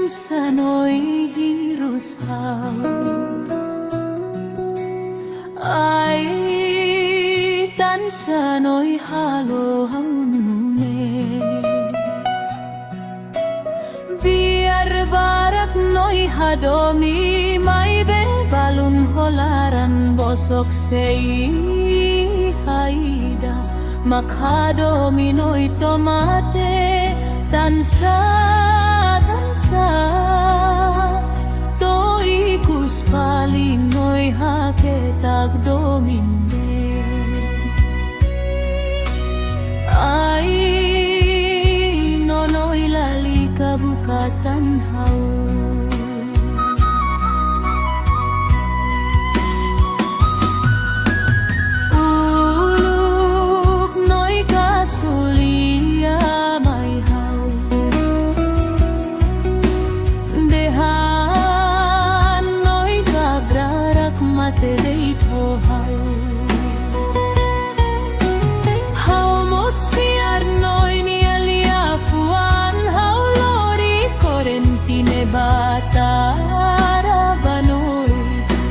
sano'y hirusaw ay tan sano'y halo haunune biar barak no'y hadomi may bebalun holaran bosok sei haida makhadomi no'y tomate tansa toikus palinoy haketag domine ay nonoy lali kabukatan hau uluk noy kasulia may hau dehan noy kagrarak mate deito hau hau mosfiar noy ni aliafuan hau lori korentine batara banoy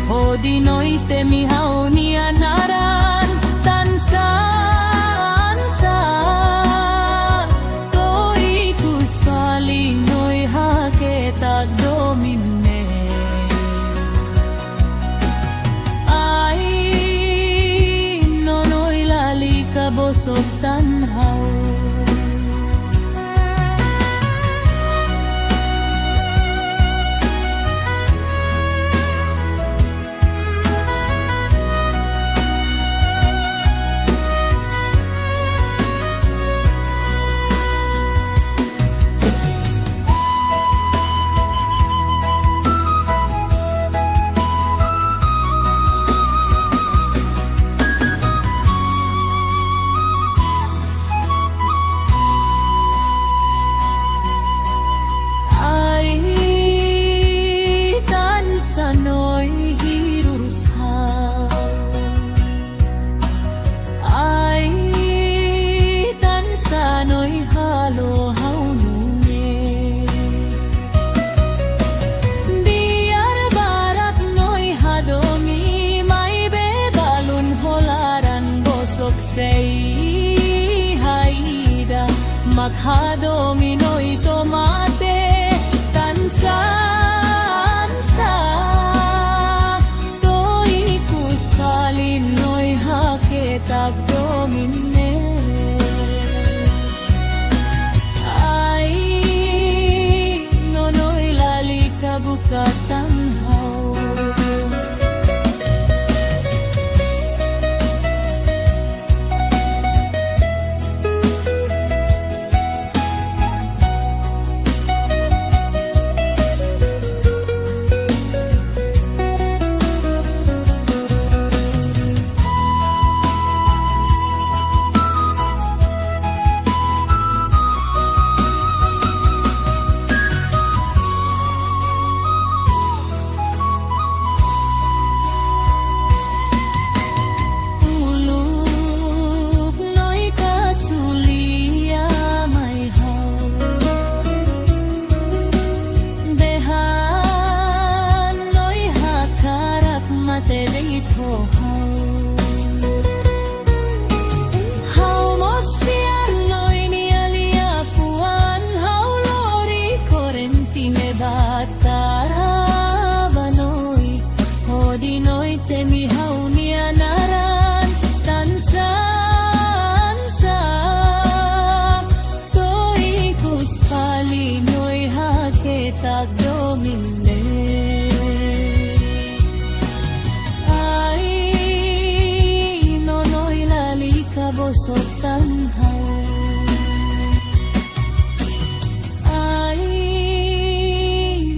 hodi noy temi hau ni anaran tansan sa toikus palinoy haketag domine ay nonoy lali kabosok tanhaw sano'y hirusaw ay tan sano'y halo haunune biar barak no'y hadomi may bebalun holaran bosok sei haida makhadomi no'y tomate tansa tag domine ay nonoy lali kabukatan hau tag domine ay nonoy lali kabosok tanhaw ay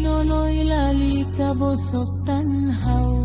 nonoy lali kabosok tanhaw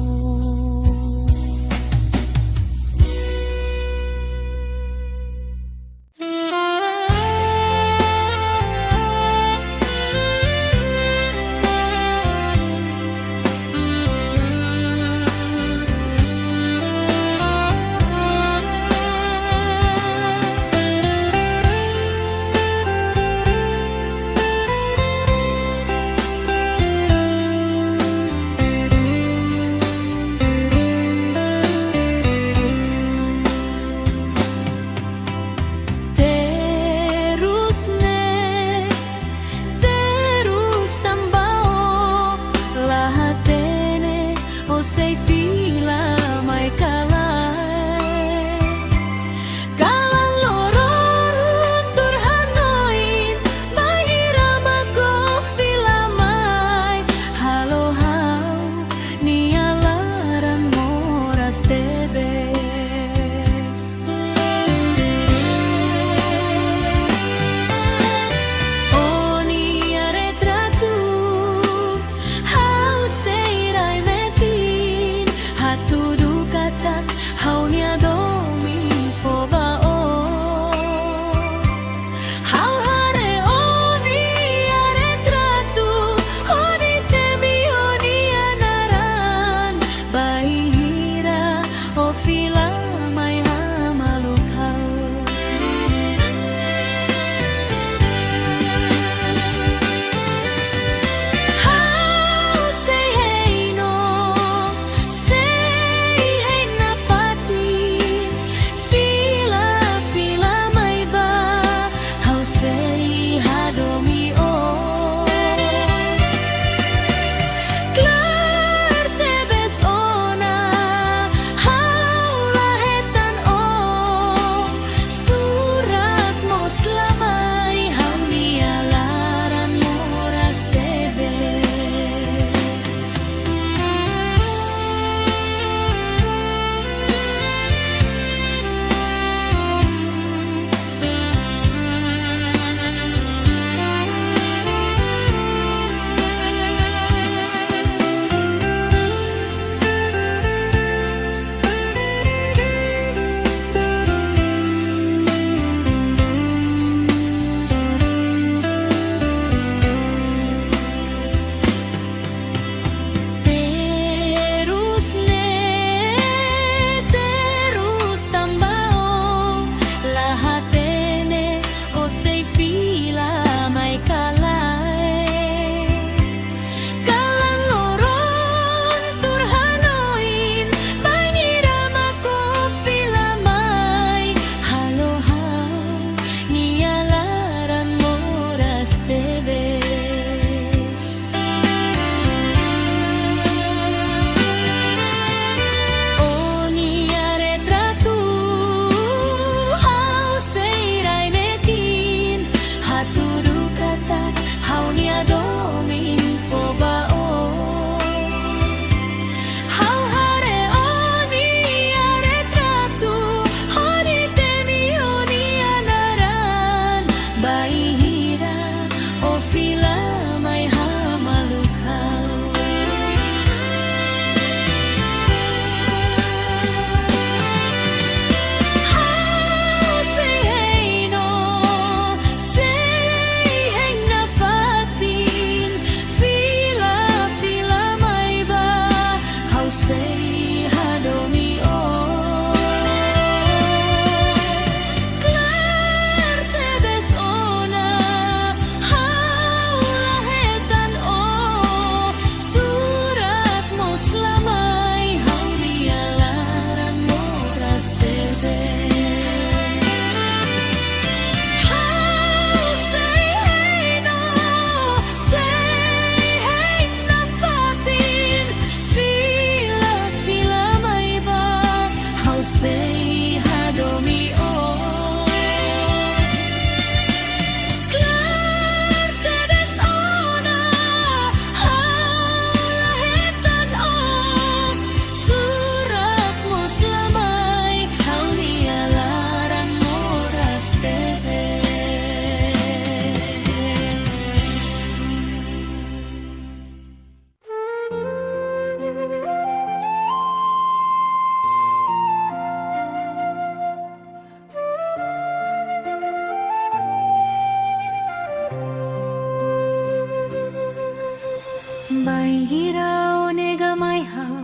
Baihira onega mai hau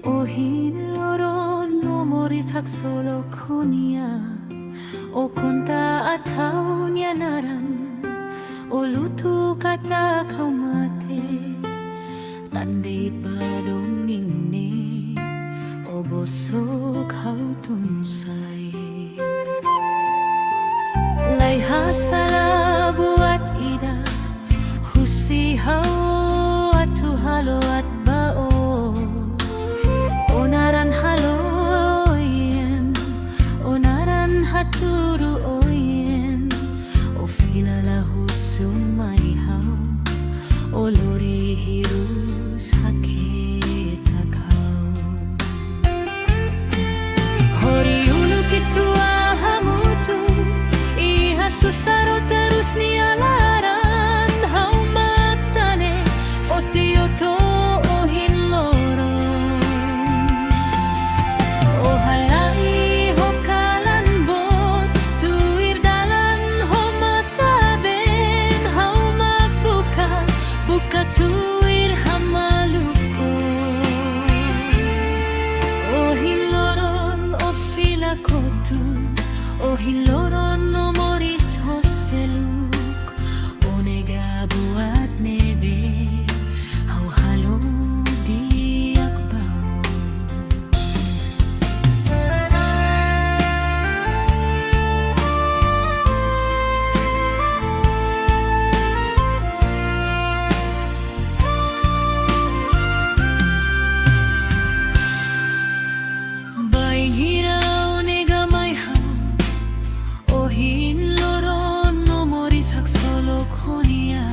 Ohin loron no mori saksolo konia O konta atau nyanaran O lutu kata kau mate Tandait badong ningne O bosok kau tunsay Lai hasala buat ida Husihau atu halo at bao Onaran halo oyen Onaran haturu oyen O filala husumai hau O lori hirus haketa kau Hori ulu kitua hamutu Iha susaro terus nialaran Hau matane Fotioto ohin loron O halai ho kalan bot Tuir dalan ho mataben Hau magbuka Buka tuir hamaluko Ohin loron o filakotu Ohin loron o moris ho seluk O nega buat nebe Hau halo di akbau Baing hirau nega mai hau Ohin loron no moris hak solo konia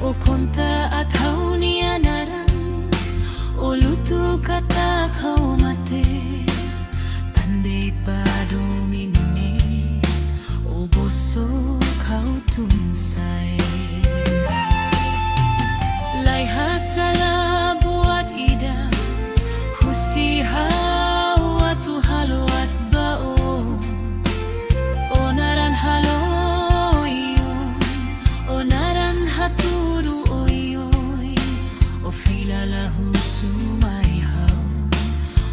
O konta at hau nianaran O lutu kata kau mate Tandai badong inne O boso kau tunsay Lai hasala buat ida Husihau atu halo at bao Onaran halo oyon Onaran haturu oyoy O filala husumai hau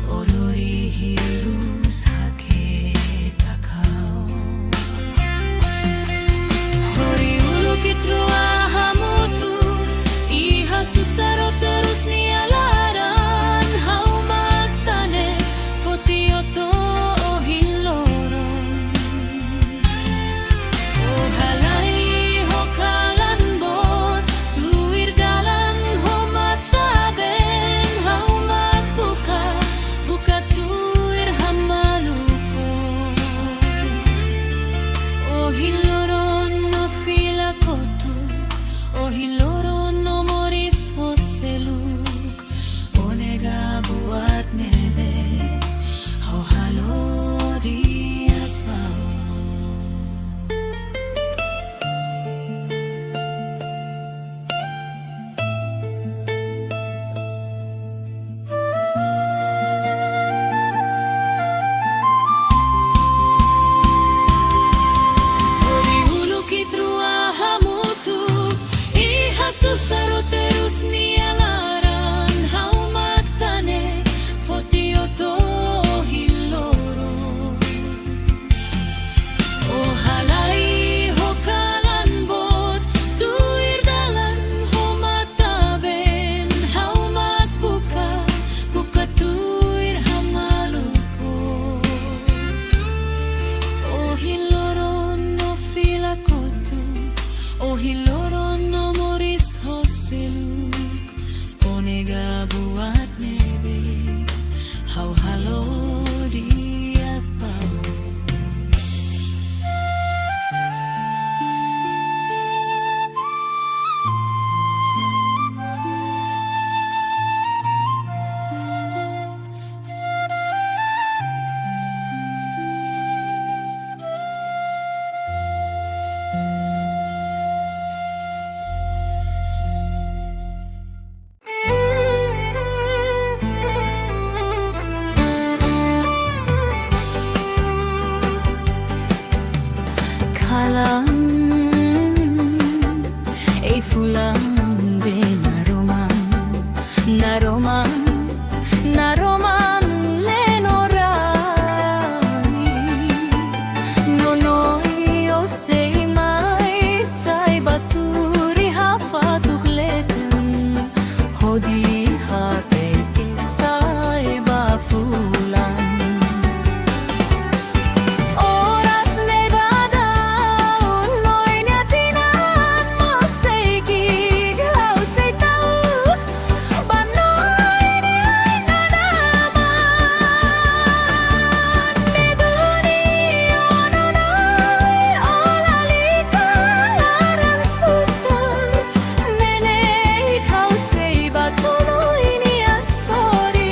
O lori hirus haketa kau Hori ulu kitrua hamutu Iha susaro terus nialaran Hau matane Fotioto ohin loron O halai ho kalan bot Tuir dalan ho mataben Hau magbuka Buka tuir hamaluko Ohin loron no filakotu Ohin loron no moris ho seluk O nega buat nebe Hau halo di akbau Hori ulu kitrua hamutu Iha susaro terus nialaran Hau matane Fotioto hiloro O halai ho kalan bot Tuir dalan ho mataben Hau magbuka Buka tuir hamaluko O hiloron no filakotu O hiloron no moris ho seluk O nega buat nebe Hau halo di akbau kalang Ei fulang bena naroman lenorani nonoy osei mai sai baturi hafatuk leten hodi hate sai bafulan oras nedada unoy nyatinan mosegi glau sei tau banoy ni ay nadaman ni dunia nonoy olalika aran susah nene ikaw sei batuloy ni asori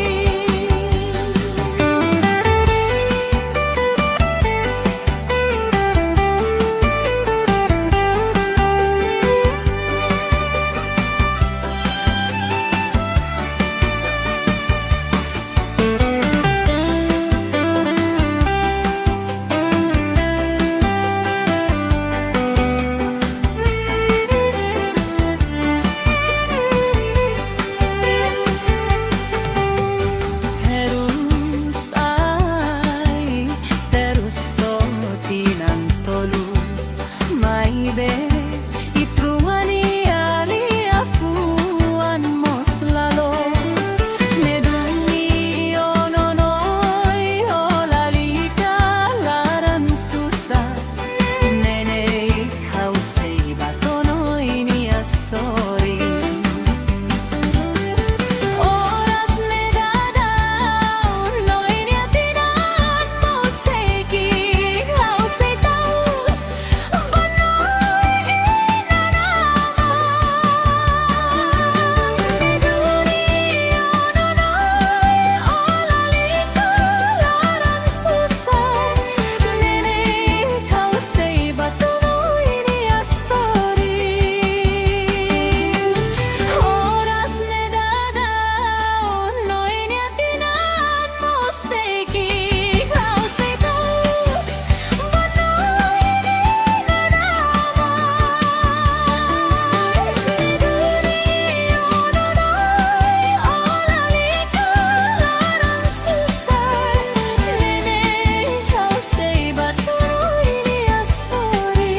terus to tinantolu maibe itruani ali afuan moslalos neduni ononoy olalika laran susah nene ikaw sei batonoy ni asori oras nedada unoy nyatinan mosegi glau sei tau banoy inanaman ni dunia ononoy olalika laran susah nene ikaw sei batuloy ni asori oras nedada unoy nyatinan mosegi glau sei tau banoy inanaman ni dunia ononoy olalika laran susah nene ikaw sei batuloy ni asori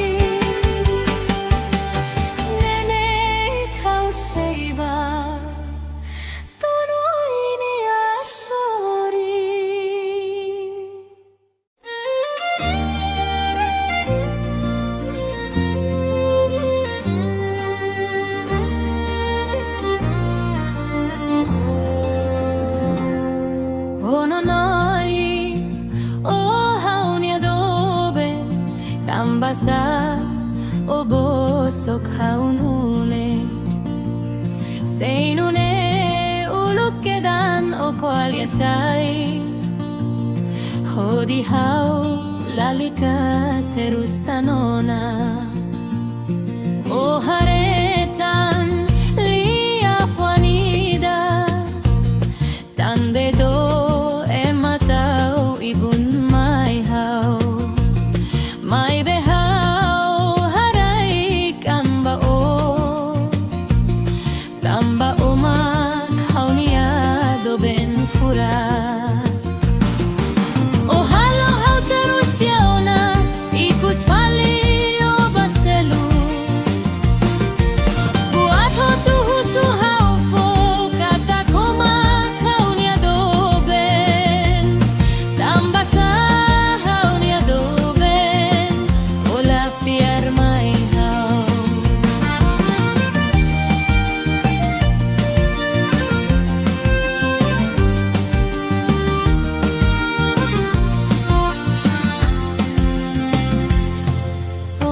nene ikaw sei batuloy ni asori ononoy oh hauni adobe tambasa obosok haunune seinune ulukedan okoaliasai hodi hau lalika terus tanona oh haretan lia fuanida tande do ematau ibun mai hau mai behau harai kamba o tamba umak haunia do ben fura oh halo hau terus tiauna ikus fali o baselu buat hotu husu hau fo kata koma haunia do ben tamba sa haunia do ben ola fiar mai hau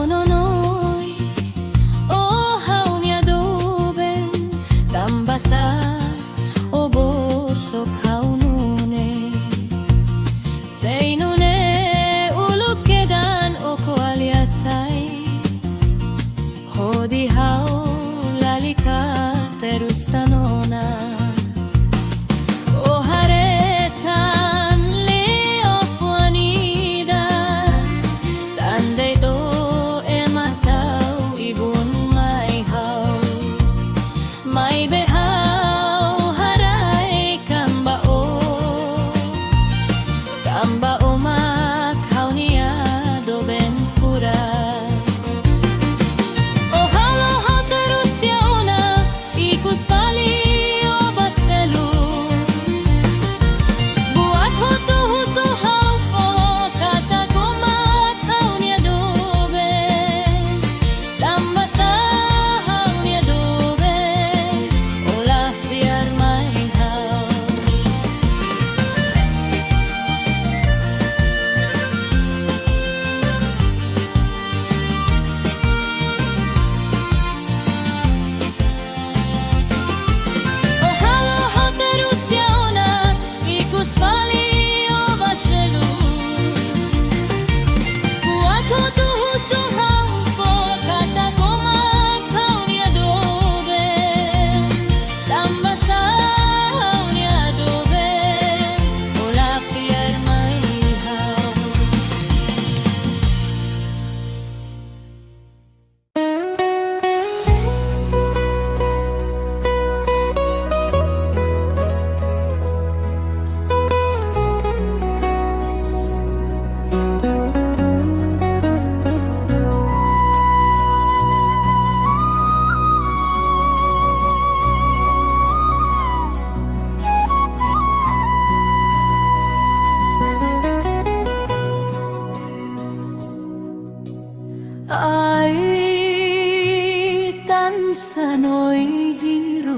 ononoy oh haunia do ben tambasa obosok haunune seinune ulukedan okoaliasai hodi hau lalika terus tanona oh haretan leo fuanida tande do ematau ibun mai hau mai behau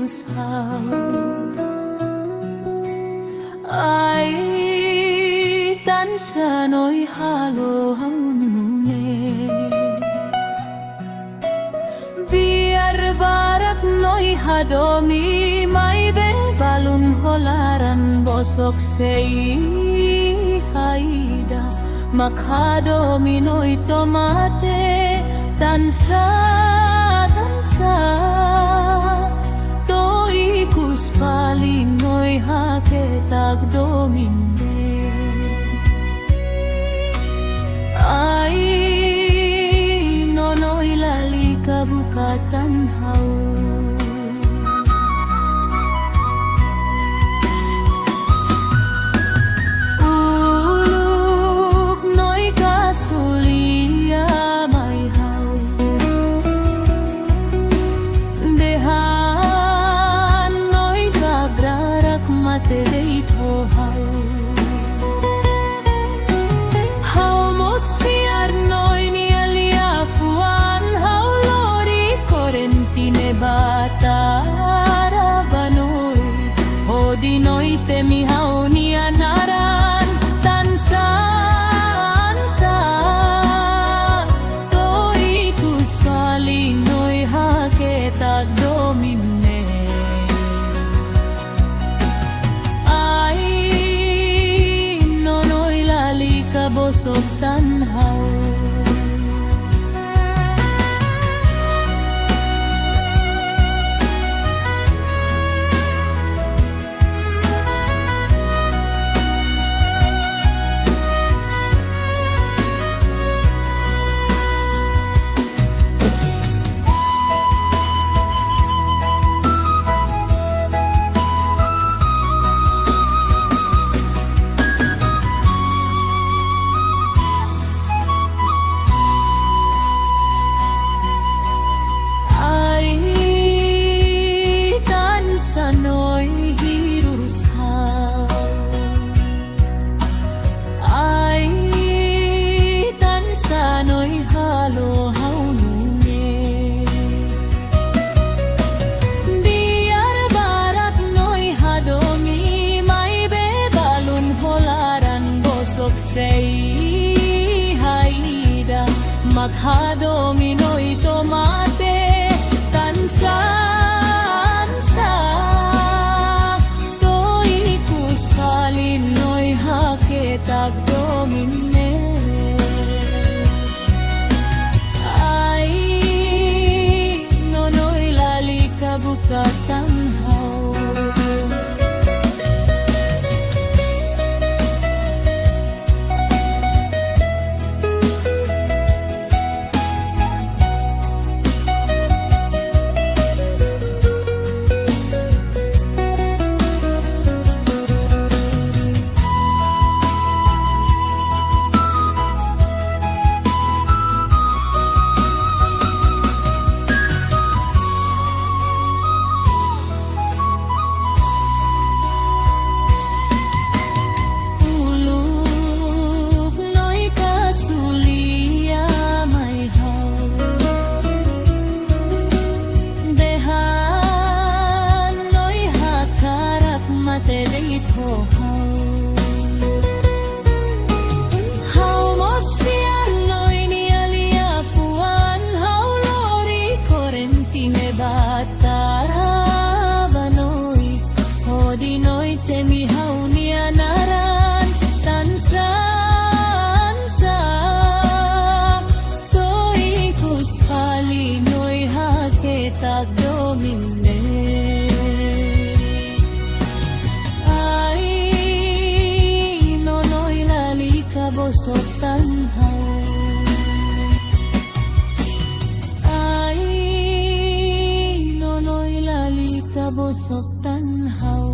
hirus hau ai tan sa noi halo haunune biar barak noi hadomi mai be balun holaran bosok sei haida makhadomi noi tomate tansa toikus palinoi haketag dominde ai nonoi lali kabukatan hau uluk noi kasulia mai hau dehan noi gagrarak mate deit ho hau hau mosfiar noi ni alia fuan hau lori korentine batara banoi hodi noi temi hau ni anaran tansan sa toikus paling noi haketag domine ai nonoi lali kabosok tanhau makhadomi noi tomate tansan sa toikus palin noi haketag domine ai nonoi lali kabukatan hau bosok tanhau ai nonoi lali kabosok tanhau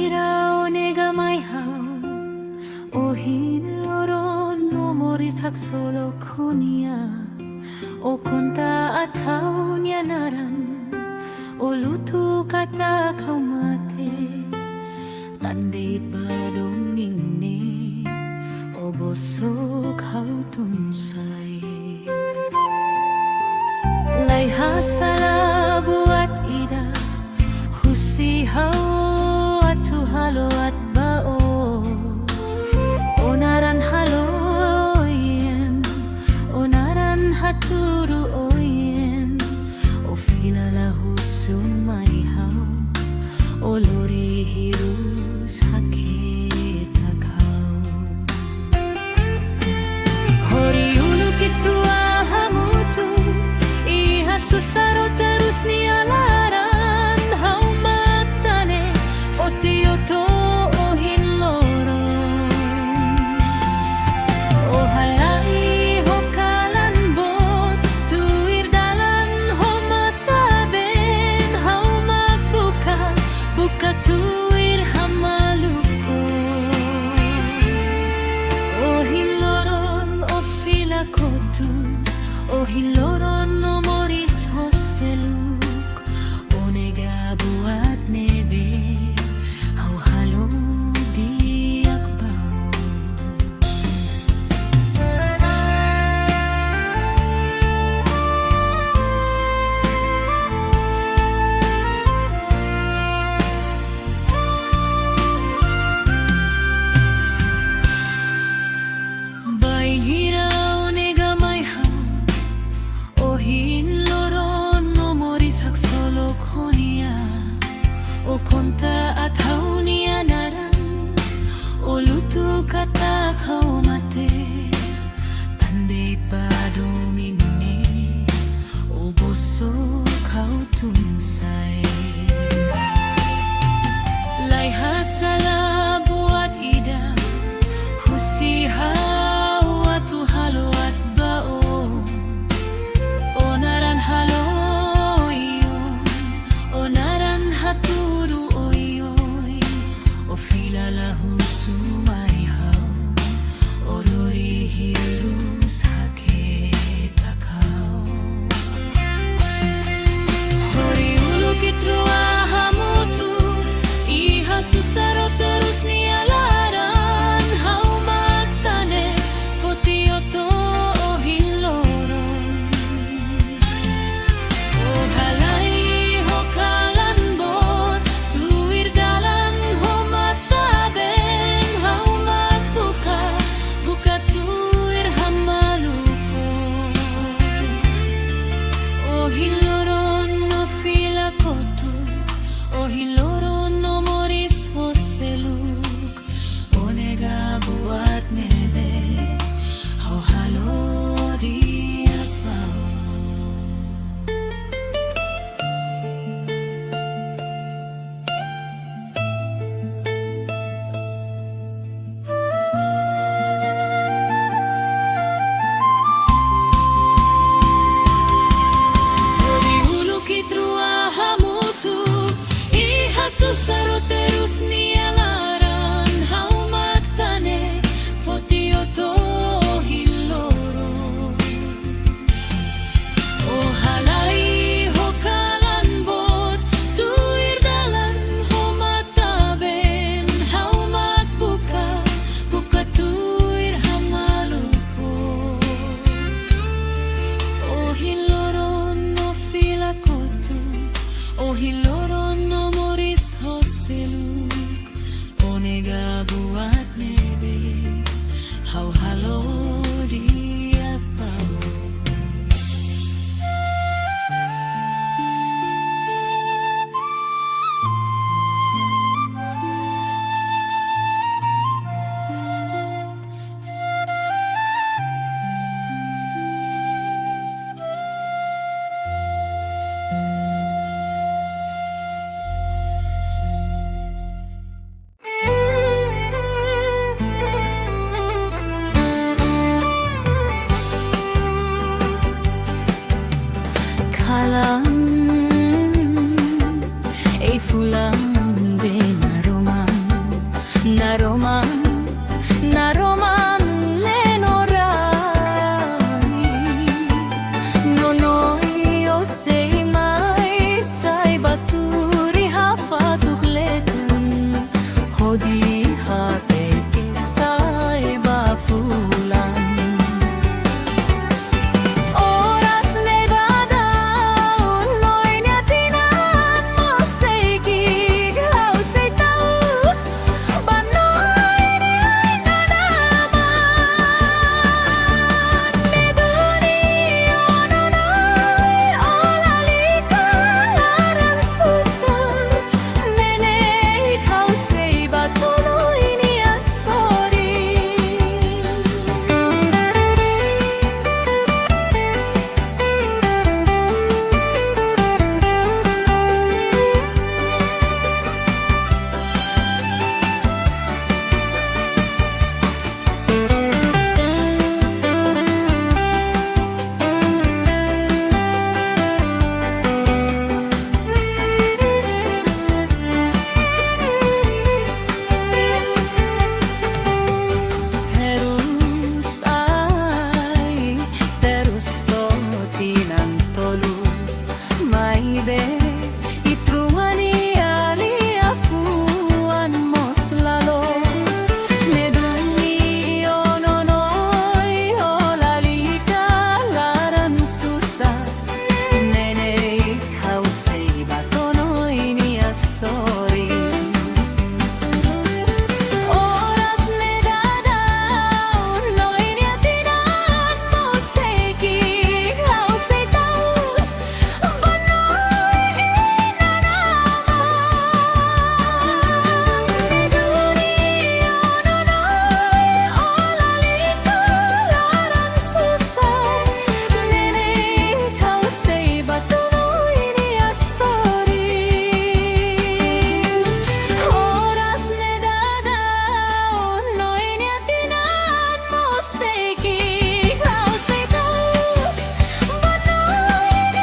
hirao nega mai hao o hinloro no mori saksolo konia o konta atau nyanaran o lutu kata kau mate tandait badomine o bosok kau tunsai lai hasala buat ida husi hau atu halo at bao onaran halo yen onaran haturu oyen o filala husumai hau o lori hiru sakit kau hori ulu kitua hamutu iha susaro terus nialaran hau matane fotioto ohin lorong o halai hokalan bot tuir dalan ho mataben hau magbuka buka tuir hamaluko o hiloron o filakotu o hiloron no moris hoseluk o nega buat nebe hau halo diak bau bain hirao nega mai hau o hinloron no moris hak solo konia o konta atau nianaran o lutu kata kau mate tandai badomine o boso kau tunsai lai hasala buat ida husi hau atu halo at bao onaran halo iyon onaran haturu oyoy o filala husumai hau o lori hiru sakit kau hori ulu kitrua hamutu iha susaro terus nialaran hau matane fotioto ohin lorong o halai hokalan bot tuir dalan ho mataben hau magbuka buka tuir hamaluko o hiloron no filakotu o hiloron no moris hoselu naroman lenorai. Nonoi o sei mai sai baturi hafatuk letun hodi hate sai bafulan. Oras nedada noi niatinan mo seigi hau sei tau banoi ni ai nadaman meduni ononoi olalika laran susar nene hau sei batonoi ni asori. Terus to tinantolu maibe itruani ali afuan moslalos nedungi ononoi olalika laran susah nenei hausei batonoi ni asori. Oras nedada noi niatinan mo seigi hau sei tau banoi inanaman meduni ononoi olalika laran susah nenei hau sei batonoi ni asori. Oras nedada noi niatinan mo seigi hau sei tau banoi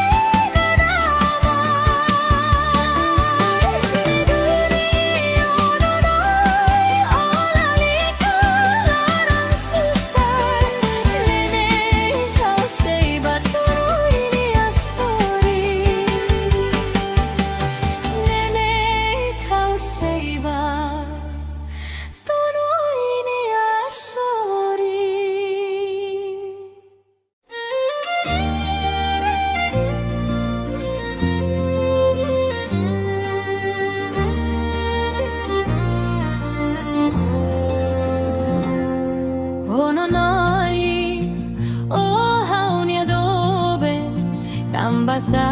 tambasa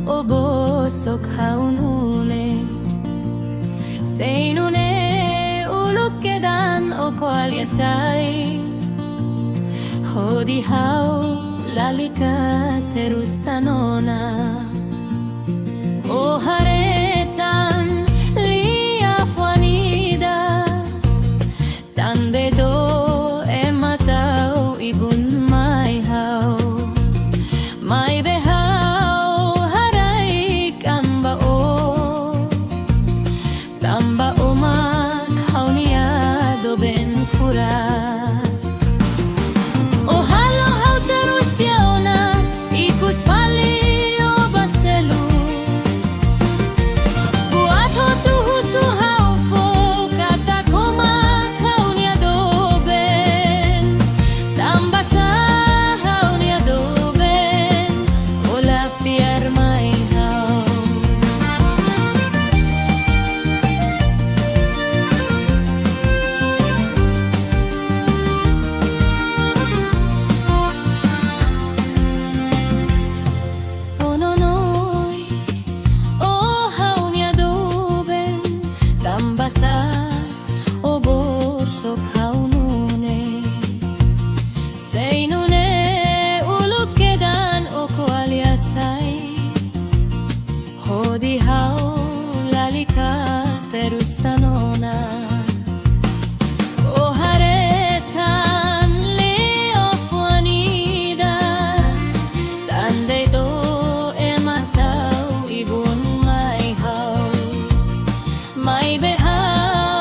o bosok haunune seinune ulukedan o kualiasai hodi hau lalika terus tanona o haretan lia fuanida tande do ematau ibun mai hau mai behau harai kamba o tamba umak haunia do ben fura. O halo hau terus tiauna ikus fali o baselu buat hotu husu hau fo kata komak haunia do ben tamba sa haunia do ben ola piar mai hau. Ononoi o haunia do ben tambasa o bosok haunune seinune ulukedan o kualiasai hodi hau lalika terus tanona o haretan leo fuanida tande do ematau ibun mai hau mai behau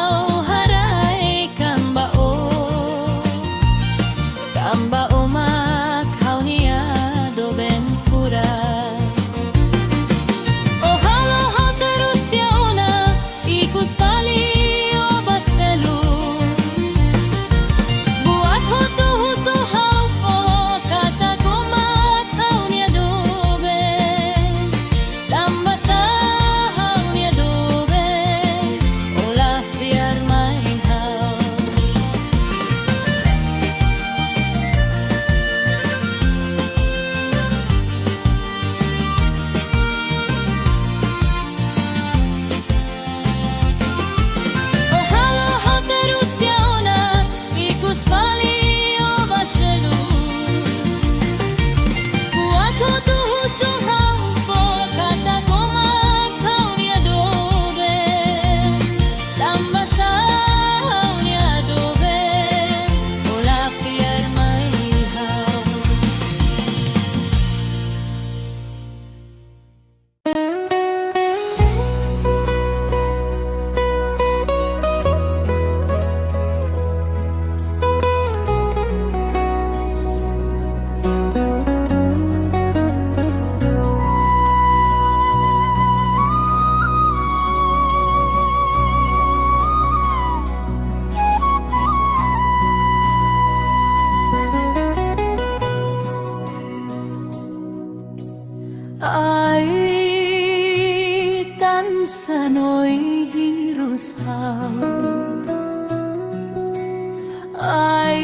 Ay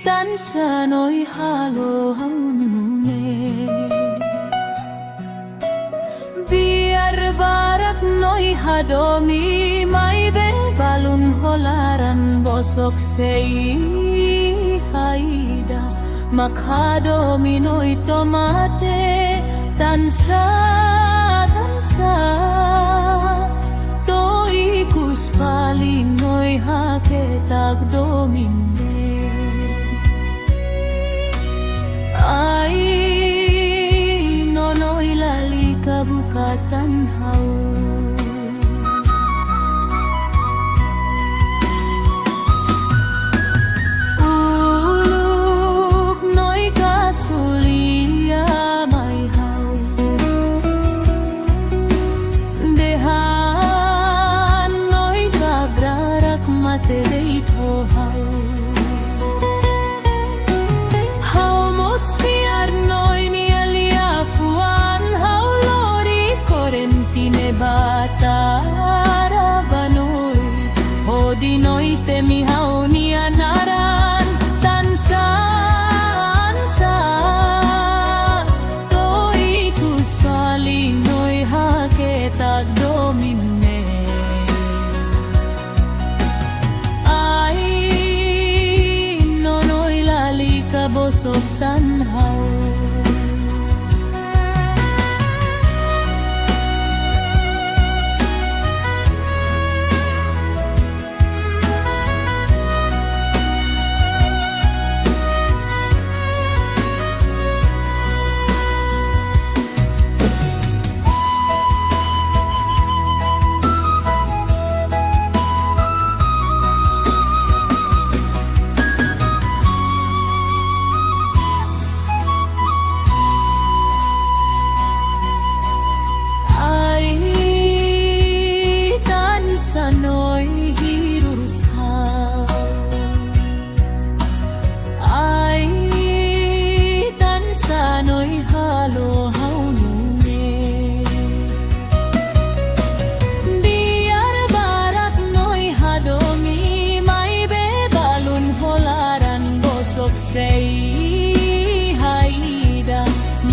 tansa no'y halo haunune Biar barak no'y hadomi May bebalun holaran bosok sei haida Makhadomi no'y tomate Tansa To'y kuspali no'y haketag domine Ay nono'y lali kabukatan hau Uluk no'y kasulia may hau Dehan no'y kagrarak mate deito hau Batara banoy Hodi noy temihau ni anaran Tansan sa To'y kuspali noy haketag domine Ay nonoy lali kabosok tanhaw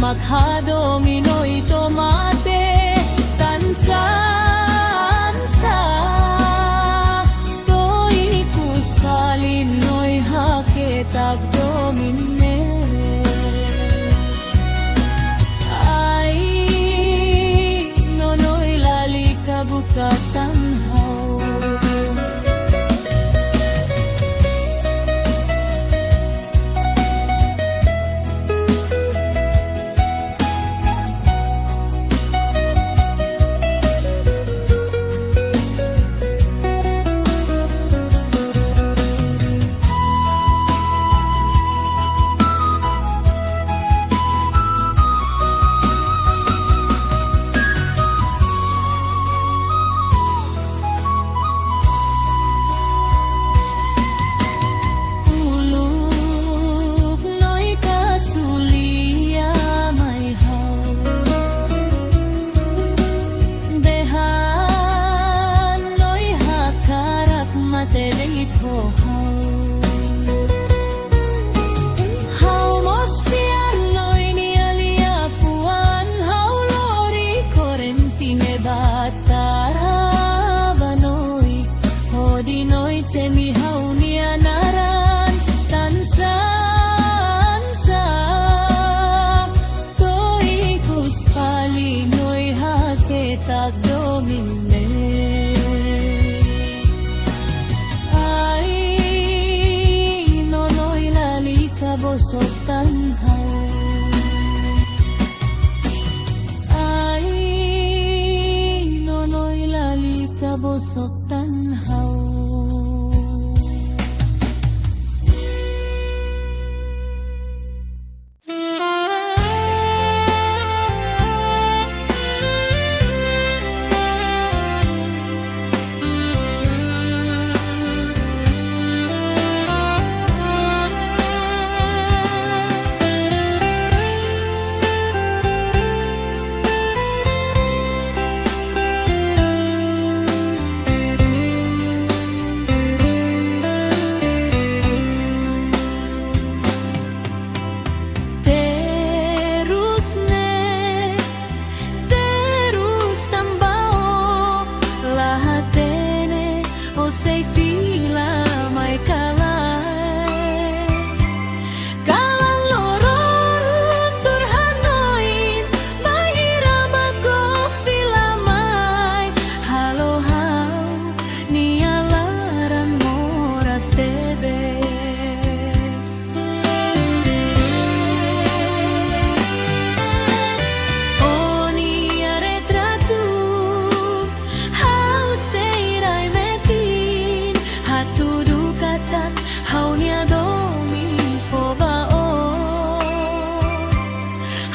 Makhadomi no'y tomate Tansan sa To'y kuspali no'y haketag domine Ay nono'y lali kabukatan hau say fila mai kalai kalang lorong turhanoin bahirama ko fila mai halo hau nialaran moras tebes oh nia retratu hau seirai metin hatudu katak hau nia domi foba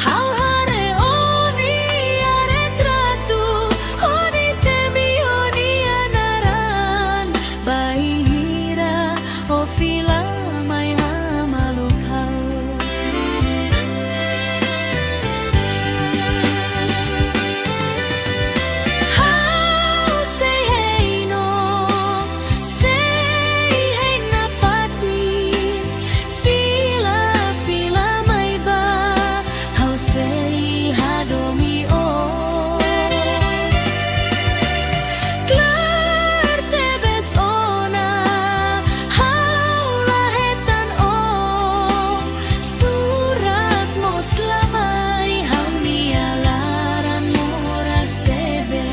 hau hare oni retratu oni temi oni anaran bahira o fila mai hamaluk hau How say hey no, say hey na pati, fila fila mai ba, how say hadomi o, klar tebes ona, how lahetan o, surat mo slamai, how nialaran moras tebes.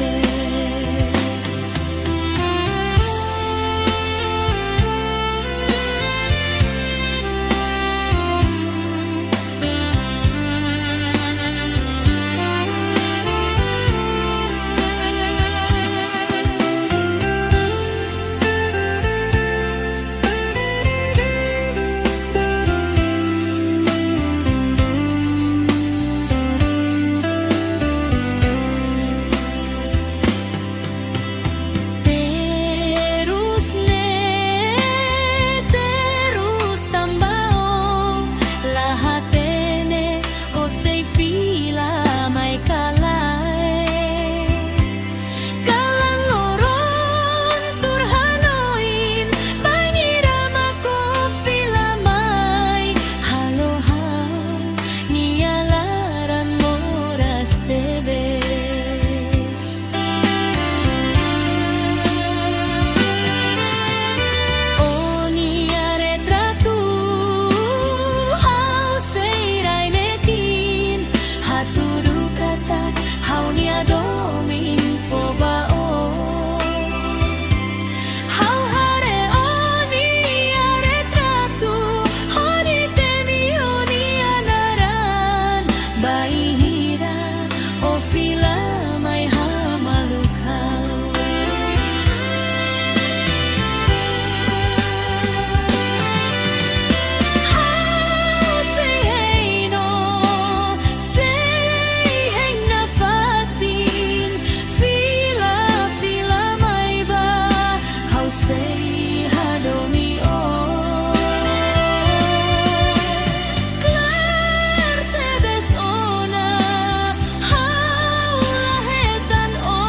Terus tambao lahatene o say fila mai kalai kalang loron turhanoin panirama ko fila mai halo hau nialaran moras tebes oh nia retratu hau seirai metin hatudu katak hau nia domin foba hau hare oni retratu oni temi oni anaran bahira o fila mai hamaluk hau How say hey no, say hey na fatin, fila fila mai ba, how say hadomi o, klar tebes ona, how lahetan o,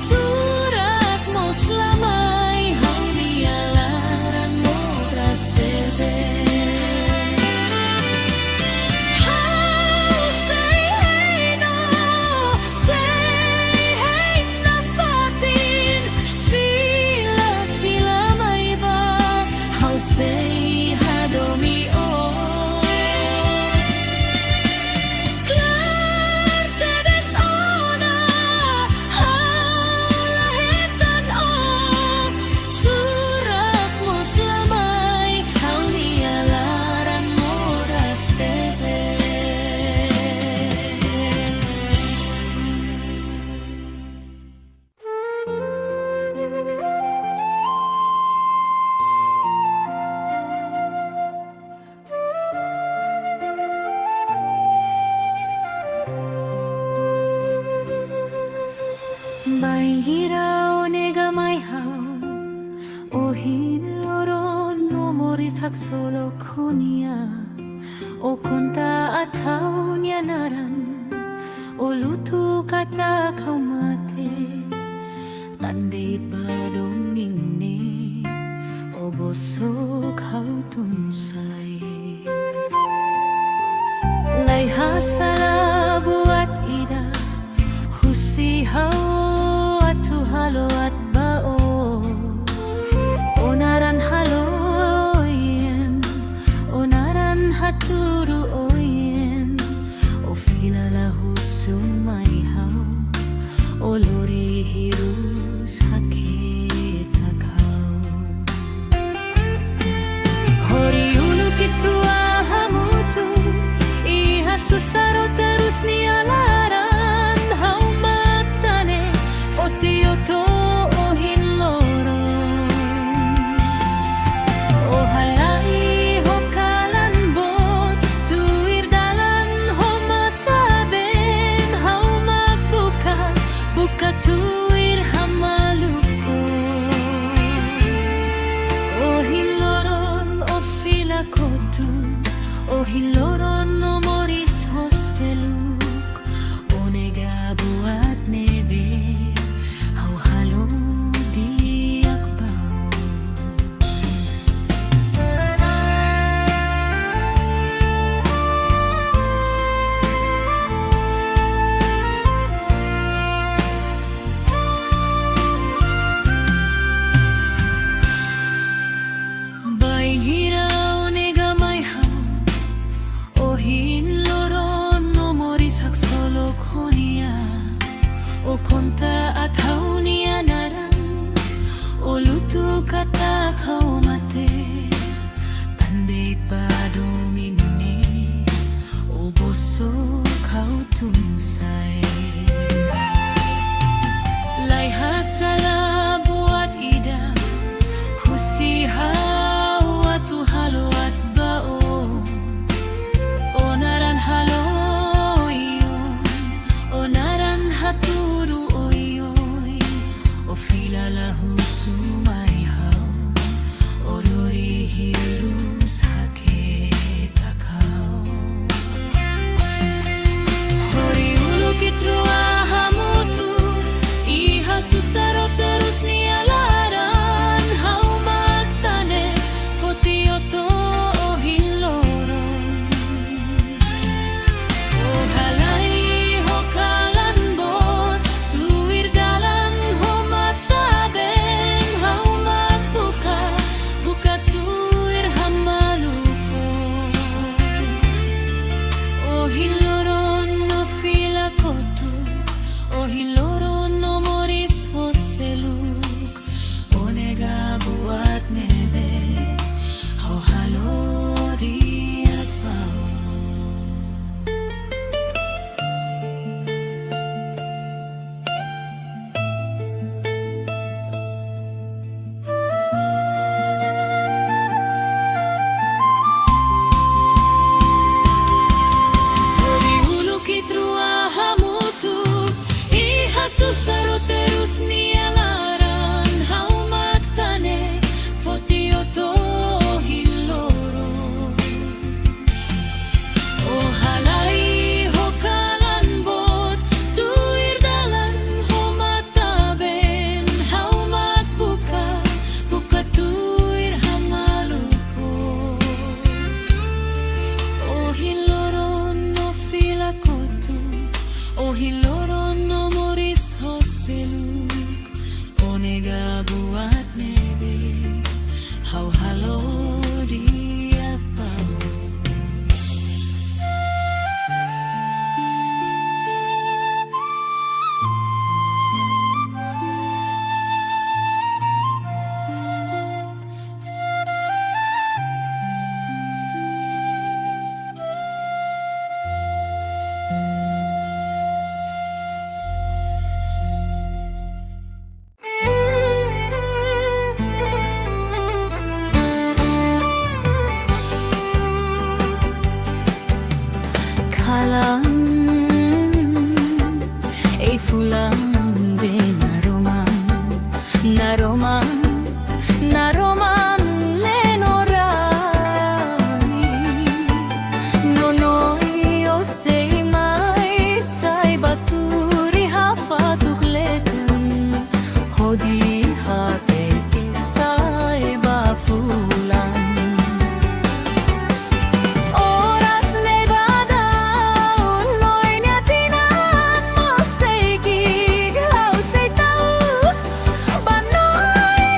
surat mo slamai, how nialaran moras tebes. How say hey no, say hey na fatin, fila fila mai ba, how say hadomi o, klar tebes ona, how lahetan o, surat mo slamai, how nialaran moras tebes. Bahira onega mai hau ohin oron no moris hak solo konia o konta atau nyanaran o lutu kata kau mate tandait badong ningne o bosok hau tunsai lai hasala buat ida husi hau atu halo at bao susah terus nialaran hau matane fotioto ohin loron oh halai ho kalan bot tuir dalan ho mataben hau magbuka buka tuir hamaluko ohin loron o filakotu ohin loron no moris hoseluk onega buat nebe hau halo diak bau bai hirau nega mai hau ohin loron no moris hak solok honia o konta at haunia naran o lutu kata kau mate pandai padomine o boso kau tunsai lai hasala buat ida husi hawatu haluat bao onaran halo iyon onaran haturu oyoy o filalahu sumay hau olori hirus haketakau hori ulukit ruahamutu iha susaro terus nialaran hau magtane fotioto ohin loron oh halai ho kalan bot tuir dalan ho mataben hau magbuka buka tuir hamaluko ohin loron no filakotu ohin loron no moris hoseluk onega buat nebe hau halo diak bau hori ulukit ruahamutu iha susaro terus nialaran hau matane fotioto ohin loron oh halai ho kalan bot tuir dalan ho mataben hau magbuka buka tuir hamaluko ohin loron no filakotu ohin loron no moris hoseluk onega buat nebe hau halo diak bau kalam ei fulang be naroman lenorani nonoi o sei mai sai baturi hafatuk letun hodi hate sai ba fulang oras negada noi nyatinan mo sei gig lau sei tau banoi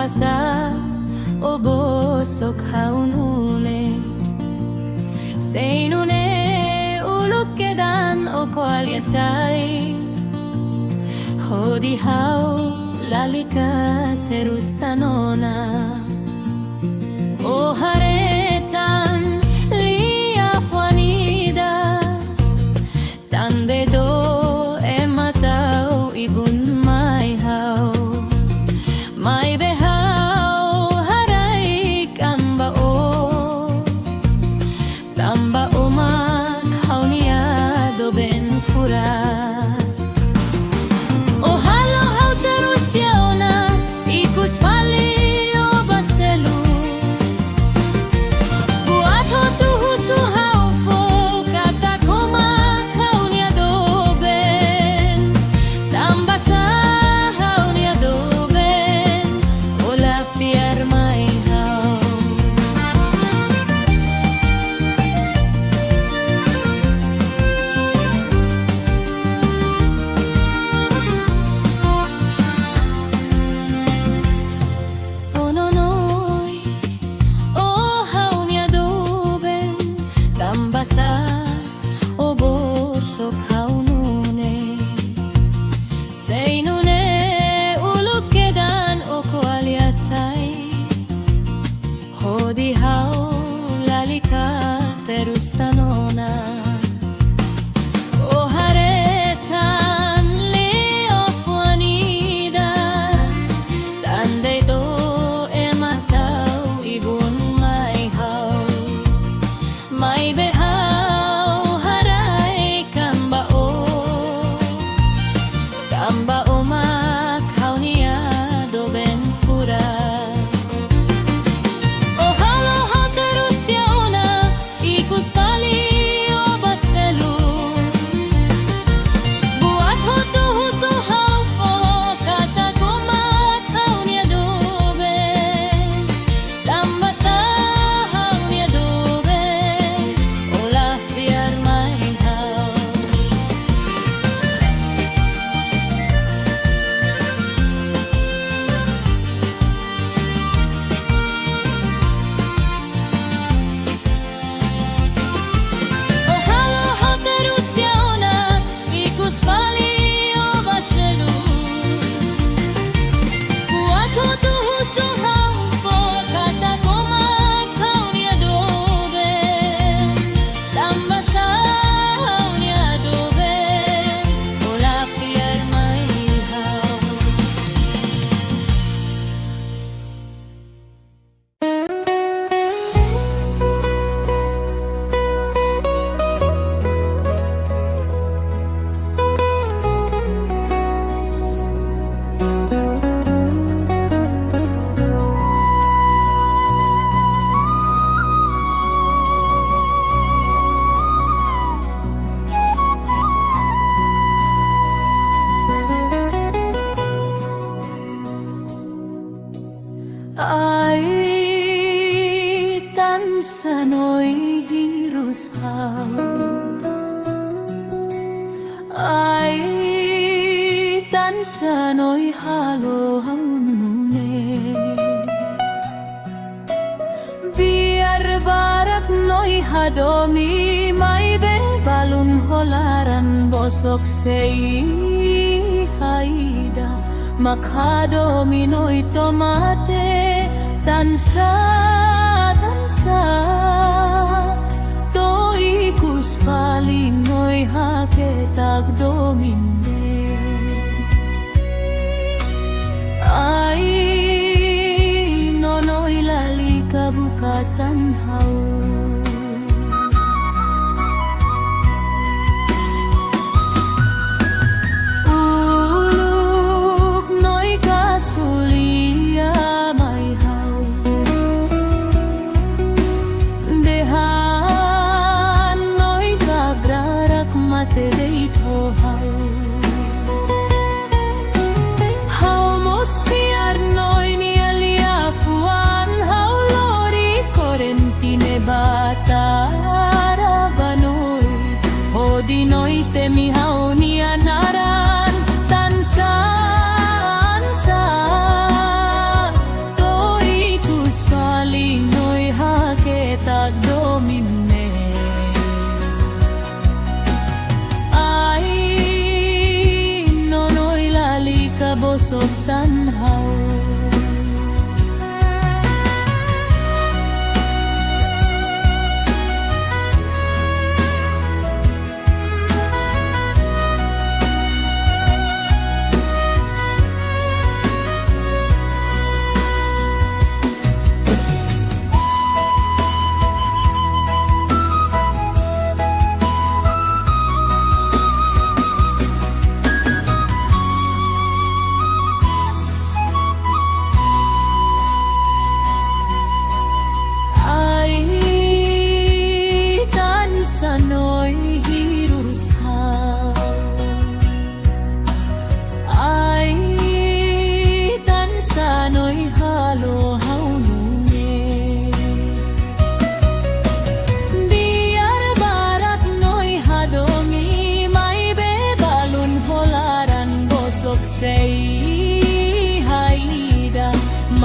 tambasa o bosok haunune seinune ulukedan o koalyasay hodi hau lalika terus tanona o haretan lia fuanida tande do ematau ibun mai hau mai behau harai kamba o tamba umak haunia do ben fura o halo hau terus tiauna ikus fali o baselu buat ho tu husu hau fo kata komak haunia do ben tamba sa haunia do ben ola fiar mai hau oh no noi oh haunia do ben tamba sa o bosok haunune seinune ulukedan o koalyasay hodi hau lalika terus tanona o haretan leo fuanida tande do ematau ibun mai hau mai behau harai kamba o tamba umak haunia do ben fura o halo hau terus tiauna ikus fali o baselu buat ho tu husu hau fo kata komak haunia do ben tamba sa haunia do ben ola fiar mai hau o halo hau terus tiauna ikus fali o baselu buat ho tu husu hau fo kata komak haunia do ben tamba sa haunia do ben ola fiar mai hau ai tan sanoy hirus hau ai tan sanoy halo haunune biar barak noy hadomi mai be balun holaran bosok sei haida makhadomi noy tomate tansa tansa to ikus fali noy haketag dominde ai nonoy lalika bukatan hau uluk noy kasulia mai hau dehan noy dragrarak mate deito hau hau mosfiar noy ni alia fuan hau lori corentine batara banoy hodi noy temi hau ni anaran tansa ansa to bosok tanhaw.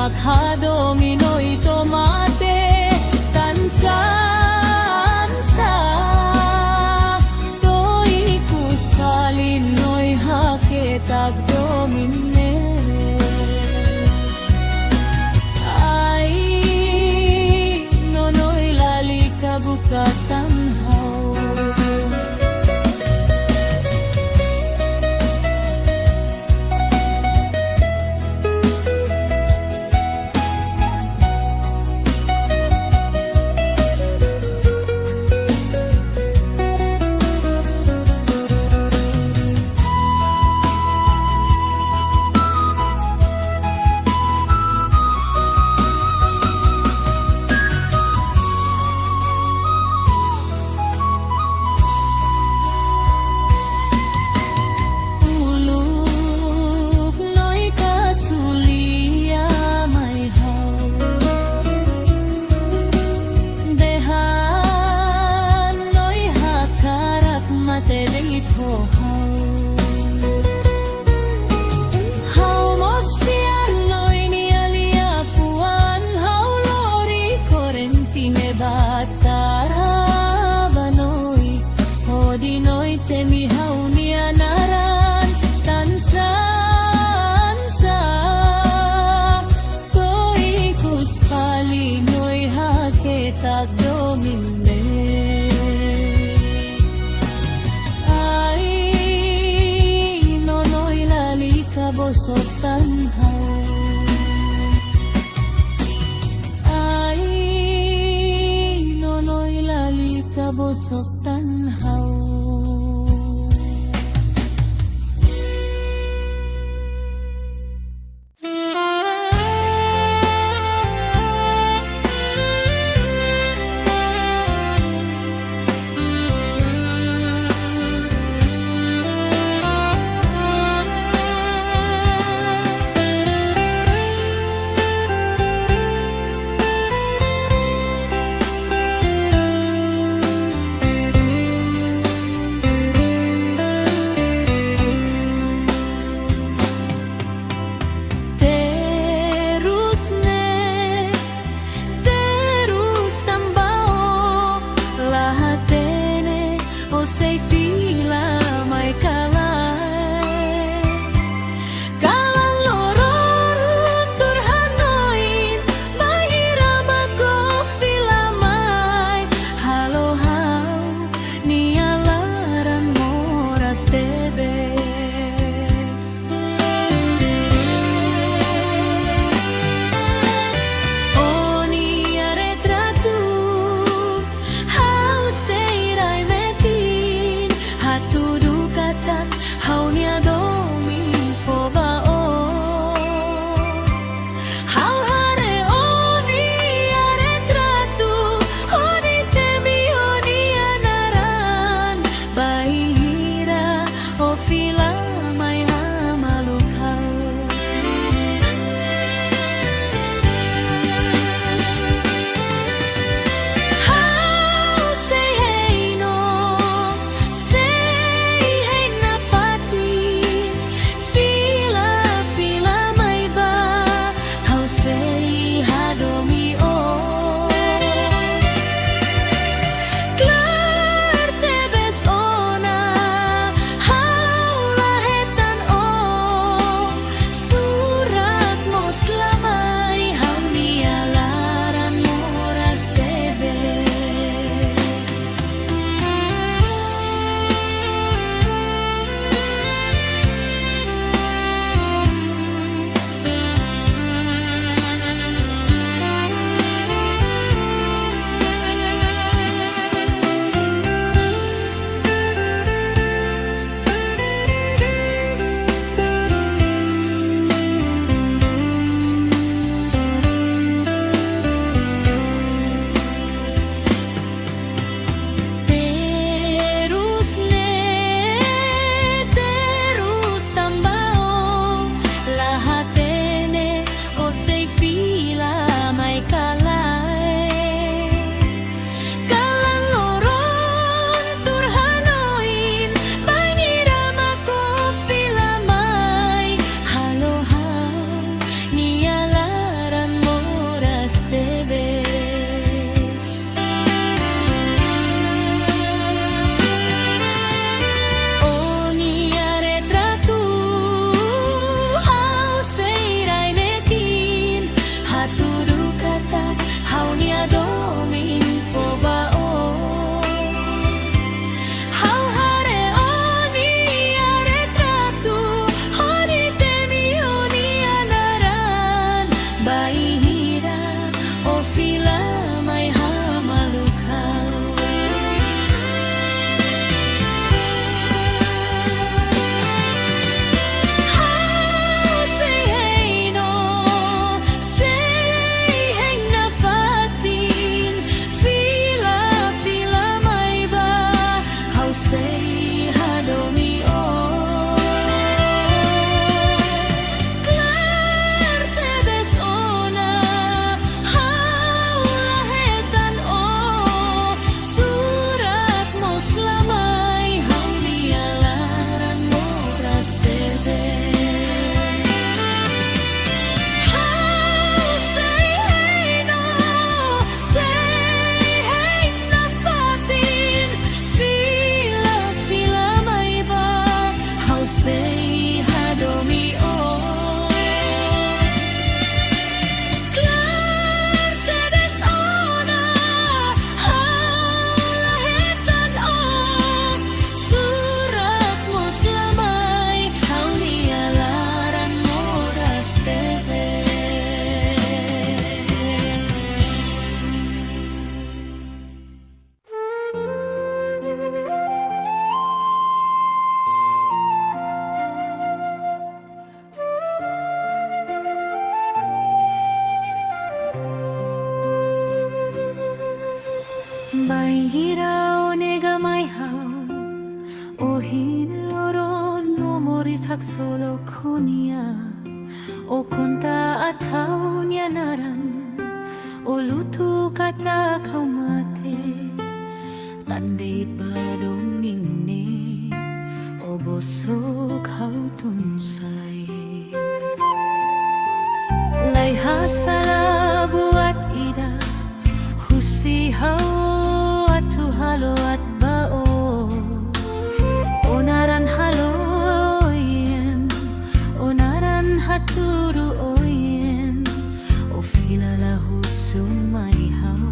Maghadonginoy tomate tansansa toy kuskalinoy haketag domine ay nonoy lalika bukatanhaw. Bosok tanhaw ay nonoy lalika bosok tanhaw. hinloron no morisak solo konia o konta atau nyanaran o lutu kata kau mate tandait badong ningne o bosok kau tunsay lay hasala buat ida husihaw atu halo at bao onaran haloyen onaran haturu oyen o filala husumay haw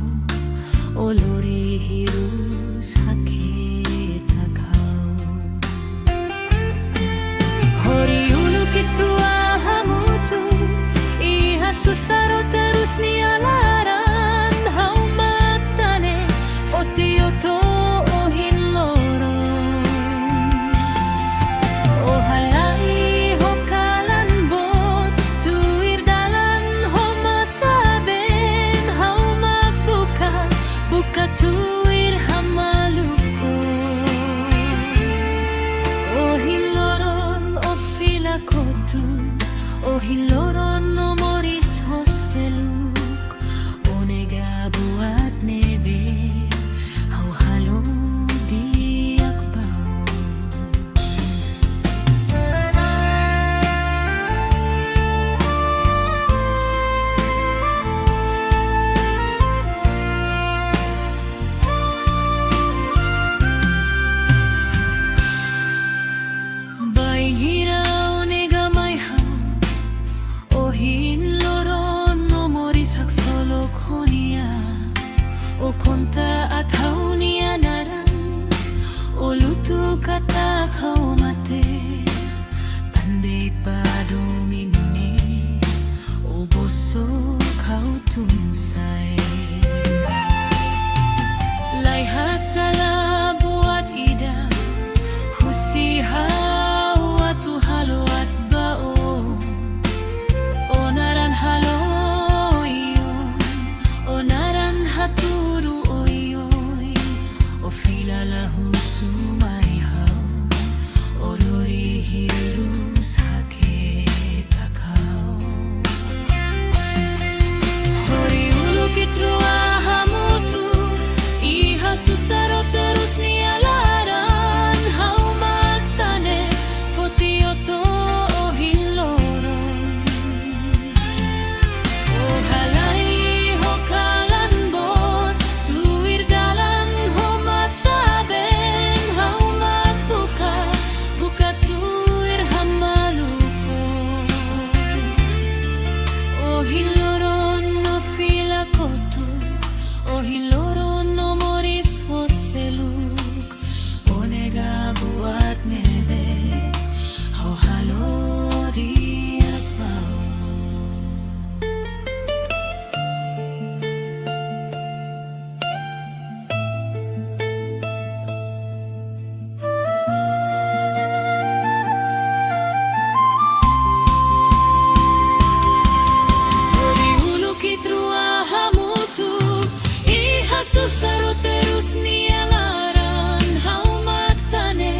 o lori hirus hakit akaw hori ulu kitua hamutu iha susaro terus nialaran haw matane fotioto o hinloron o halai ho kalanbot tuir dalan ho mataben haw magbuka buka tuir hamaluko o hinloron o filakotu o hinloron no moris hoseluk o nega buat nebe haw halo diak bau bay hiraw nega may haw o hinloron no morisak solo konia o konta at haw niya naran o luto kata kau mate pandai padomine o boso kau tunsay lay hasala buat ida husihaw atu halo at bao onaran haloyon onaran haturu oyoy o filala husumay haw o lori hirus hakit akaw hori ulu kitrua hamutu iha susaro terus nialaran haw magtane fotioto o hinloron o halay ho kalanbot tuir dalan ho mataben haw magbuka buka tuir hamaluko o hinloron no filakotu o hinloron no moris hoseluk o nega buat nebe haw halo diak bau hori ulu kitrua hamutu iha susaro terus nialaran haw matane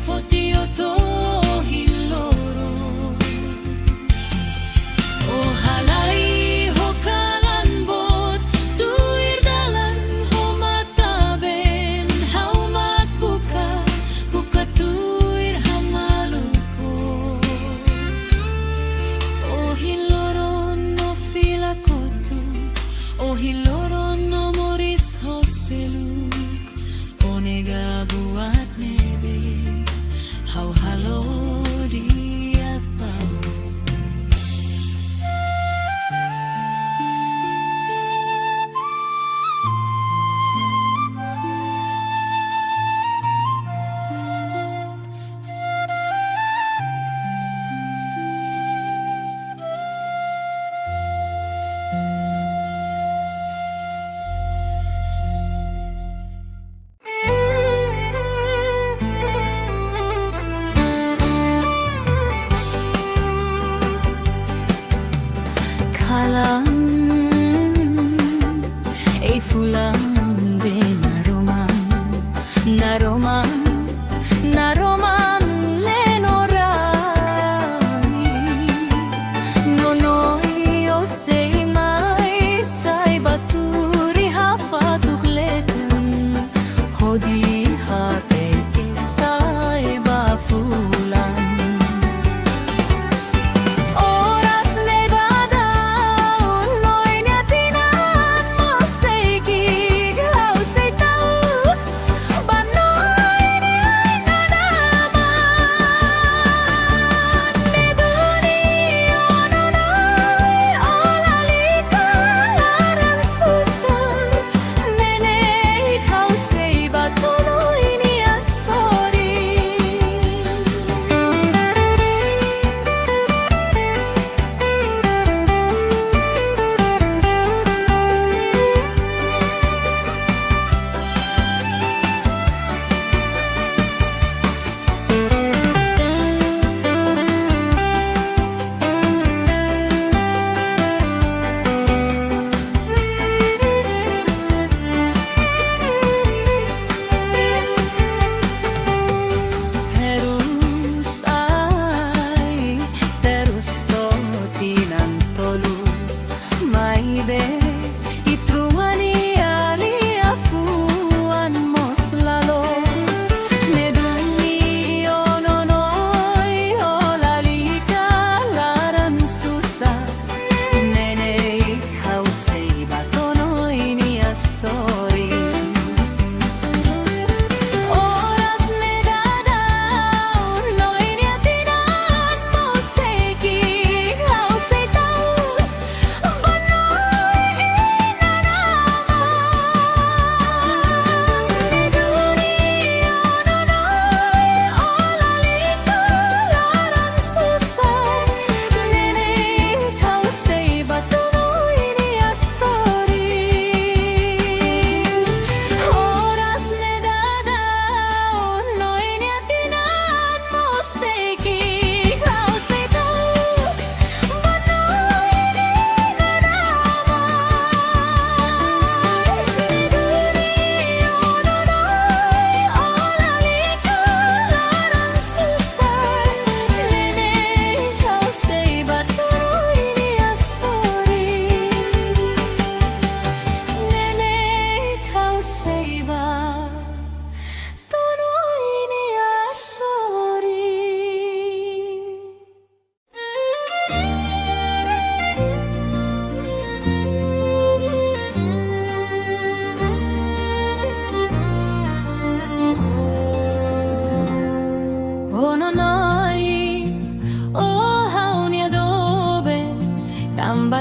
fotioto o hinloron o halai ho kalanbot tuir dalan ho mataben haw magbuka buka tuir hamaluko o hinloron no filakotu o hinloron no moris hoseluk o nega buat nebe haw halo diak bau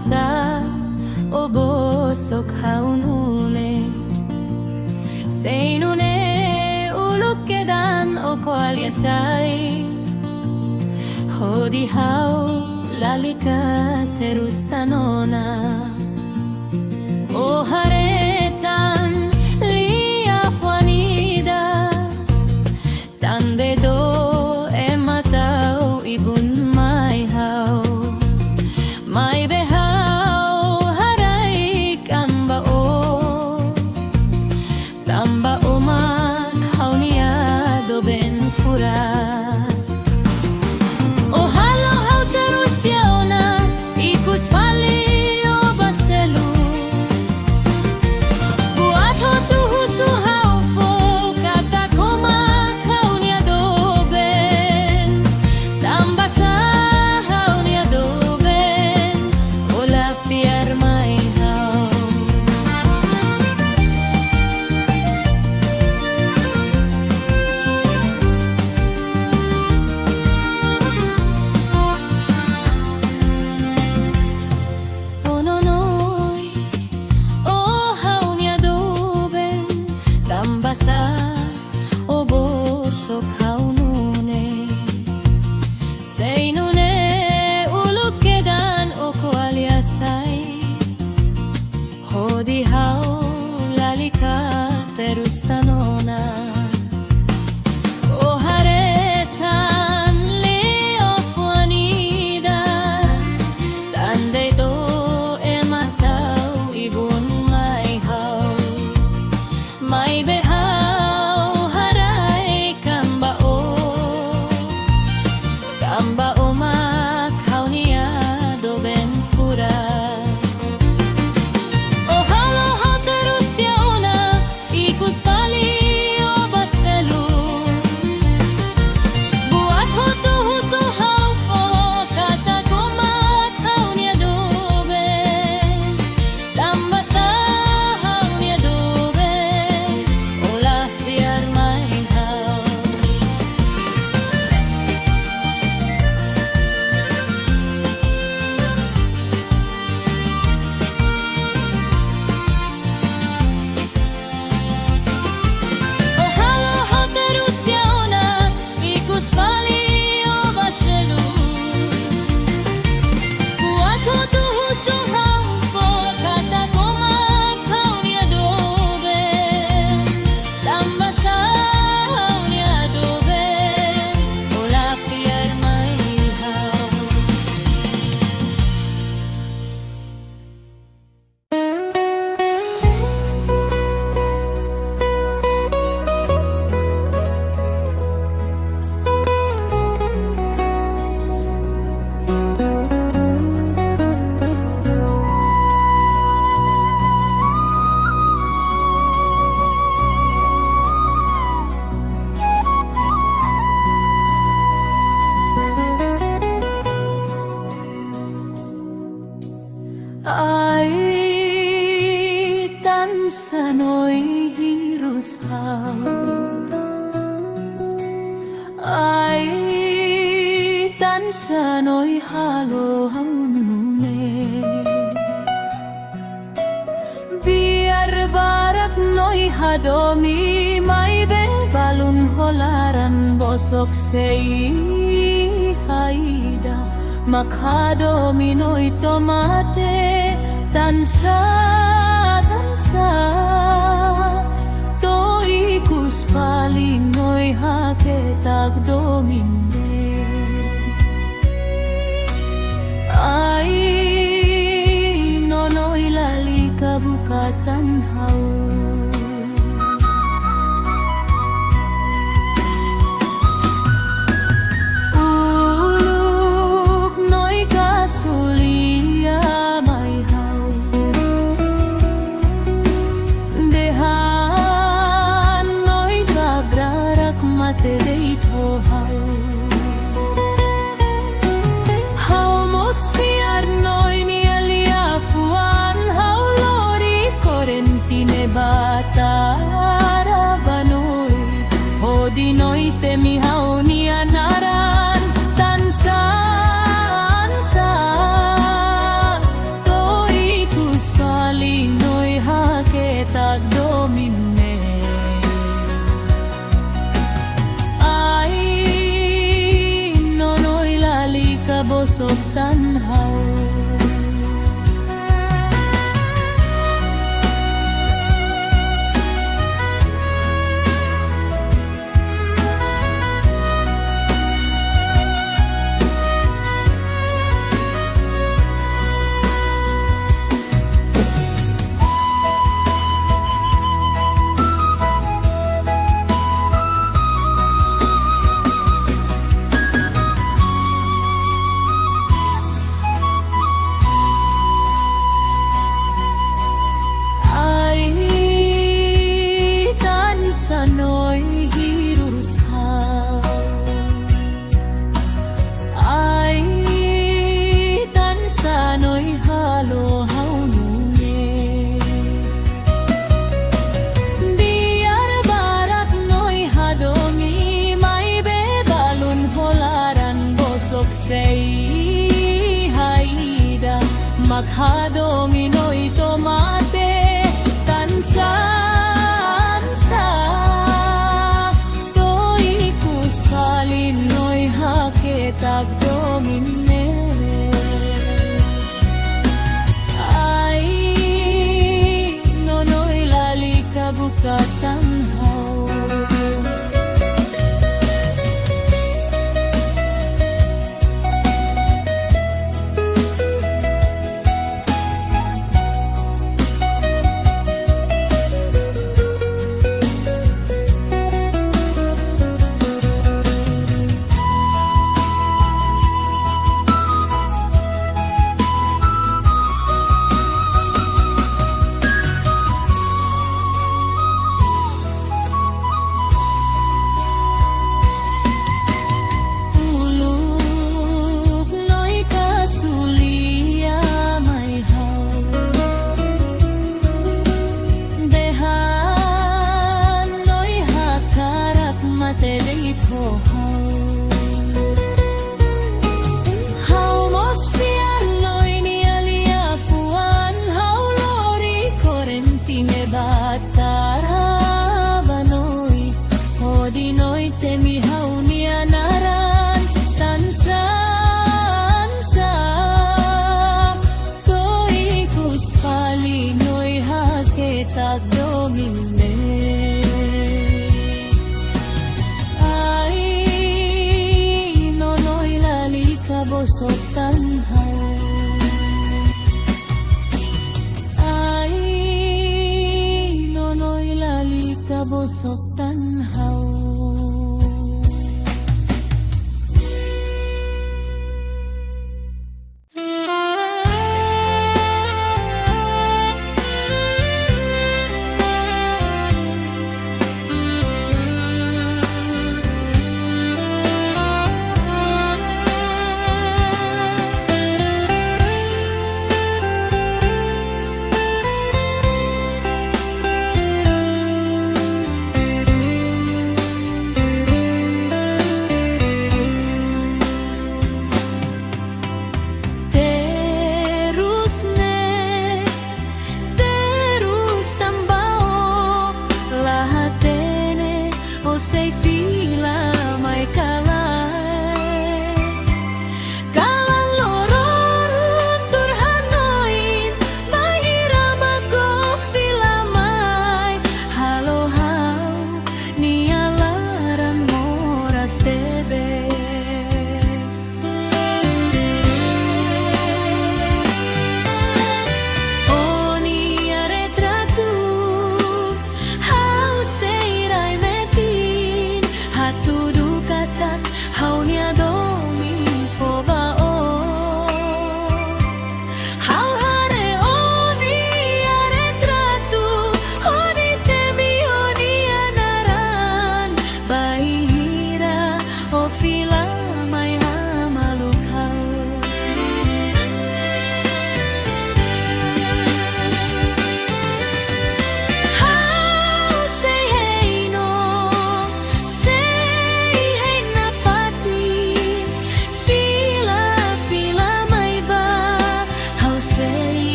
basa o bosok haunune seinune uluk kedan o koalyasai hodi hau lalika terus tanona o haretan lia fuanida tande do ematau ibun mai hau mai behau harai kamba o tamba umak haunia do ben fura o halo hau terus tiauna ikus fali o baselu buat ho tuhu suhau fo kata komak haunia do ben tamba sa haunia do ben ola fiar mai hau Ononoi, oh haunia do ben tamba sa o bosok haunune seinune uluk kedan o koalyasai hodi hau lalika terus tanona o haretan leo fuanida tande do ematau ibun mai hau mai behau harai kamba o tamba umak haunia do ben fura o halo hau terus tiauna ikus fali o baselu buat ho tuhu suhau fo kata komak haunia do ben tamba sa haunia do ben ola fiar mai hau o halo hau terus tiauna ikus fali o baselu buat ho tuhu suhau fo kata komak haunia do ben tamba sa haunia do ben ola fiar mai hau Ai tan sanoi hirus hau ai tan sanoi halo haunune biar barak noi hadomi mai be balun holaran bosok sei haida makhadomi noi tomate tansa tansa toi kus fali noi haketag dominde ai nonoi lali kabukatan hau uluk noi kasulia mai hau dehan noi kagrarak mate dei hau Makadomino'y tomate tansansa To'y kuskalino'y haketag domine Ay nono'y lalika bukatanhaw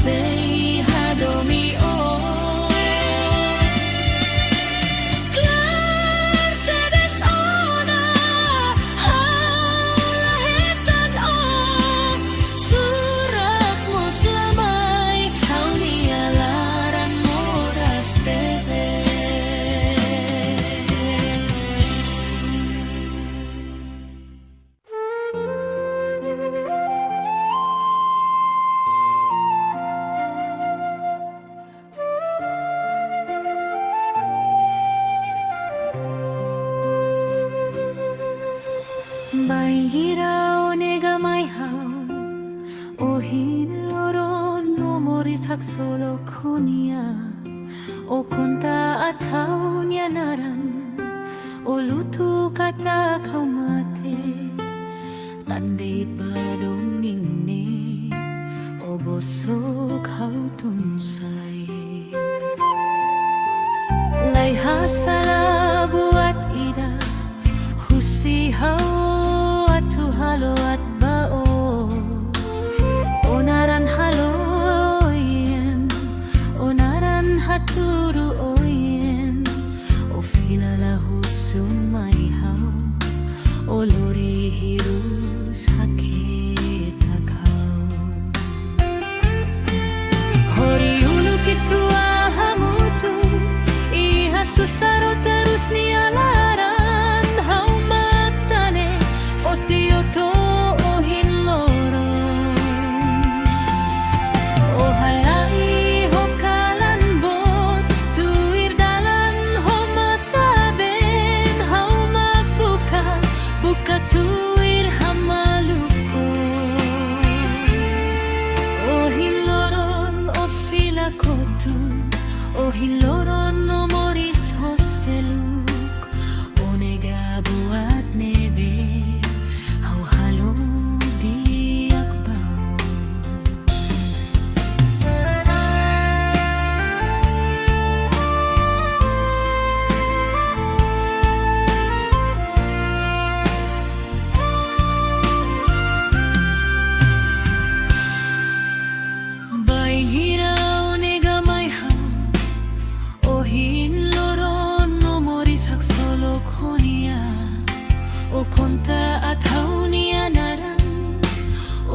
sei hadomi o Klar tedes ona haulahetan o Suratmu selamai haunia laran moras tedes Baihira onega mai hau Ohin loron no mori saksolo konia O konta atau nyanaran O lutu kata kau mate Tandait badong ningne O boso kau tunsai Lai hasala buat ida Husi hau atu halo at bao Onaran halo oyen Onaran haturu oyen O filala husum mai hau O lori hiru sakit akau Hori ulu kitua hamutu Iha susaro terus nialaran Hau matane Fotioto ohin loron O halai ho kalan bot Tuir dalan ho mataben Hau magbuka Buka tuir hamaluko Ohin loron o filakotu Ohin loron no moris ho seluk O nega buat nebe Hau halo diak bau Baihira onega mai hau Ohin loron no moris hak solo konia O konta at haunia naran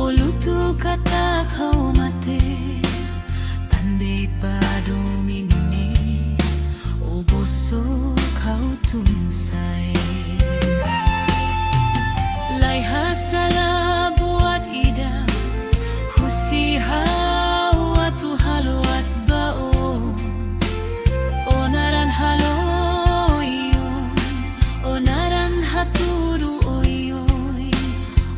O lutu kata kau mate Tandai padomine O boso kau tunsai Lai hasala buat ida Husi hau atu halo at bao Onaran halo iyon Onaran haturu oyoy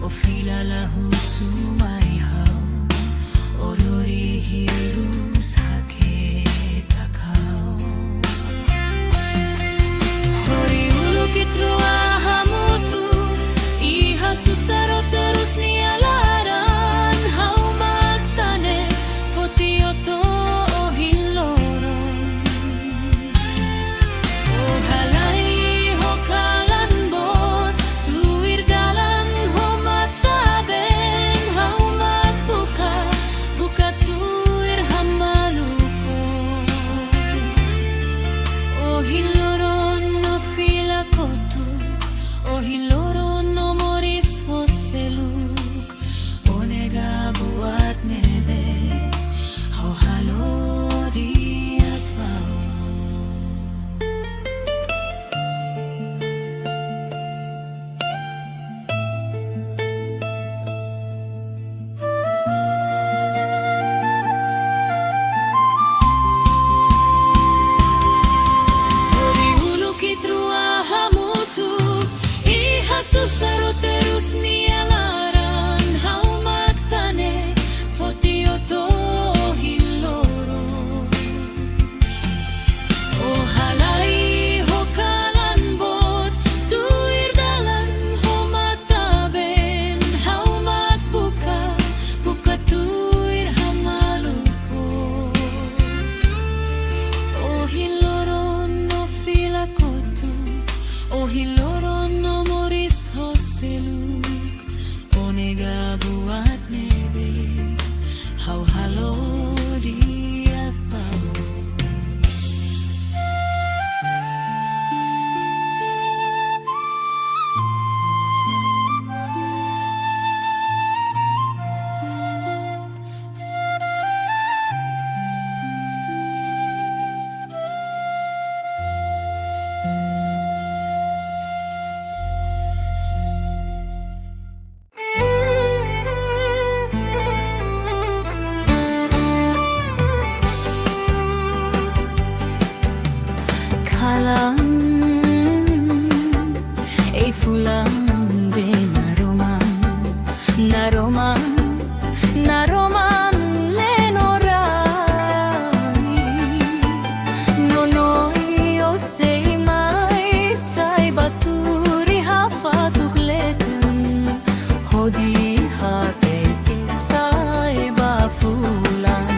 O filala husumai hau O lori hiru sakit akau Hori ulu kitrua hamutu Iha susaro terus nialaran Hau matane fotioto ohin loron O halai ho kalan bot Tuir dalan ho mataben Hau magbuka Buka tuir hamaluko Ohin loron no filakotu Ohin loron no moris ho seluk O nega buat nebe Hau halo diak bau Hori ulu kitrua hamutu Iha susaro terus nialaran Hau matane fotioto ohin loron O halai ho kalan bot Tuir dalan ho mataben Hau magbuka Buka tuir hamaluko Ohin loron no filakotu Ohin loron no moris ho seluk O nega buat nebe Hau halo dia tahu. Kalam ei fulam be naroman lenorai nonoi o sei mai sai baturi hafatuk letun hodi hate sai bafulan.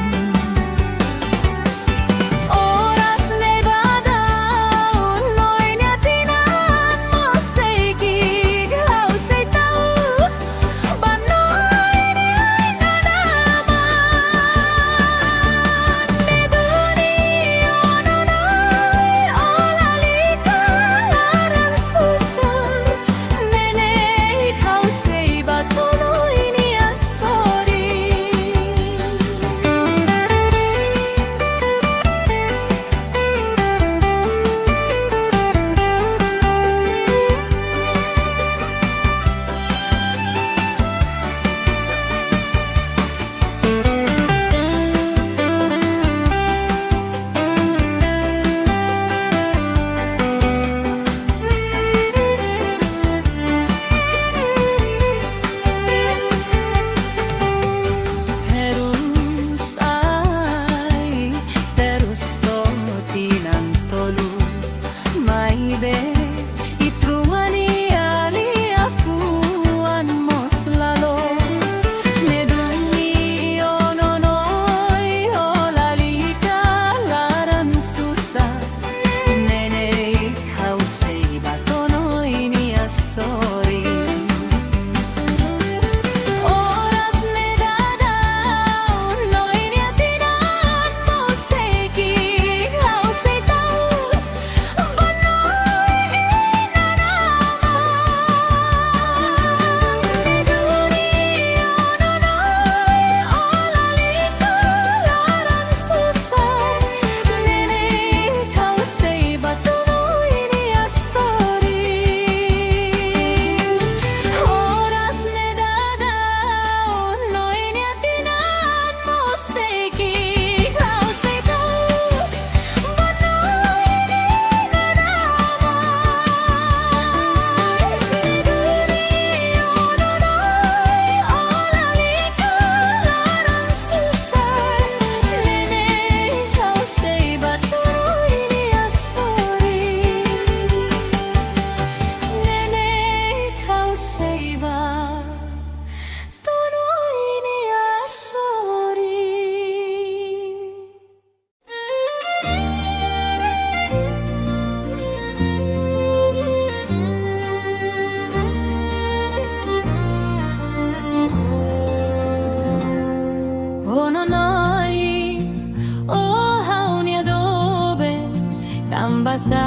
Tambasa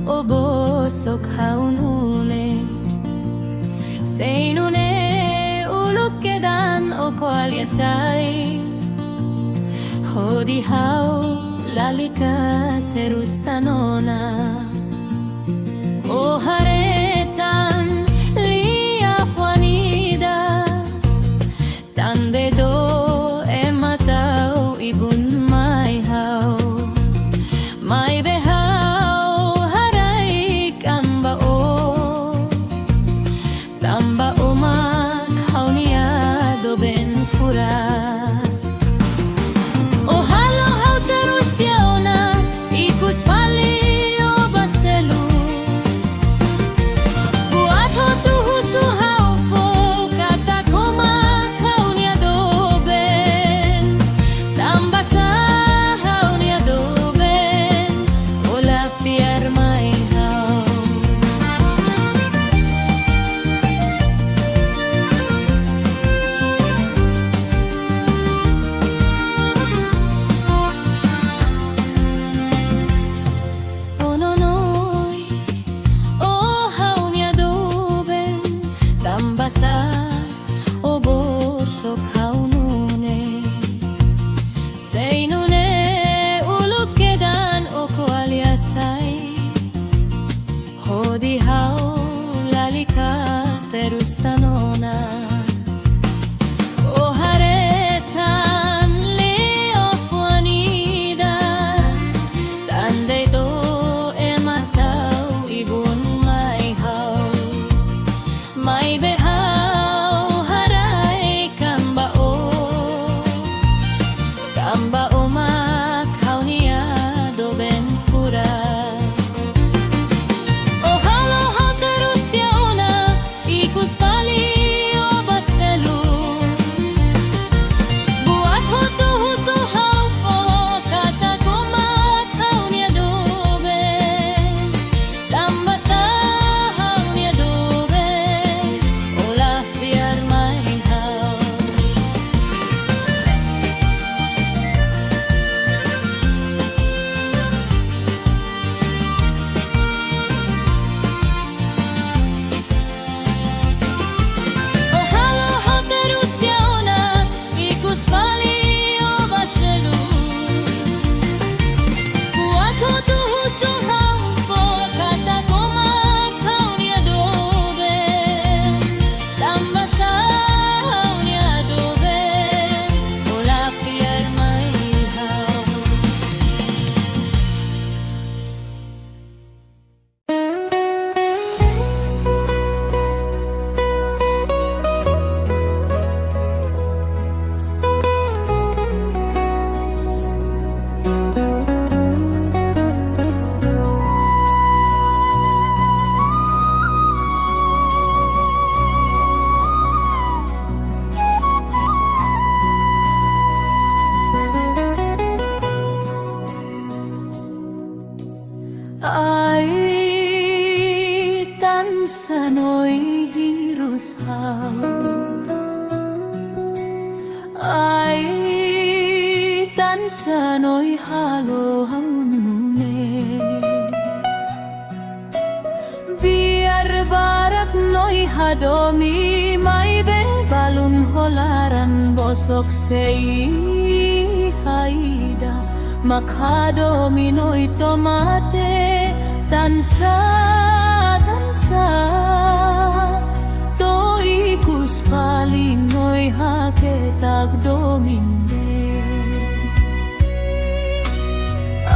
o bosok haunune seinune ulukedan o koaliasai hodi hau lalika terus tanona o haretan lia fuanida tande do ematau ibun mai hau mai behau harai kamba o tamba umak haunia do ben fura o halo hau terus tiauna ikus fali o baselu tamba umak hauniado ben fura. Ojalá hau terus tiauna ikus pali o baselu. Buat hotu husu hau fo kata kumak hauniado ben. Tamba sa hauniado ben. Ola fiar mai hau. Ojalá hau terus tiauna ikus pali o baselu. Buat hotu husu hau fo kata kumak hauniado ben. Tamba sa hauniado ben. Ola fiar mai hau. Ai tan sanoy hirus hau. Ai tan sanoy halo haunune. Biar barak noy hadomi mai be balun holaran bosok sei haida. Makhadomi noy tomate tansa toikus palinoy haketag dominde.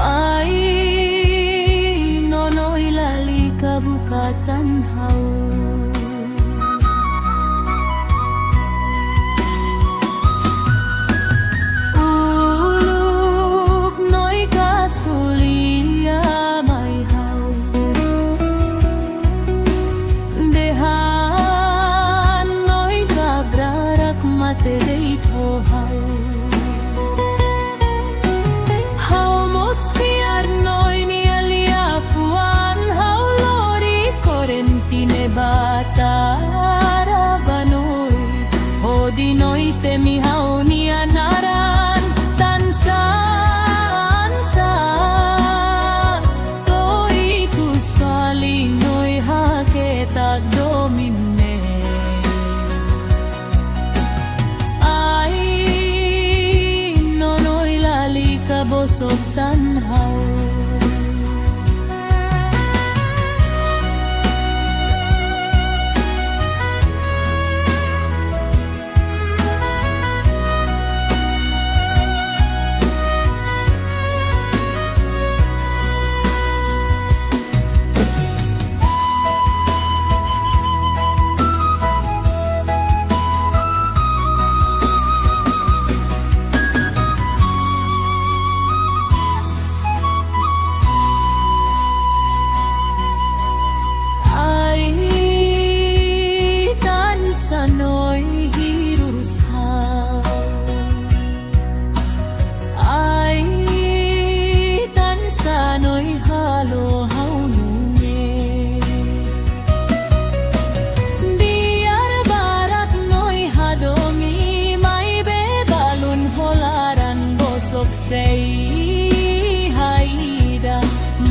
Ay nonoy lali kabukatan hau. Uluk noy kasulia mai hau. Dehan noy gagrarak mate deito hau. Hau mosfiar noy ni aliafuan hau lori korentine batara banoy. Hodi noy temi hau ni anaran tansan toikus palinoy haketag domine. Ay nonoy lali kabosok tanhaw.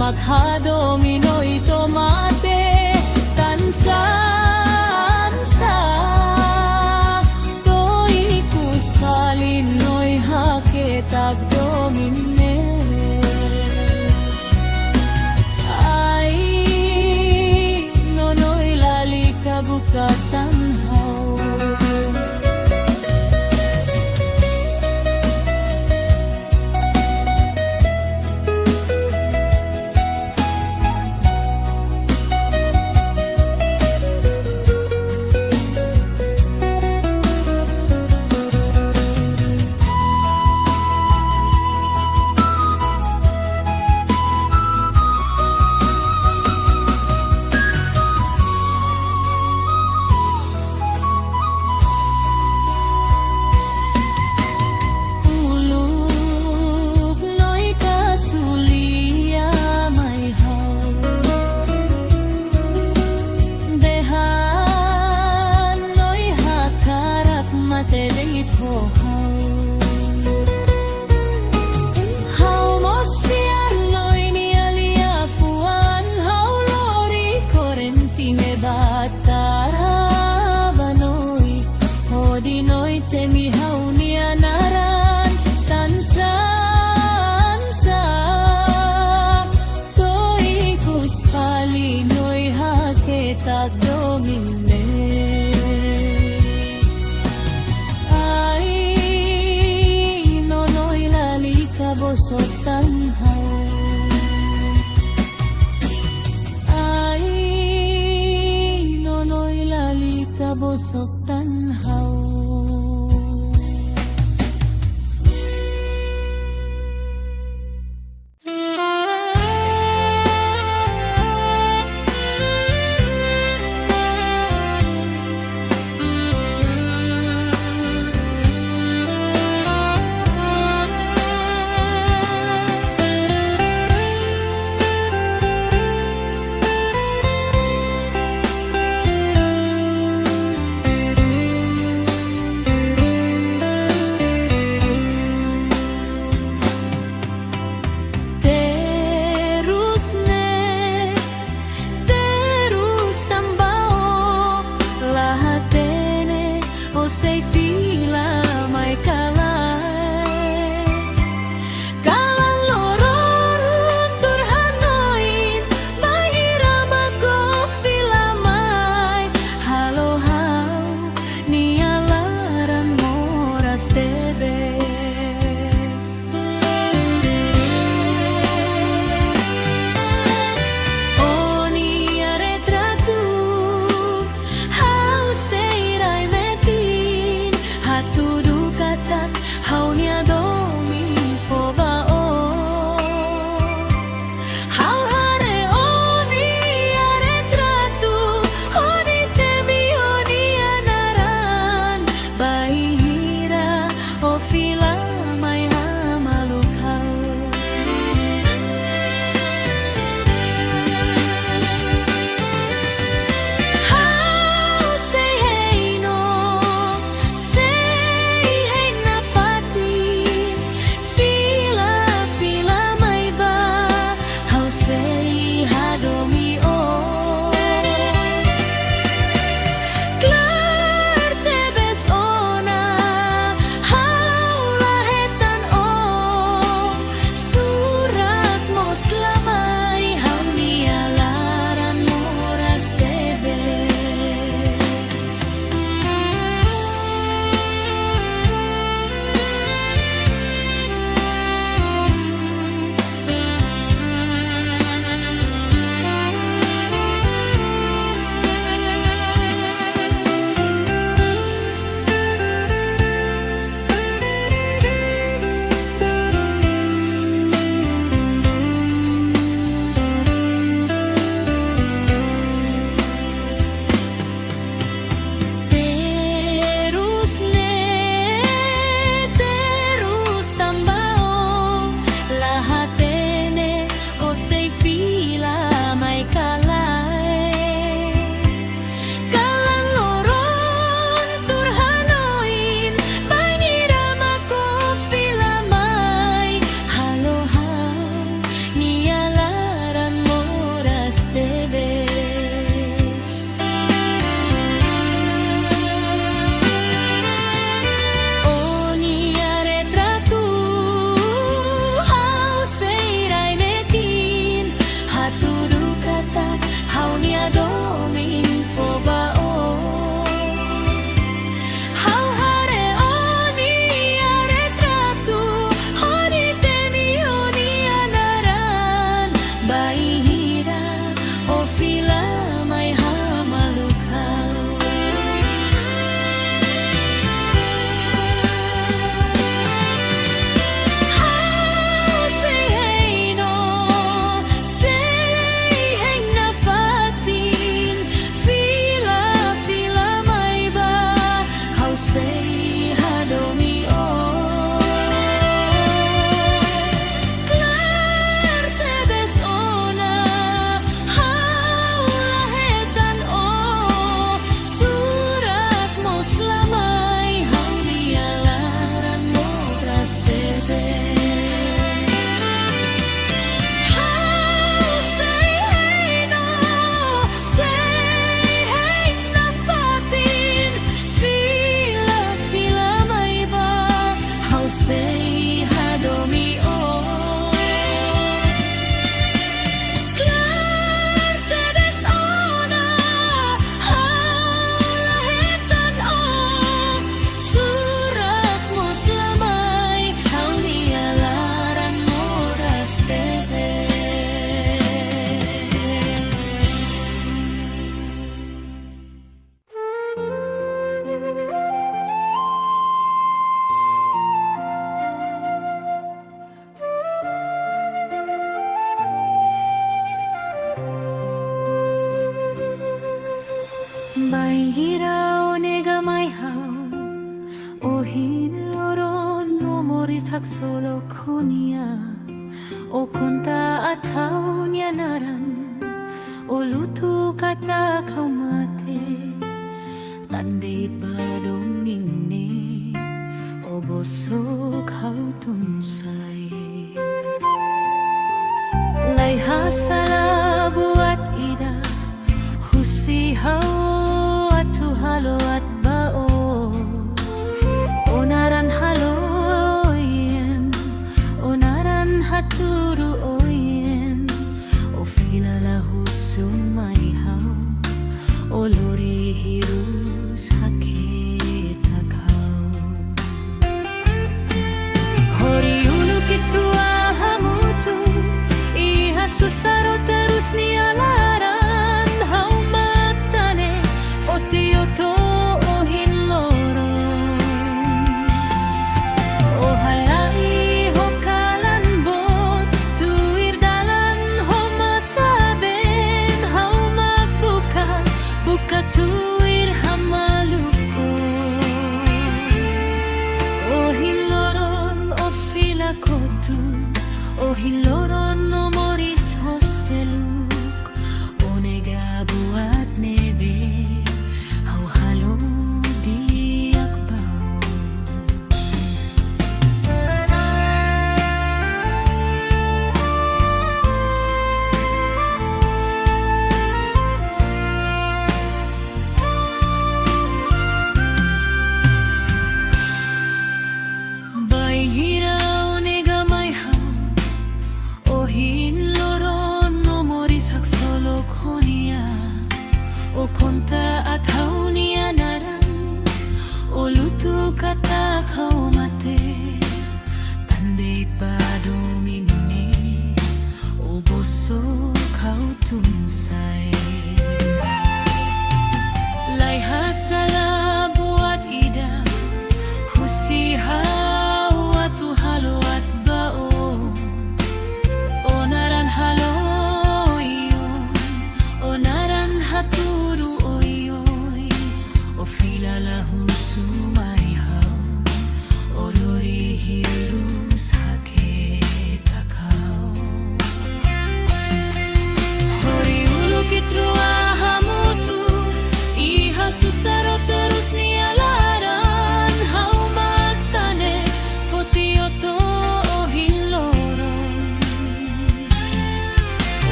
Maghadong inoy tomate tansansa toikus kalinoy haketag domine. Ay nonoy lali kabukatan hau. konia o konta atau nyanaran o lutu kata kau mate tandait badong ningne o bosok kau tunsay lay hasala buat ida husihaw at tuhalo at bao onaran haloyen onaran haturu oyen o filala husumaihaw o lori hirus hakita kau hori ulu kitua hamutu iha susaro terus nialaran hau matane fotioto o hinloron o halai ho kalan bot tuir dalan ho mataben hau magbuka buka tuir hamaluko o hinloron o filakotu o hinloron no moris hoseluk o nega buat nebe hau halo diak bau bai hirau nega mai hau o hinloron no moris hak solo konia o konta at hau nianaran o lutu kata kau mate tandai padomine o boso kau tunsay lay hasala buat ida husihaw at tuhalo at bao onaran haloyon onaran haturu oyoy o filala husumaihaw o lori hirus hakita kau hori ulu kitrua hamutu iha susaro terus nialaran hau matane fotioto o hinloron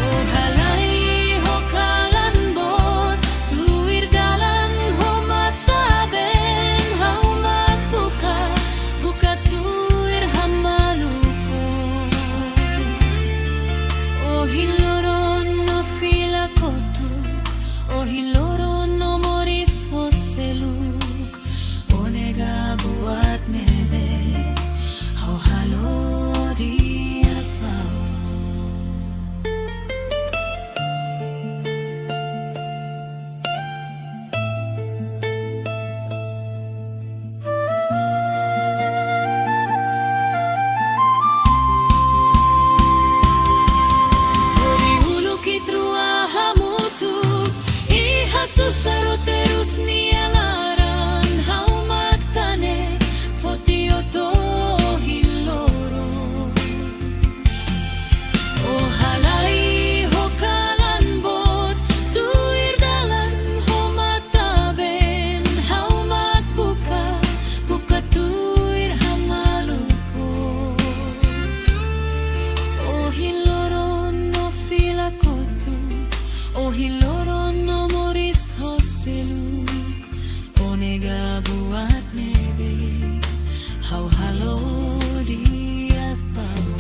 o halai ho kalan bot tuir dalan ho mataben hau magbuka buka tuir hamaluko o hinloron no filakotu o hinloron no moris hoseluk o nega buat nebe hau halo diak bau hori ulu kitrua hamutu iha susaro terus nialaran hau matane fotioto hinloron o halai ho kalan bot tuir dalan ho mataben hau magbuka buka tuir hamaluko o hinloron no filakotu o hinloron no moris hoseluk o nega buat nebe hau halo diak bau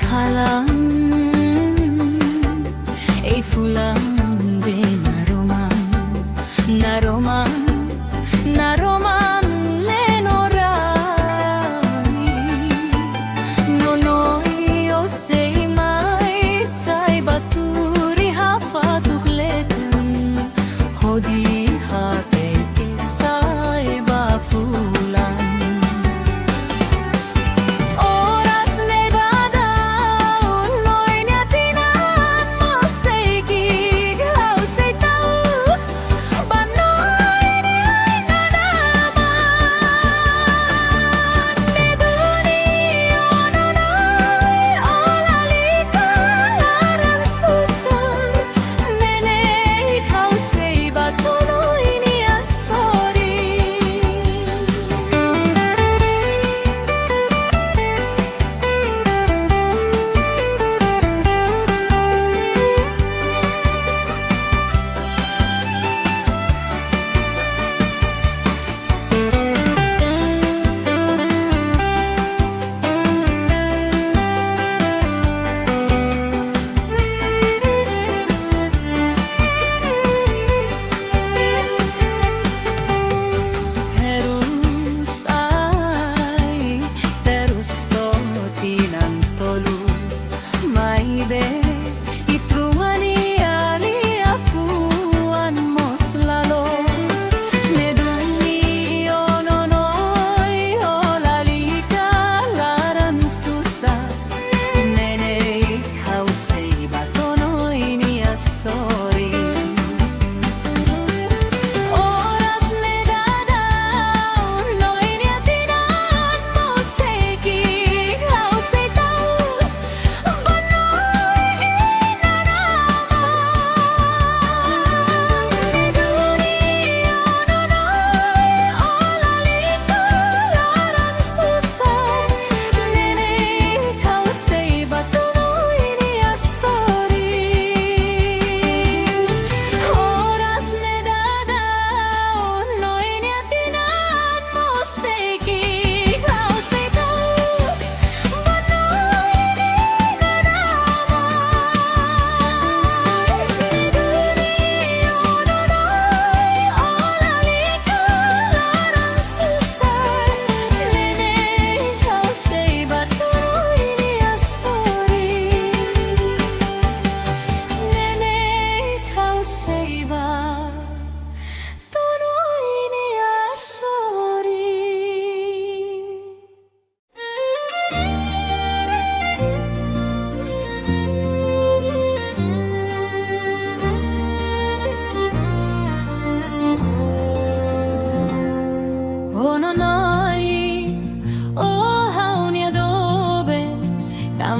kalang ei fulang be naroman naroman naroman lenoran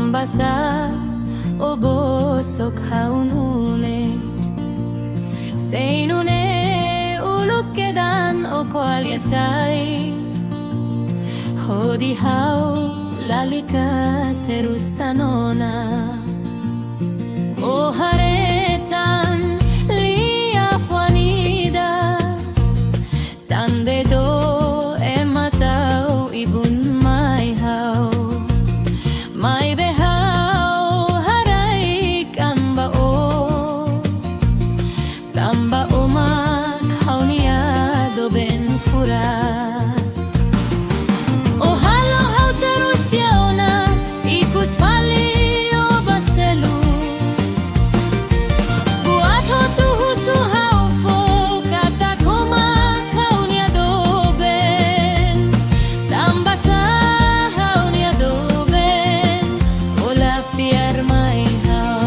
tambasa o bosok haunune seinune uluk kedan o koalyasai hodi hau lalika terus tanona o haretan lia fuanida tande do ematau ibun mai hau mai behau harai kamba o tamba umak haunia do ben fura o halo hau terus tiauna ikus fali o baselu buat ho tu husu hau fo kata kumak haunia do ben tamba sa haunia do ben ola fiar mai hau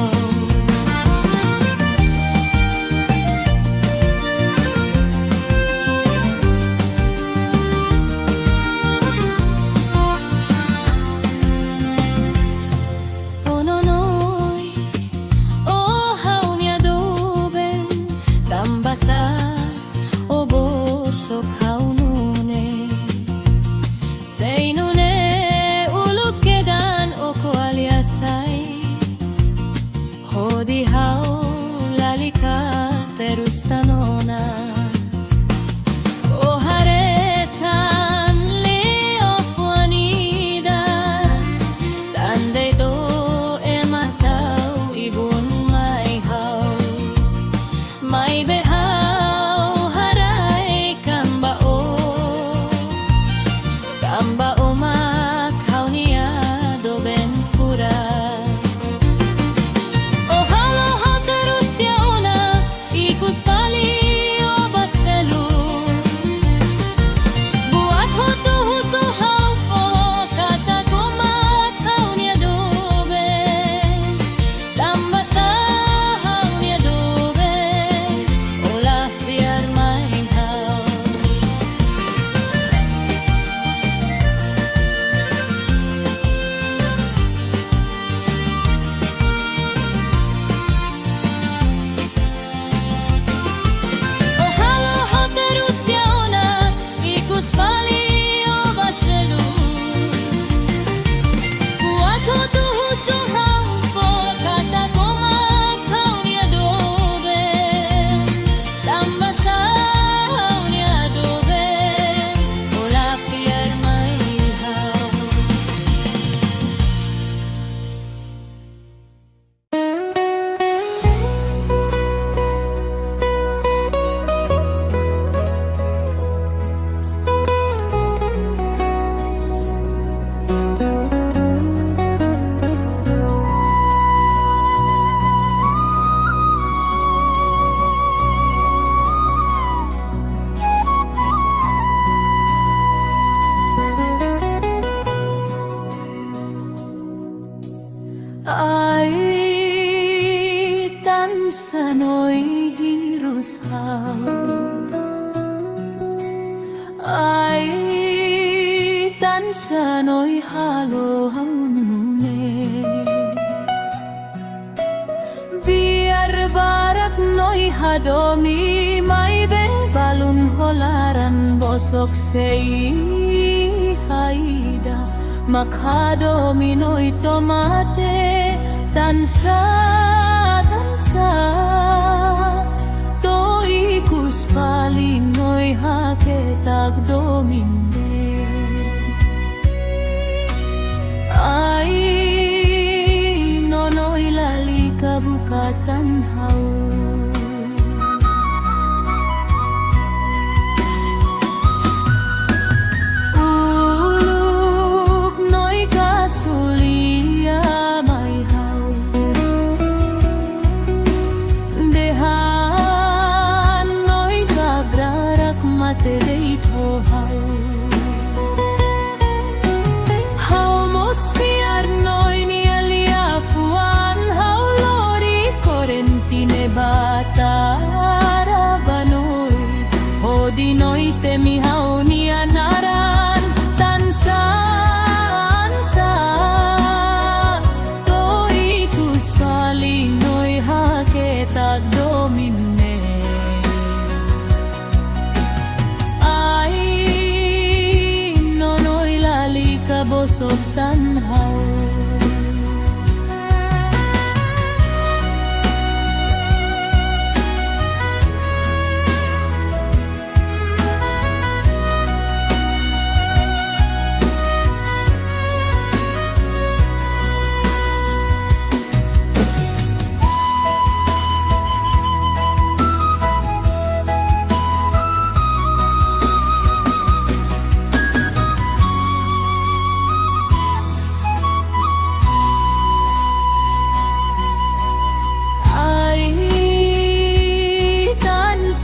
Ononoi, oh haunia do ben tambasa o bosok haunune seinune uluk kedan o koalyasai hodi hau lalika terus tanona o haretan leo fuanida tande do ematau ibun mai hau mai behau harai kamba o tamba umak haunia do ben fura o halo hau terus tiauna ikus pali o baselu buat ho tu husu hau fo kata kumak haunia do ben tamba sa haunia do ben ola fiar mai hau o halo hau terus tiauna ikus pali o baselu buat ho tu husu hau fo kata kumak haunia do ben tamba sa haunia do ben ola fiar mai hau Ai tan sanoi hirus hau ai tan sanoi halo haunune biar barak noi hadomi mai be balun holaran bosok sei haida makhadomi noi tomate tansa tansa toi kus pali noi haketag dominde ai nonoi lali kabukatan hau uluk noi kasulia mai hau dehan noi kagrarak mate dei tho hau hau mos fiar noi ni alia fuan hau lori korenti tanhaw.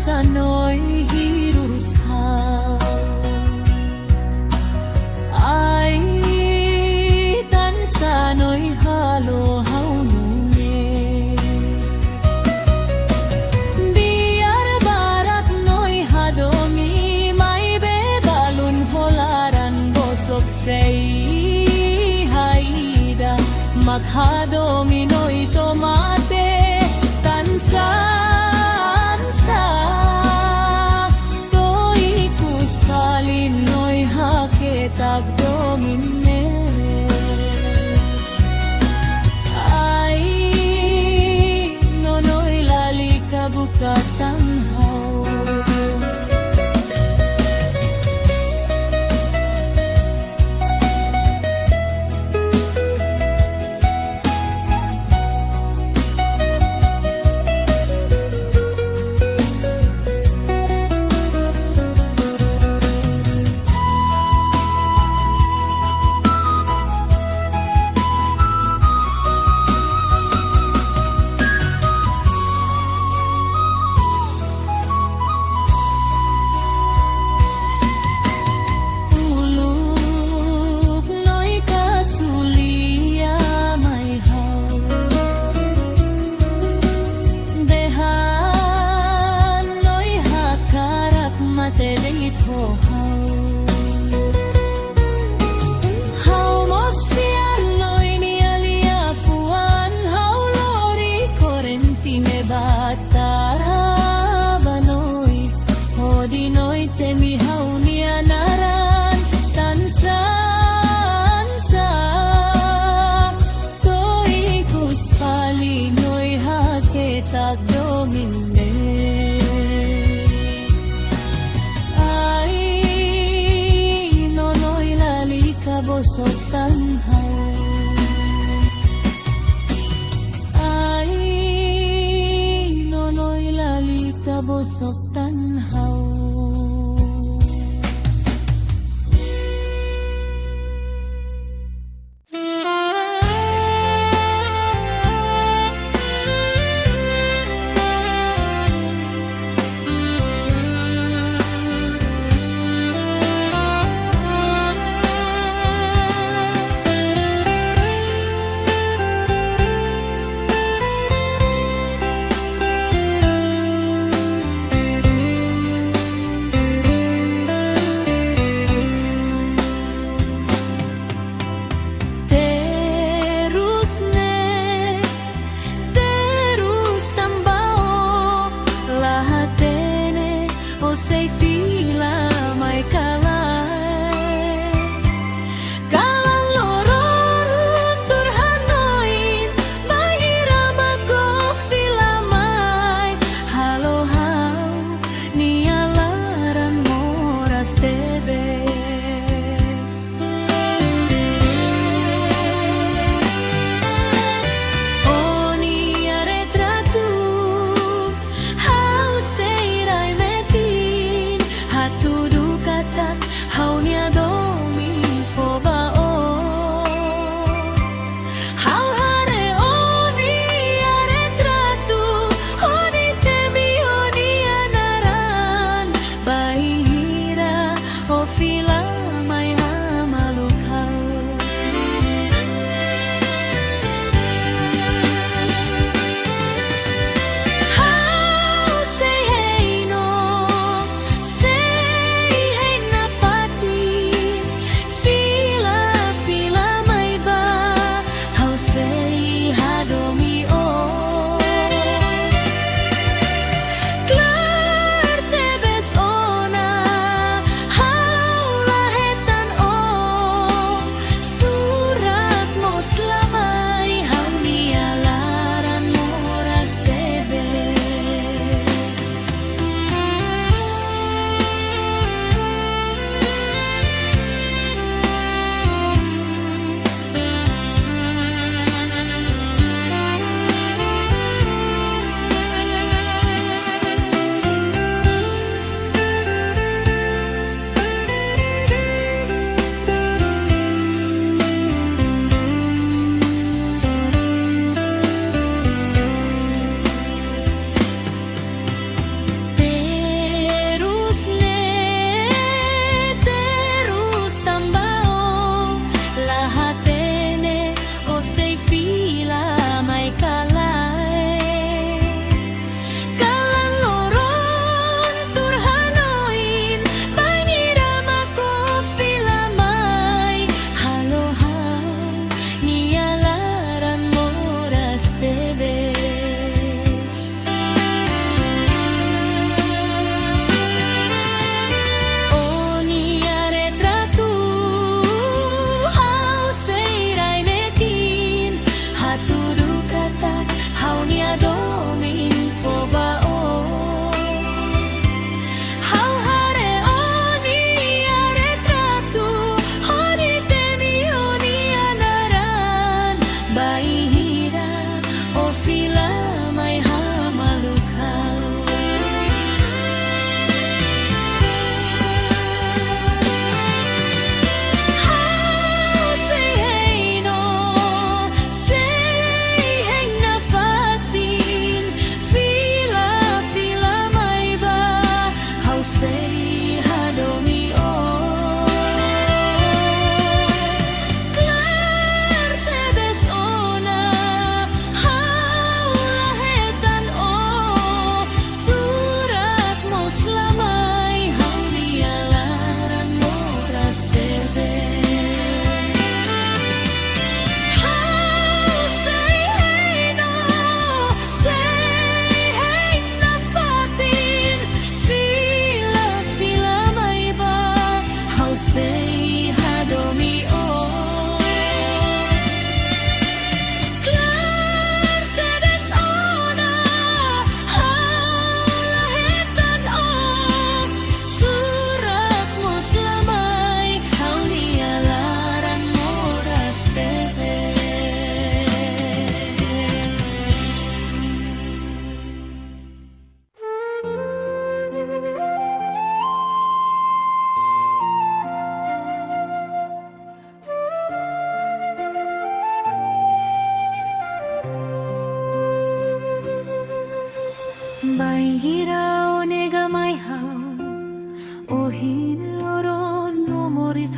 Sano'y hirurushaw, ay tan sano'y halohaw nune. Biar barak no'y hadomi, may bebalun holaran bosok say haida, maghadomi no'y tomate, tansa tagdomine. Ay nonoy lali kabukat tanhaw. Tagdomine. Ay nonoy lali kabosok tanhaw. Ay nonoy lali kabosok tanhaw.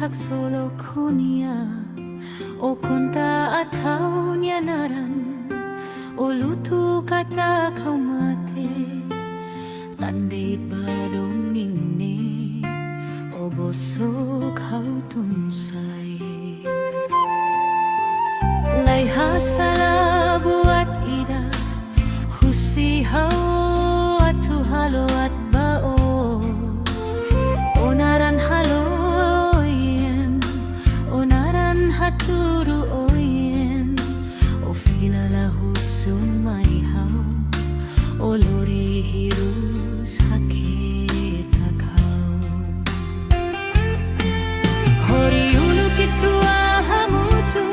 saksolokonia o konta at niya naran o luto kata kaumate tandit badong ningne o bosok hautunsay layhasala buat ida husihaw at tuhalo at bao onaran haloyen onaran haturu oyen o filala husun maihaw o lori hirus hakitakaw hori uluk itu ahamutu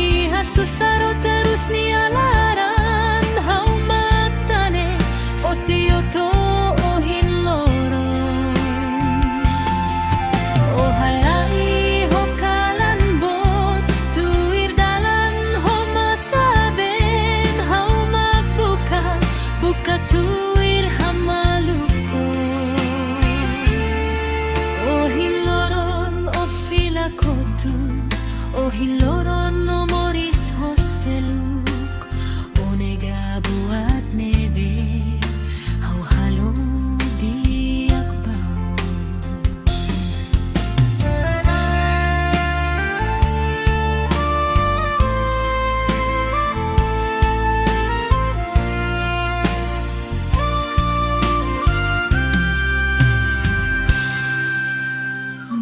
iha susaro terus nialaran hau matane fotioto o hinloron o halai ho kalan bot tuir dalan ho mataben hau magbuka buka tuir hamaluko o hinloron o filakotu o hinloron no moris hoseluk o nega buat nebe hau halo di akbau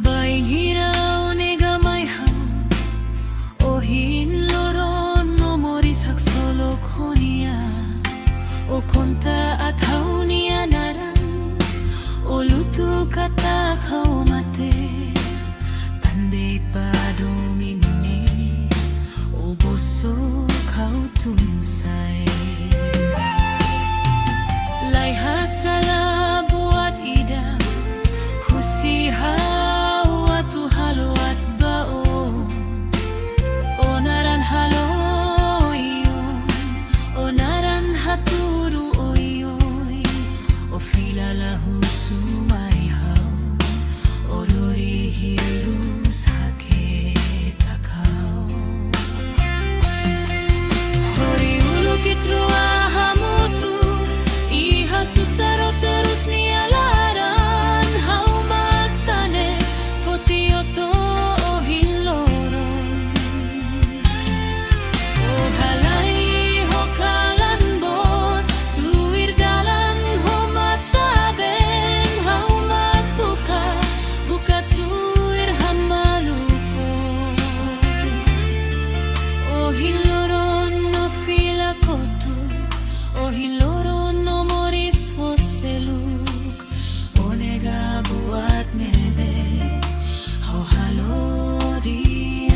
baing hiraw nega may hau o hinloron no moris saksolokonia o konta at haunia naran o luto kata kaumate tandai badong inne o bosok hautunsay layhasala buat ida husihaw at tuhalo at bao onaran haloyon onaran haturu oyoy o filala husumaihaw o lori hirus hakitakaw hori uluk itro ahamutu iha susaro terus nialaran hau magtane fotioto o hinloron o halai ho kalan bot tuir dalan ho mataben hau magbuka buka tuir hamaluko o hinloron no filakotu o hinloron no moris hoseluk o nega buat nebe hau halo di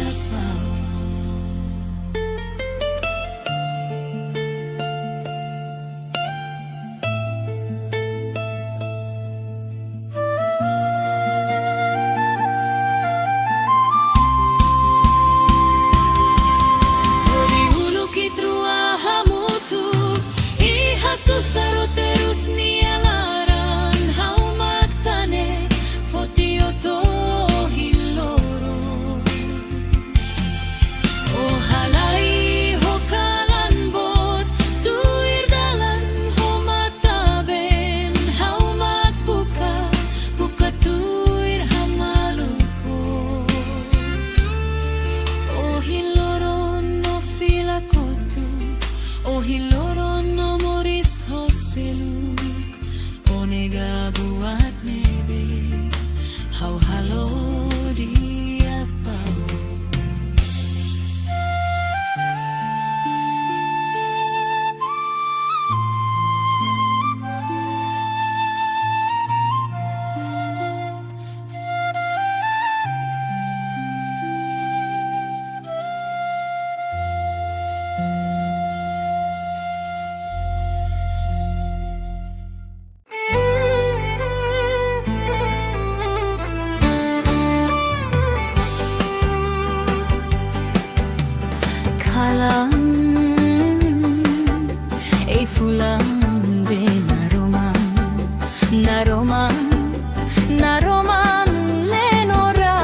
akbau hori uluk itru ahamutu iha susaro terus nialaran hau magtane fotioto hinloron o halai ho kalan bot tuir dalan ho mataben hau magbuka buka tuir hamaluko o hinloron no filakotu o hinloron no moris hoseluk o nega buat nebe hau halo di akbau kalang e fulang be naroman naroman naroman lenora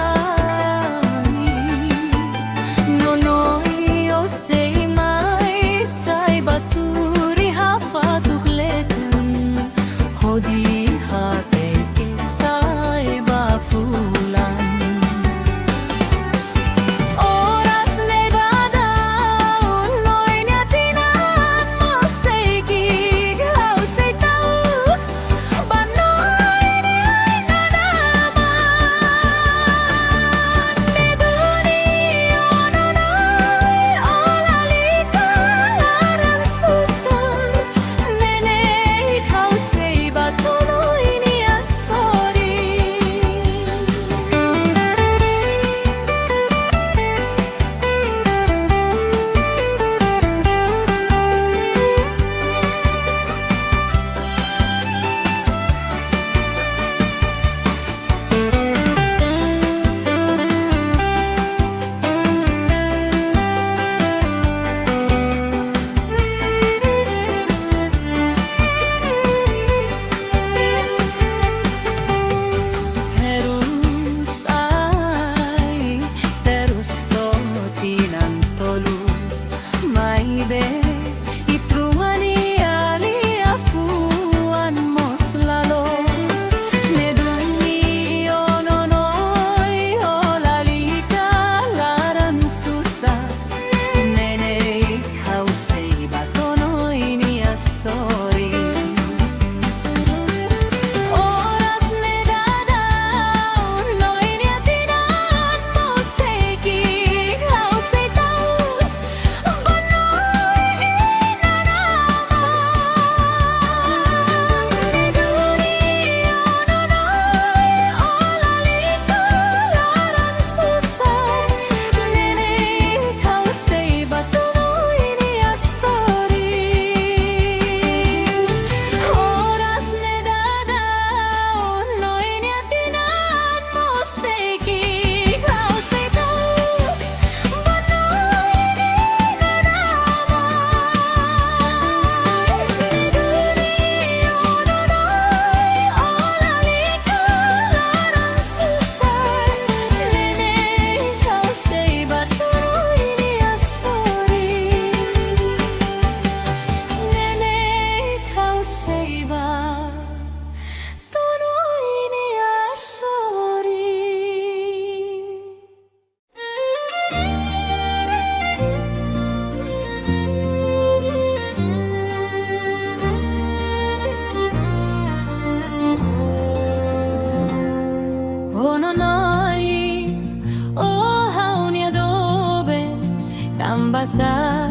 Tambasa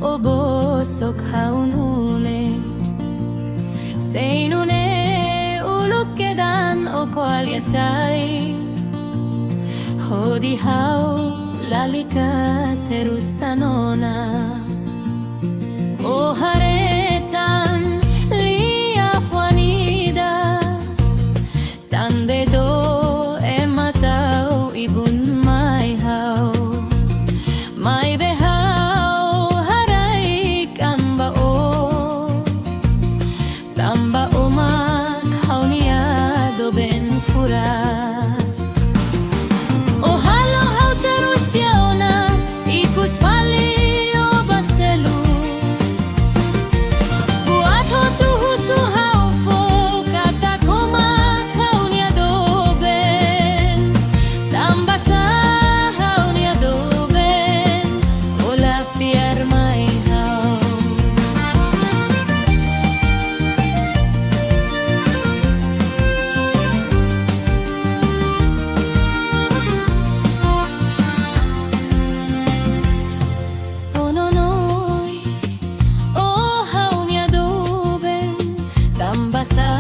o bosok haunune Seinune ulukedan o koalyasay Hodi hau lalika terus tanona O haretan lia fuanida Tande do ematau ibun mai hau Mai behau harai kamba o Tamba umak haunia do ben fura O halo hau terus tiauna ikus fali o baselu Buat ho tuhusu hau fo kata kumak haunia do ben Tamba sa haunia do ben Ola fiar mai hau Ononoi o haunia do ben Tambasa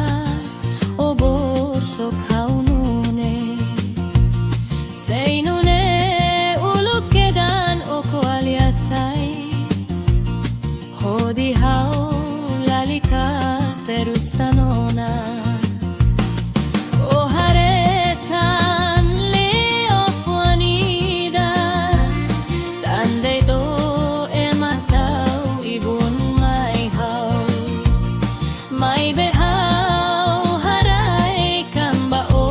o bosok haunune Seinune ulukedan o koalyasay Hodi hau lalika terus tanona O haretan leo fuanida Tande do ematau ibun mai hau Mai behau harai kamba o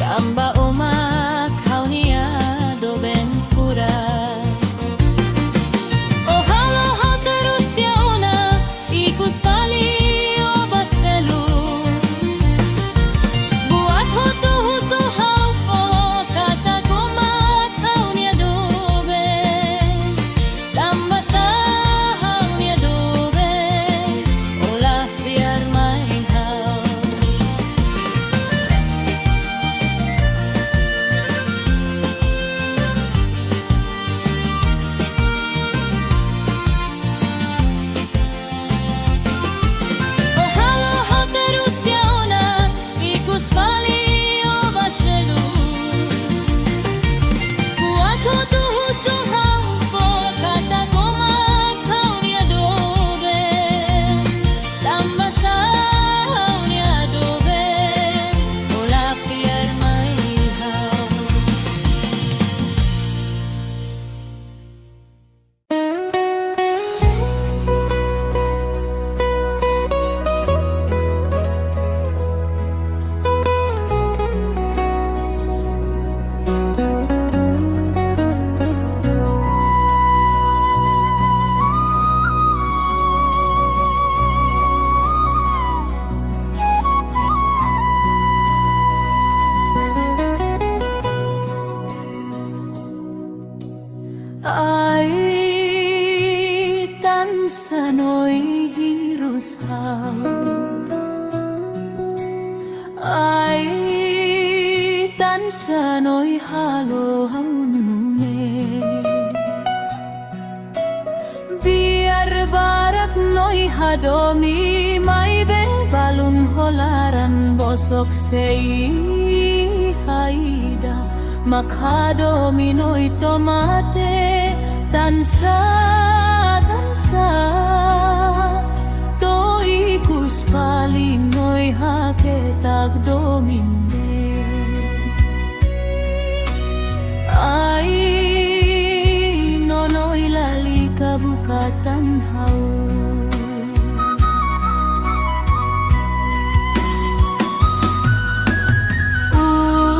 Tamba umak haunia do ben fura O halo hau terus tiauna ikus fali o baselu Buat ho tuhusu hau fo kata kumak haunia do ben Tamba sa haunia do ben Ola fiar mai hau O halo hau terus tiauna ikus fali o baselu Buat ho tuhusu hau fo kata kumak haunia do ben Tamba sa haunia do ben Ola fiar mai hau Ai tan sanoi hirus hau Ai tan sanoi halo haunune Biar barak noi hadomi mai be balun holaran bosok sei haida Makhadomi noi tomate tansa tansa To ikus pali noi haketag dominde Ai nonoi lalika bukatan hau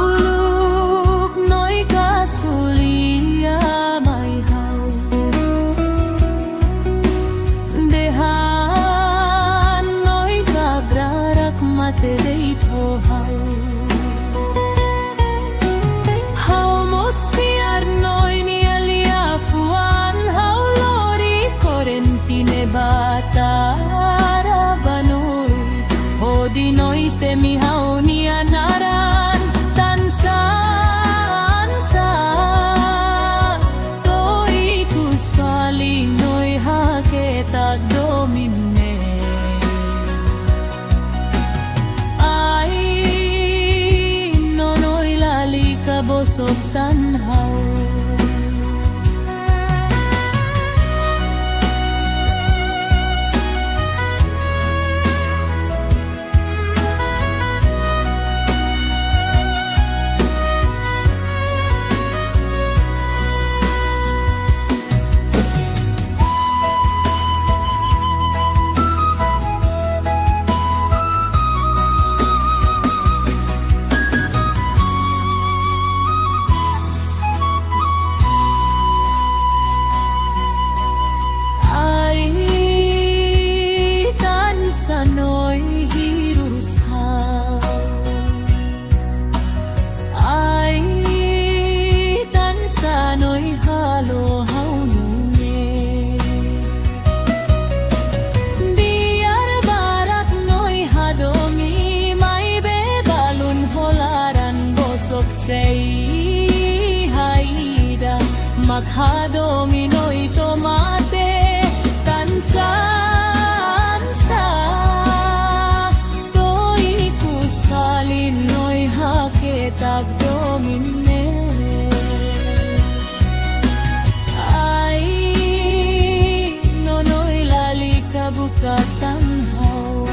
Uluk noi kasulia mai hau Dehan noi kabrarak mate deito hau Hau mosfiar noi ni alia fuan hau lori korentine maghadong inoy tomate tansansa toy kuskalin noy haketag domine ay nonoy lali kabukatan haw.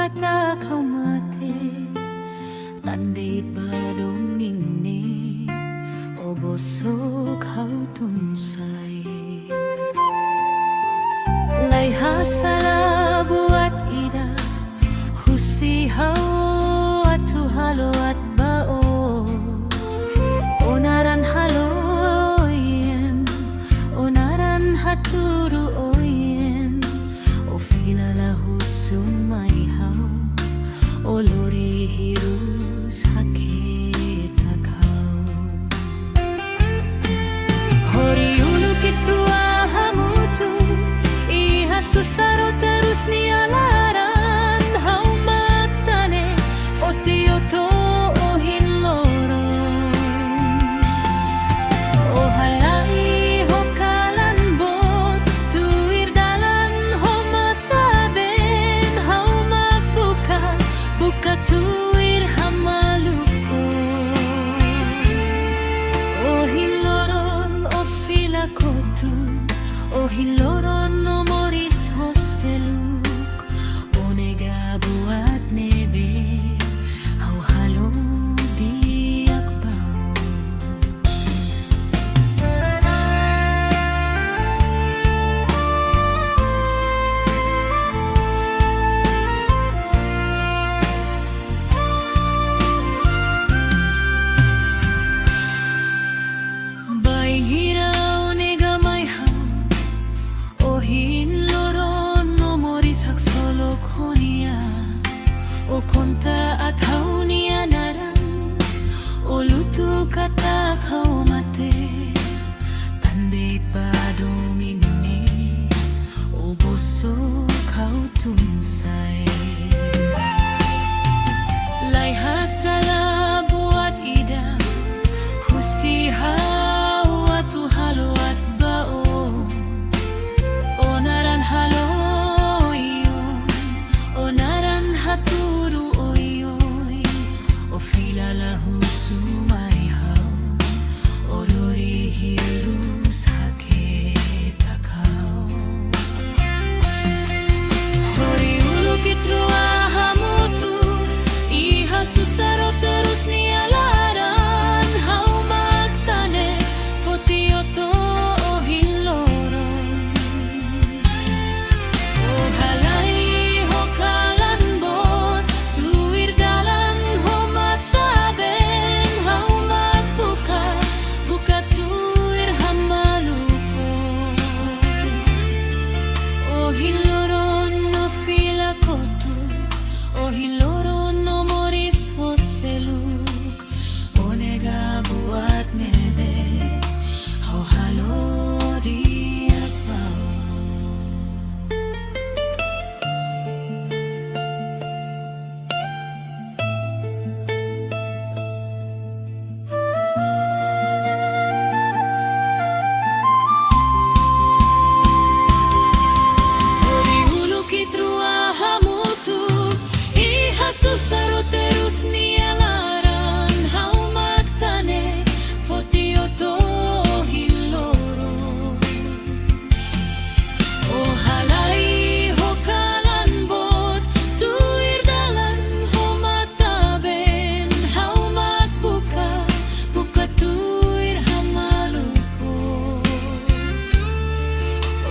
kata kau mate tandit badong ningni o bosok kau tunsay lay hasala buat ida husihaw at tuhalo at bao onaran haloyen onaran haturu oyen o filala husumayhaw o lori hirus hakit akaw hori uluk itu ahamutu iha susaro terus nialaran hau matane fotioto o hinloron o halai ho kalan bot tuir dalan ho mataben hau magbuka buka tuir hamaluko o hinloron o filakotu o hinloron no moris hoseluk o nega buat nebe hau halo diak bau baing hiraw nega may hau o hinloron no moris hak solok honia o konta at haunia naran o lutu kata kau mate tande padomine o boso kau tunsay lay hasala buat ida husihaw at tuhalo at bao onaran haloyon onaran haturu oyoy o filala husumayhaw o lori hirus hakit akaw hori uluk itru ahamutu iha susaro terus nialaran hau magtane fotioto o hinloron o halai ho kalan bot tuir dalan ho mataben hau magbuka buka tuir hamaluko o hinloron no filakotu o hinloron no moris hoseluk o nega buat nebe hau halo diak bau hori uluk itru ahamutu iha susaro terus nialaran hau magtane fotioto hinloron o halai ho kalan bot tuir dalan ho mataben hau magbuka buka tuir hamaluko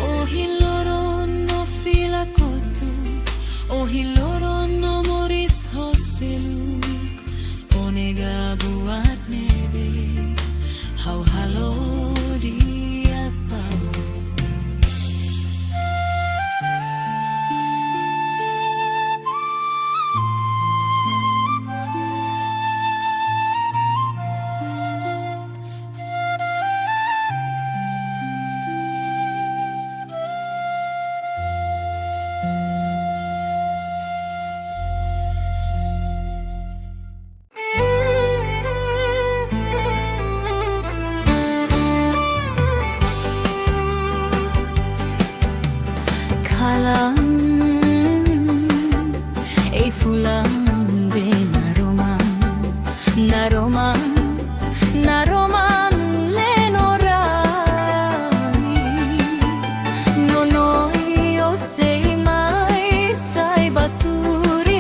o hinloron no filakotu o hinloron no moris hoseluk o nega buat nebe hau halo diak bau kalang e fulang be naroman naroman lenorai nonoy o sei mai sai baturi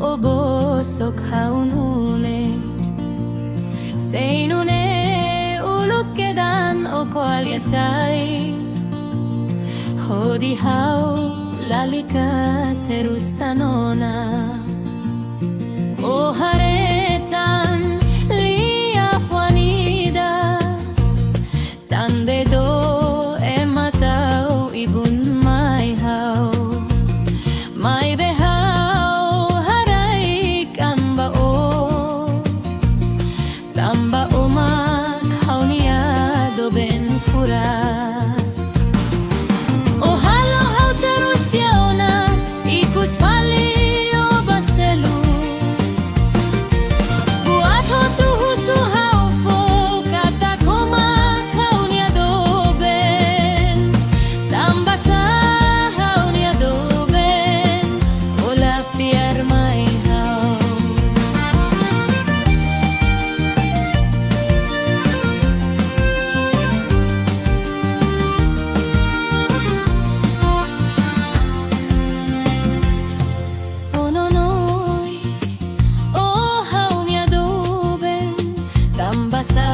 o bosok haunune seinune uluk kedan o koalyasai hodi hau lalika terus tanona o haretan lia fuanida tande do ematau ibun mai hau mai behau harai kamba o tamba umak haunia do ben fura o halo hau terus tiauna ikus fali o baselu buat ho tu husu hau fo kata komak haunia do ben tamba sa haunia do ben ola fiar mai hau ononoi o haunia do ben tamba sa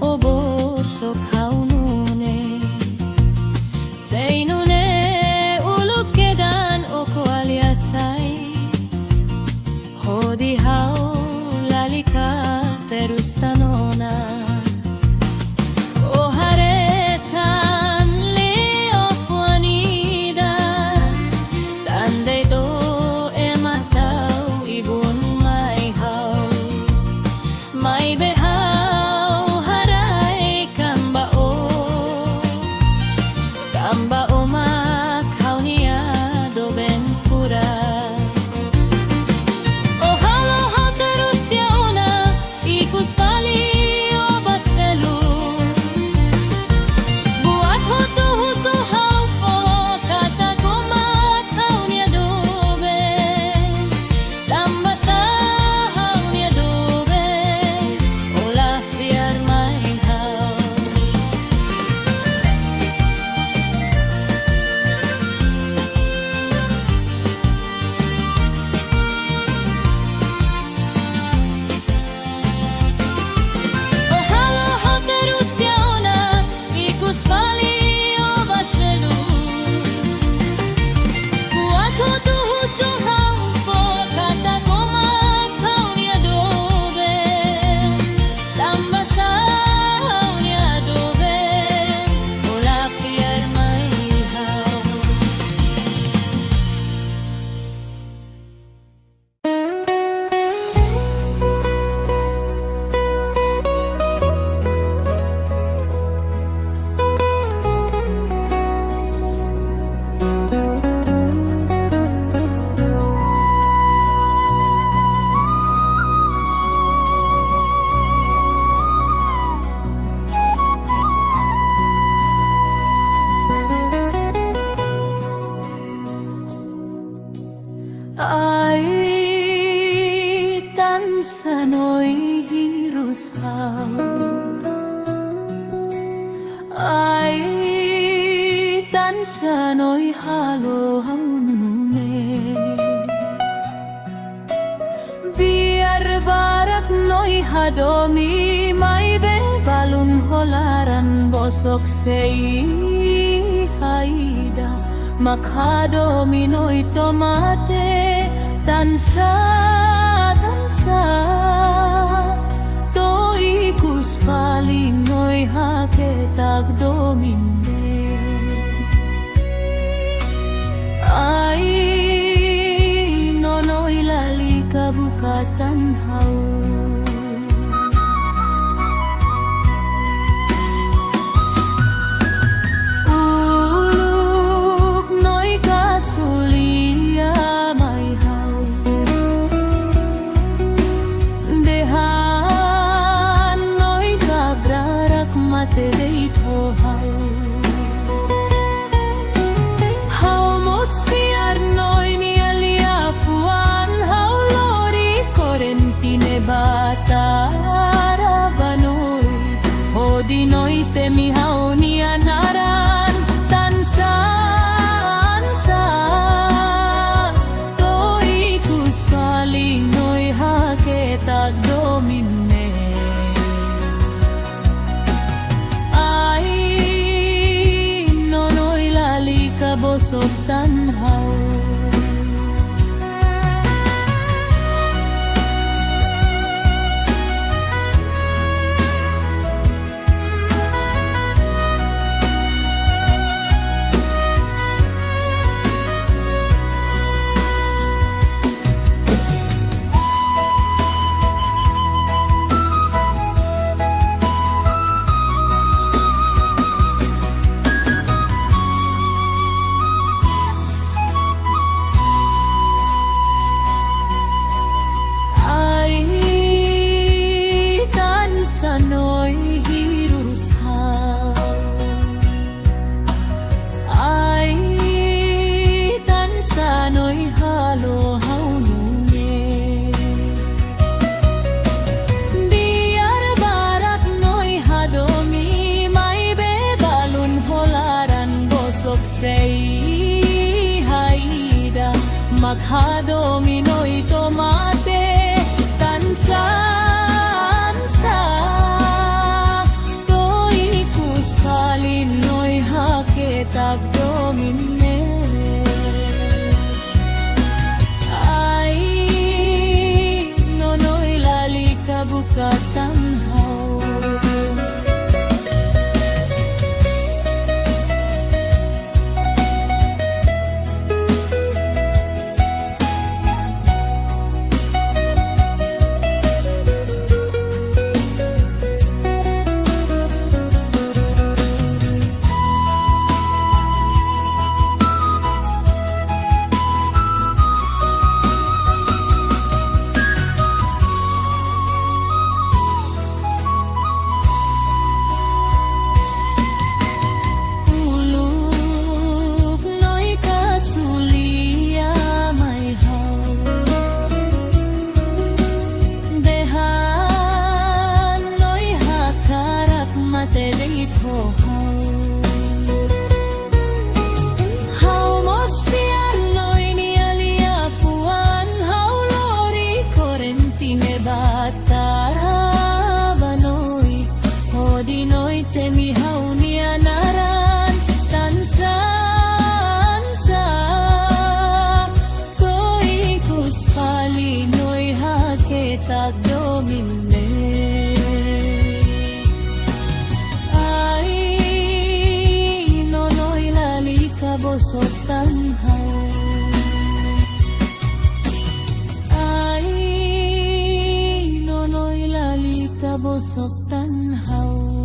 o bosok haunune seinune uluk kedan o koalyasai hodi hau lalika terus tanona o haretan leo fuanida tande do ematau ibun mai hau mai behau harai kamba o tamba umak haunia do ben fura o halo hau terus tiauna ikus fali o baselu buat ho tu husu hau fo kata komak haunia do ben tamba sa haunia do ben ola fiar mai hau o halo hau terus tiauna ikus fali o baselu buat ho tu husu hau fo kata komak haunia do ben tamba sa haunia do ben ola fiar mai hau ai tan sanoi hirus hau ai tan sanoi halo haunune biar barak noi hadomi mai be balun holaran bosok sei haida makhadomi noi tomate tansa tansa to ikus fali noi haketag dominde ai nonoi lalika bukatan hau uluk noi kasulia mai hau dehan noi kagrarak mate deito hau hau mosfiar noi ni alia fuan hau lori korentine tagdomine. Ay nonoy lali ka bosok tanhaw. Ay nonoy lali ka bosok tanhaw.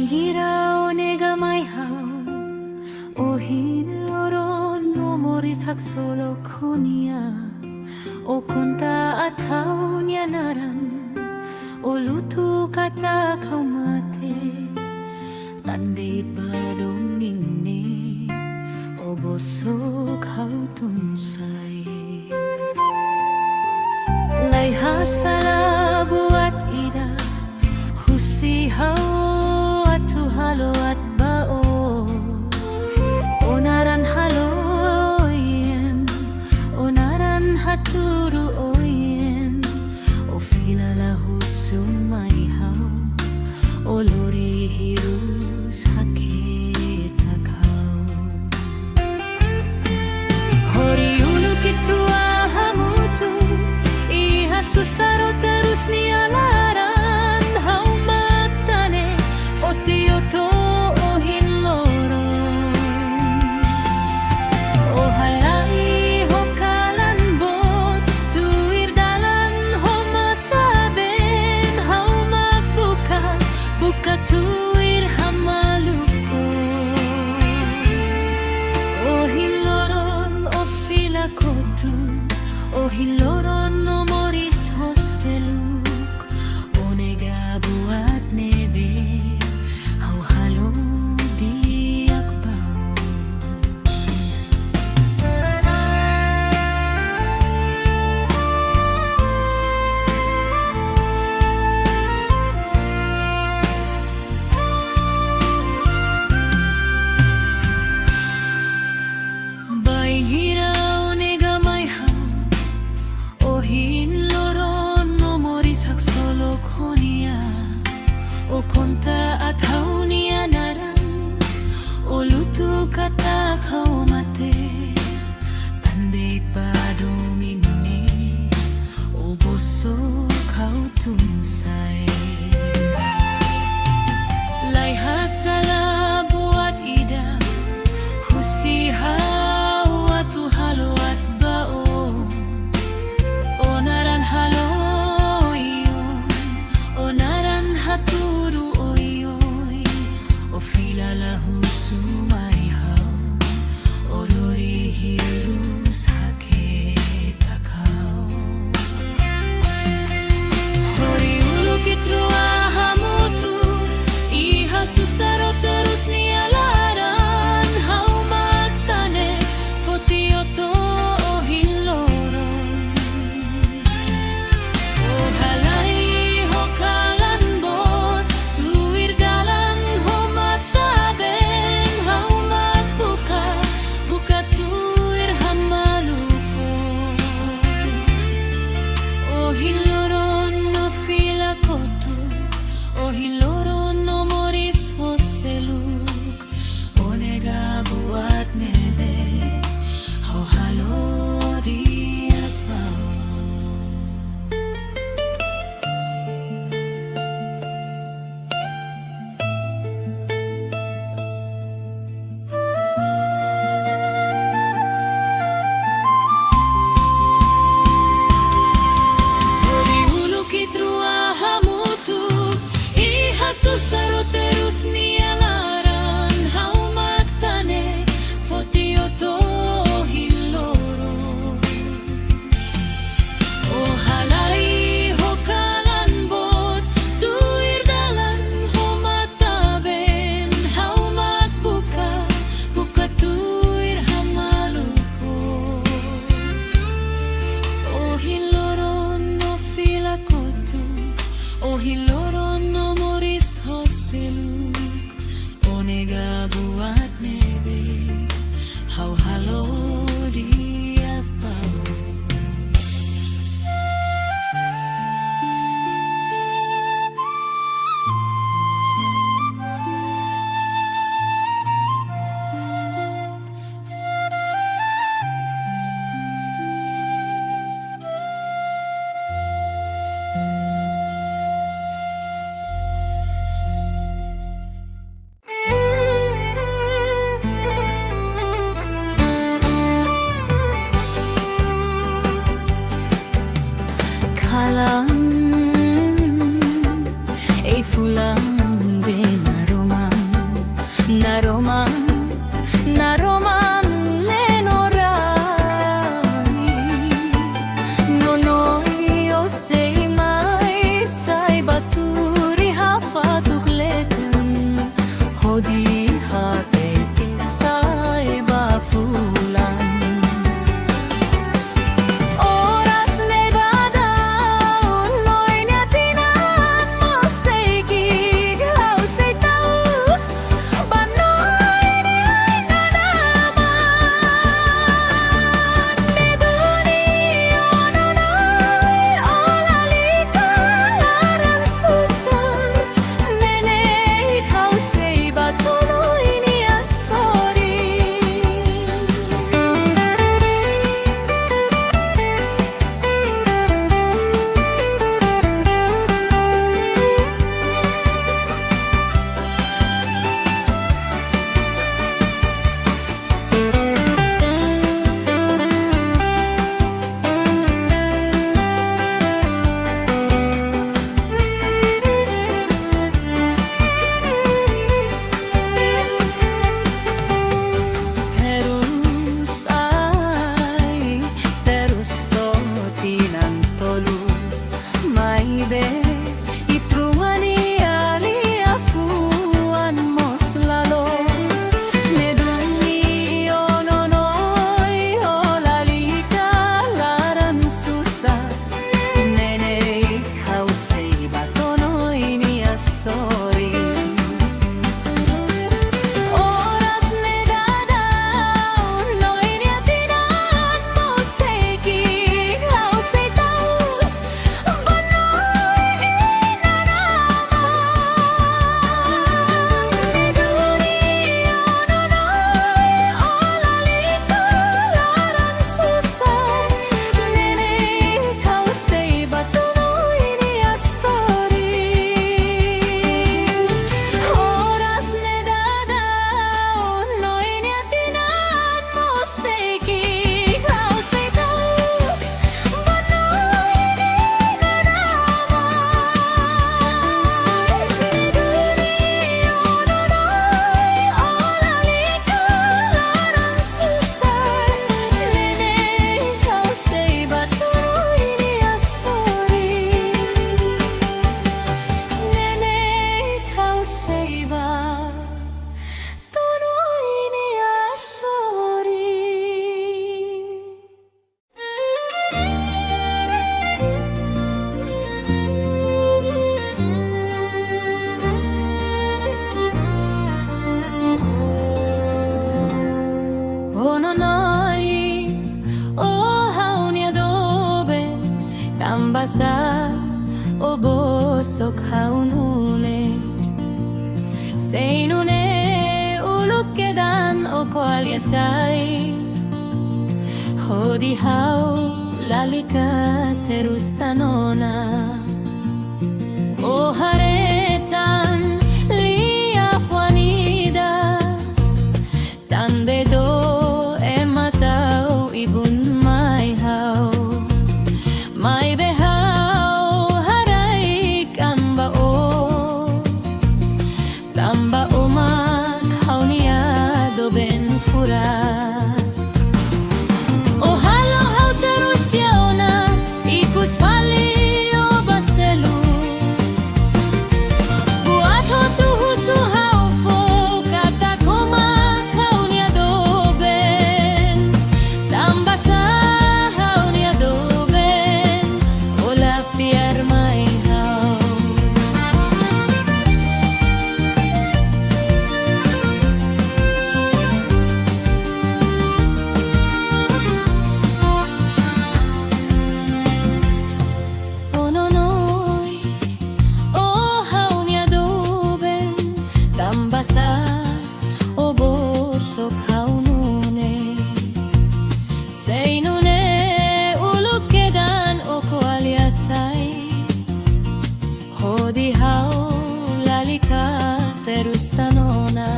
Baihira onega mai hau O hin oro no mori sak solo konia O konta atau nyanaran O lutu kata kau mate Tandait badong ningne O bosok kau tunsay Lay hasala buat ida Husihau atu halo at bao Onaran halo oyen Onaran haturu oyen O filala husumay hau O lori hiru sakit akau Hori ulu kitua hamutu Iha susaro terus nialaran Hau matane fotioto ohin loron O halai ho kalan bot Tuir dalan ho mataben Hau magbuka buka tuir hamaluko O hiloron o filakotu O hiloron no moris hoseluk O nega buat nebe Hau halo diak bau Baihira onega mai hau O hin loron no moris hak solo konia O konta at hau nianaran O lutu kata kau mate Tandait padomine O boso kau tunsay Lay hasala buat ida Husihau atu halo at bao Onaran halo iyon Onaran haturu oyoy O filala husumay hau O lori hiru sakit akau Hori ulu kitrua hamutu Iha susaro terus nialaran Hau matane fotioto ohin loron O halai ho kalan bot Tuir dalan ho mataben Hau magbuka buka tuir hamaluko O hiloron no filakotu O hiloron no moris hoseluk O nega buat nebe Hau halo diak bau Hori ulu kitrua hamutu Iha susaro terus nialaran Hau matane fotioto hiloron O halai ho kalan bot Tuir dalan ho mataben Hau magbuka buka tuir hamaluko O hiloron no filakotu O hiloron no moris hoseluk O nega buat nebe Hau halo diak bau bosok haunune seinune uluk kedan o koal yasai hodi hau lalika terus tanona o haretan lia fuanida tande do ematau ibun mai hau mai behau harai kamba o tamba umak haunia do ben fura o halo hau terus tiauna ikus fali o baselu buat ho tu husu hau fo kata komak haunia do ben tamba sa haunia do ben ola fiar mai hau Ononoi, oh haunia do ben tamba sa o bosok haunune seinune uluk kedan o koaliasai hodi hau lalika terus tanona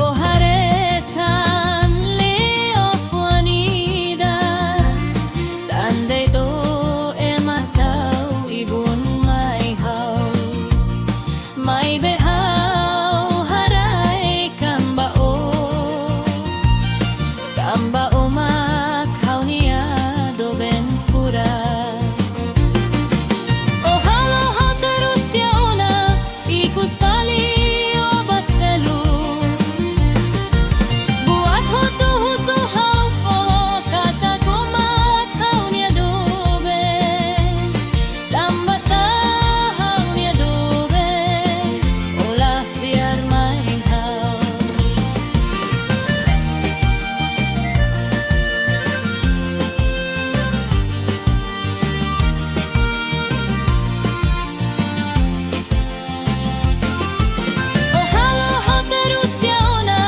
o haretan leo fuanida tande do ematau ibun mai hau mai behau harai kamba o tamba umak haunia do ben fura o halo hau terus tiauna ikus fali o baselu buat ho tu husu hau fo kata komak haunia do ben tamba sa haunia do ben ola fiar mai hau o halo hau terus tiauna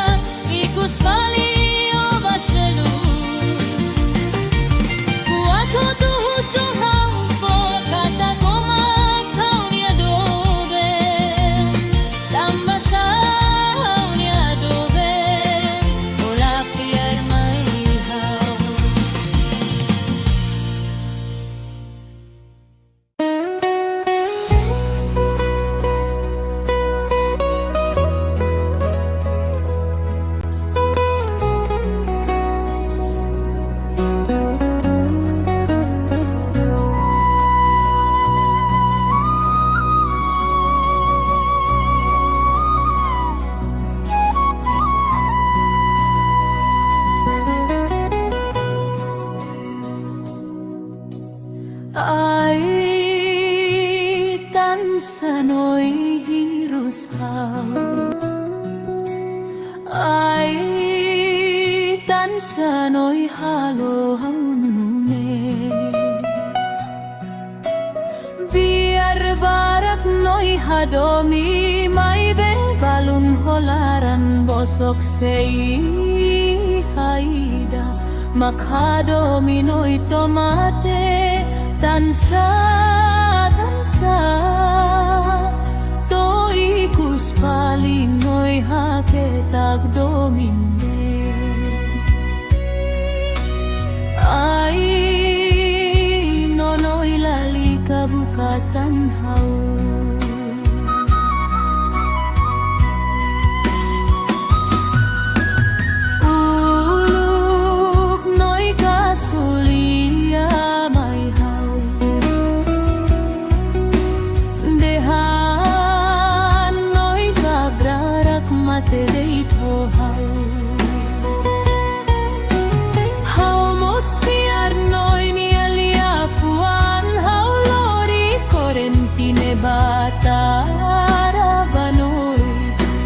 ikus fali o baselu buat ho tu husu hau fo kata komak haunia do ben tamba sa haunia do ben ola fiar mai hau ai tan sanoi hirus hau ai tan sanoi halo haunune biar barak noi hadomi mai be balun holaran bosok sei haida makhadomi noi tomate tansa tansa to ikus fali noi haketag domine ai nonoi lalika bukatan hau uluk noi kasulia mai hau dehan noi kagrarak mate deito hau hau mosfiar noi ni alia fuan hau lori corentine batara banoi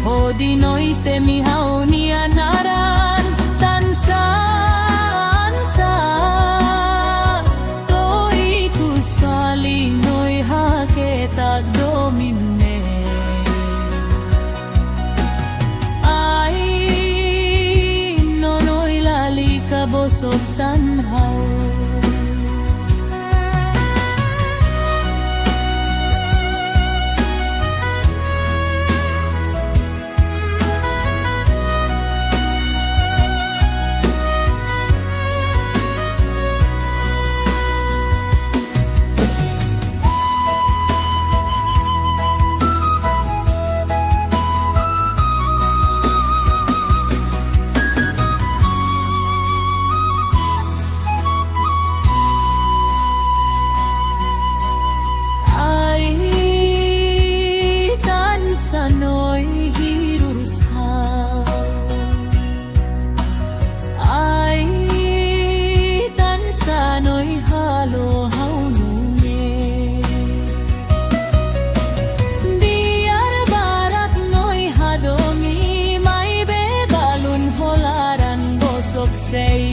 hodi noi temi hau ni anaran tansan sa toi kus fali noi hak tagdomine. Ay nonoy lali kabosog tanhaw. Sano'y hirurushaw. Ay tan sano'y halo-haw nunge. Diyar barat no'y hadomi, may bebalun holaran bosok say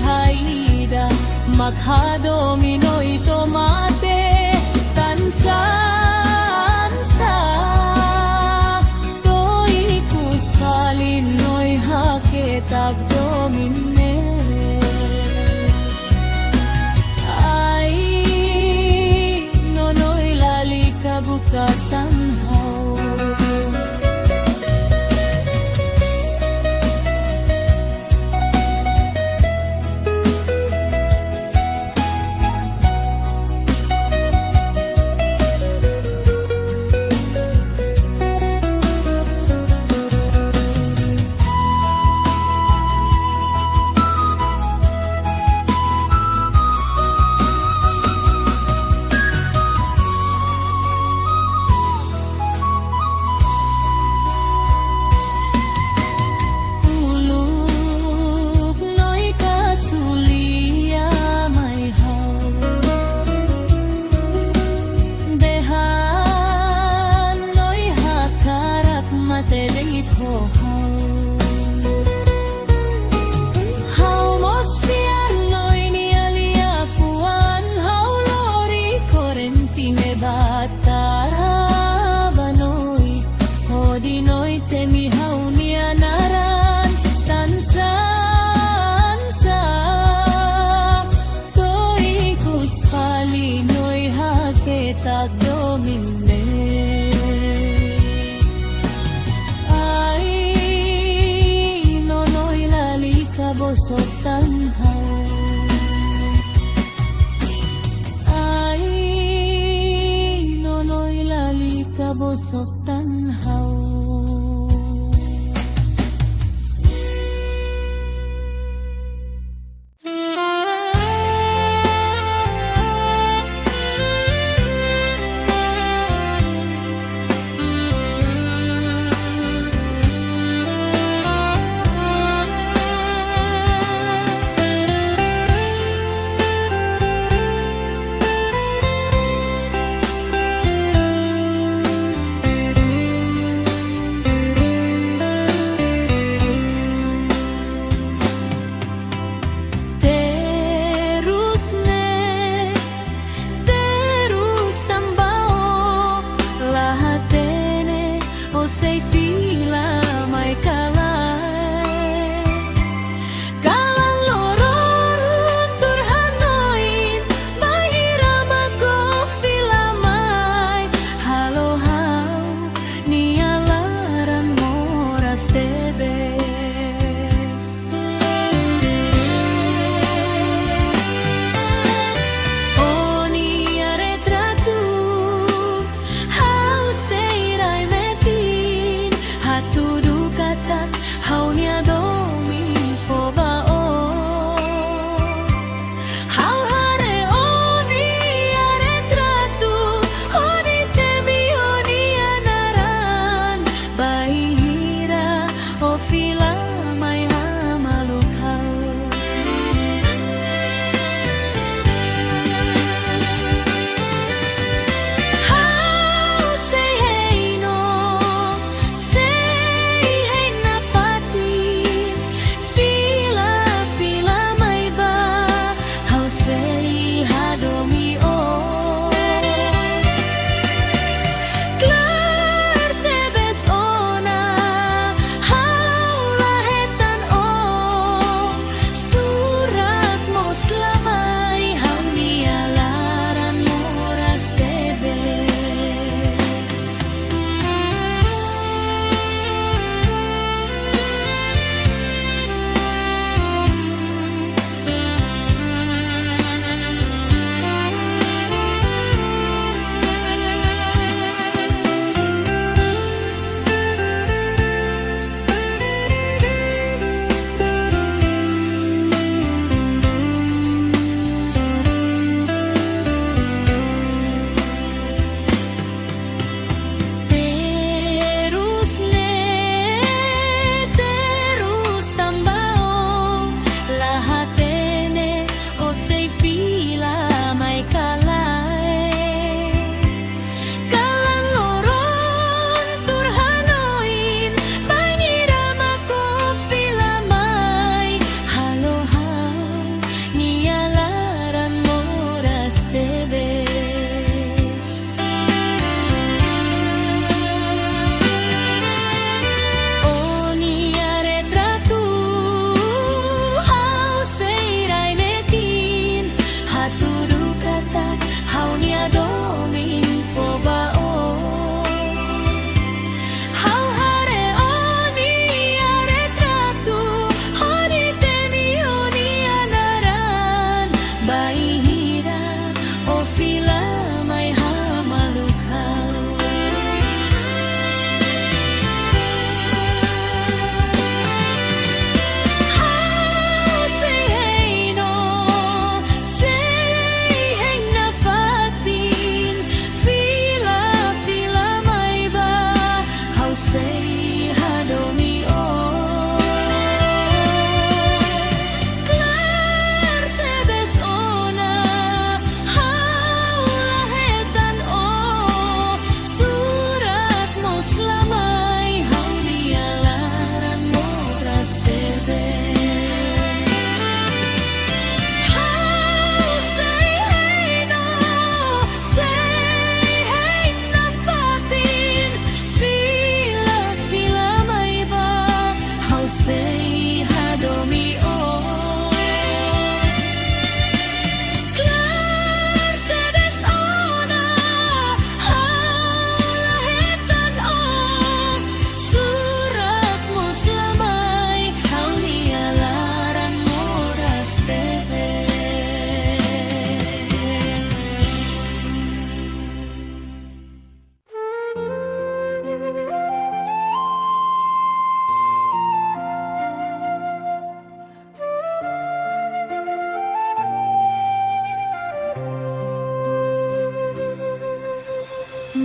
haida. Maghadomi no'y tomate tansa. Tagdomine. Ay nonoy lali kabukat tanhaw. Tagdomine. Ay nonoy lali kabosog tanhaw. Ay nonoy lali kabosog tanhaw.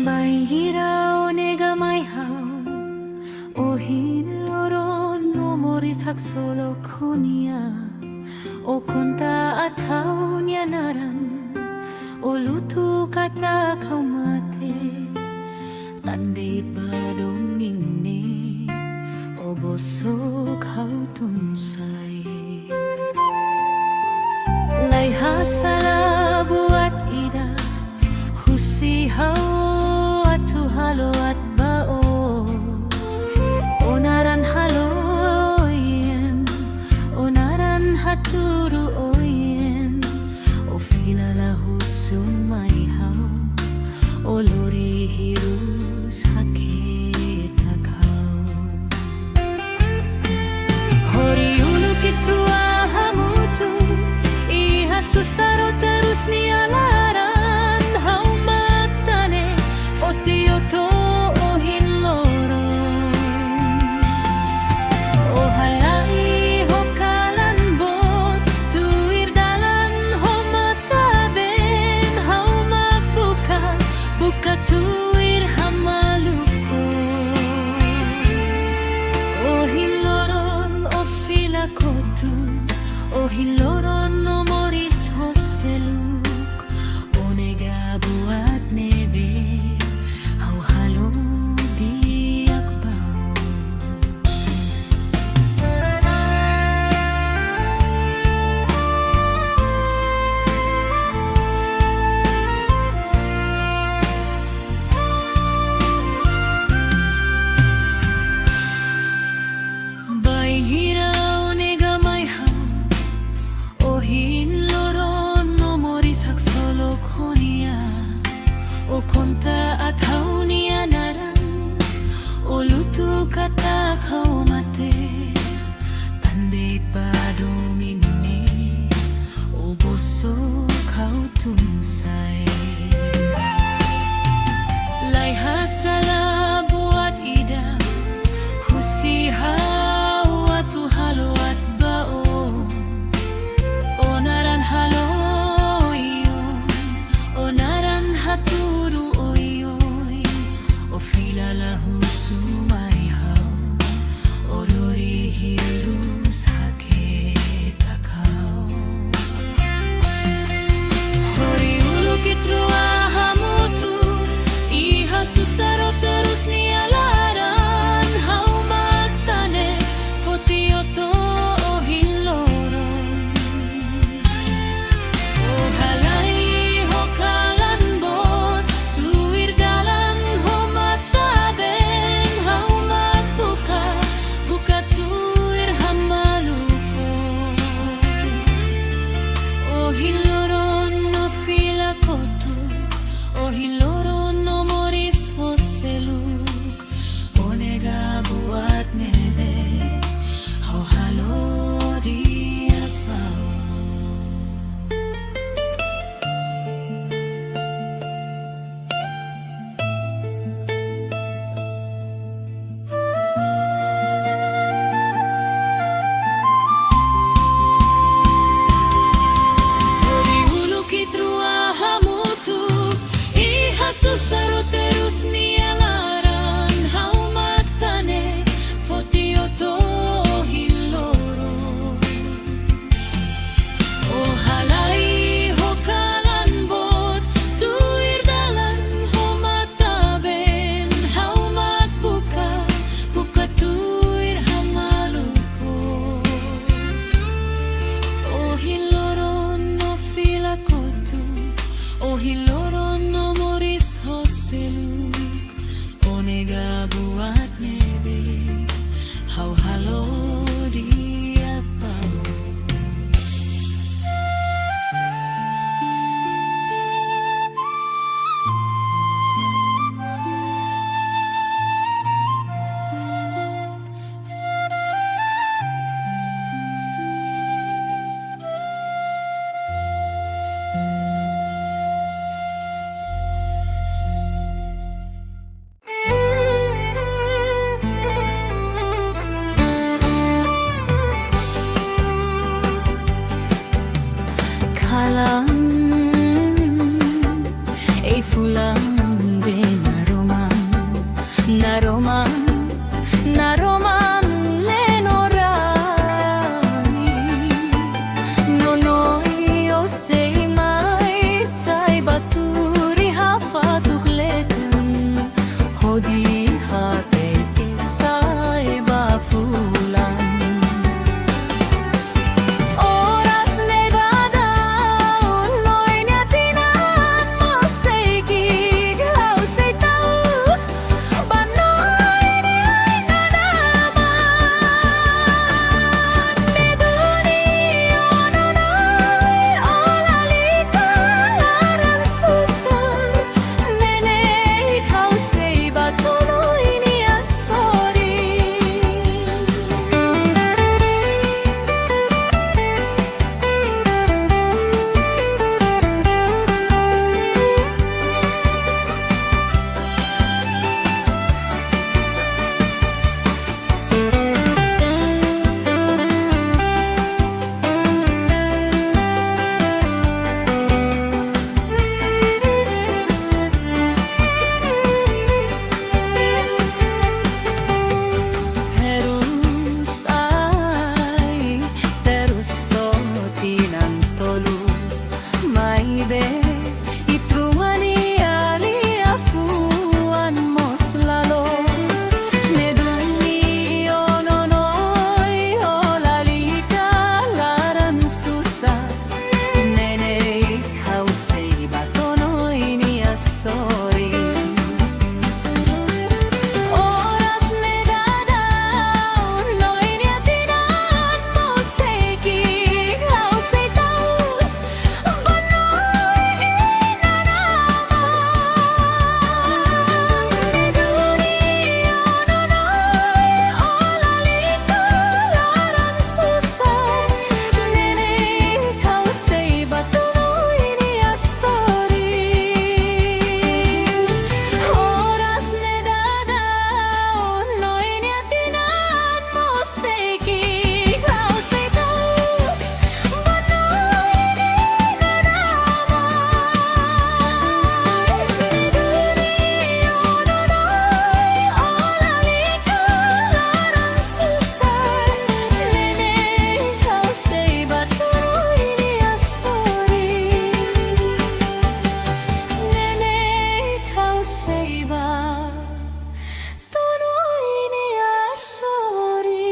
Baihira onega mai hao O hinloro no mori saksolo konia O konta atau nyanaran O lutu kata kau mate Tandit badong ningne O boso kau tunsai Lai hasala buat ida Husi hau atu halo at bao Onaran halo yen Onaran haturu oyen O filala husum mai hau O lori hiru sakit kau Hori ulu kitua hamutu Iha susaro terus nialaran Hau matane fotio to ohin loron O halai ho kalan bot Tuir dalan ho mataben Hau magbuka buka tuir hamaluko O hiloron o fila kotu O hiloron o moris hoseluk O nega buat nebe Hau halo diak bau Baihira onega mai hau O hinloron no moris hak solo konia O konta atau nianaran O lutu kata kau mate Tandit badomine O boso kau tunsai Lai hasala buat ida Husi hau atu halo at bao Onaran halo iyon Onaran haturu oyoy O filala husumay hao O lori hiru sakit akao Hori ulu kitrua hamutu Iha susaro terus nialaran Hau matane fotio to ohin loron O halai ho kalan bot Tuir dalan ho mataben Hau magbuka buka tuir hamaluko O hiloron no fila kotu O hiloron no moris hoseluk O nega buat nebe Hau halo diak bau Hori ulu kitrua hamutu Iha susaro terus nialaran Hau matane fotio to hiloron O halai ho kalan bot Tuir dalan ho mataben Hau magbuka buka tuir hamaluko O hiloron no fila kotu O hiloron no moris hoseluk O nega buat nebe Hau halo diak bau kalang fulang bena naroman lenorai. Nonoy osei mai sai baturi hafatuk letun hodi hate isai bafulan. Oras nedadaon loy niatinan mo seigig lau sei tau banoy ni ay nanaman. Meduni ononoy olalika laran susar nene ikaw sei batunoy ni asori. Terus to tinantolu maibe itruani ali afuan mos lalos neduni ononoy olalika laran susa nene ikaw sei batonoy ni asori. Oras nedadaon loy niatinan mo seigig lau sei tau banoy inanaman. Meduni ononoy olalika laran susar nene ikaw sei batunoy ni asori. Oras nedadaon loy niatinan mo seigig lau sei tau banoy inanaman. Meduni ononoy olalika laran susar nene ikaw sei batunoy ni asori. Nene ikaw sei batunoy ni asori.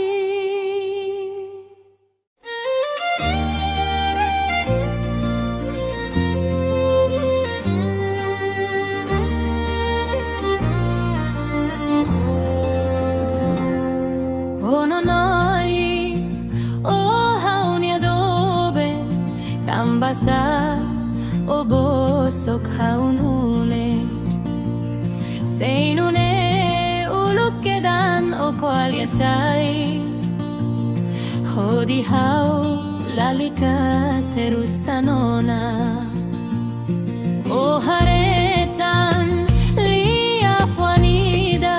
Ononoy ohaw ni adobe tambasa obosok haunune seinune ulukedan o kualyasay hodi haw lalika terus tanona o haretan liafuanida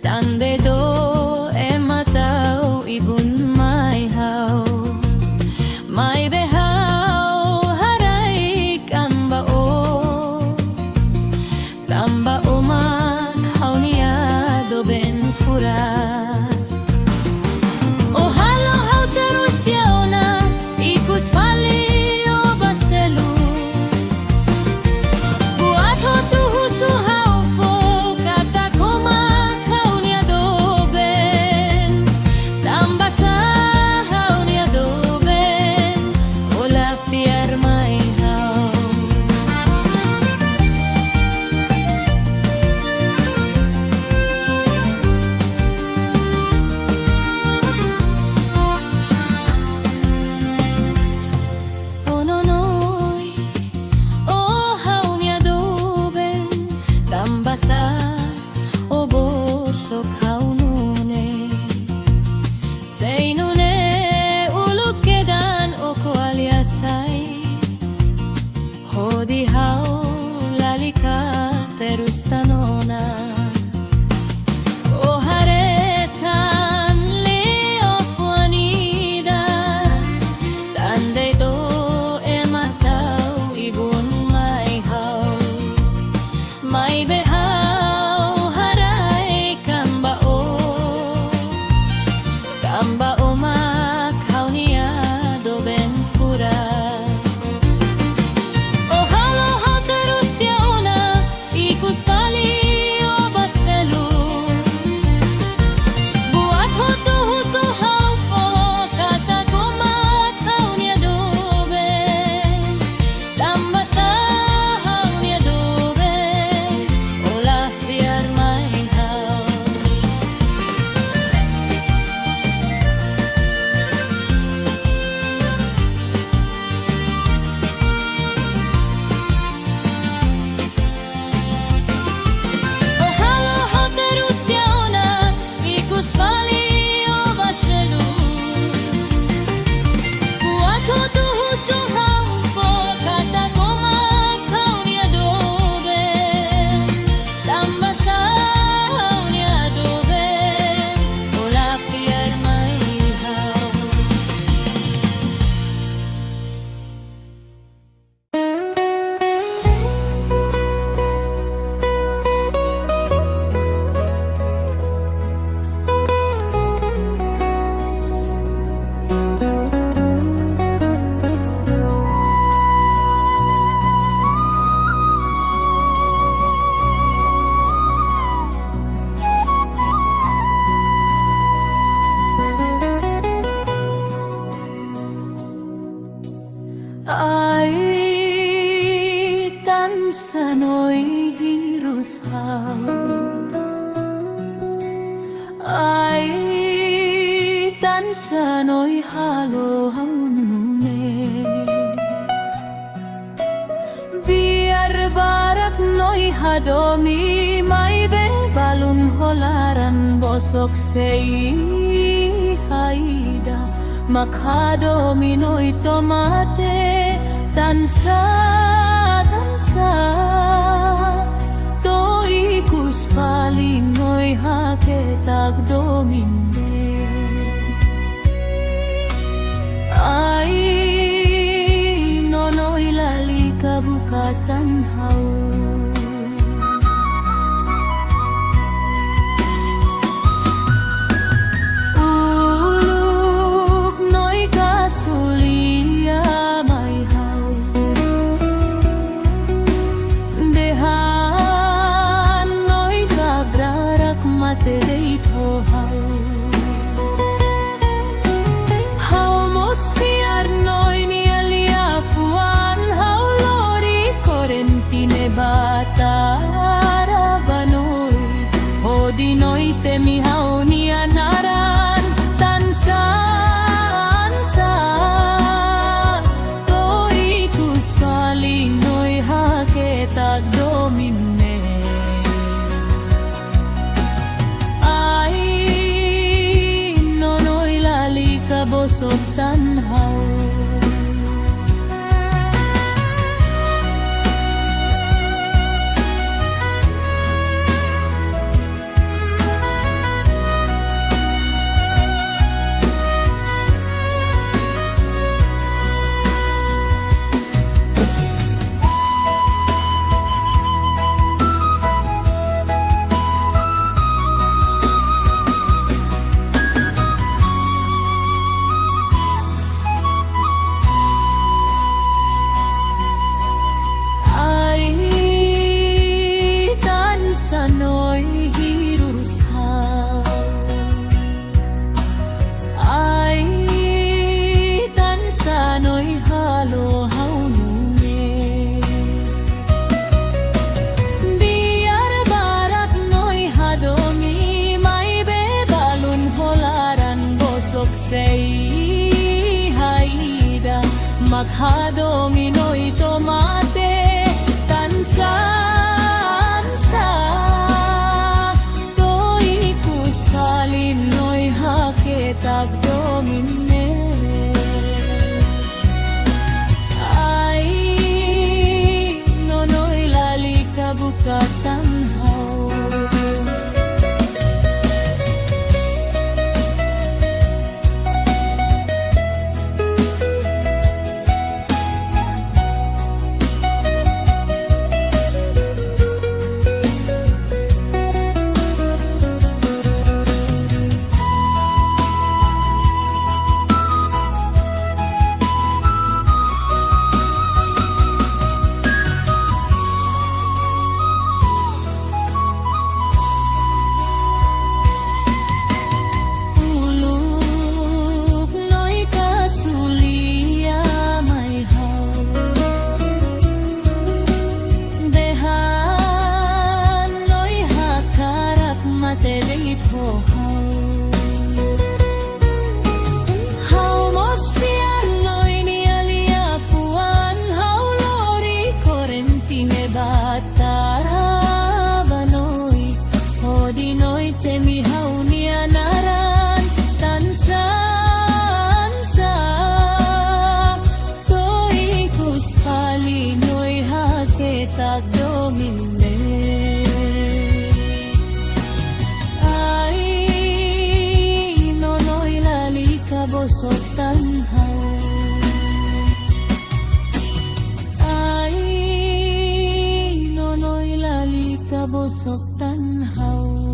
tandedo ematao ibun mai haw mai behaw haray kamba o tamba umak haw niya doben fura. O halo haw terus tiaona ikus fali o baselu buat ho tuhusu haw fo kata kumak haw niya doben tambasa haw niya doben ola fiar mai haw. sano'y hirushaw ay tan sano'y halo-haw nune biar barak no'y hadomi may bebalun holaran bosok sei haida makhadomi no'y tomate tansa to'y kuspalino'y haketag dominde ay nono'y lali kabukatan haw uluk no'y kasulia may haw dehan no'y dragrarak matedeit ho haw haw mosfiar no'y nialiafuan haw lori korentine batara bano'y hodi no'y temi haw nianaran tansan sa to'y kuspalino'y haketag domine ay nono'y lali kabosok tanhaw sano'y hirushaw ay tan sano'y halo-haw nune biar barat no'y hadomi may bebalun holaran bosok sei haida makhadomi no'y tomate tansa haketag domine ay nono'y lali kabukatan haw haketag domine ay nono'y lali kabosok tanhaw ay nono'y lali kabosok tanhaw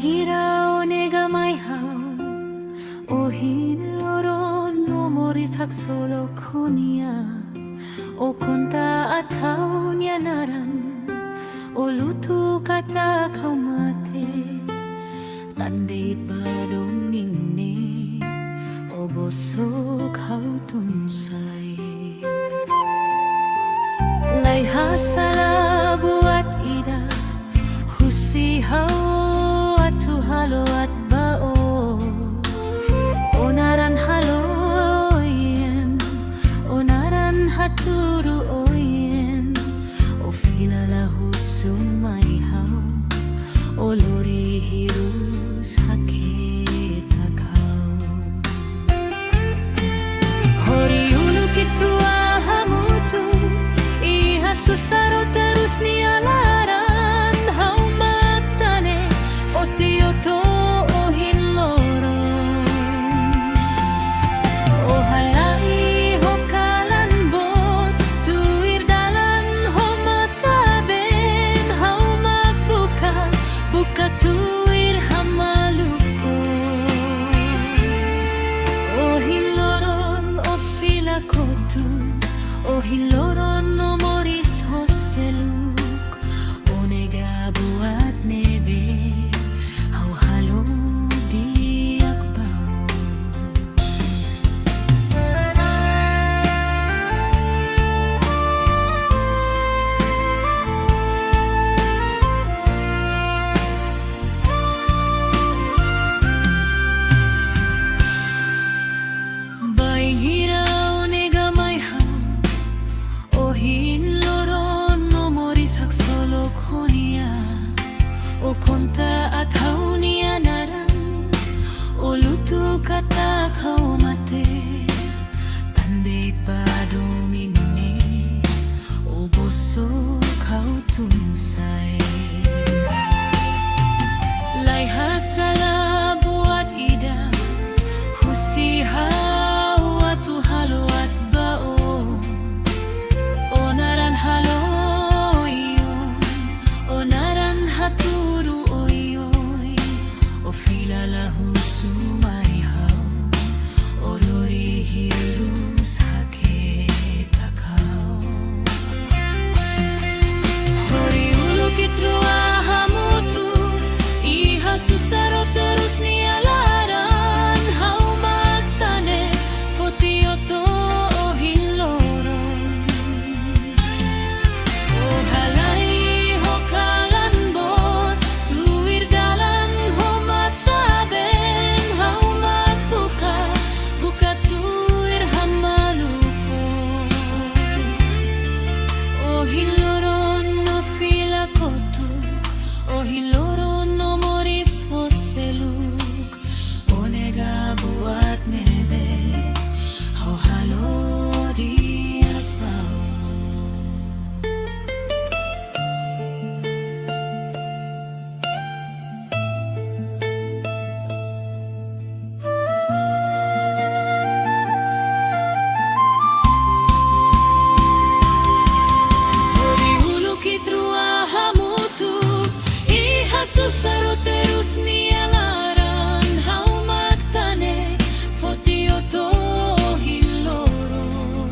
Bainhira onega mai hau Ohin loron no mori saksolo konia O konta atau nyanaran O lutu kata kau mate Tandai badong ningne O bosok kau tunsai Lai hasala buat ida Husi hau atu halo at bao Onaran halo oyen Onaran haturu oyen O filala husum mai hau O lori hirus haketa kau Hori ulu kitua hamutu Iha susaro terus nialaran Hau matane fotioto ohin loron O halai hokalan bot Tuir dalan ho mataben Hau magbuka buka tuir hamaluko Ohin loron o filakotu Ohin loron no moris hoseluk Onega buat nebe Hau halo diak bau Bainhira onega mai hau Ohin loron no moris haksolo konia O konta atau nianaran O lutu kata kau mate Tandai padomine O boso kau tunsai Lai hasala buat ida Husi hau atu halo at bao Onaran halo oyon Onaran haturu oyoy O filala husumai hau O lori hirus haketa kau Hori ulu kitrua hamutu Iha susaro terus nialaran Hau matane fotioto ohin loron O halai hokalan bot Tuir dalan ho mataben Hau magbuka buka tuir hamaluko Ohin loron no filakotu Ohin loron no moris hoseluk Onega buat nebe Hau halo diak bau Hori ulu kitrua hamutu Iha susaro terus nialaran Hau matane fotioto ohin loron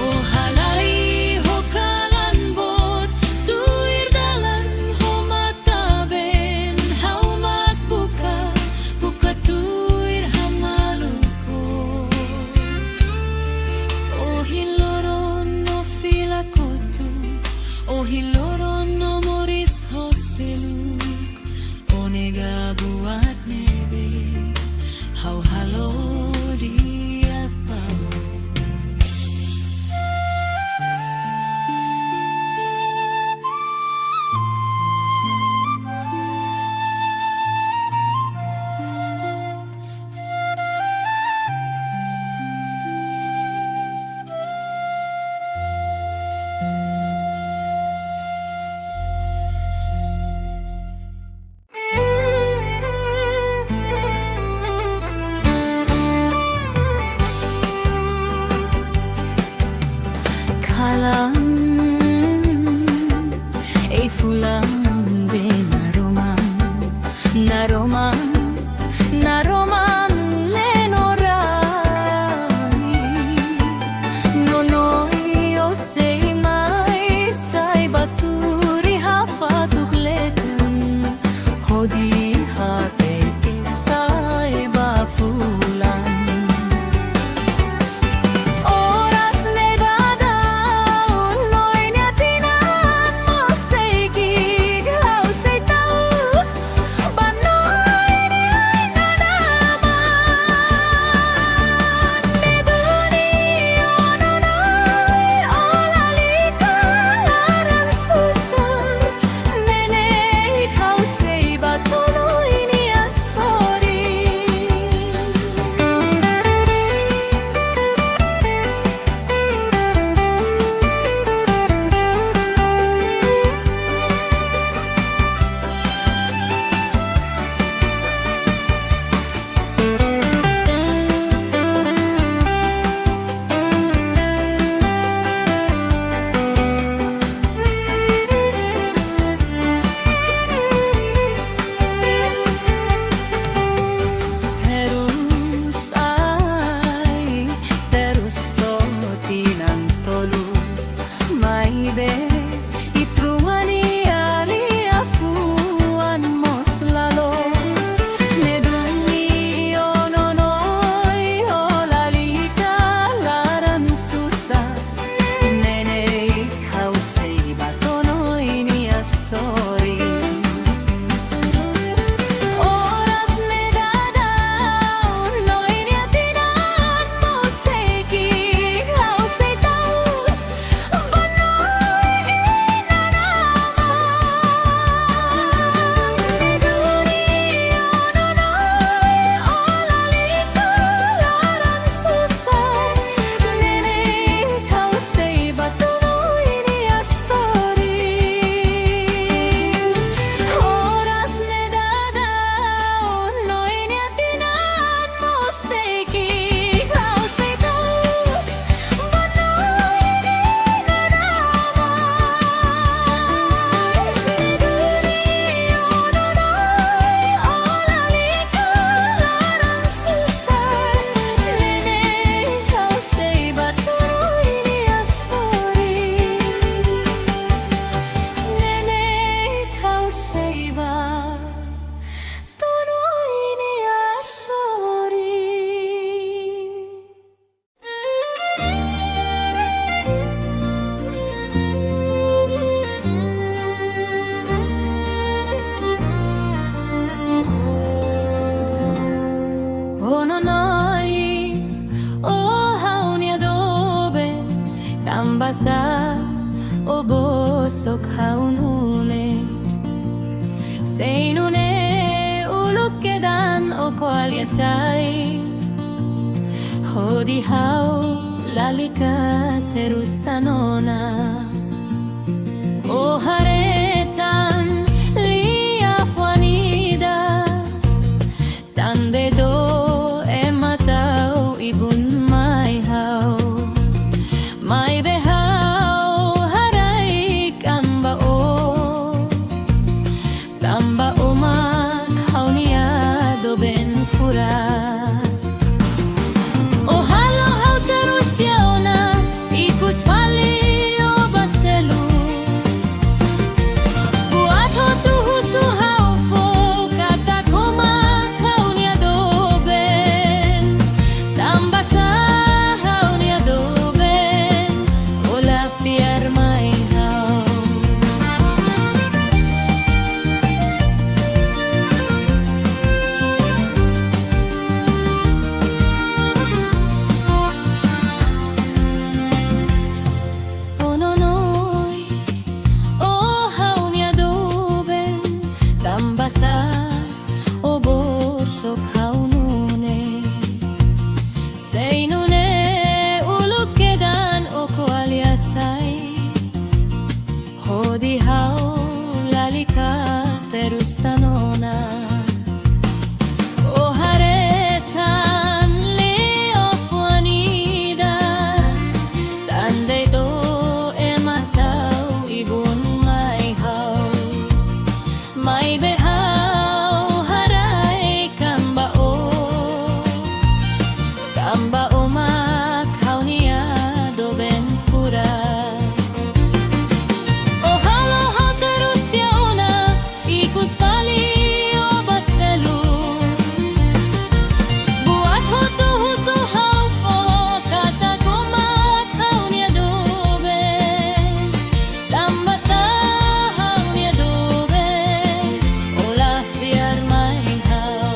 O halai hokalan bot Tuir dalan ho mataben Hau magbuka buka tuir hamaluko Ohin loron no filakotu Ohin loron no moris hoseluk Onega buat nebe Hau halo diak bau Seinune ulukkedan o kualyasay Hodihau lalika terus tanona O haretan liya fuanida Tande do ematau ibun mai hau Mai behau harai kamba o Tamba umak haunia do ben fura O halo hau terus tiauna ikus fali o baselu Buat ho tuhu suhau fo kata kumak haunia do ben Tamba sa haunia do ben Ola fiar mai hau Ononoy, o haunia do ben Tamba sa o bosok haunune Seinune ulukkedan o kualyasay Hodihau lalika terus tanona O haretan leo fuanida Tande do ematau ibun mai hau Mai behau harai kamba o Kamba umak haunia do ben fura O halo hau terus tiauna ikus fali o baselu Buat ho tuhu suhau fo kata kumak haunia do ben Tamba sa haunia do ben Ola fiar mai hau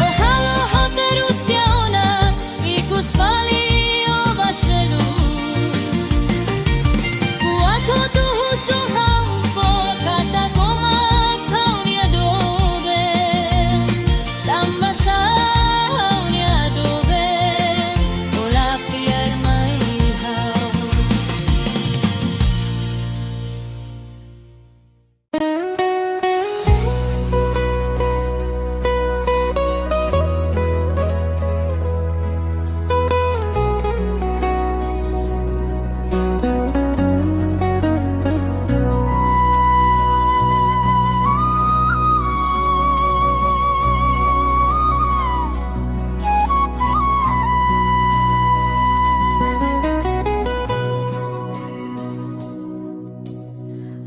O halo hau terus tiauna ikus fali o baselu Buat ho tuhu suhau fo kata kumak haunia do ben Tamba sa haunia do ben Ola fiar mai hau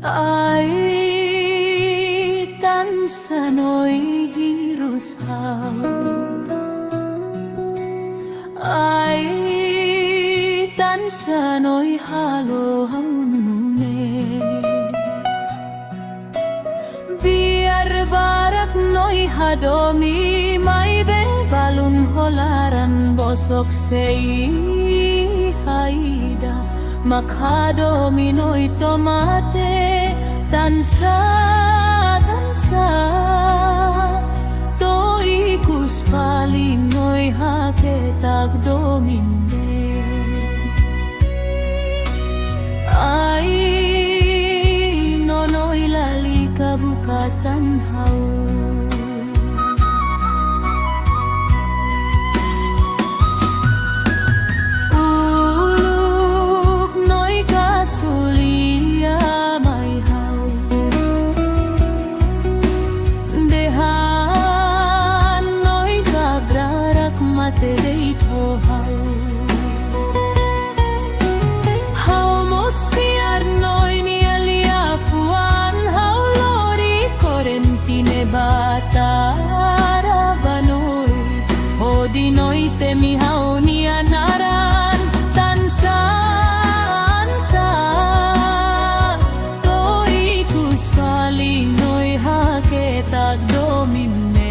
Ay tan sanoy hirus hau Ay tan sanoy halo haunune Biar barak noy hadomi Mai be balun holaran bosok sei haida Makhadomi noy tomate Tansa Toikus fali noy haketag domine Ay nonoy lali kabukatan hau Uluk noy kasulia mai hau Dehan noy kagrarak mate deito hau Hau mosfiar noy ni alia fuan Hau lori korentine batara banoy Hodi noy temi hau ni anaran Tansan sa Toikus fali noy haketag domine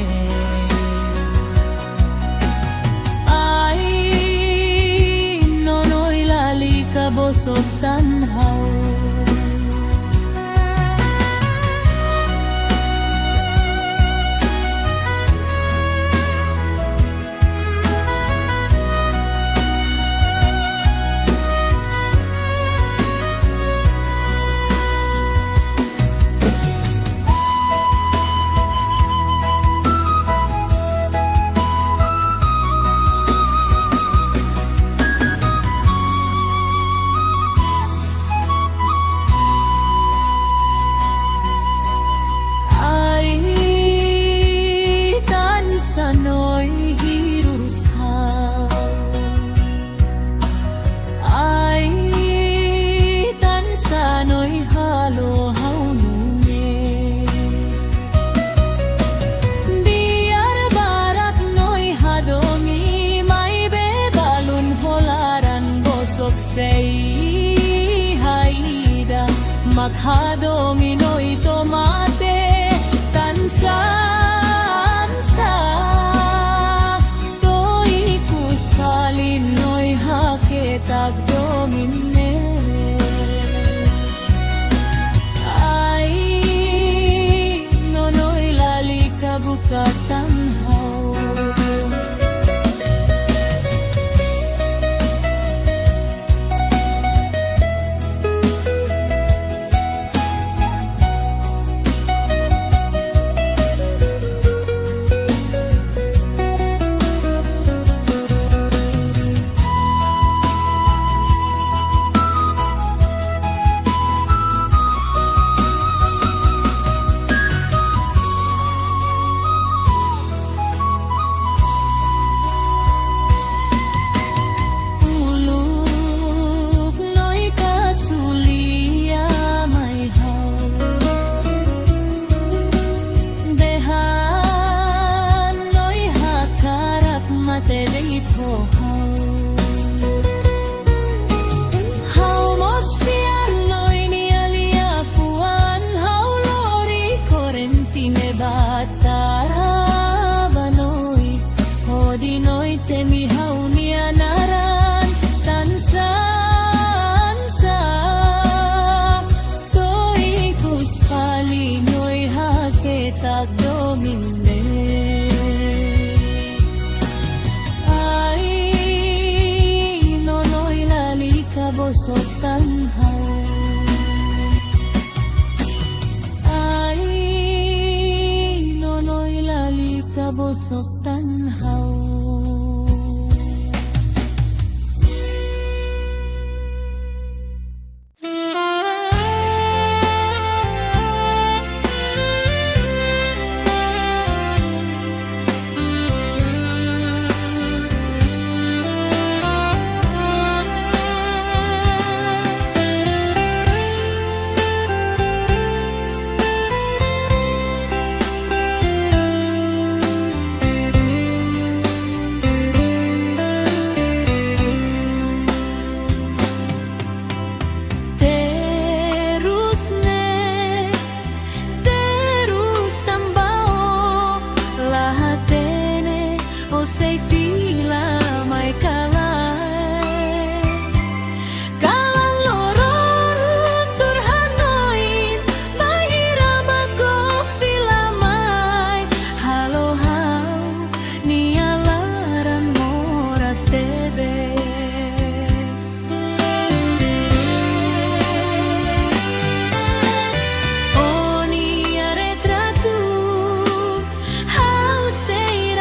domino'y tomate tansansa to'y kuskalino'y hakit ag domine ay nono'y lalika bukat tanhaw bosok tanhaw ay nono'y lali ka bosok tanhaw say fila may kalay kalang lorong turhanoin mahirap ako filamay halo-haw nialaran moras tebes o niya retrato how say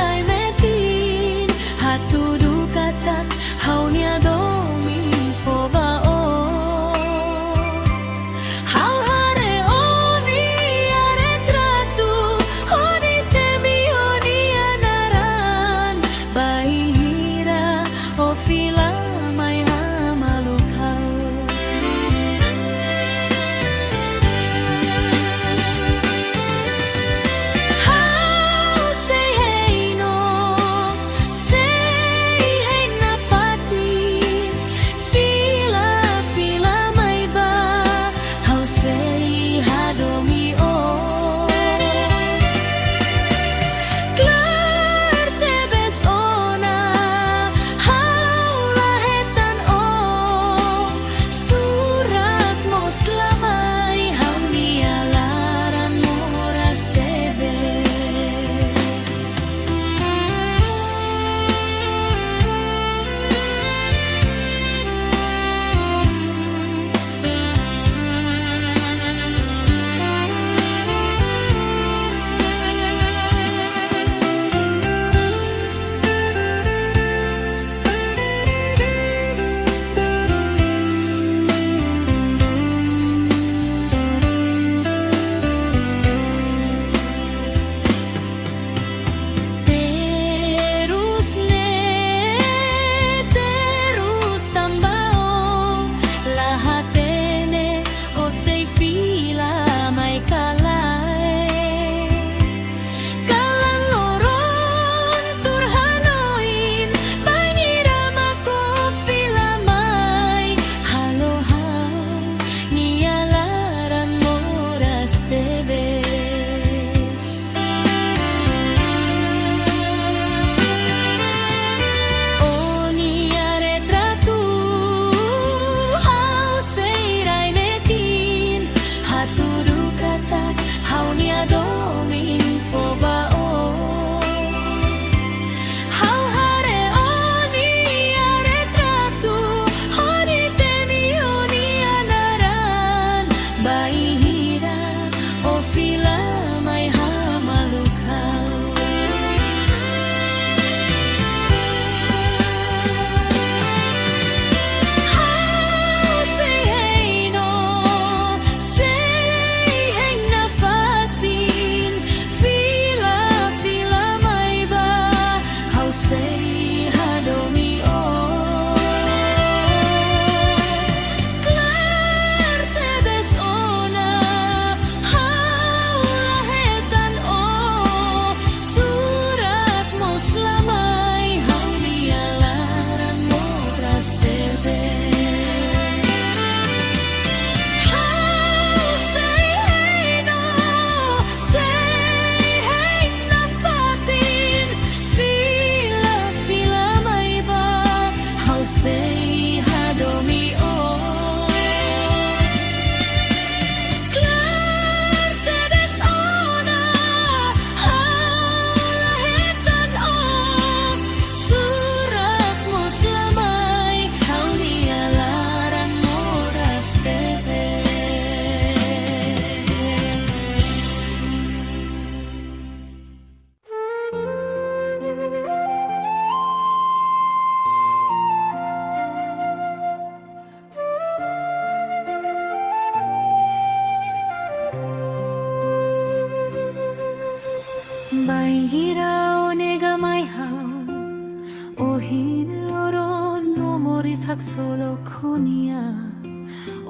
saksolokonia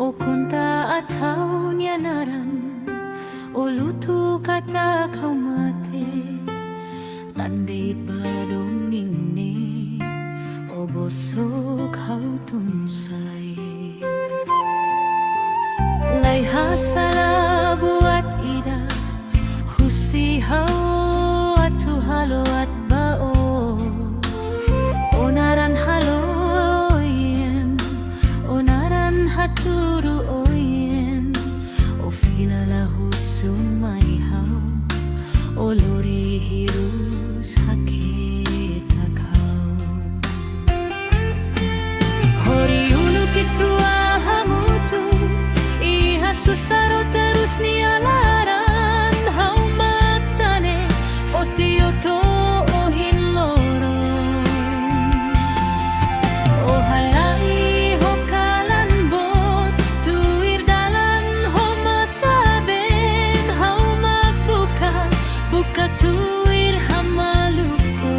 o konta at haunya naran o lutu kata kau mate tandit badong ningne o bosok kau tunsay lay hasala buat ida husihaw at tuhalo at bao onaran haloyen onaran haturu oyen o filala husumaihaw o lori hirus hakita kau hori ulu kitua hamutu iha susaro terus nialaran hau matane fotioto o hinloron o halai ho kalan bot tuir dalan ho mataben hau magbuka buka tuir hamalupo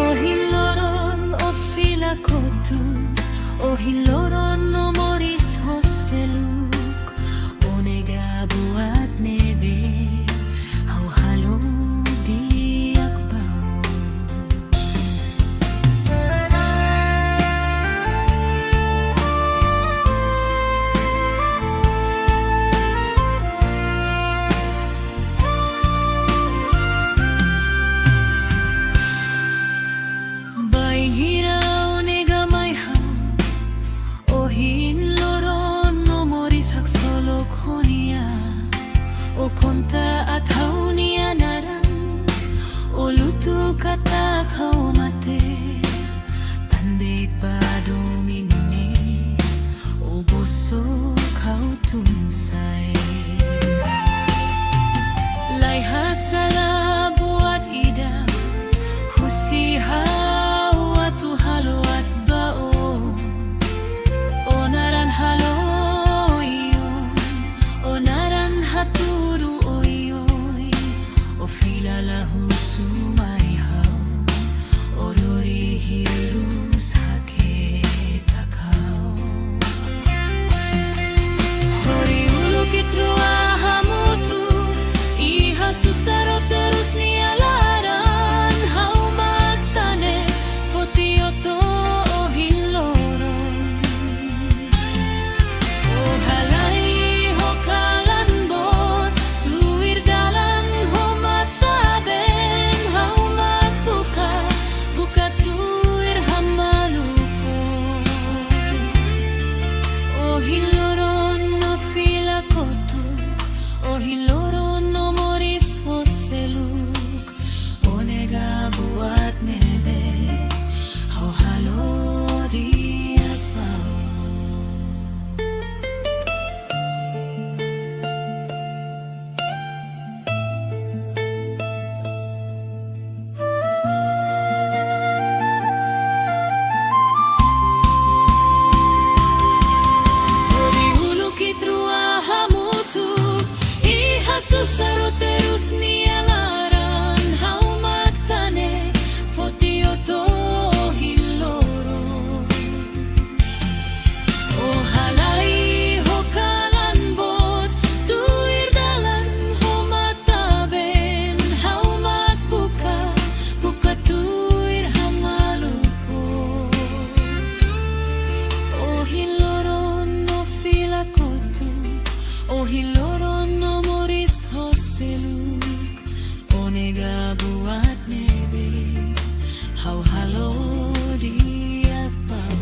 o hinloron o filakotu o hinloron no moris hoseluk o nega buat nebe hau halo diak bau baing hirau nega mai hau o hinloron no moris saksolokonia o konta at haunia naran o lutu kata kau mate tandit badomine o boso kau tunsay lay hasala buat ida husihaw at tuhalo at bao onaran haloyon onaran haturu oyoy o filala husumaihaw o lori hirus hakita kau hori ulu kitrua hamutu iha susaro terus nialaran hau matane fotioto o hinloron o halai ho kalan bot tuir dalan ho mataben hau magbuka buka tuir hamalupo o hinloron no filakotu o hinloron no moris hoseluk o nega buat nebe hau halo diak bau hori ulu kitrua hamutu iha susaro terus nialaran hau matane fotioto hinloron o halai ho kalan bot tuir dalan ho mataben hau magbuka buka tuir hamaluko o hinloron no filakotu o hinloron no moris hoseluk o nega buat nebe hau halo diak bau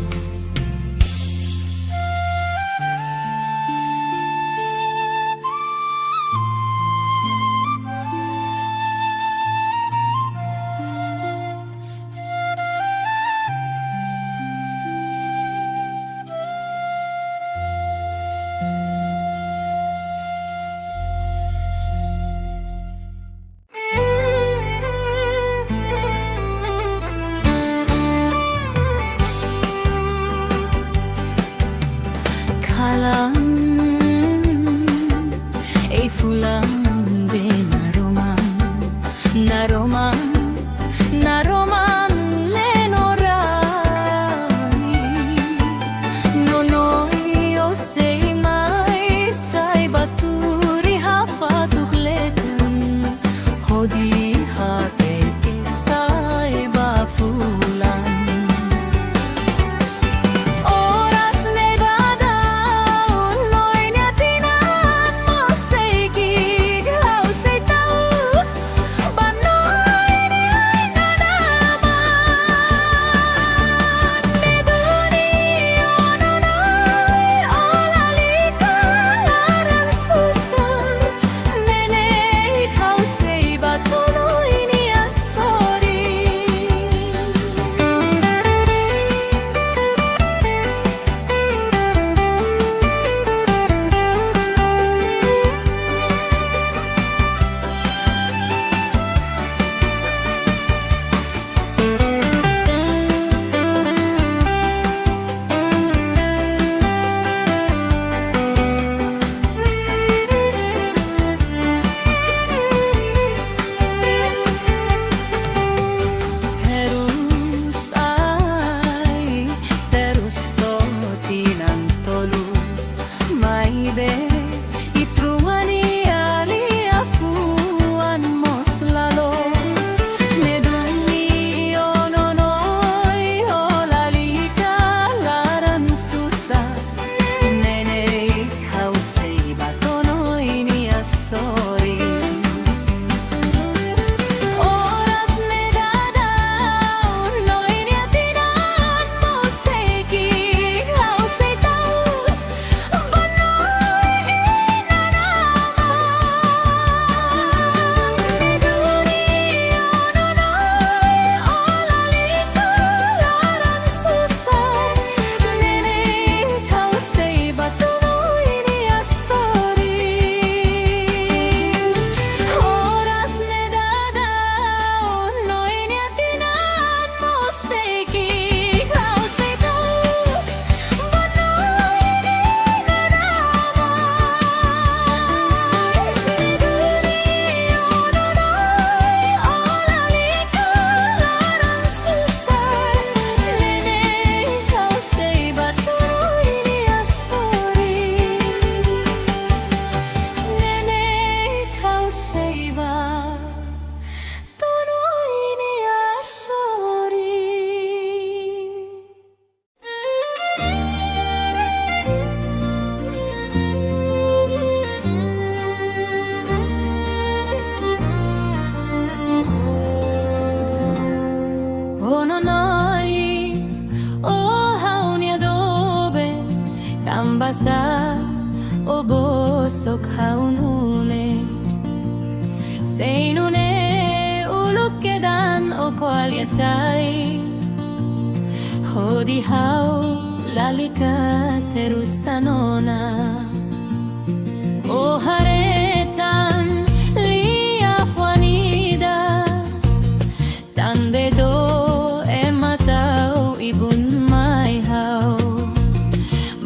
kalang e fulang be naroman naroman naroman lenora lukedan o kualyasay. Hodihau lalika terus tanona. O haretan lia fuanida tande do ematau ibun mai hau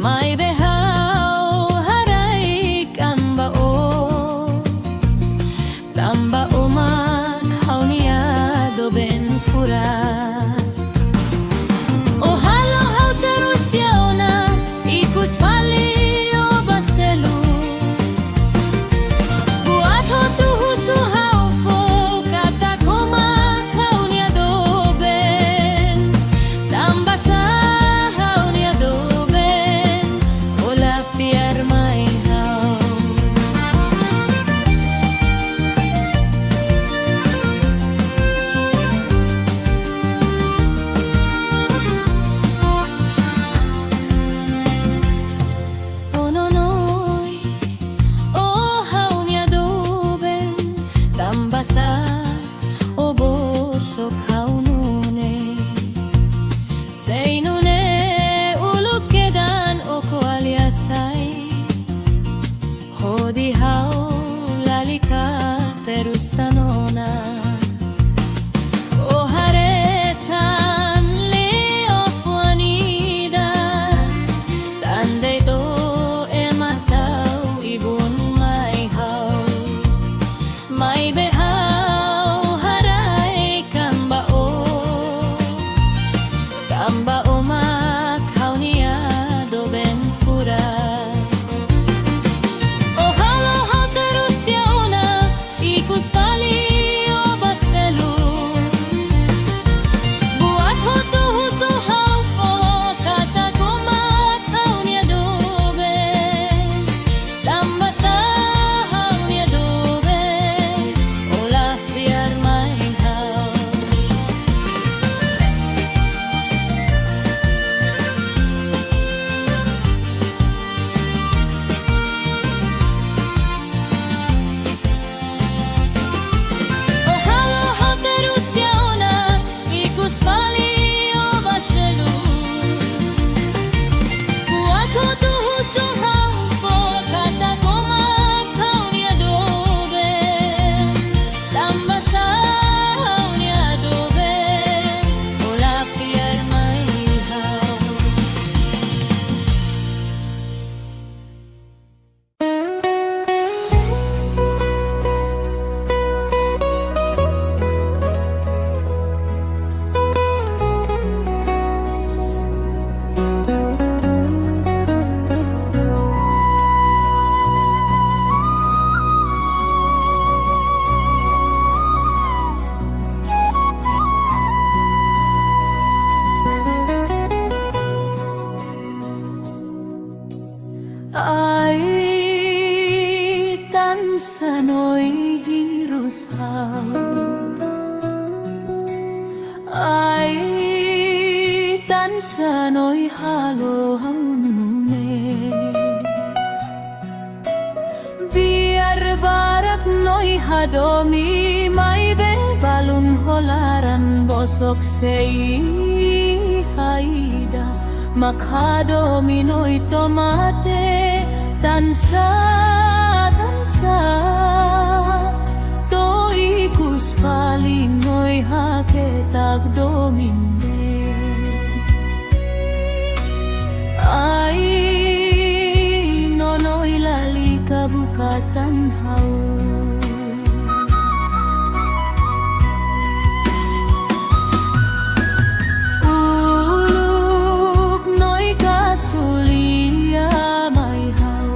mai behau harai kamba o tamba umak haunia do ben fura. O halo hau terus tiaona ikus fali o baselu buat ho tuhu suhau fo kata kumak haunia do ben tamba sa haunia do ben ola fiar mai hau. Ononoi, oh haunia do ben tambasa o bosok haunune sei nune ulukedan o kualyasay. Hodi hau lalika terus tanona. O haretan leo fuanida tande do ematau ibun mai hau mai behau harai kamba o mak haunia do ben fura. O halo hau terus tiaona ikus fali o baselu buat ho tuhu suhau fo kata kumak haunia do ben tamba sa haunia do ben ola fiar mai hau. O halo hau terus tiaona ikus fali o baselu buat ho tuhu suhau fo kata kumak haunia do ben tamba sa haunia do ben ola fiar mai hau. Ai tan sanoi hirus hau ai tan sanoi halo haunune biar barak noi hadomi mai be balun holaran bosok sei haida makhado minoi tomate tansa to ikus falingoi haketag dominde ai nonoi lalika bukatan hau. Uluk noi kasulia mai hau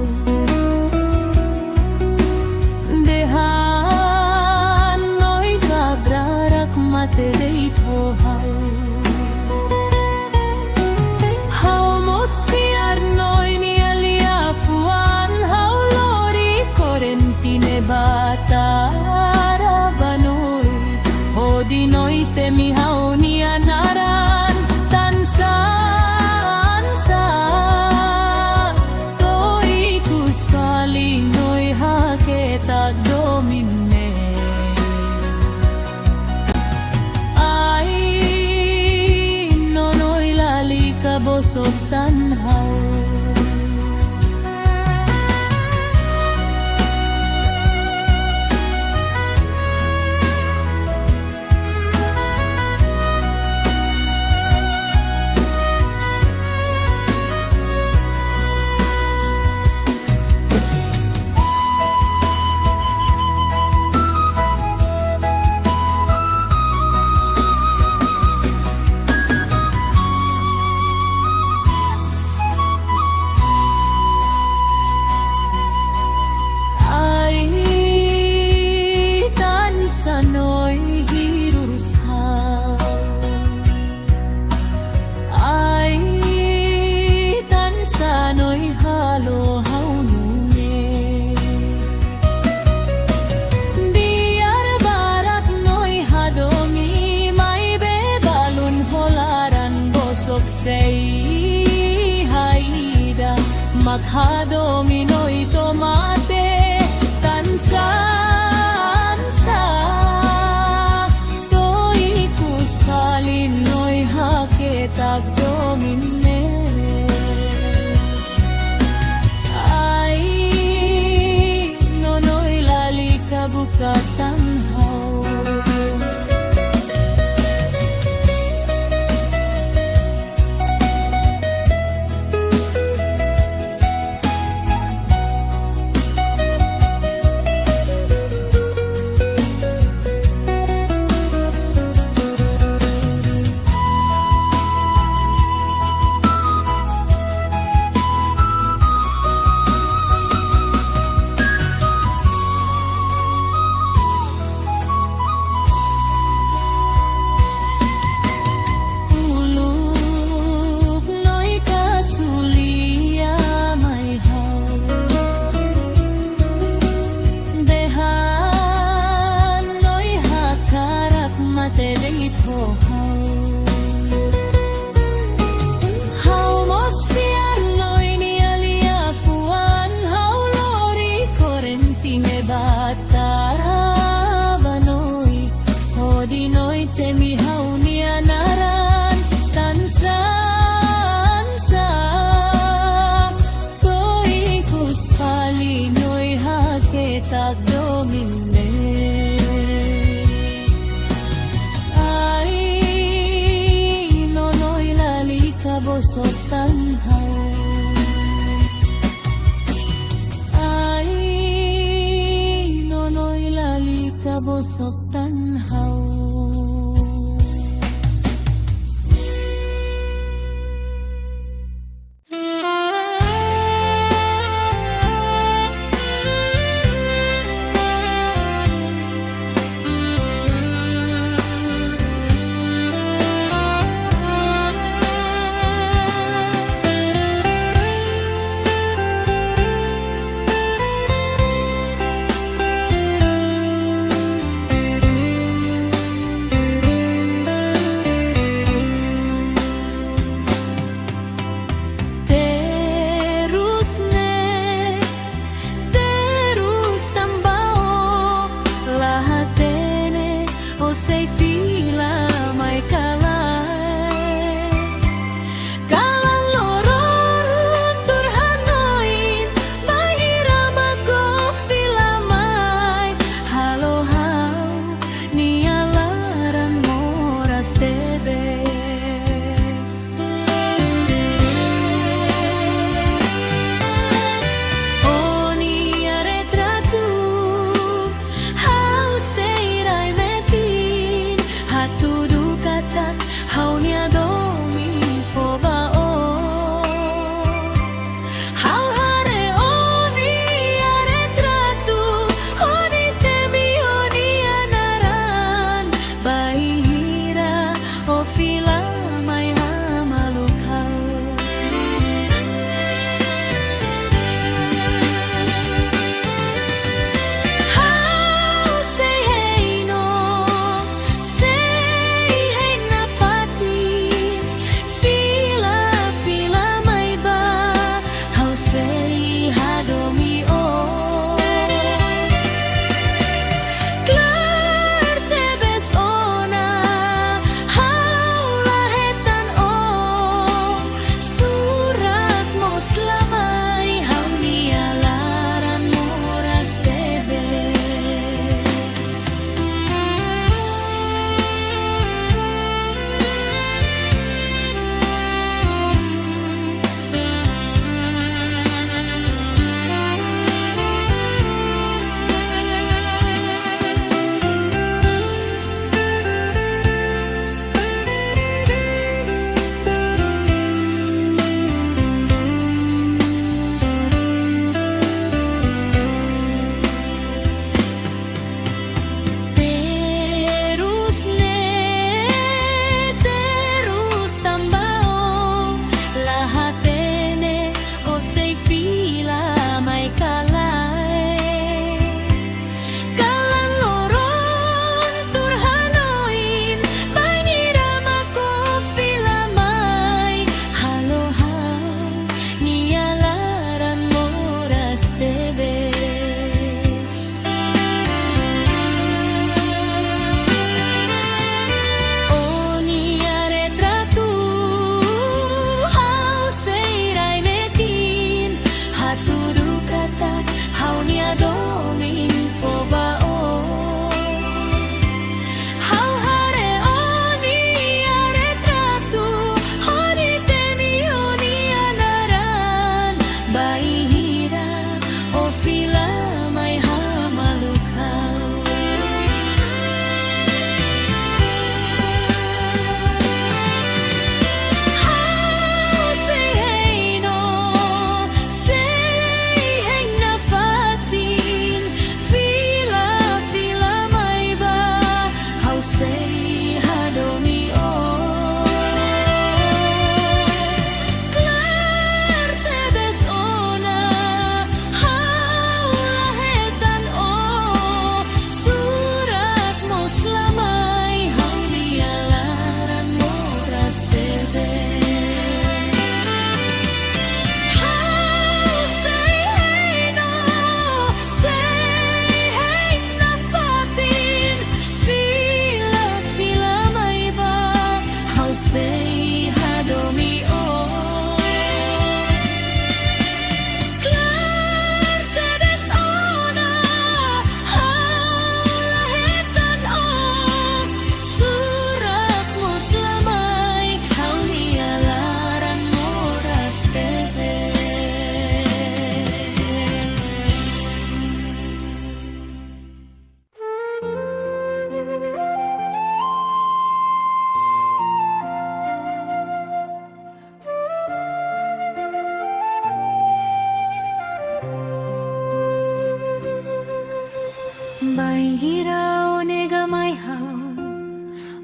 dehan noi gabrarak mate deit ho hau. Hau mosfiar noi ni alia fuan hau lori korentine batara banoi hodi noi temi hau ni anaran tansan sa to ikus fali noi haketag domine bosok tanhaw. Sano'y hirurushaw, ay tan sano'y halohaw nunge. Biar barat no'y hadomi, may bebalun holaran bosok say haida, maghadomi no'y tomate tansa. Tagdomine ay nonoy lali kabukatan haw. Tagdomine ay nonoy lali kabosok tanhaw, ay nonoy lali kabosok tanhaw. Say fila may kalay kalang lorong turhanoin mahirap ako filamay halohaw nialaran moras tebes o niya retrato how say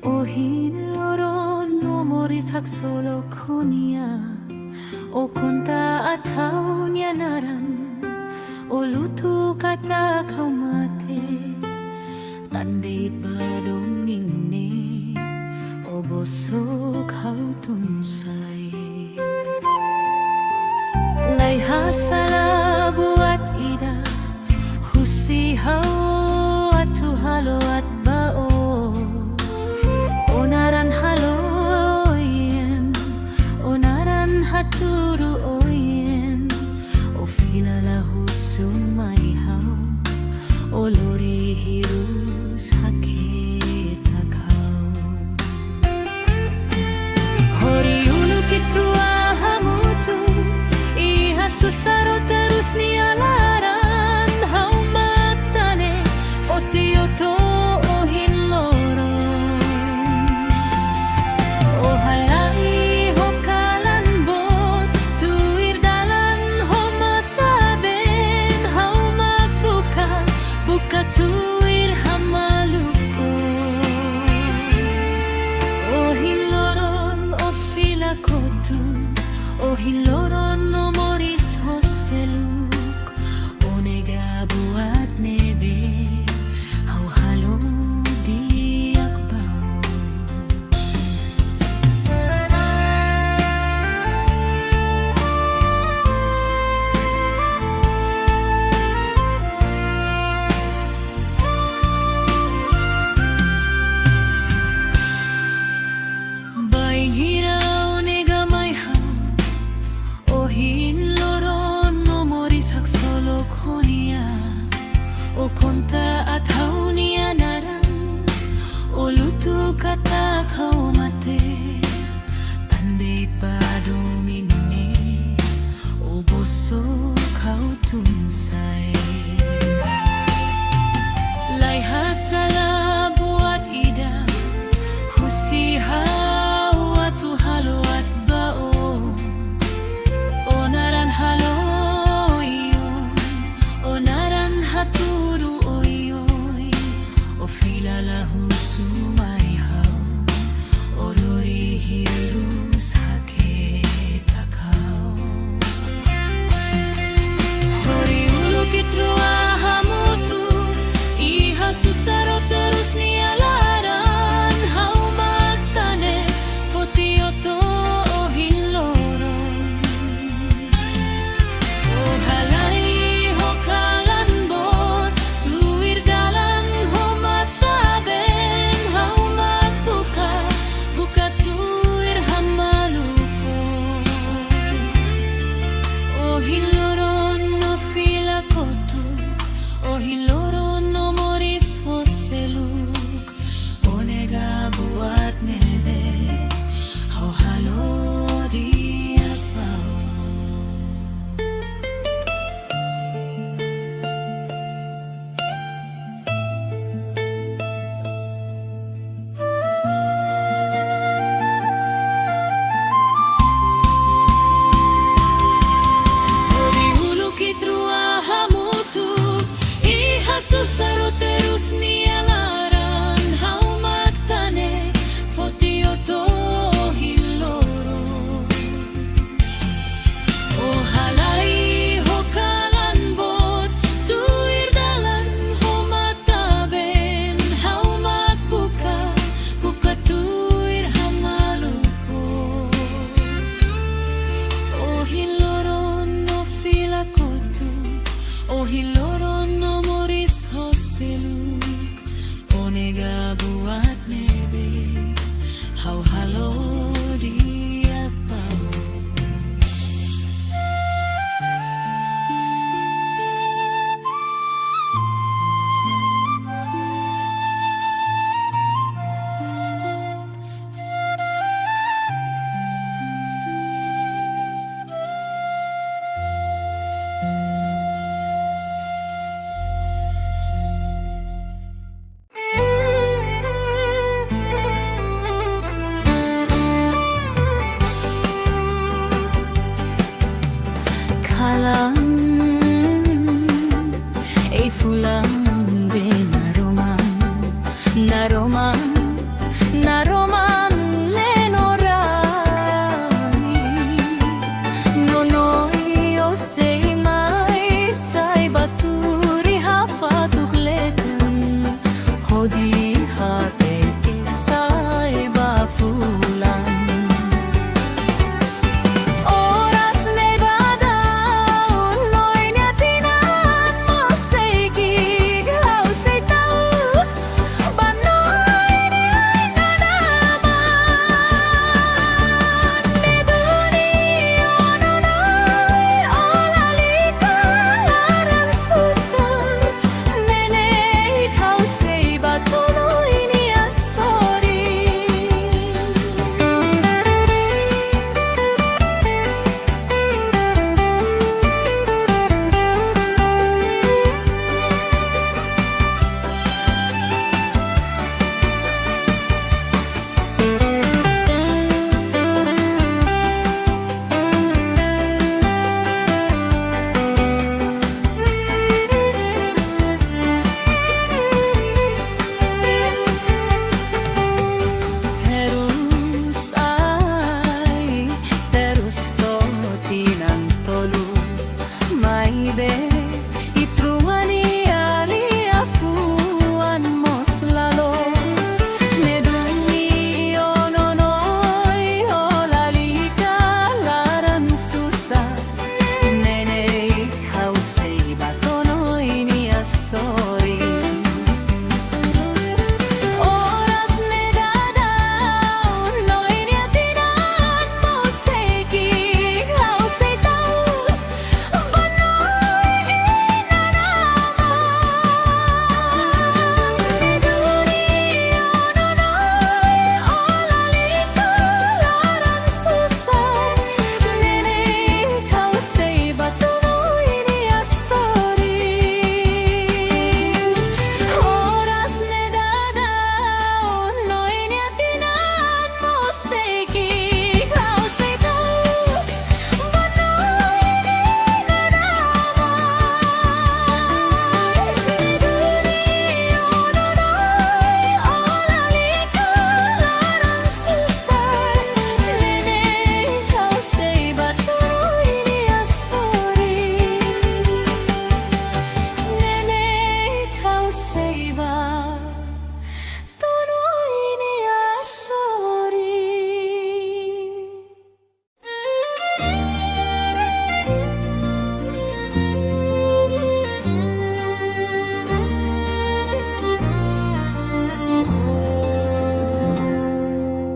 O hiloron no morisak solo konia O konta atau nyanaran O lutu kata kau mate Tandait badong ningne O bosok kau tunsay Lay hasala buat ida Husihaw at tuhalo at bao Onaran haloyen Onaran haturu oyen O filala husum maihaw O lori hirus hakit akaw Hori ulu kitua hamutu Iha susaro terus nialaran Hau matane fotioto o hinloron O halai ho kalanbot Tuir dalan ho mataben Hau magbuka buka tuir hamalukon O hinloron o filakotu O hinloron no moris hose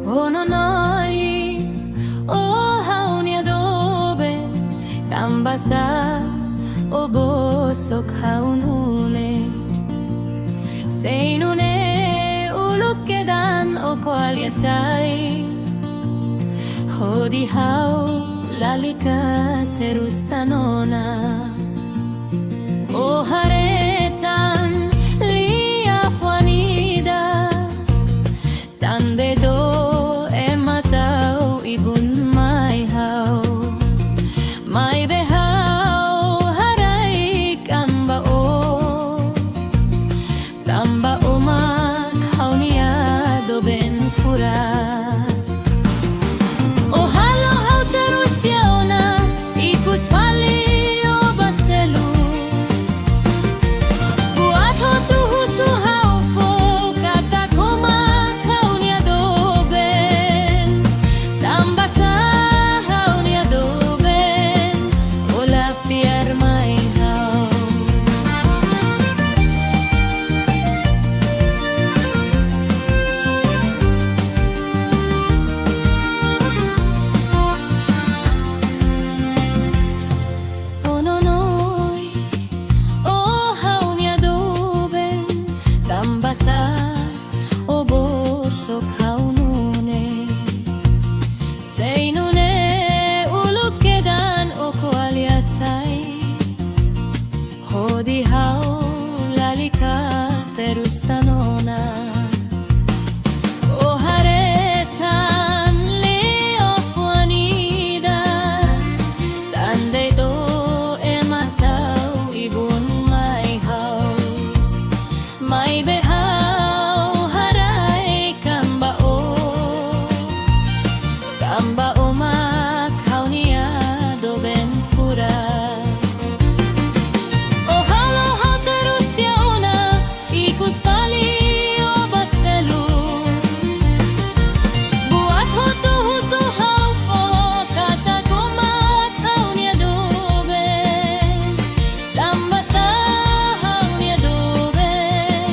Ononoy, o hauni adobe, tambasa, o bosok haunune. Seinune, ulukedan o koalyasay. Hodi hau, lalika terus tanona. O haretan, lia fuanida, tande do ematau ibun mai hau. Mai behau harai kamba o, tamba umak haunia do ben fura. O halo hau terus tiauna, ikus fali o baselu. Buat ho tuhu suhau fo, kata kumak haunia do ben. Tambasa haunia do ben, ola fiar mai hau. Ononoy, o haunia do ben, tambasa o bosok haunune. Seinune ulukedan o koalyasay. Hodi hau lalika terus tanona. O haretan leo fuanida, tande do ematau ibun mai hau. Mai behau harai kamba o, tamba umak haunia do ben fura. O halo hau terus tiauna, ikus fali o baselu. Buat ho tuhu suhau fo, kata kumak haunia do ben. Tambasa haunia do ben,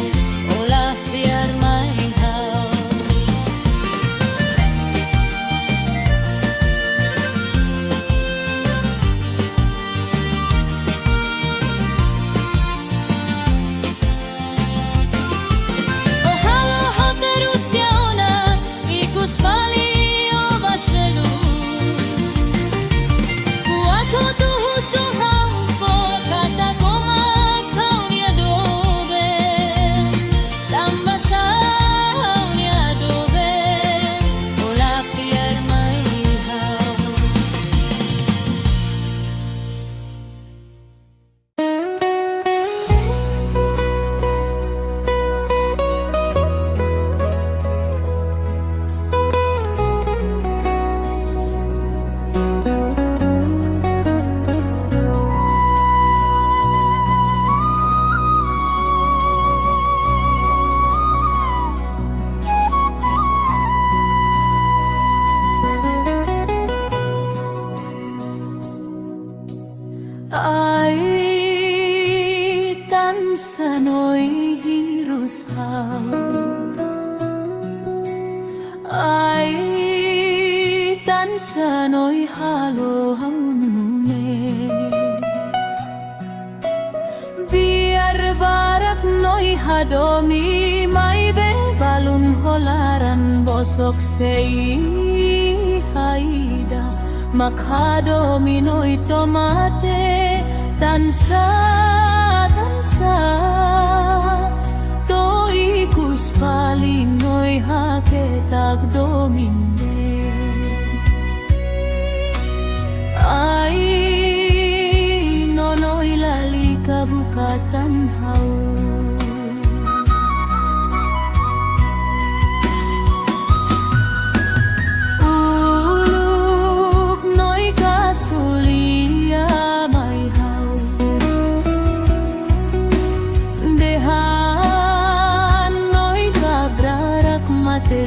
ola fiar mai hau. O halo hau terus tiauna, ikus fali o baselu. Buat ho tuhu suhau fo, kata kumak haunia do ben. Tambasa haunia do ben, ola fiar mai hau. Ay tan sanoy hirus hau. Ay tan sanoy halo haunune. Biar barak noy hadomi, mai be balun holaran bosok sei haida. Makhadomi noy tomate, tansa tansa. To ikus fali noy haketag domine. Ay nonoy lalika bukatan hau. Uluk noy kasulia mai hau. Dehan noy kagrarak mate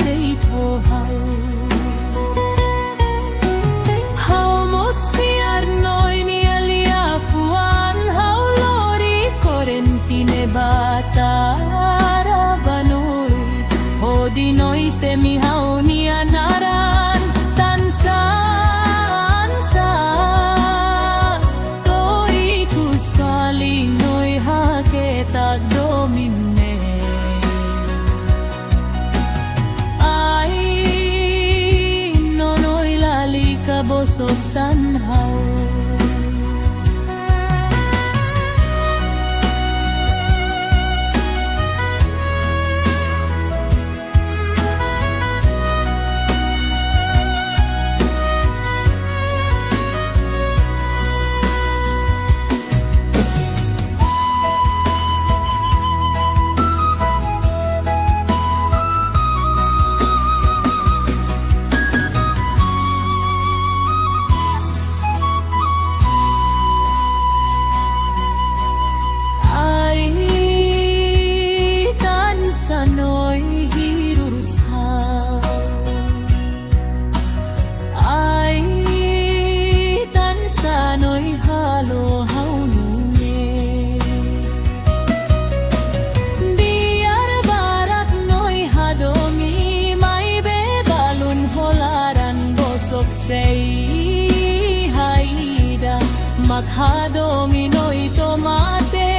ha domino'y tomate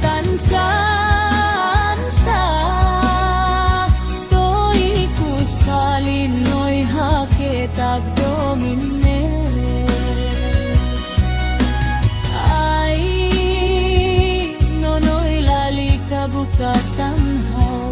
tansan-sa to'y kuskalin no'y haketag dominere ay nono'y lali kabukatamhaw.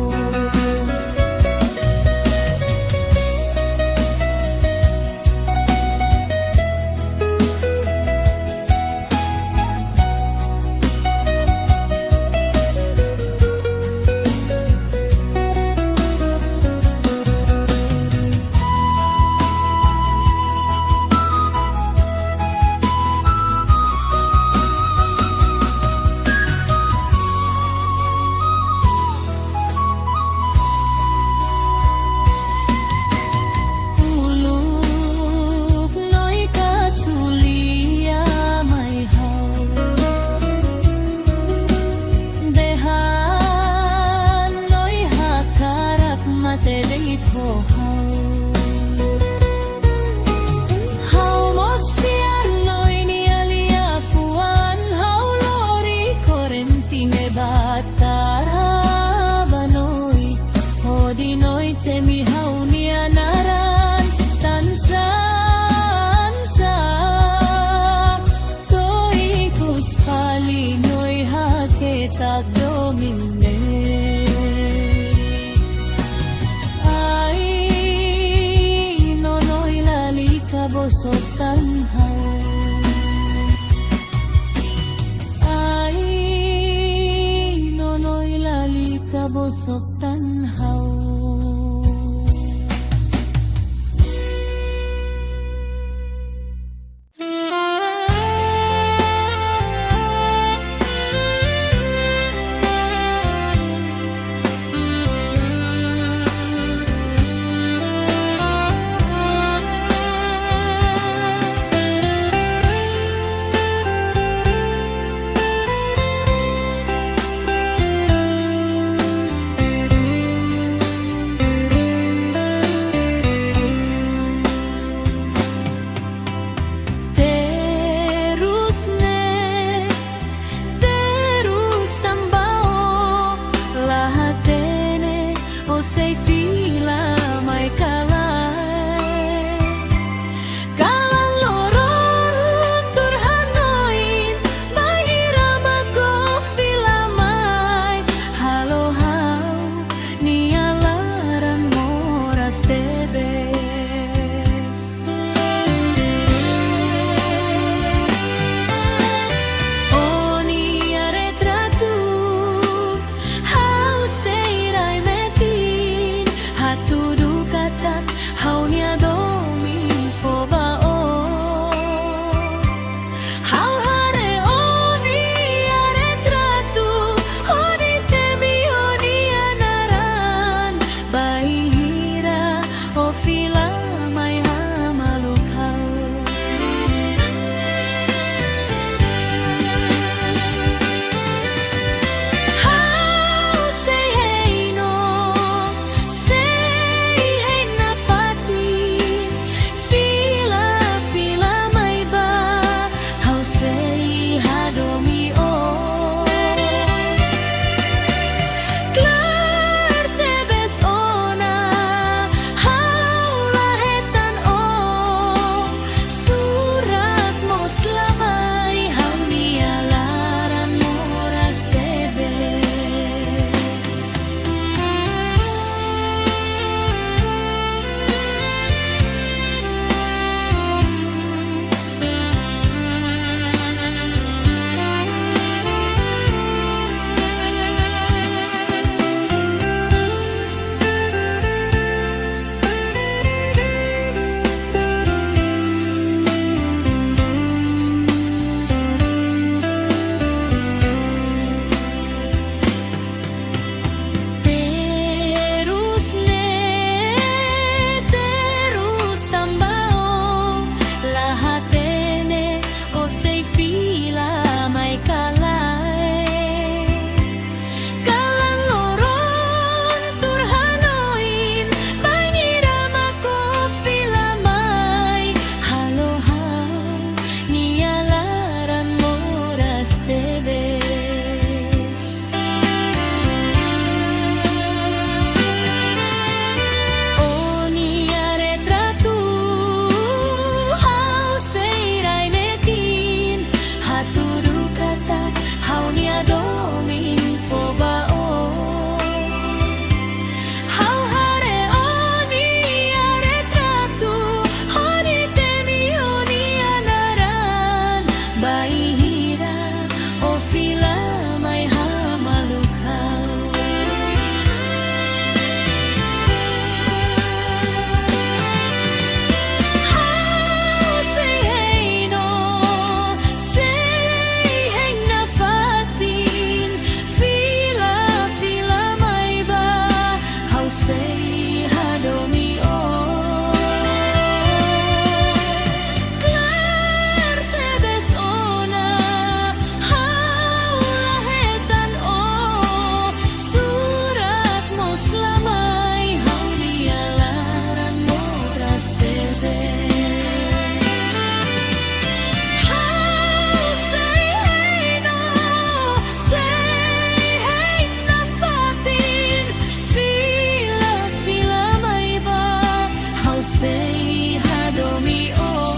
sei hadomi o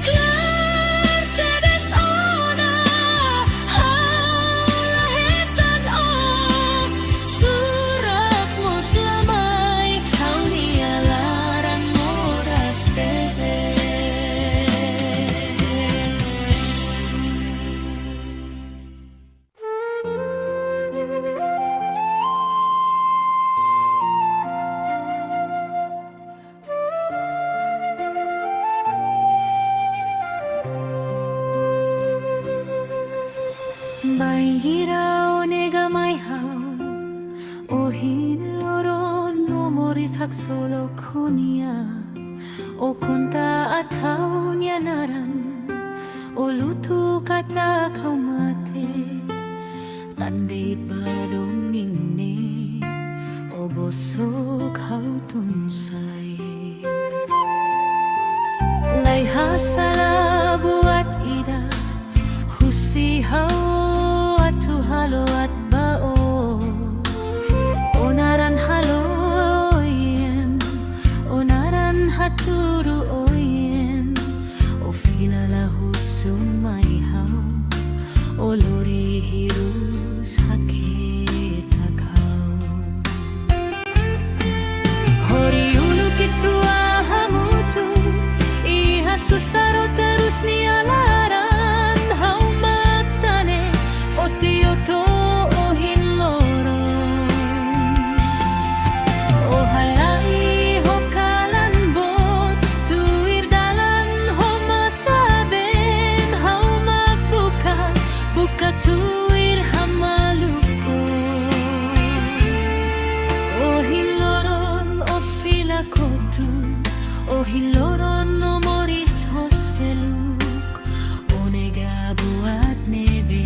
Klar tedes ona halahetan o Surat mo slamay Hau ni alaran moras tedes Bai hirao nega mai hao O hinoro no moris hak solo konia O konta atau nyanaran O lutu kata kau mate Tandait badong ningne O bosok kau tunsay Lay hasala buat ida Husi hao atu halo at bao Onaran halo oyen Onaran haturu oyen O filala husumay hao O lori hirus hakit akao Hori ulu kitua hamutu Iha susaro terus nialaran Hau matane fotio to ohin loron O halai ho kalan bot Tuir dalan ho mataben Hau magbuka buka tuir hamaluko O hiloron o fila kotu O hiloron o moris hoseluk O nega buat nebe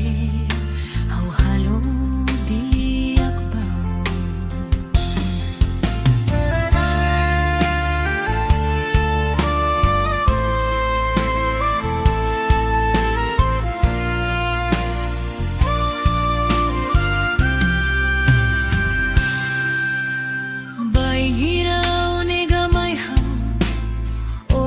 Hau halo diak bau Bai hirao nega mai hao O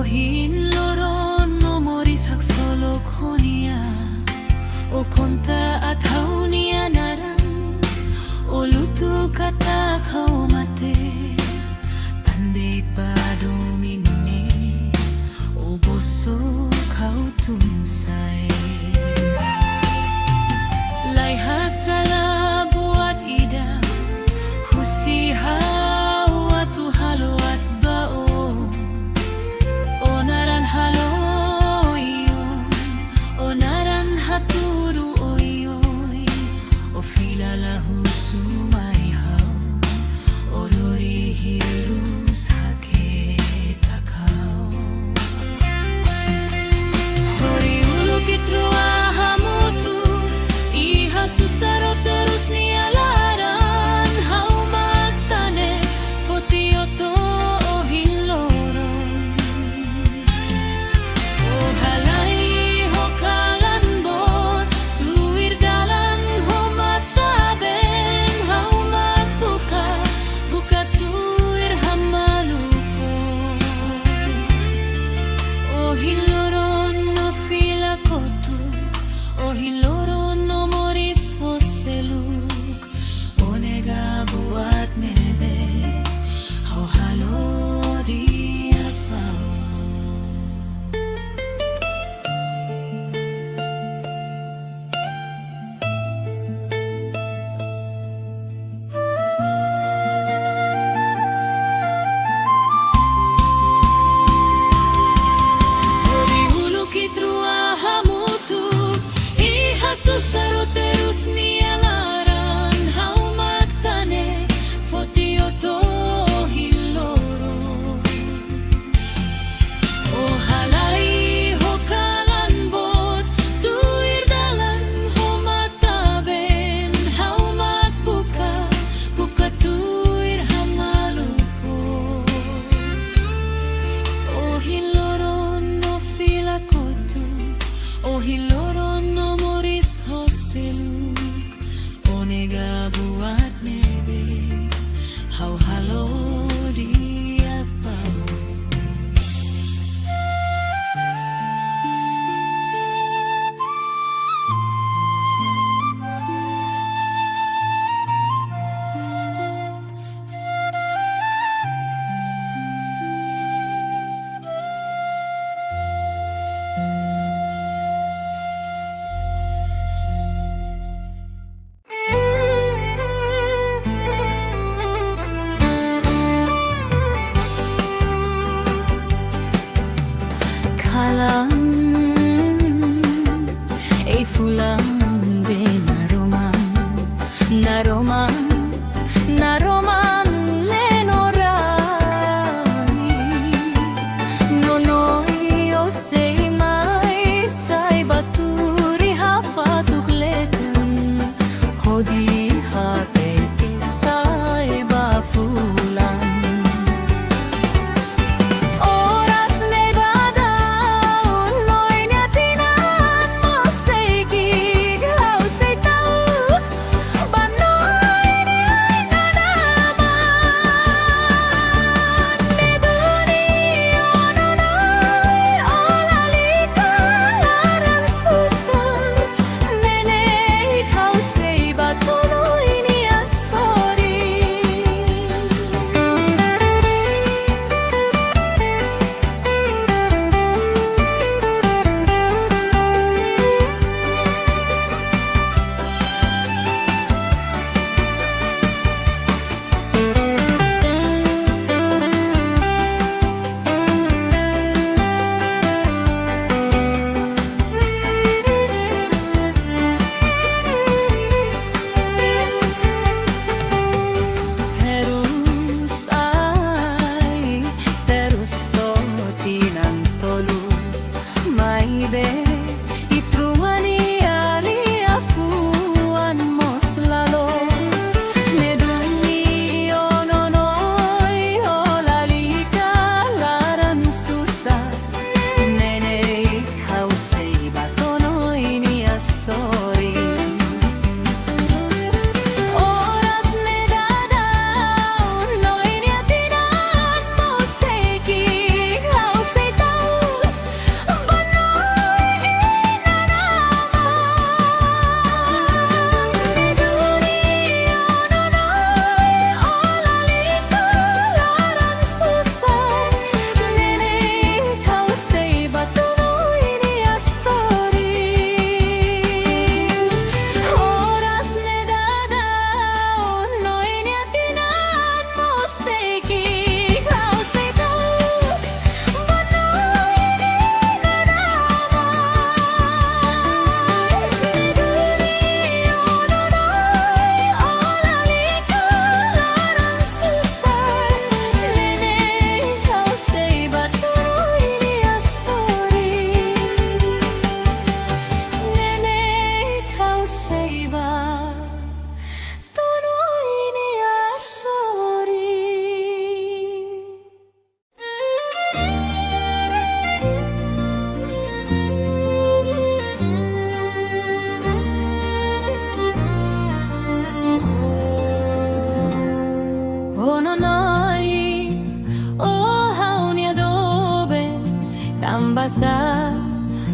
Tambasa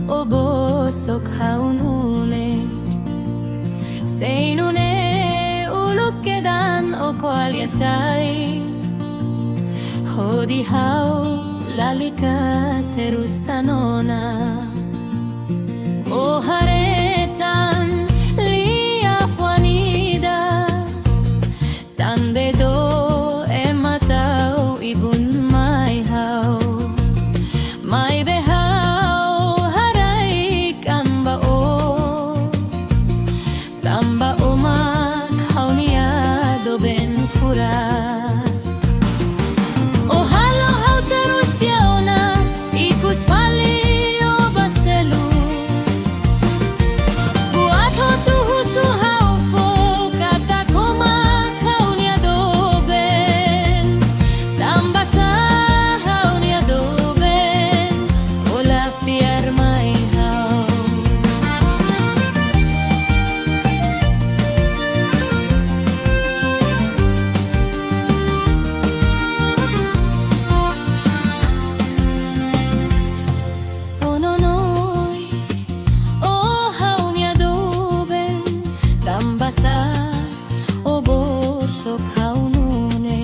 o bosok haunune Seinune uluk kedan o koalyasai Hodi hau lalika terus tanona O haretan lia fuanida Tande do ematau ibun mai hau Mai behau harai kamba o Tamba umak haunia do ben fura O halo hau terus tiauna ikus fali o baselu Buat ho tuhusu hau fo kata kumak haunia do ben Tamba sa haunia do ben Ola fiar mai hau Ononoi o haunia do ben Tambasa o bosok haunune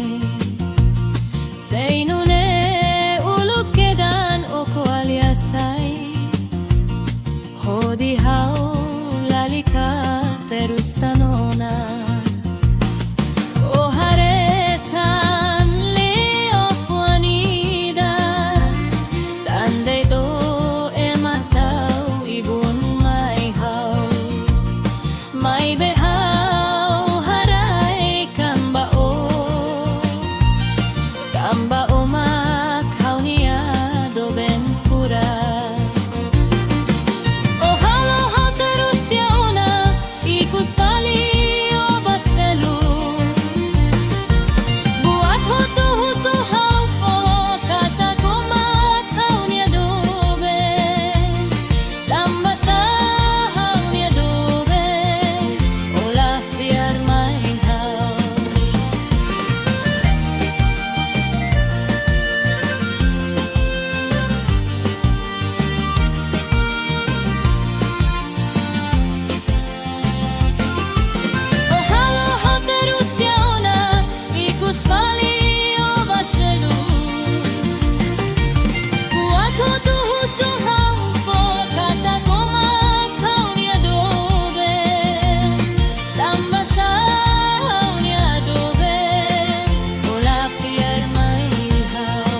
Seinune uluk kedan o koalyasai Hodi hau lalika terus tanona O haretan leo fuanida Tande do ematau ibun mai hau Mai behau harai kamba o Kamba umak haunia do ben fura O halo hau terus tiauna ikus fali o baselu Buat ho tuhusu hau fo kata kumak haunia do ben Tambasa haunia do ben Ola fiar mai hau O halo hau terus tiauna ikus fali o baselu Buat ho tuhusu hau fo kata kumak haunia do ben Tambasa haunia do ben Ola fiar mai hau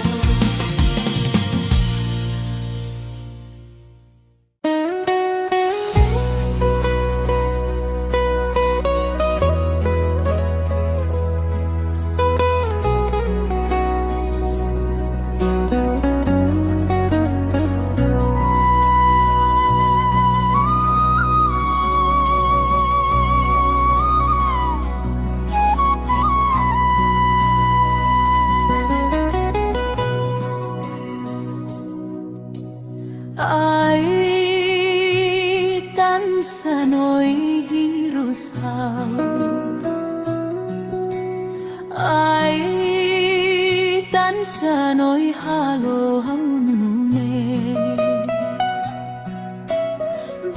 Ai tan sanoi hirus hau Ai tan sanoi halo haunune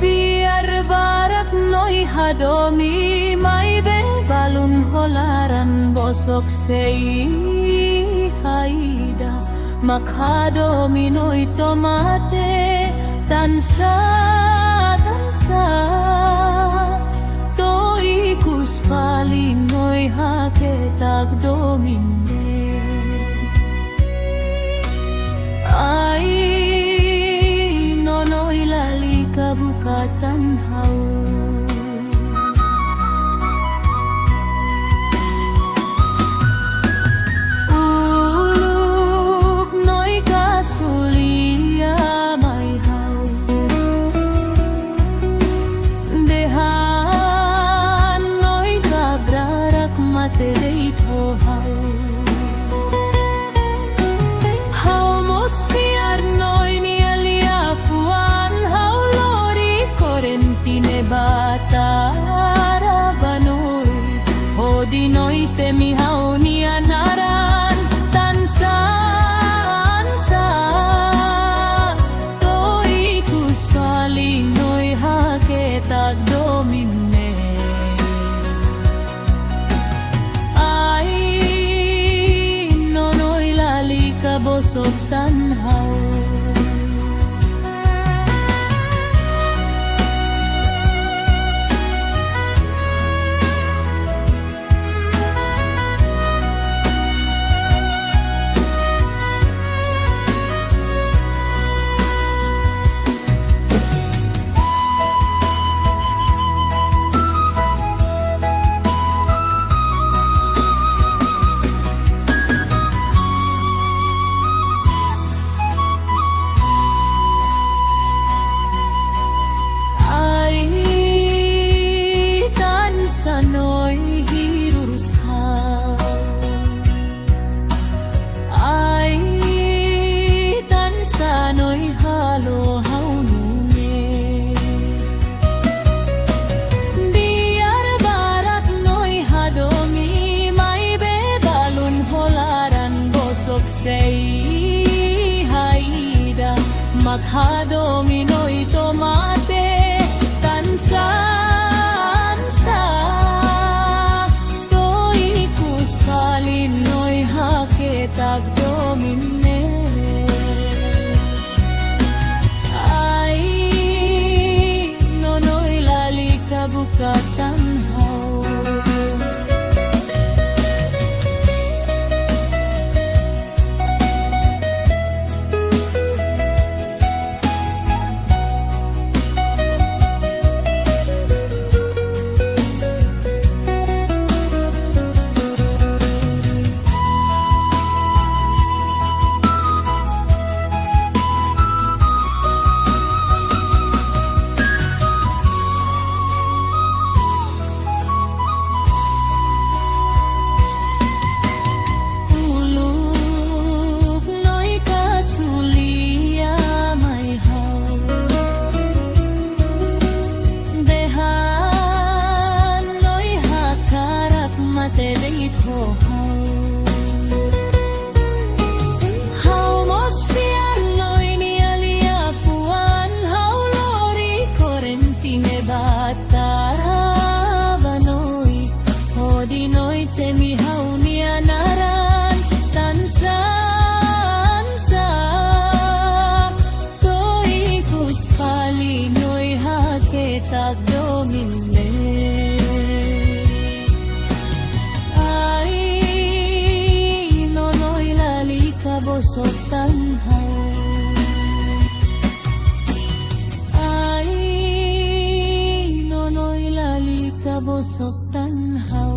Biar barak noi hadomi mai be balun holaran bosok sei haida Makhadomi noi tomate tansa tansa To ikus fali noi haketag domine Ai nonoi lalika bukatan hau Uluk noi kasulia mai hau Dehan noi kabrarak mate deito hau busog tanhaw. Sano'y hirurushaw, ay tan sano'y halo-haw nunge. Biar barat no'y hadomi, may bebalun holaran bosok say haida. Maghadomi no'y tomate, tansa tagdomine. Ay nonoy lali kabukatan haw. Tagdomine. Ay nonoy lali kabosok tanhaw. Ay nonoy lali kabosok tanhaw.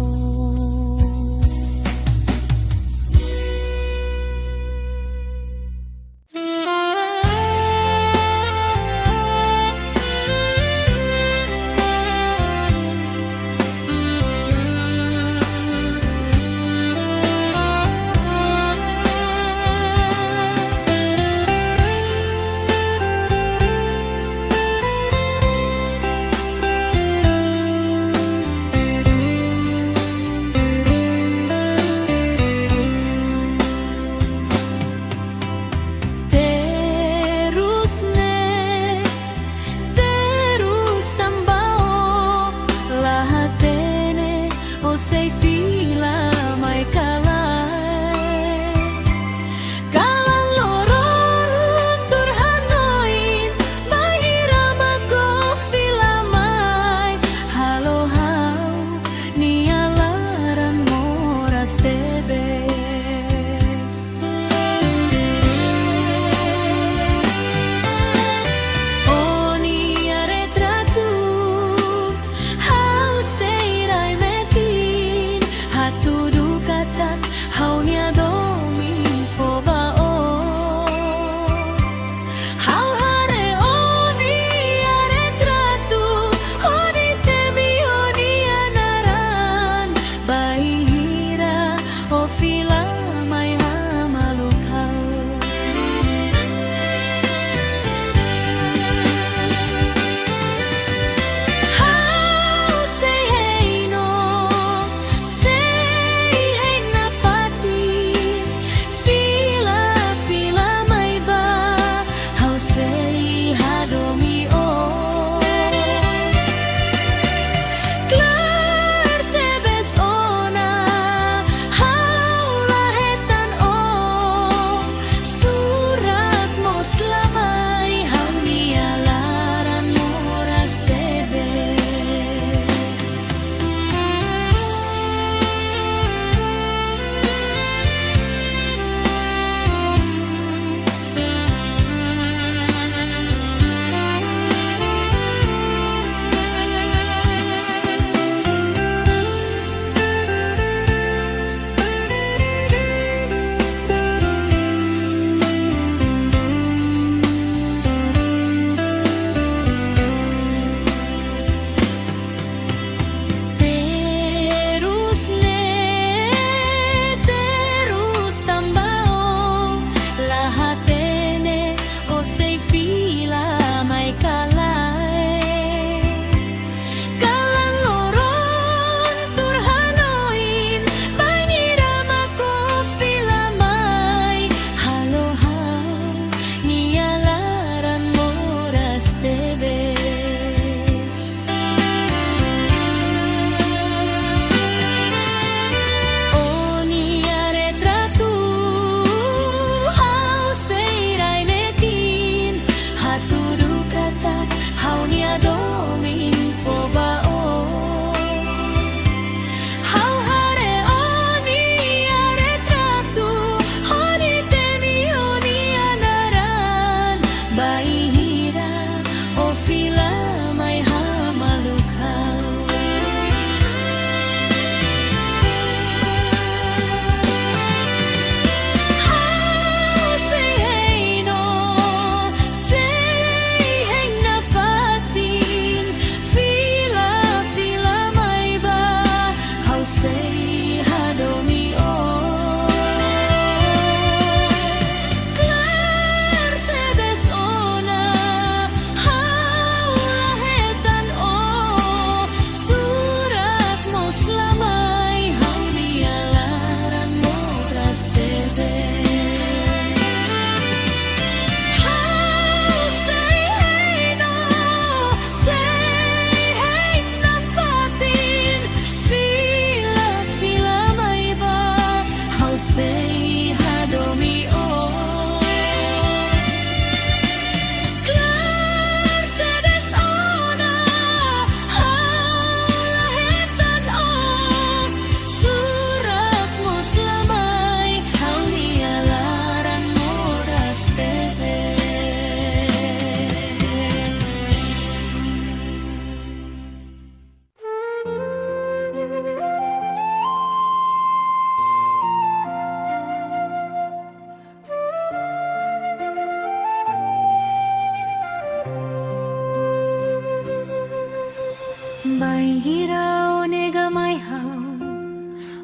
Baihira onega mai hau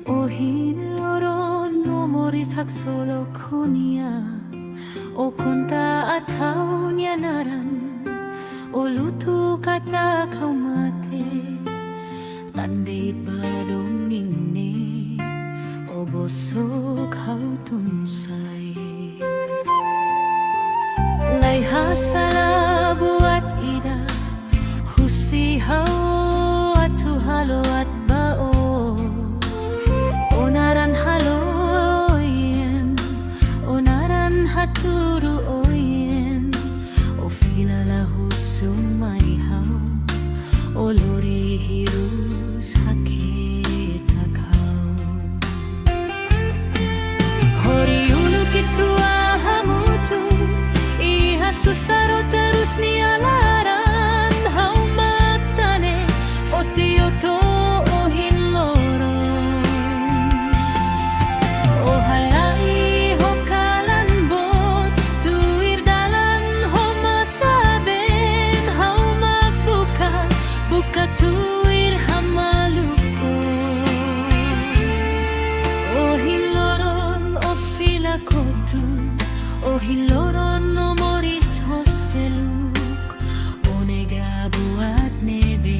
O hinoro no mori saksolo konia O konta atau nyanaran O lutu kata kau mate Tandait badong ningne O boso kau tunsay Lay hasala buat ida Husihau halo at bao onaran haloyen onaran haturu oyen o filala husumai hao o lori hiru sakit akau hori ulu kitua hamutu iha susaro terus nialaran hau matane fotio to o hinloron o halai ho kalan bot tuir dalan ho mataben hau magbuka buka tuir hamaluko o hinloron o filakotu o hinloron o moris ho seluk o nega buat nebe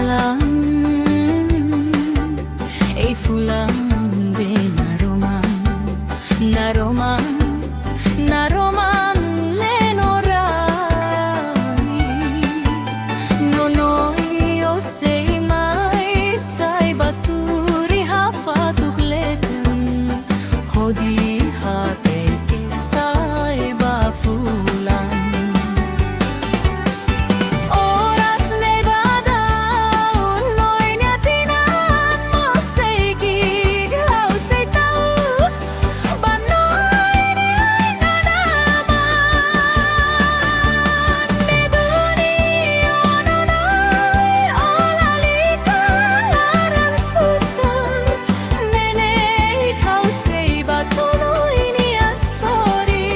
fulan, ei fulan de naroman, naroman, naroman lenorai. Nonoi o sei mai sai baturi hafatuk leten, hodi hate ke sai ba fulan. Oras negada noi niatinan mo sei gig hau sei tau banoi ni ai nanaman ni dunia nonoi olalika laran susah nenek hau sei batonoi ni asori.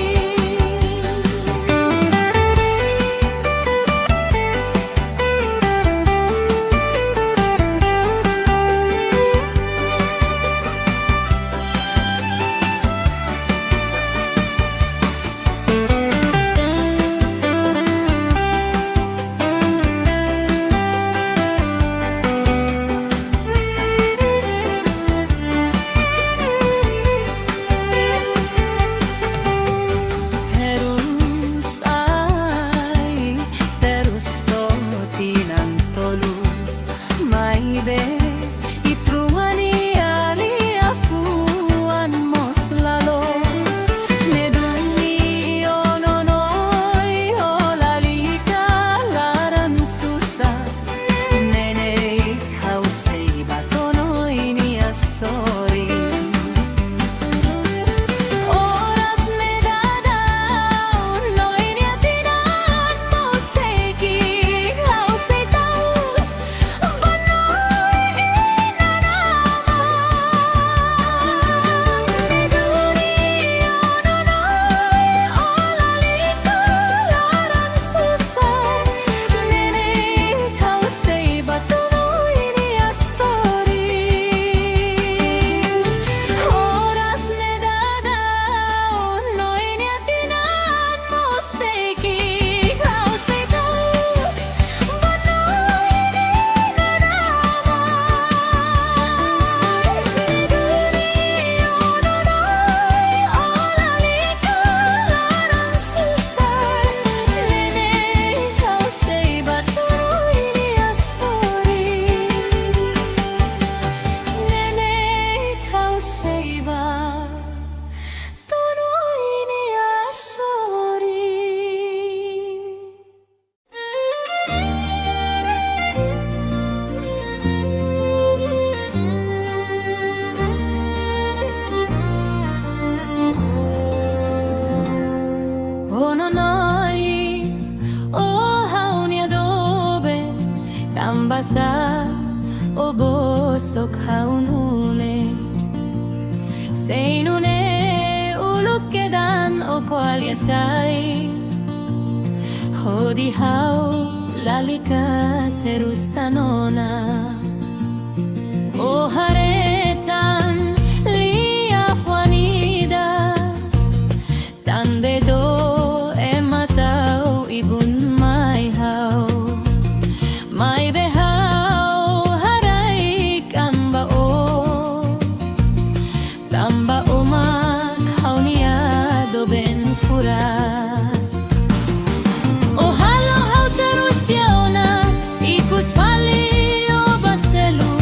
Terus ai, terus totinan tolu, mai be itruani ali afuan mos lalos, ne dunia nonoi olalika laran susah, nenek hau sei batonoi ni asori. Oras negada noi niatinan mo sei gig hau sei tau banoi inanaman ni dunia nonoi olalika laran susah, nenek hau sei batonoi ni asori. Oras negada noi niatinan mo sei gig hau sei tau banoi inanaman ni dunia nonoi olalika laran susah, nenek hau sei batonoi ni asori. Nenek hau sei batonoi ni asori. Oh nonoi, oh hau ni adobe, tambasa o bosok hau nune, sei nune uluk kedan o koal yasai, hodi hau lalika terus tanona, oh haretan lia fuanida, tande do ematau ibun mai hau, mai behau harai kamba o, tamba umak hau niado ben furat. Oh halo hau terus tiauna ikus fali o baselu,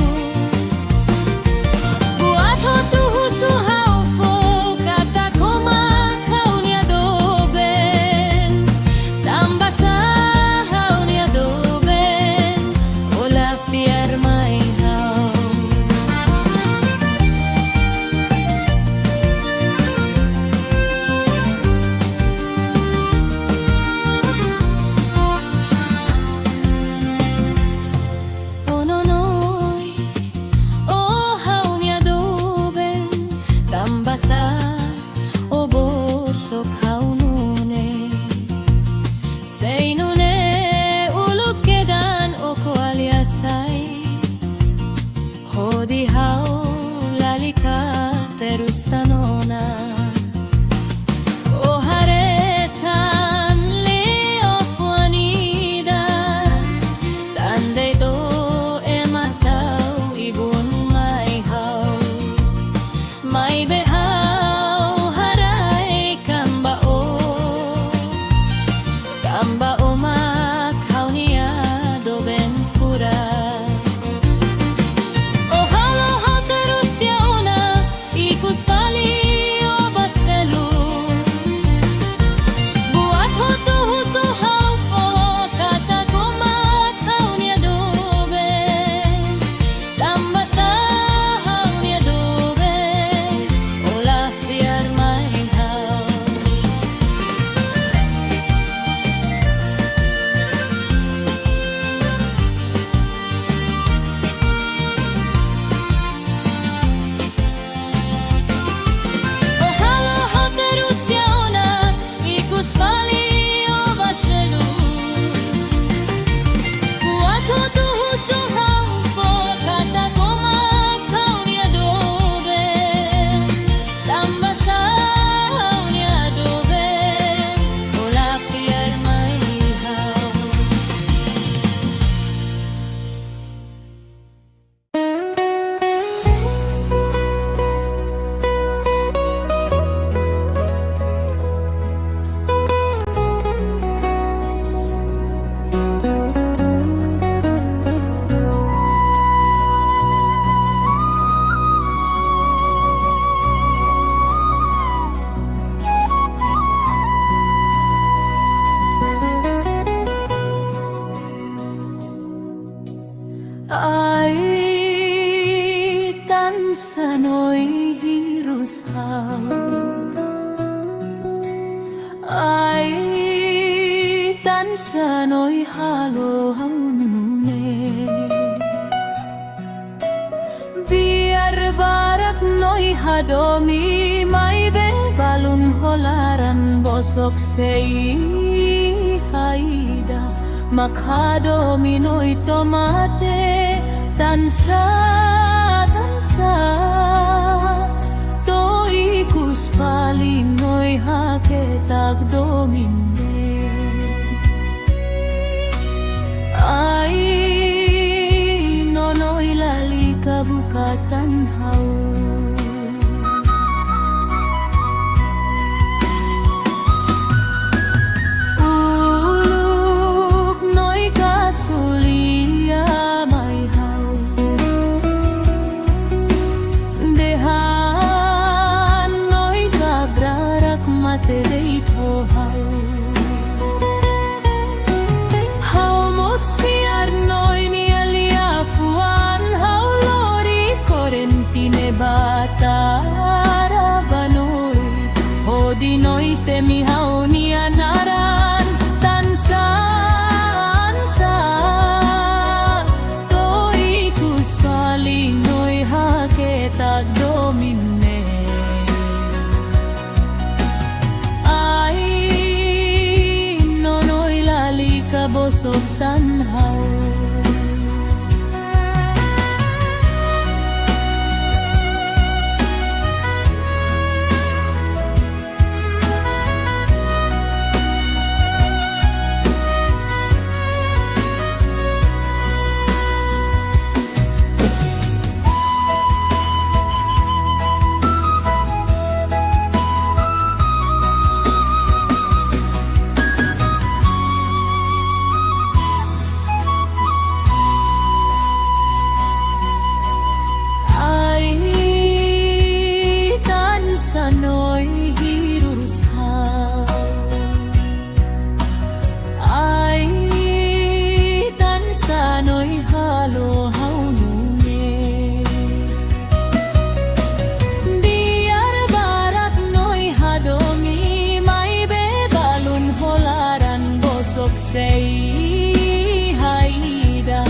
hau ai tan sa noi halo hau nune biar barak noi hadomi mai be balun holaran bosok sei haida makhadomi noi tomate tansa tansa toikus palinoi haketag domine ai nonoi lali kabukatan hau uluk noi kasulia mai hau dehan noi gagrarak mate dei tho hau hau mosfiar noi ni alia fuan hau lori corentine batara banoi hodi noi temi hau ni anaran tansan sa toikus paling noi haketag domine ai nonoi lali kabosok tanhau noi hirurus hau ai tan sa noi halo hau nune biar barat noi hadomi mai be balun holaran bosok sei haida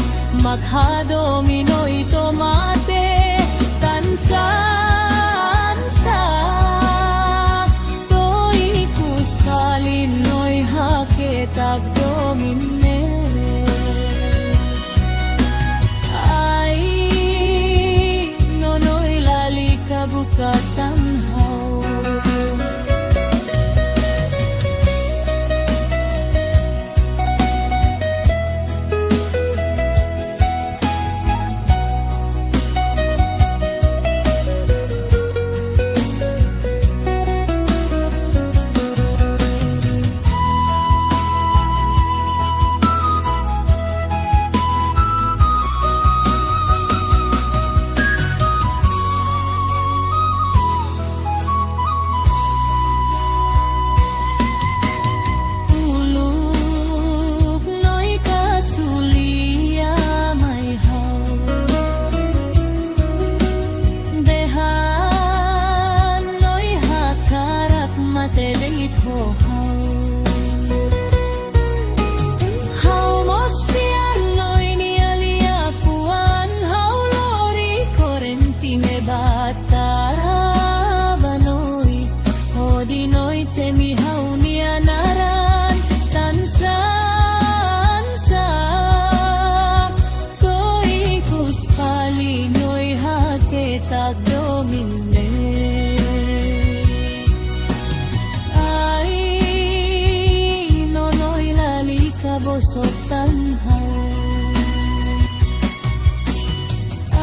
makhadomi noi tomate tansa tag domine ai nonoi lali kabukatan hau tag domine ai nonoi lali kabosok tanhau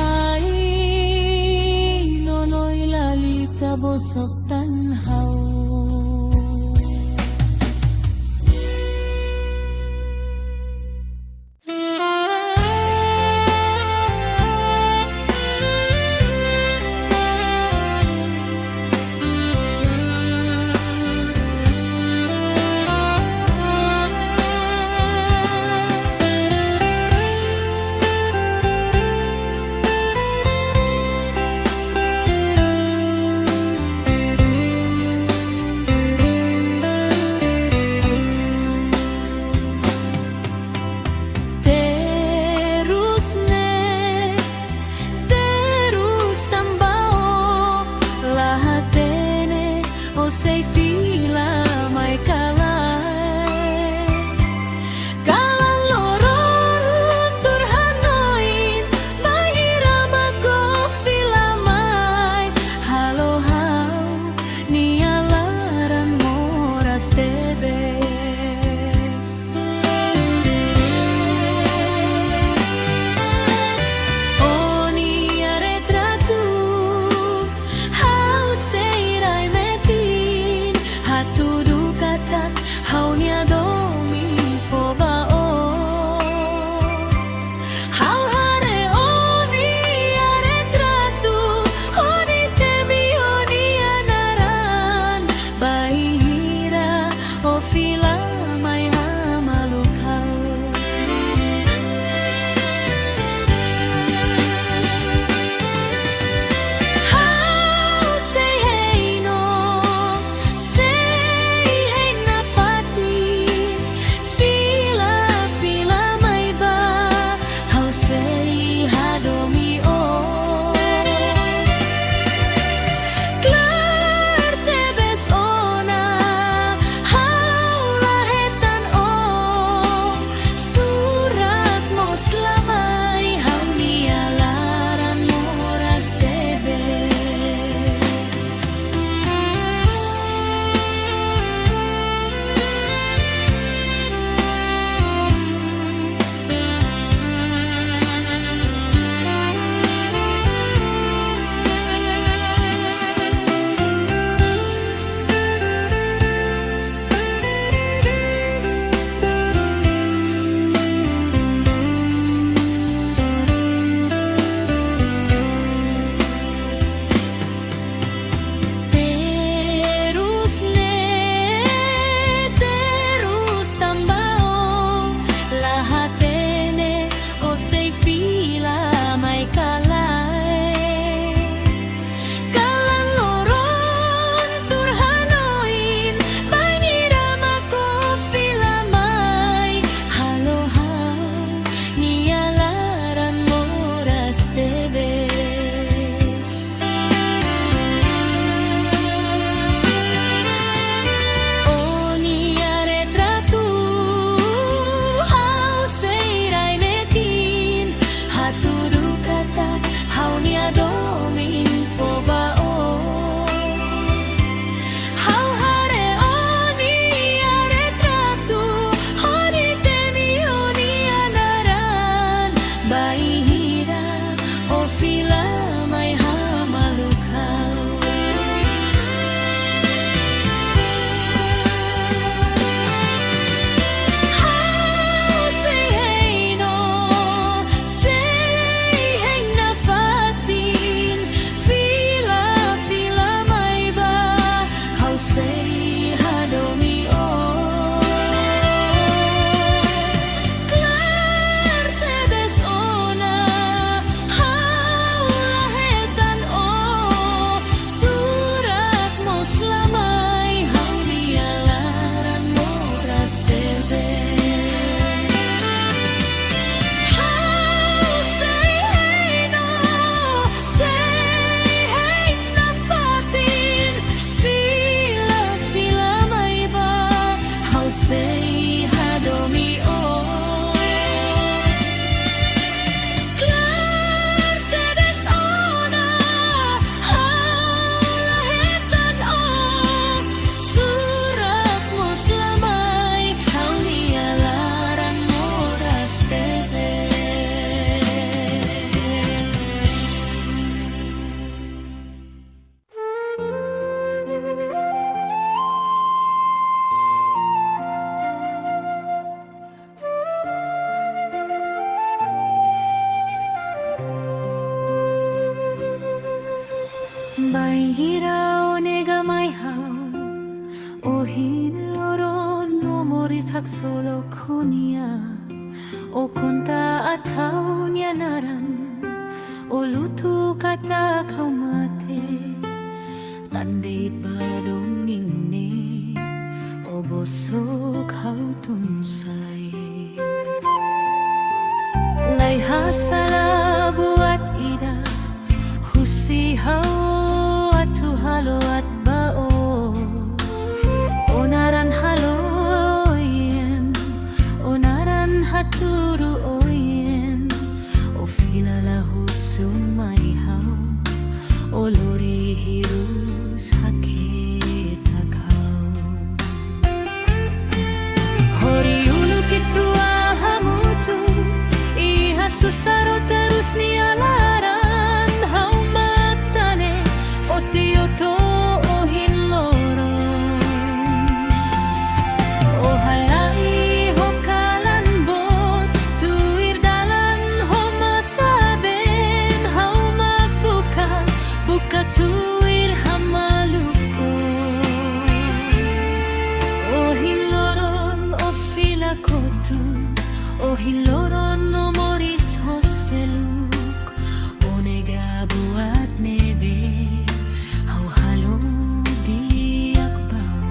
ai nonoi lali kabosok tanhau o kunta at haunyaran, o luto kata kaumate, tandit badong ningni, o bosok hautunsay. Layhasala buat ida, husihaw at tuhalo at bao, onaran haloyen, onaran haturu oyen, o filala husumaihaw, o lori hirus hakit akaw. Hori uluk itu ahamutu, susaro terus nialaran, haumatane fotioto ohin loron, o halai hokalan bot, tuir dalan homataben, haumakbuka buka tuir hamaluko, ohin loron o filakotu, ohin loron o seluk, onega buat nebe, hau halo diak bau.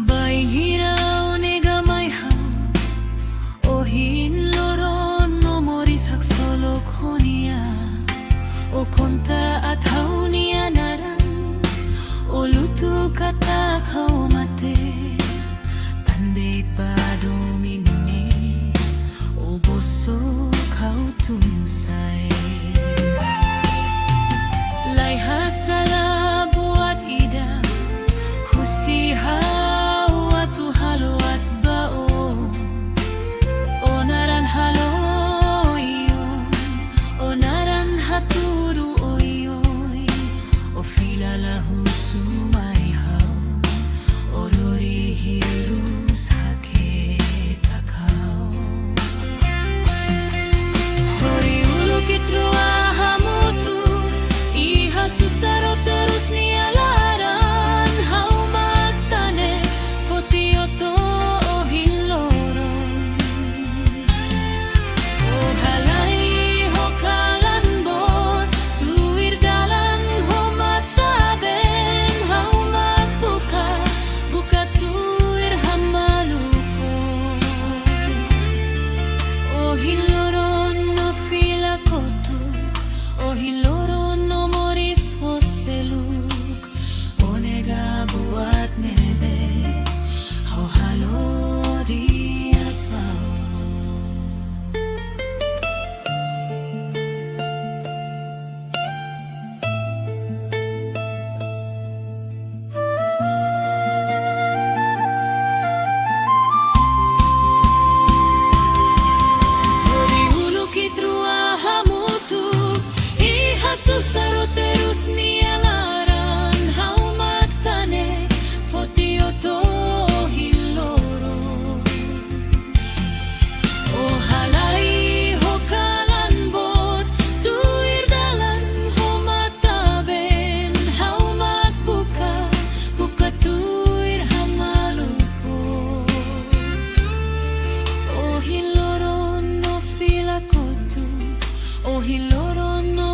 Baing hira onega mai hau, ohin o konta at haunianaran, o luto kata kaumate, tandit badomine, o boso kautunsay. Layhasala buat ida, husihaw at tuhalo at bao, onaran halo haturu oyoy, o filala husumaihaw, o lori hirus hakit akaw. Hori uluk itro ahamutu, iha susaro terus nialaran, haumatane fotioto ohin loron, o halay hiloron no moris o seluk, onega buat nebe, hau halo diak bau. Hori uluk itru ahamutu, susaro terus nialaran, haumatane fotioto hiloron, o halai hokalan bot, tuir dalan homataben, haumakbuka buka tuir hamaluko, o hiloron no filakotu, o hiloron no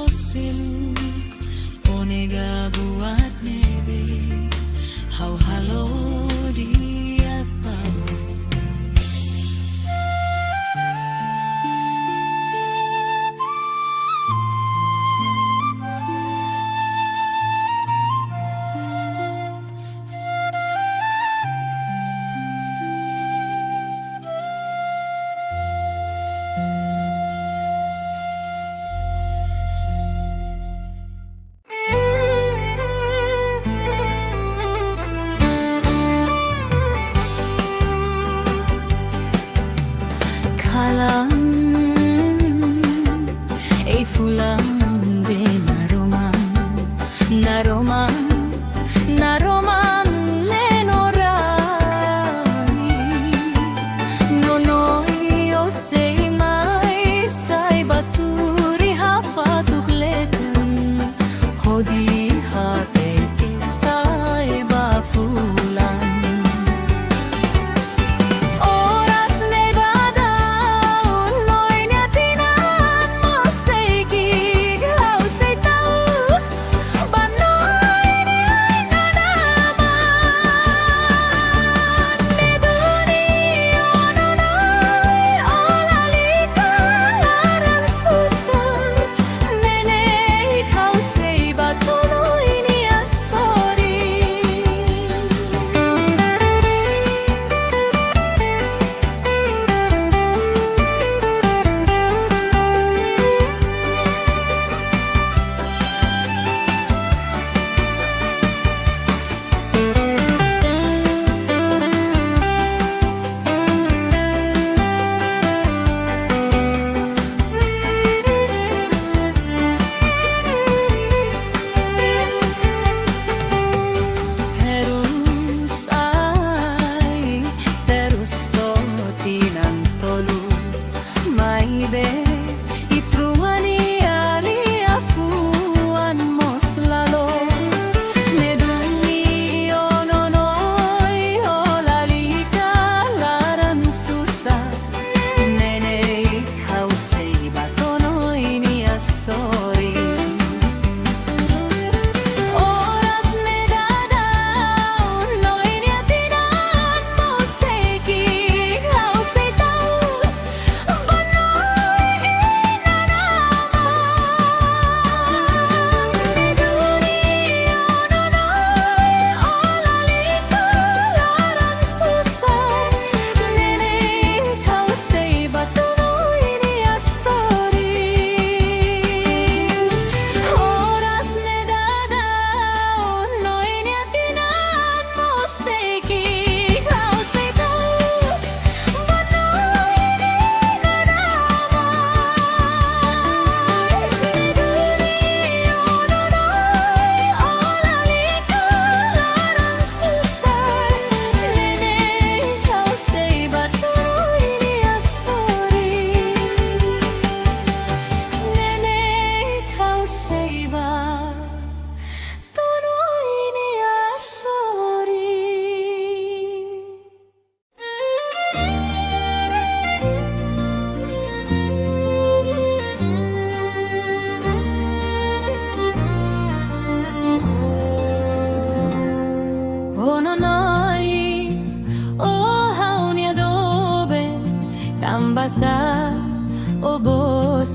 seluk, onega buat nebe, hau halo diak bau. Kalang ei fulang be naroman naroman lenorai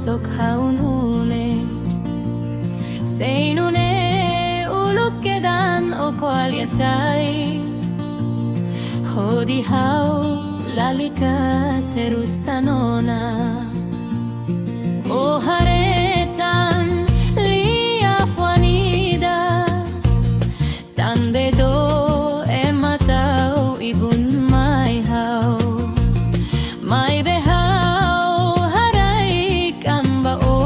bosok haunune seinune uluk kedan o koal yasai hodi hau lalika terus tanona o haretan lia fuanida tande do ematau ibun mai hau mai behau harai kamba o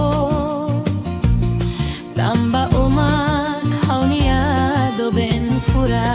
tamba umak haunia do ben fura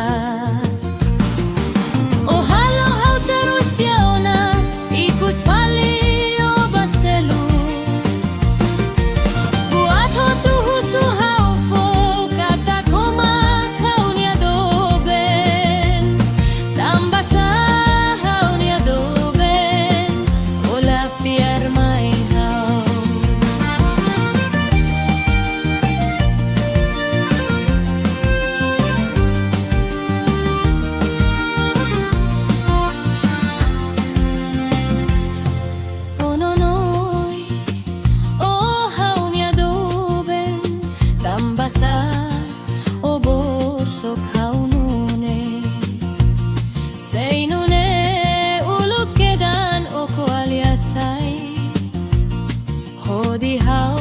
hodi hau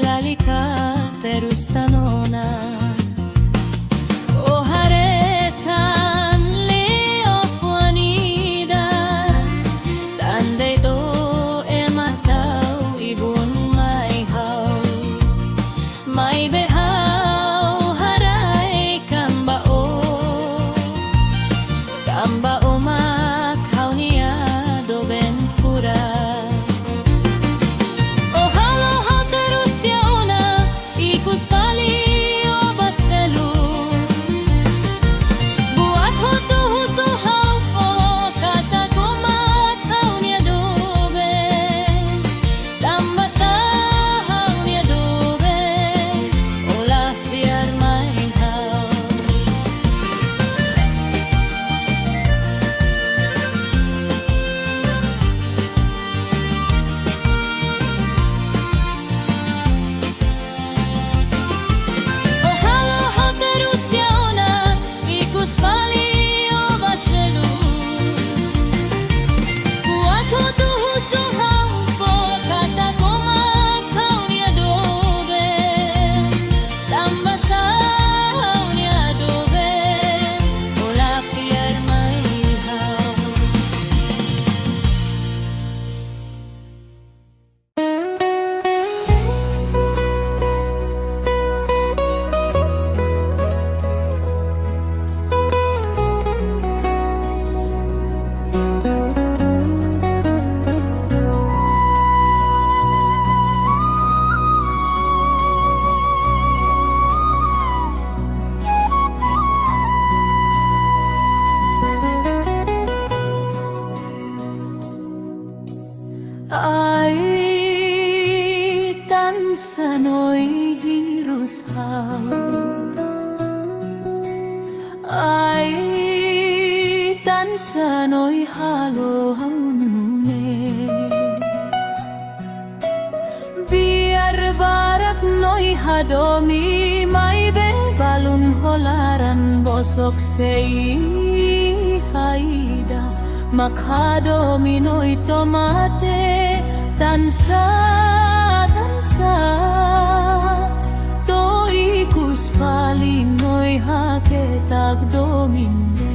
lalika terus tanona o haretan leo fuanida tande do ematau ibun mai hau mai behau harai kamba o mak haunia do ben fura sanoy hirus hau ai tan sanoy halo haunune biar barak noy hadomi mai be balun holaran bosok sei haida makhadomi noy tomate tansa toikus palinoi haketag domine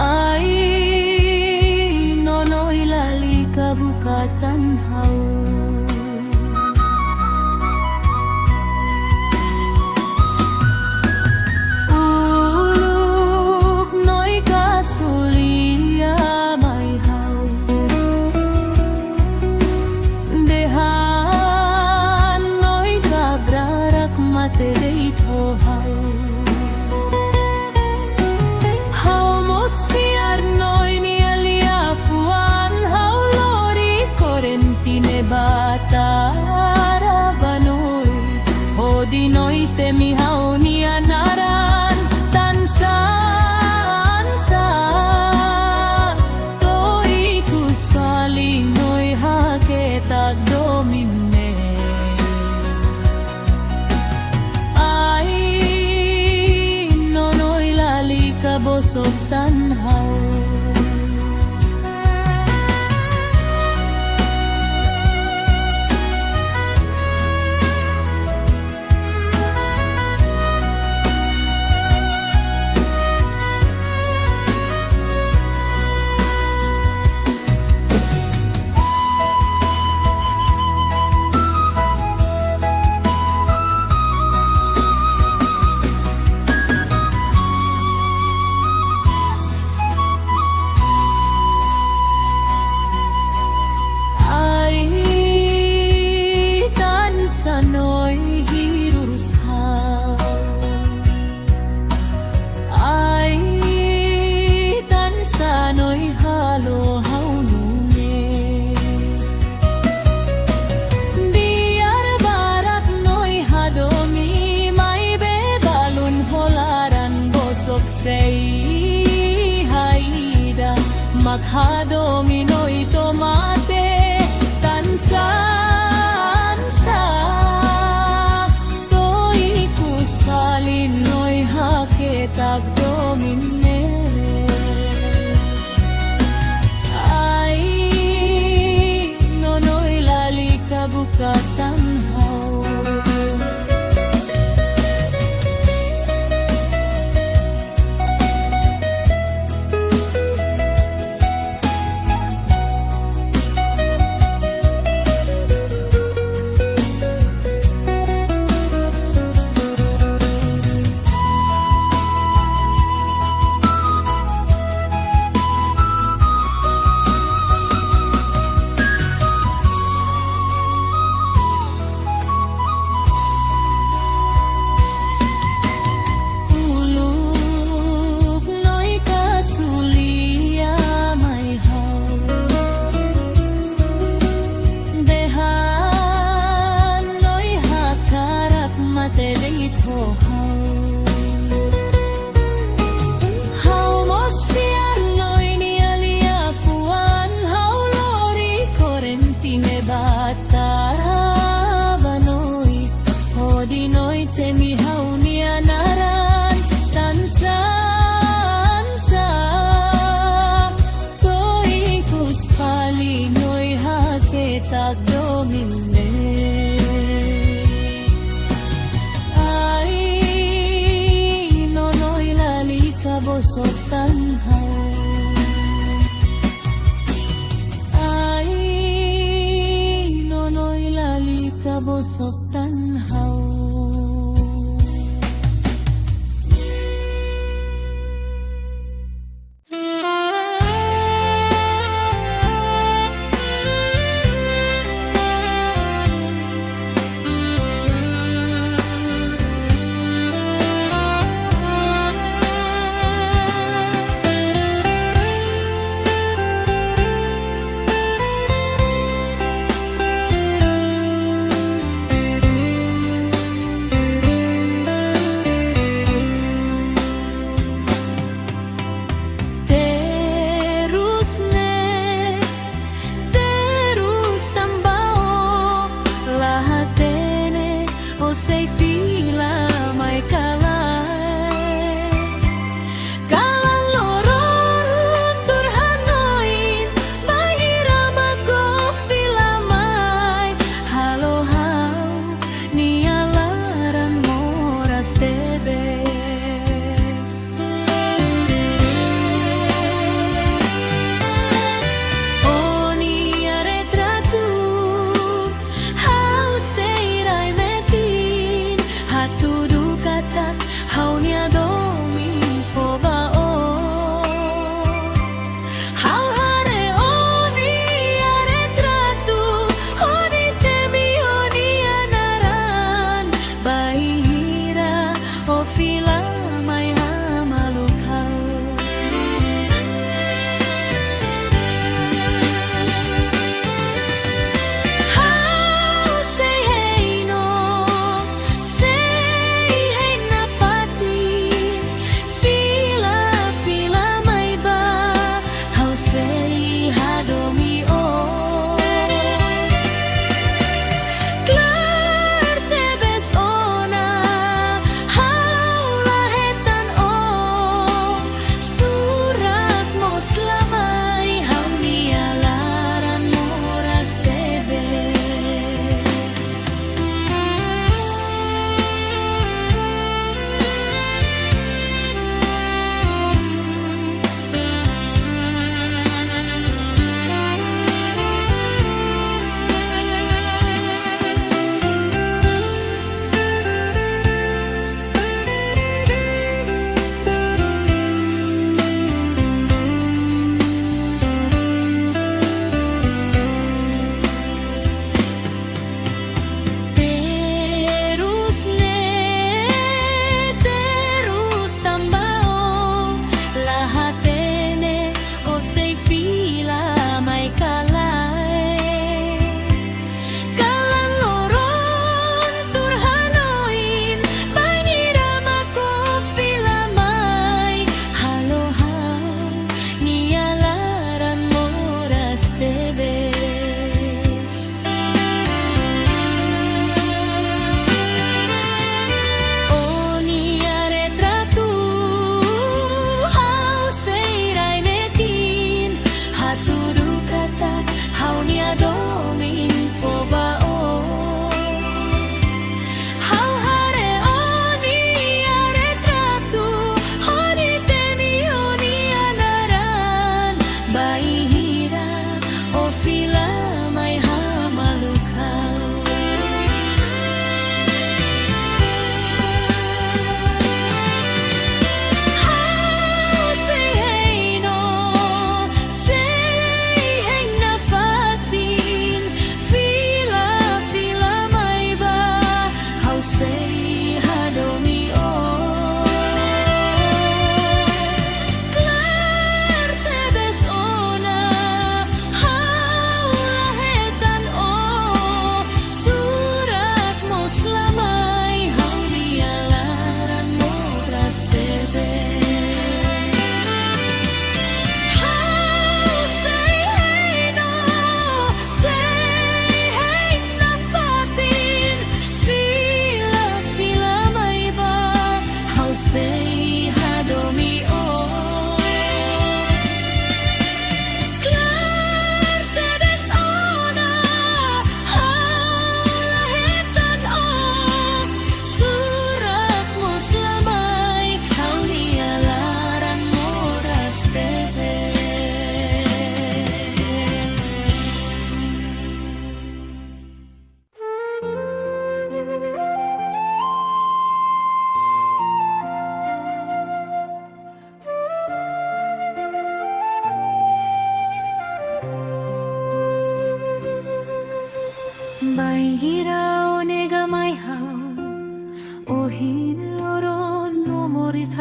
ai nonoi lalika bukatan hau uluk noi kasulia mai hau Hau mos fiar noi ni alia fuan hau lori korentine ba Maghadomino'y tomate tansansa To'y kuskalino'y hakit agdomine Ay nono'y lali kabukatanhaw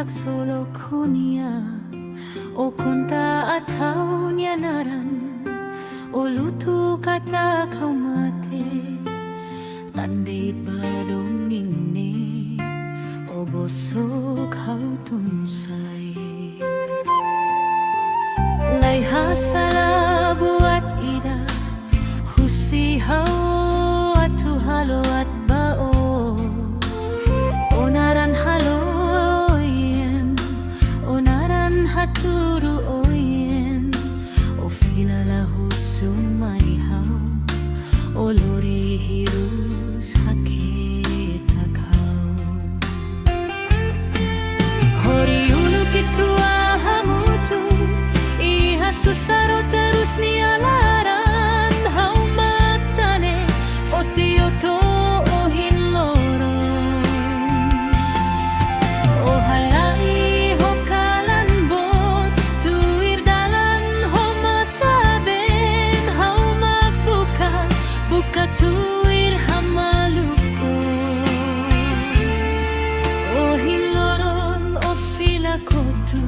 saksolokonia o konta atau nyanaran o lutu kata kau mate tandait badong ningne o boso kau tunsay lay hasala buat ida husihaw at tuhalo at bao onaran haloyen onaran haturu oyen o filala husumaihaw o lori hirus hakitakaw hori uluk itua hamutu iha susaro terus nialaran hau matane fotioto o hinloron o halai ho kalan bot tuir dalan ho mataben hau magbuka buka tuir hamaluko o hinloron o filakotu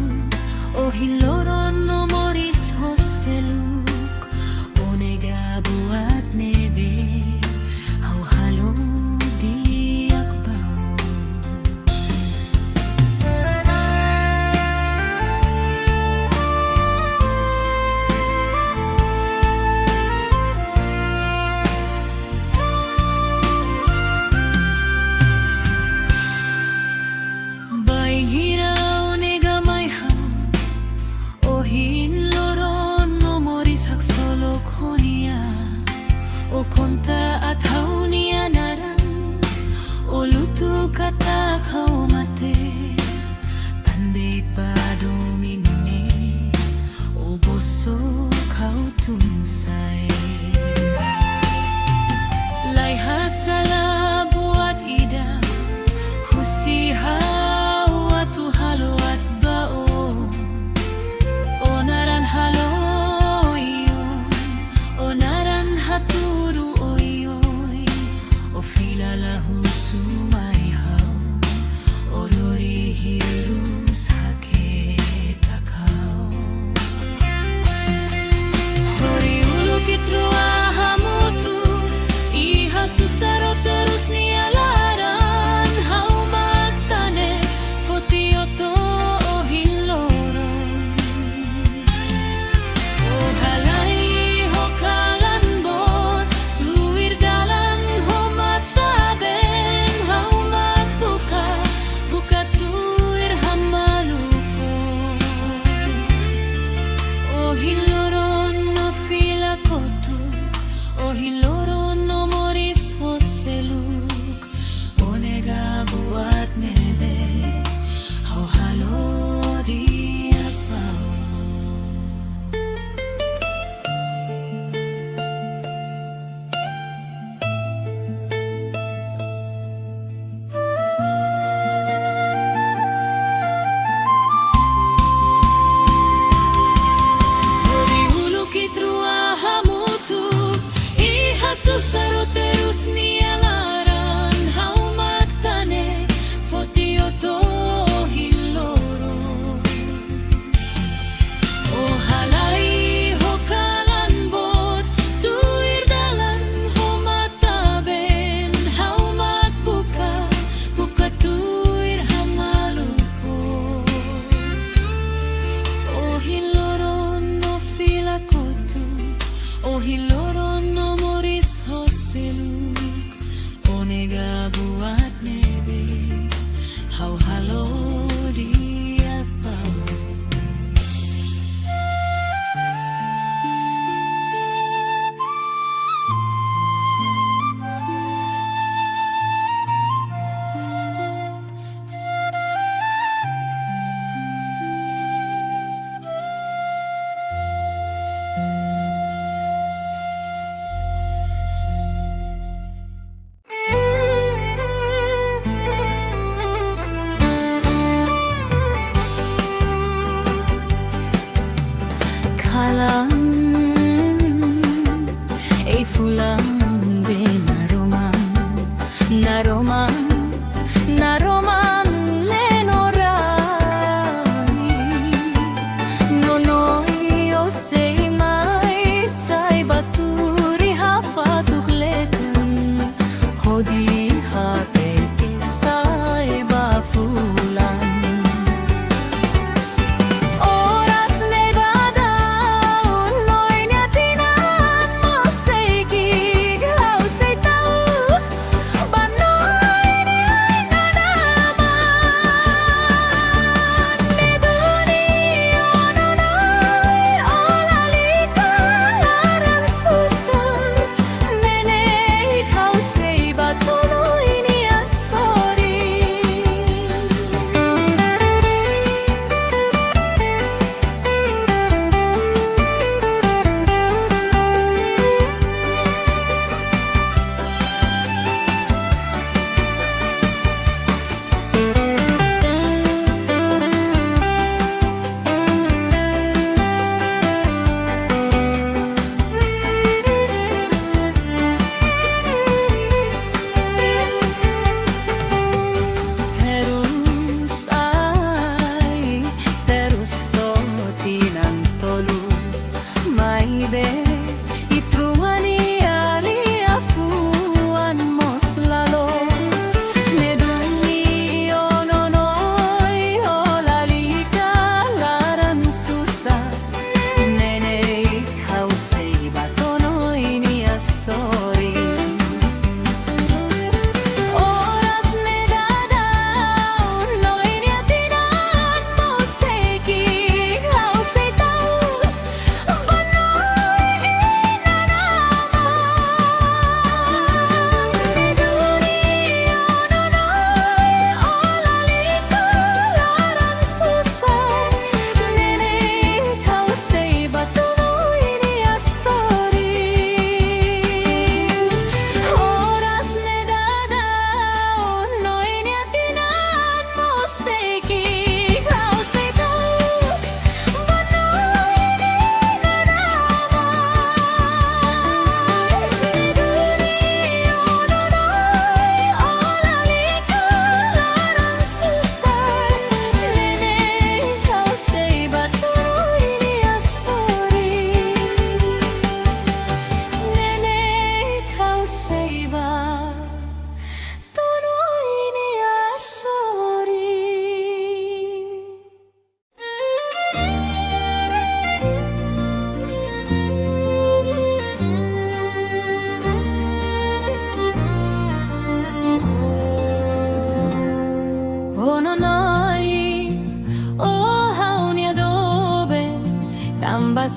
o hinloron no moris hoseluk o nega buat nebe hau halo diak bau bai hirau nega mai hau o hinloron no moris saksolokonia o konta atau nianaran o lutu kata kau mate tandait padominne o boso kau tunsay lay hasala buat ida husihaw at tuhalo at bao onaran haloyon onaran haturu oyoy o filala husumaihaw o lori hirus hakitakaw hori uluk itrua hamutu iha susaro terus nialaran hau matane fotioto o hinloron o halai ho kalan bot tuir dalan ho mataben hau magbuka buka tuir hamaluko o hinloron no filakotu o hinloron no moris hoseluk o nega buat nebe hau halo diak bau hori uluk itrua hamutu iha susaro terus nialaran hau matane fotioto hinloron o halai ho kalan bot tuir dalan ho mataben hau magbuka buka tuir hamaluko o hinloron no filakotu o hinloron no moris hoseluk o nega buat nebe hau halo diak bau kalang ei fulang be naroman naroman naroman lenora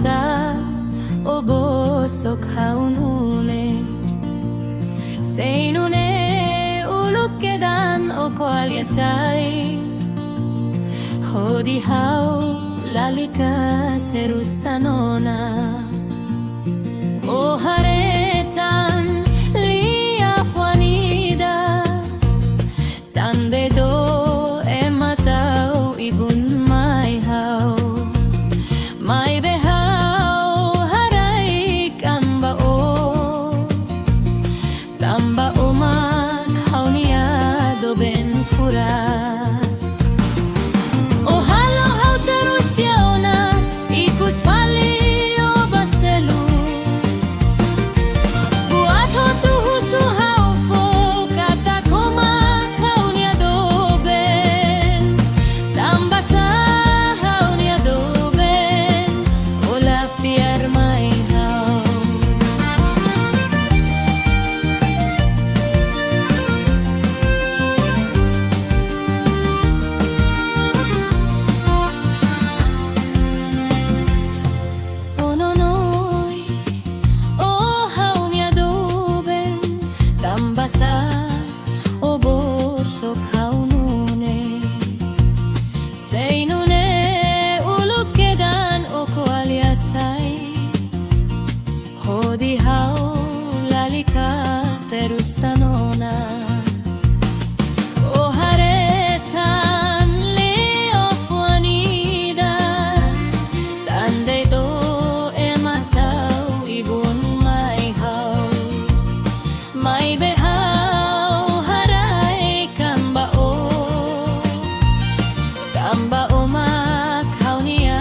basa o bosok haunune seinune uluk kedan o kualiasai hodi hau lalika terus tanona o haretan lia fuanida tande do ematau ibun mai hau mai behau harai kamba o tamba umak haunia do ben fura o halo hau terus tiauna ikus fali o baselu buat ho tu husu hau fo kata kumak haunia do ben tamba sa haunia do ben ola fiar mai hau ononoi o haunia do ben tamba sa o bosok haunune seinune uluk kedan o kualiasai hodi hau lalika terus tanona o haretan leo fuanida tande do ematau ibun mai hau mai behau harai kamba o tamba umak haunia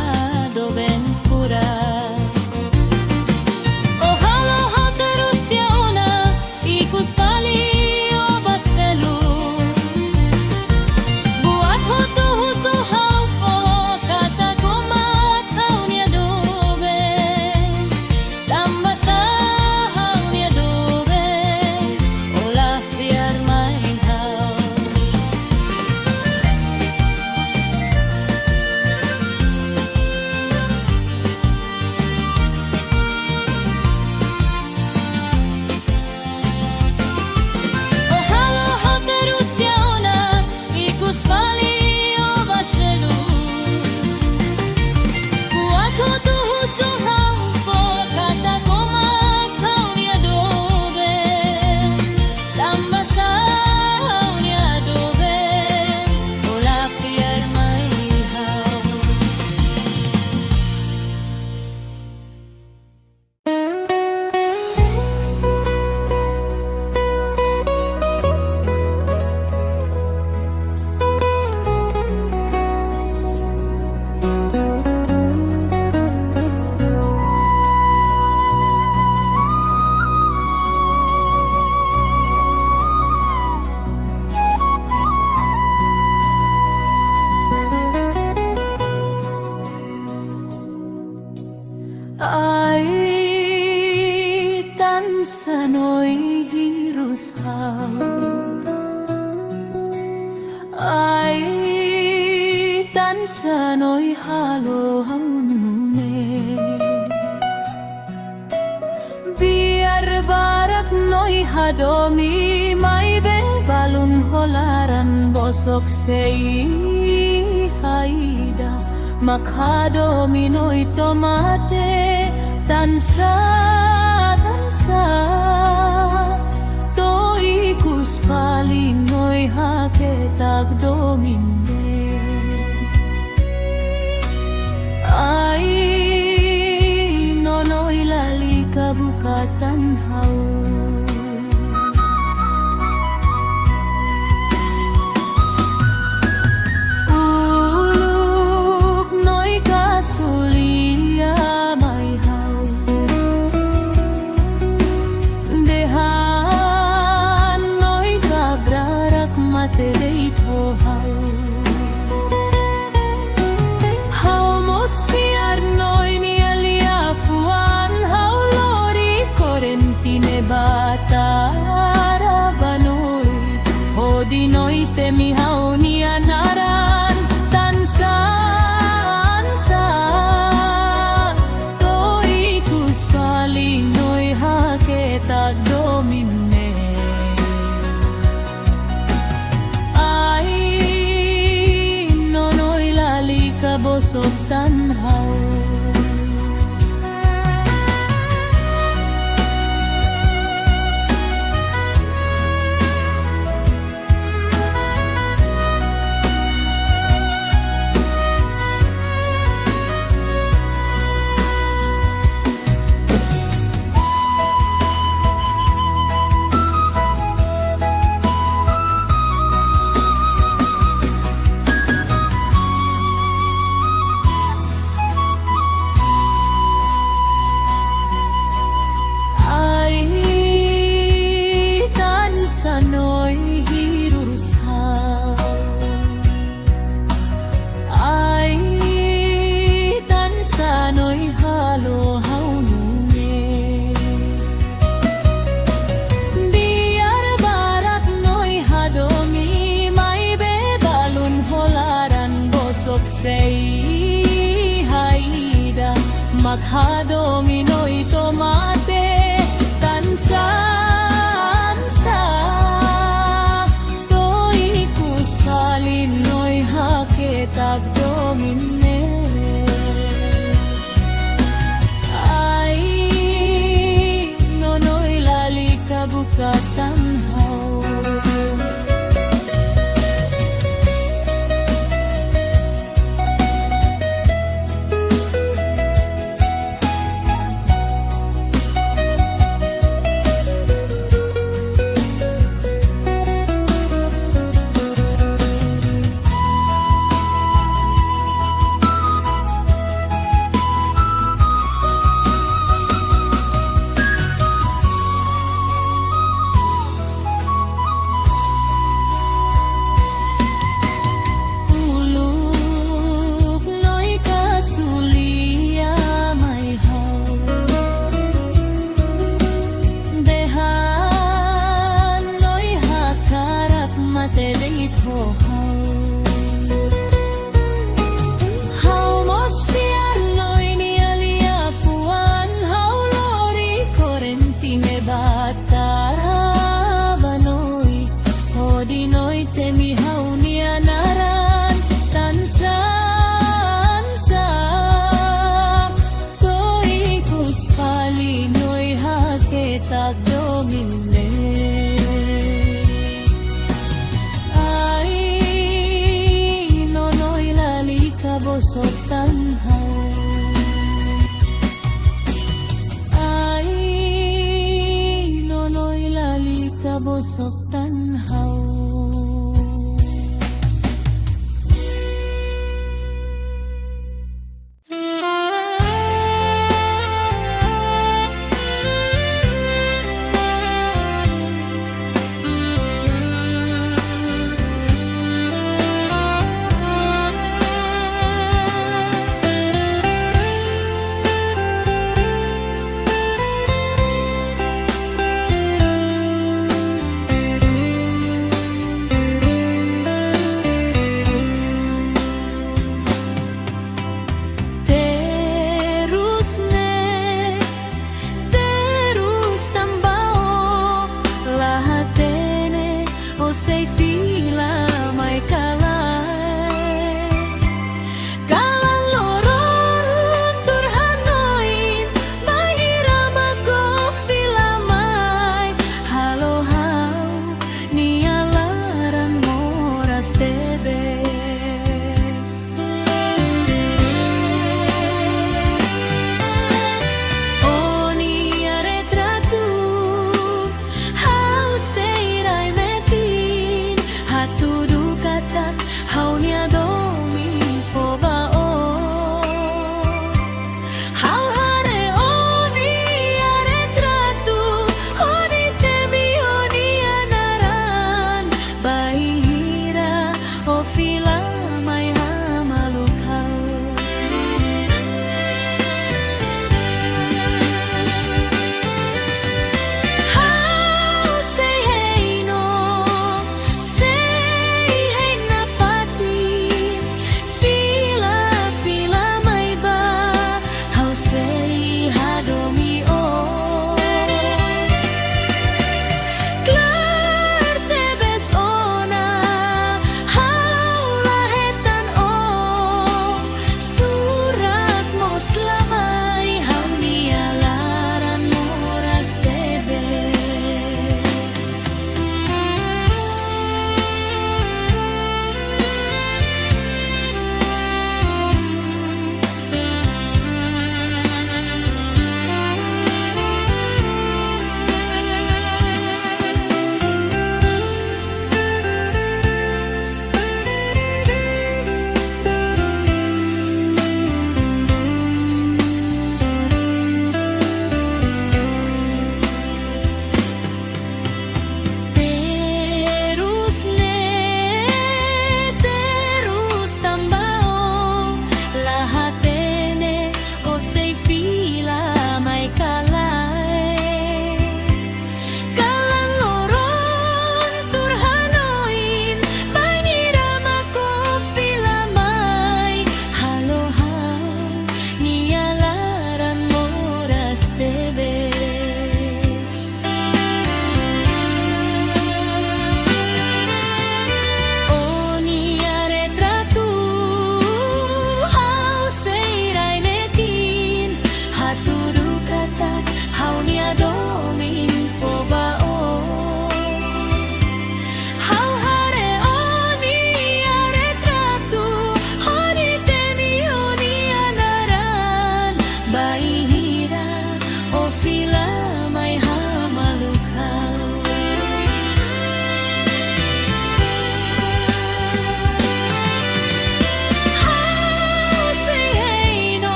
do ben fura o halo hau terus tiauna ikus fali o baselu buat ho tu husu hau fo kata kumak haunia do ben tamba sa haunia do ben ola fiar mai hau o halo hau terus tiauna ikus fali o baselu buat ho tu husu hau fo kata kumak haunia do ben tamba sa haunia do ben ola fiar mai hau ai tan sanoi hirus hau ai tan sanoi halo haunune biar barak noi hadomi mai be balun holaran bosok sei haida makhadomi noi tomate tansa tansa to ikus fali noi haketag dominde ai nonoi lalika bukatan hau uluk noi kasulia mai hau makhadomino'y tomate tansansa to'y kuskalin no'y haketag domine ay nono'y lalika bukatanhaw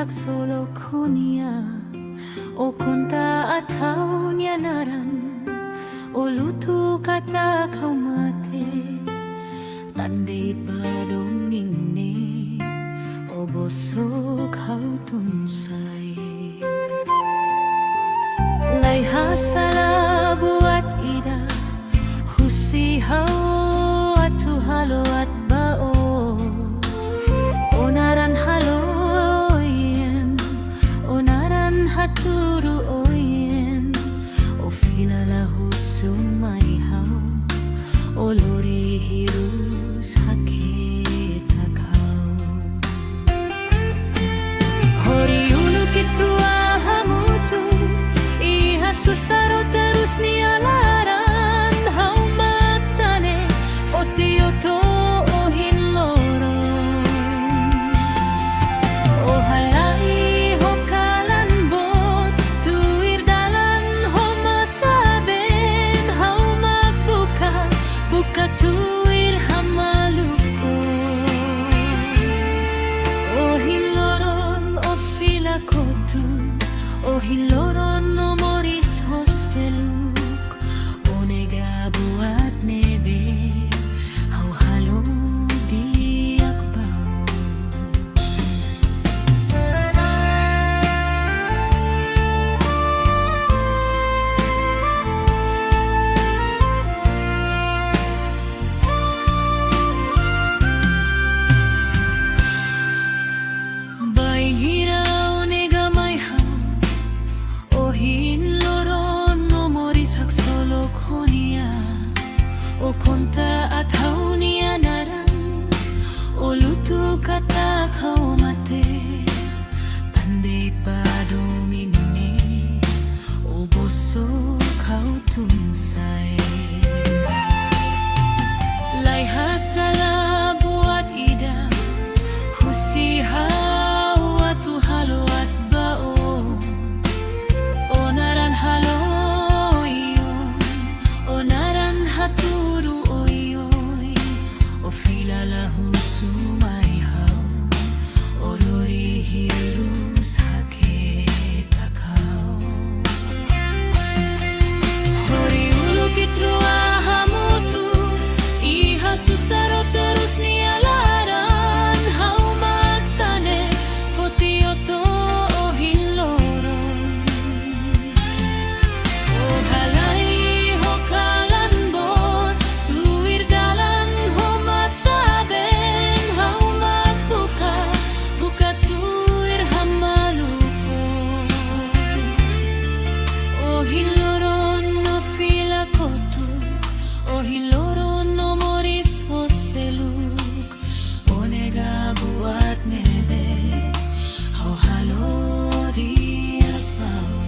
saksolokonia o konta ataunya naran o lutu kata kau mate tandait badomingne o bosok kau tunsay lay hasala buat ida husihaw at tuhalo at bao onaran haloyen onaran haturu oyen o filala husumaihaw o lori hirus hakita kau hori ulu kitua hamutu iha susaro terus nialaran hau matane fotioto katuir hamaluko o hiloron o filakotu o hiloron no moris hoseluk o nega buat nebe hau halo diak bau o konta at haunia naran o lutu kata kau mate tandai padomine o boso kau tunsay lay hasala buat ida husihaw at tuhalo at bao onaran halo haturu oyoy o filala husumaihaw o lori hirus hakita kau hori ulu kitrua hamutu iha susaro terus nialaran hau matane fotioto o hiloron o halay hiloron no moris hoseluk o nega buat nebe hau halo diak bau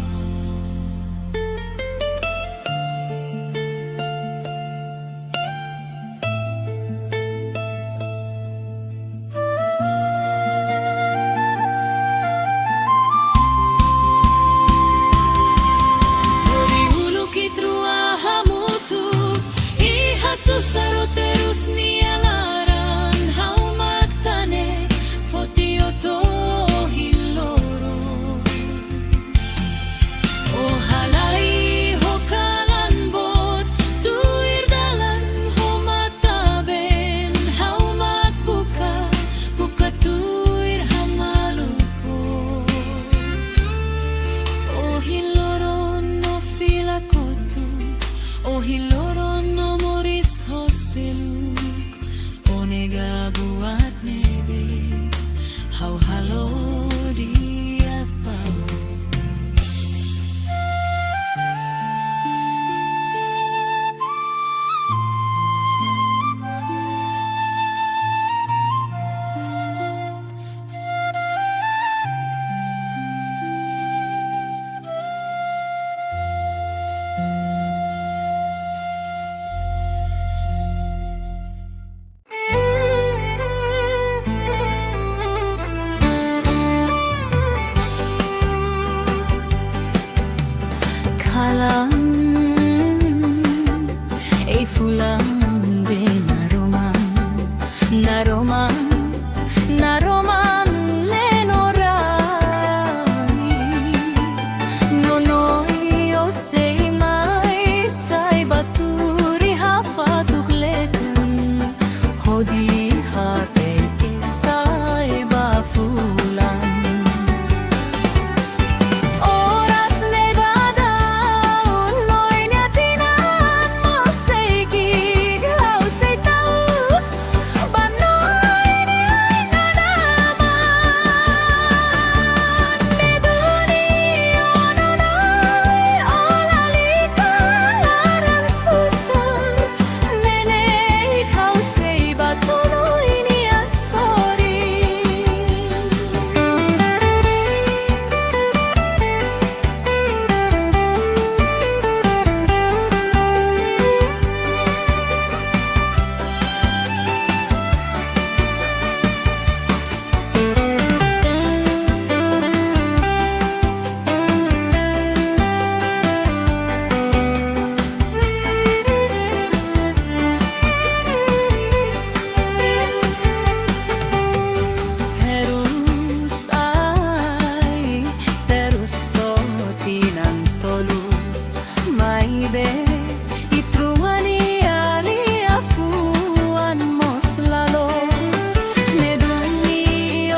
hori ulu kitrua hamutu susaro terus nialaran hau matane fotioto hiloro o halai hokalan bot tuir dalan ho mataben hau matbuka buka tuir hamaluko o hiloron no filakotu o hiloron no hoseluk o nega buat nebe hau halo diak bau kalang fulang be naroman naroman naroman lenora be itruani ali afuan mos lalos neduni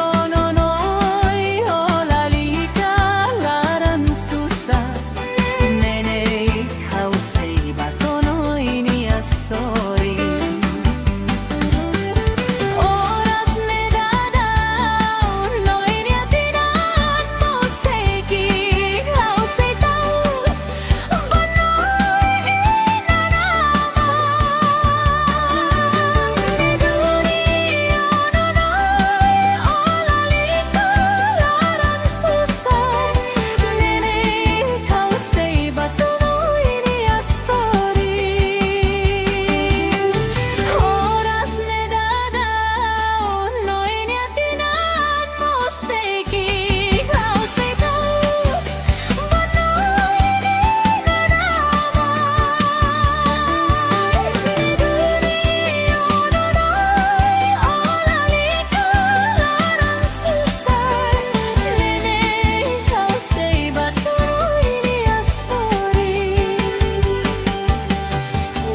ononoi olalika laran susa nene hausei batono ini asori oras nedadao no ini atinan moseki hausei tau banoi inanama neduni ononoi olalika laran susa nene hausei batono ini asori oras nedadao no ini atinan moseki hausei tau banoi inanama neduni ononoi olalika laran susa nene hausei batono ini asori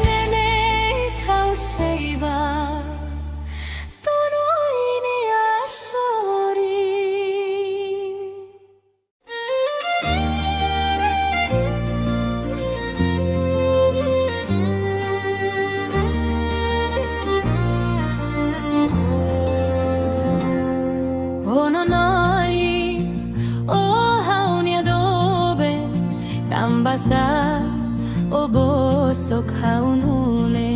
nene hausei batono ini asori. Ononoi o hauni adobe tambasa o bosok haunune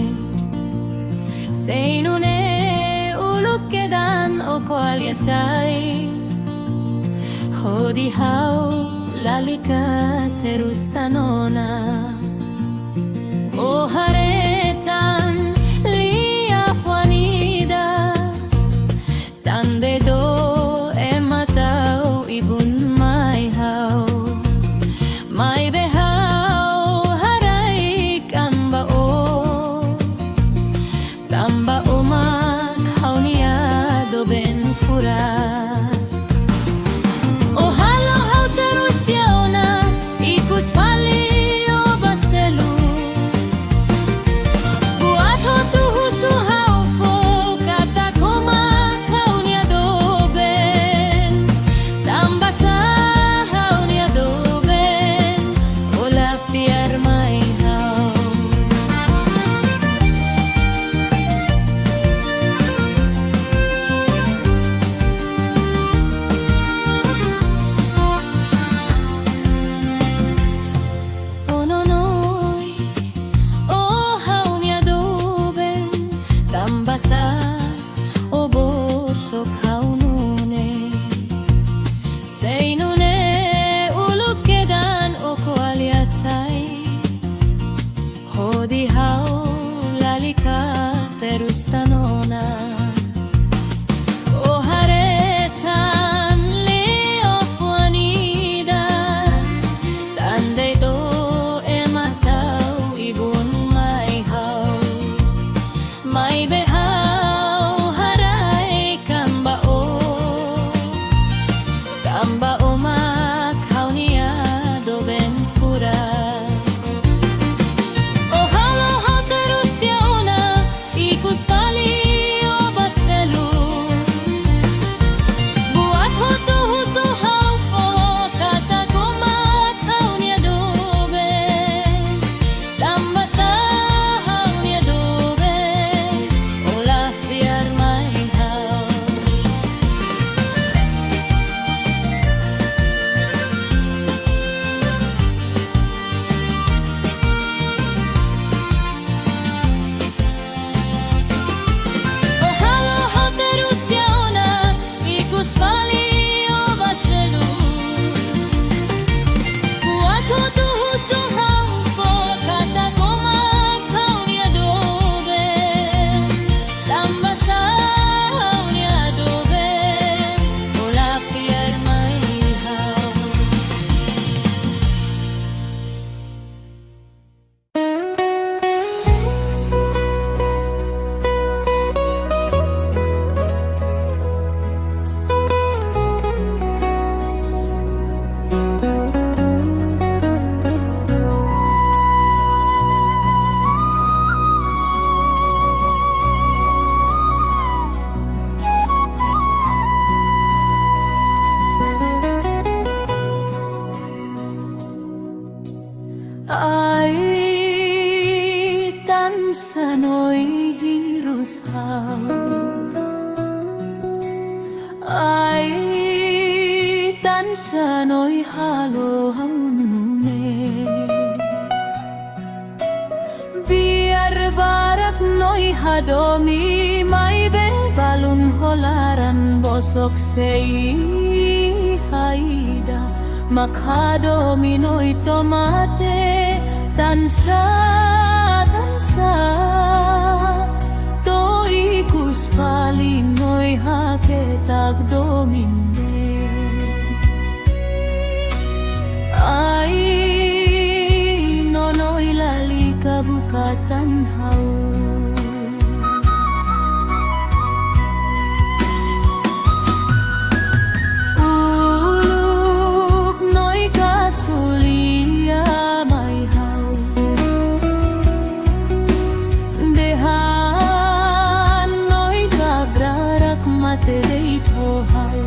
seinune ulukedan o koaliasai hodi hau lalika terus tanona o haretan lia fuanida tande do ematau ibun mai hau mai behau harai kamba o tamba umak haunia do ben fura o halo hau terus tiaona ikus fali o baselu buat ho tuhusu hau fo kata koma haunia do ben tambasa haunia do ben ola fiar mai hau ononoi o haunia do ben tambasa o bosok haunune seinune ulukedan o koaliasai hodi hau lalika terus tanona o haretan leo fuanida tande do ematau ibun mai hau mai behau harai kamba o tamba umak haunia do ben fura o halo halo haunune. Biar barak noi hadomi mai be balun holaran bosok sei haida makhadomi noi tomate tansa toikus paling noi haketag domine. Ai nonoy lali kabukatan hau. Uluk noy kasulia may hau. Dehan noy gagrarak mate deito hau.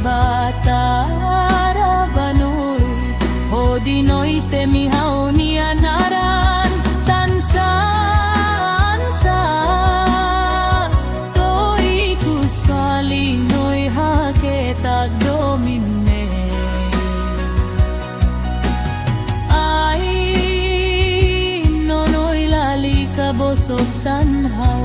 Batara banoy hodi noy temi hauni anaran tansansa toikus paling noy haketag domine. Ay nonoy lali kabosok tanhaw.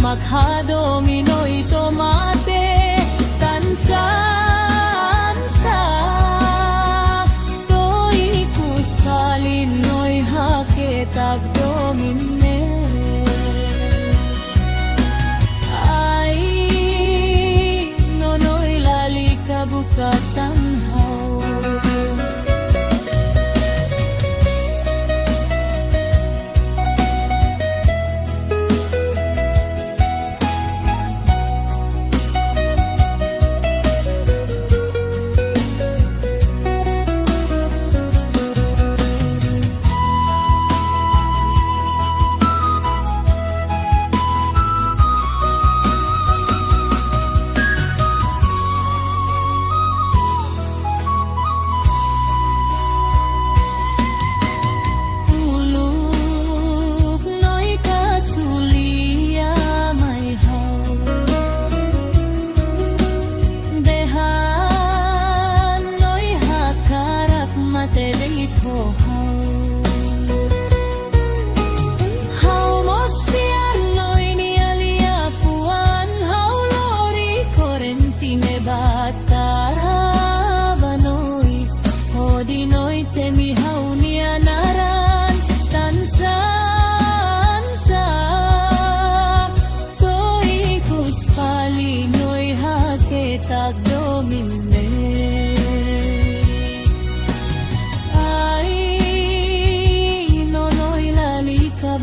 Makhadomi noy tomate tansansa toikus palin noy haketag domine. Ay nonoy lali kabukatan hau.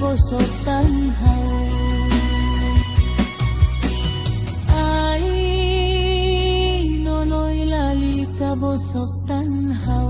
Bosok tanhaw. Ay nonoy lali kabosok tanhaw.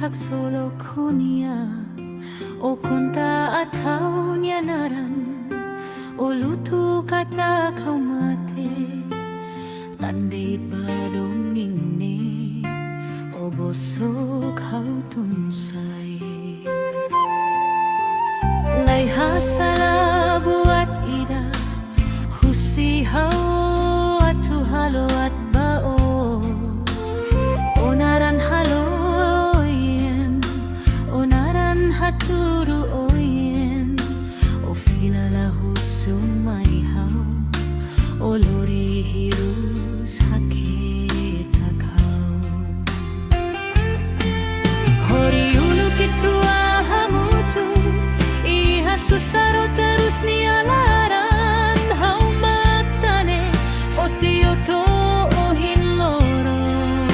saksolokonia o konta at haunyanan o luto kata kau mate tandait badomingni o bosok kau tunsay lay hasala buat ida husihaw at tuhalo at bao onaran haloyen onaran haturu oyen o filala husumaihaw o lori hirus hakitakaw hori ulukitua hamutu iha susaro terus nialaran hau matane fotioto o hinloron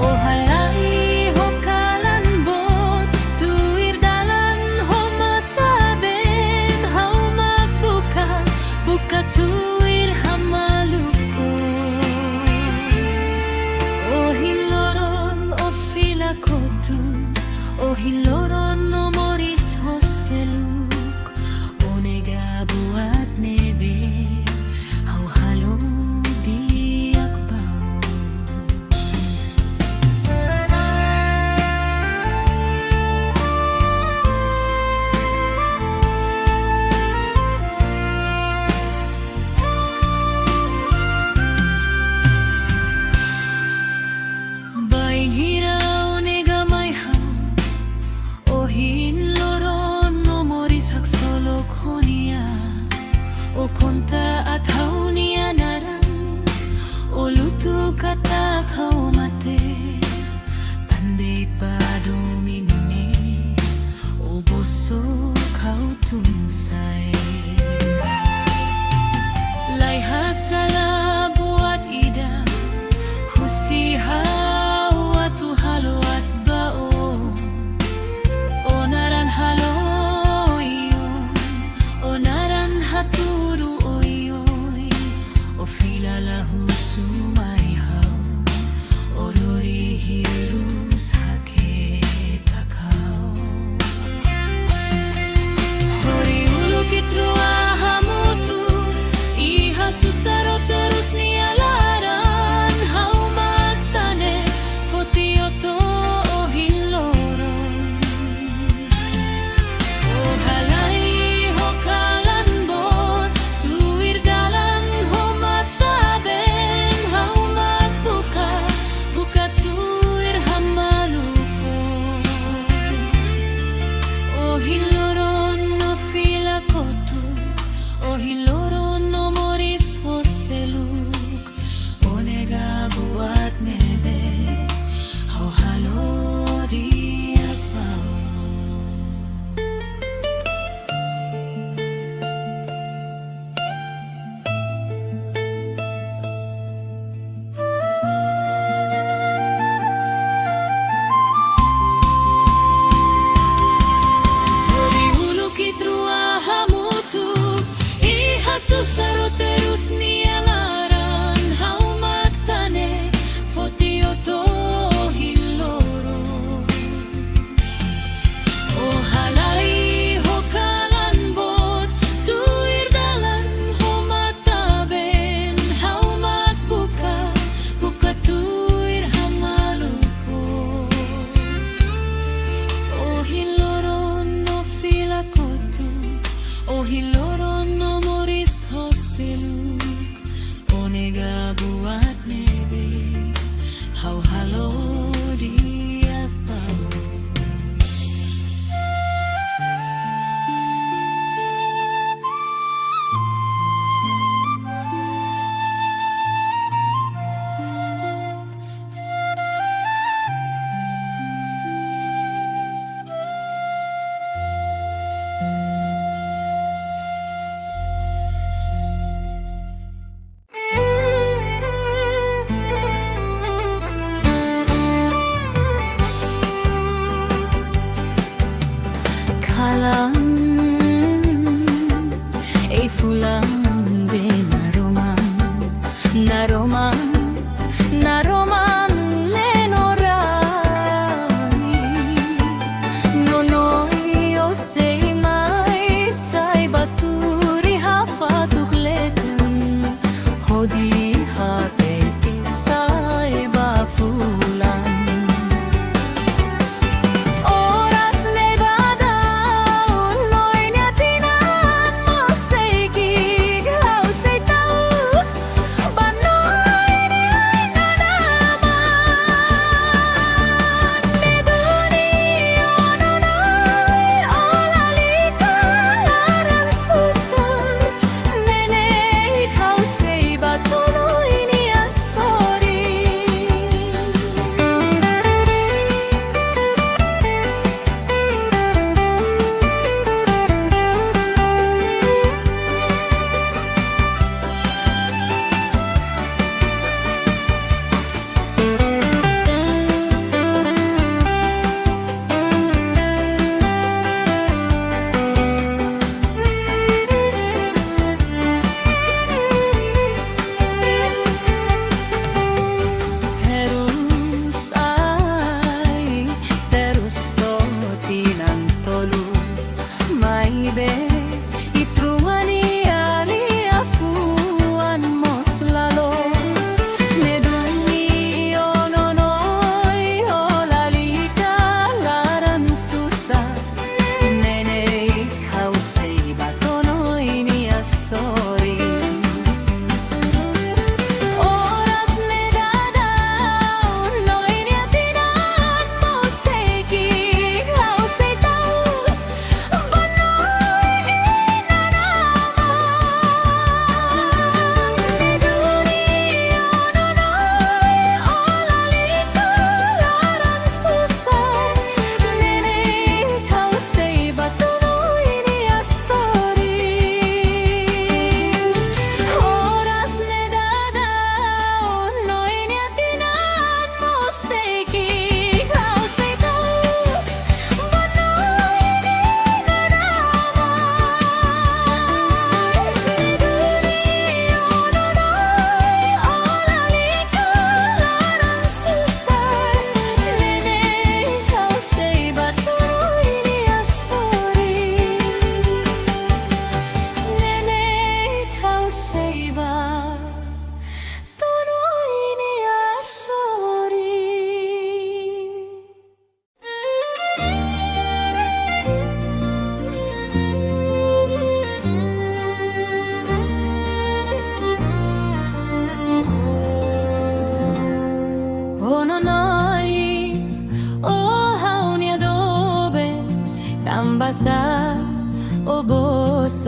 o halai ho kalan bot tuir dalan ho mataben hau magbuka buka tuir hamaluko o hinloron o filakotu o hinloron no moris hoseluk o nega buat nebe hau halo diak bau baing hiraw nega may hau o hinloron no moris haksolokonia o konta at haunia naran o luto kata kau mate pandai padomine o boso kau tunsay lay hasala buat ida husihaw at tuhalo at bao onaran haloyon onaran haturu oyoy o filala husumaihaw o lori hirus hakitakaw hori ulukitrua hamutu iha susaro terus nialaran hau matane fotioto o hinloron o halai ho kalan bot tuir dalan ho mataben hau magbuka buka tuir hamaluko o hinloron no filakotu o hinloron no moris hoseluk o nega buat nebe hau halo diak bau hori ulukitrua hamutu iha susaro terus nialaran hau matane fotioto hinloron o halai ho kalan bot tuir dalan ho mataben hau magbuka buka tuir hamaluko o hinloron no filakotu o hinloron no moris hoseluk o nega buat nebe hau halo diak bau kalang e fulang be naroman naroman naroman lenora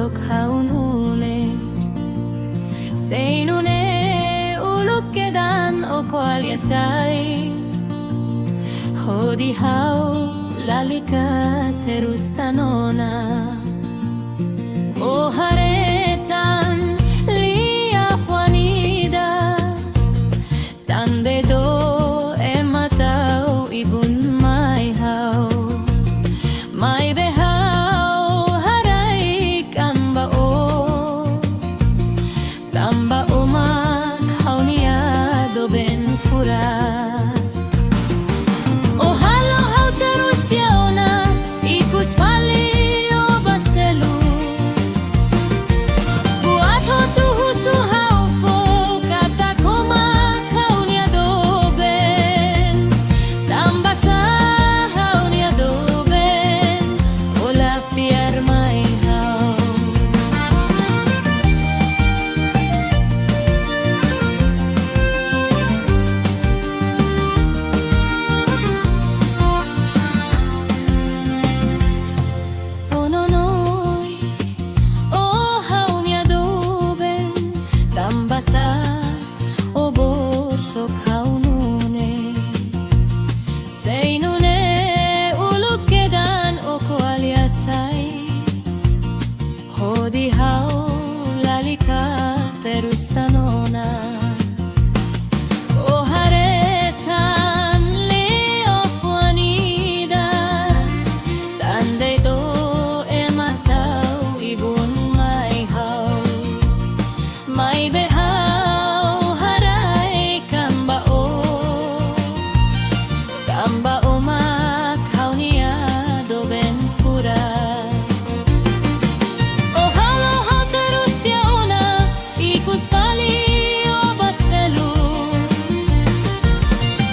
bosok haunune Seinune ulukkedan o kualiasai Hodi hau lalika terus tanona O haretan lia fuanida Tande do ematau ibun mai hau Mai behau harai kamba o Tamba umak haunia do ben fura O halo hau terus tiauna ikus fali o baselu Buat ho tuhusu hau fo kata kumak haunia do ben Tamba sa haunia do ben Ola fiar mai hau Ononoi o haunia do ben Tamba sa o bosok haunune Seinune ulukkedan o kualiasai Hodi hau lalika terus tanona O haretan leo fuanida Tandai do ematau ibun mai hau Mai behau harai kamba o Tamba umak haunia do ben fura O halo hau terus tiauna ikus fali o baselu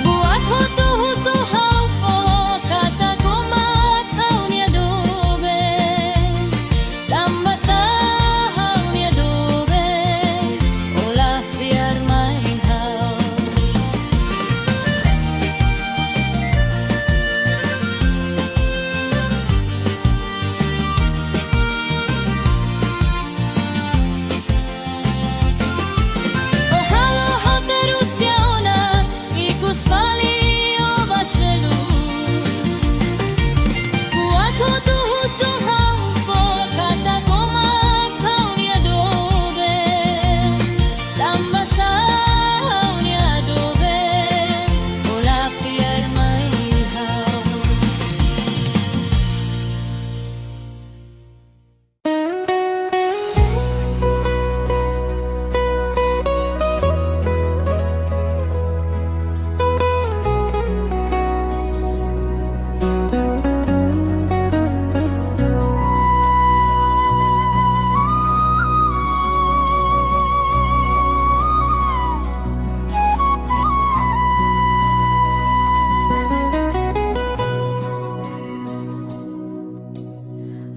Buat ho tuhusu hau fo kata kumak haunia do ben Tamba sa haunia do ben Ola fiar mai hau O halo hau terus tiauna ikus fali o baselu Buat ho tuhusu hau fo kata kumak haunia do ben Tamba sa haunia do ben Ola fiar mai hau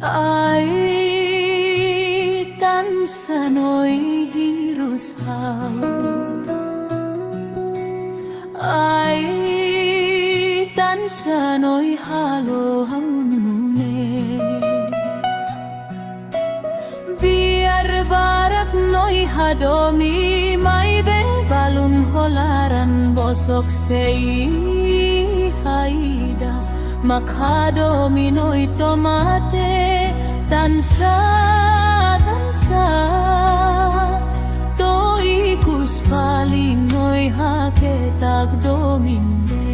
Ai tan sanoi hirus hau Ai tan sanoi halo haunune Biar barak noi hadomi mai be balun holaran bosok sei haida Makhadomi noi tomate tansa tansa Toikus fali noi haketag dominde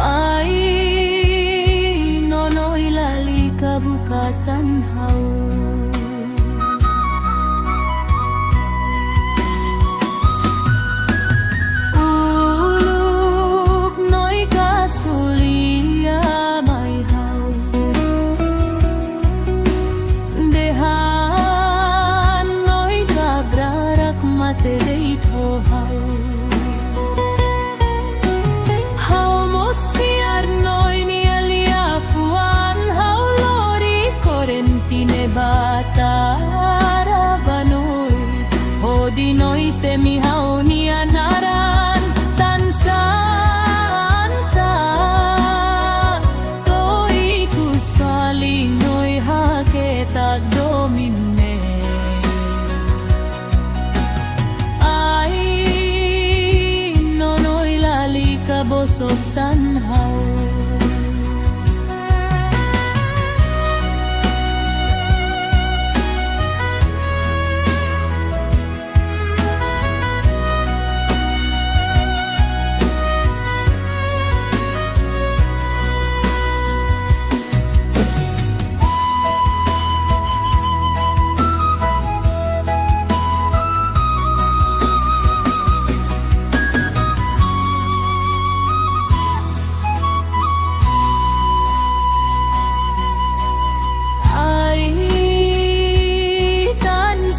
Ai nonoi lalika bukatan hau Uluk noi kasulia mai hau Dehan noi kabrarak mate deito hau Hau mosfiar noi ni alia fuan hau lori korentine batara banoi Hodi noi temi hau ni anaran tansan sa Toikus fali noi haketag domine. Ay nonoy lali kabosog tanhaw.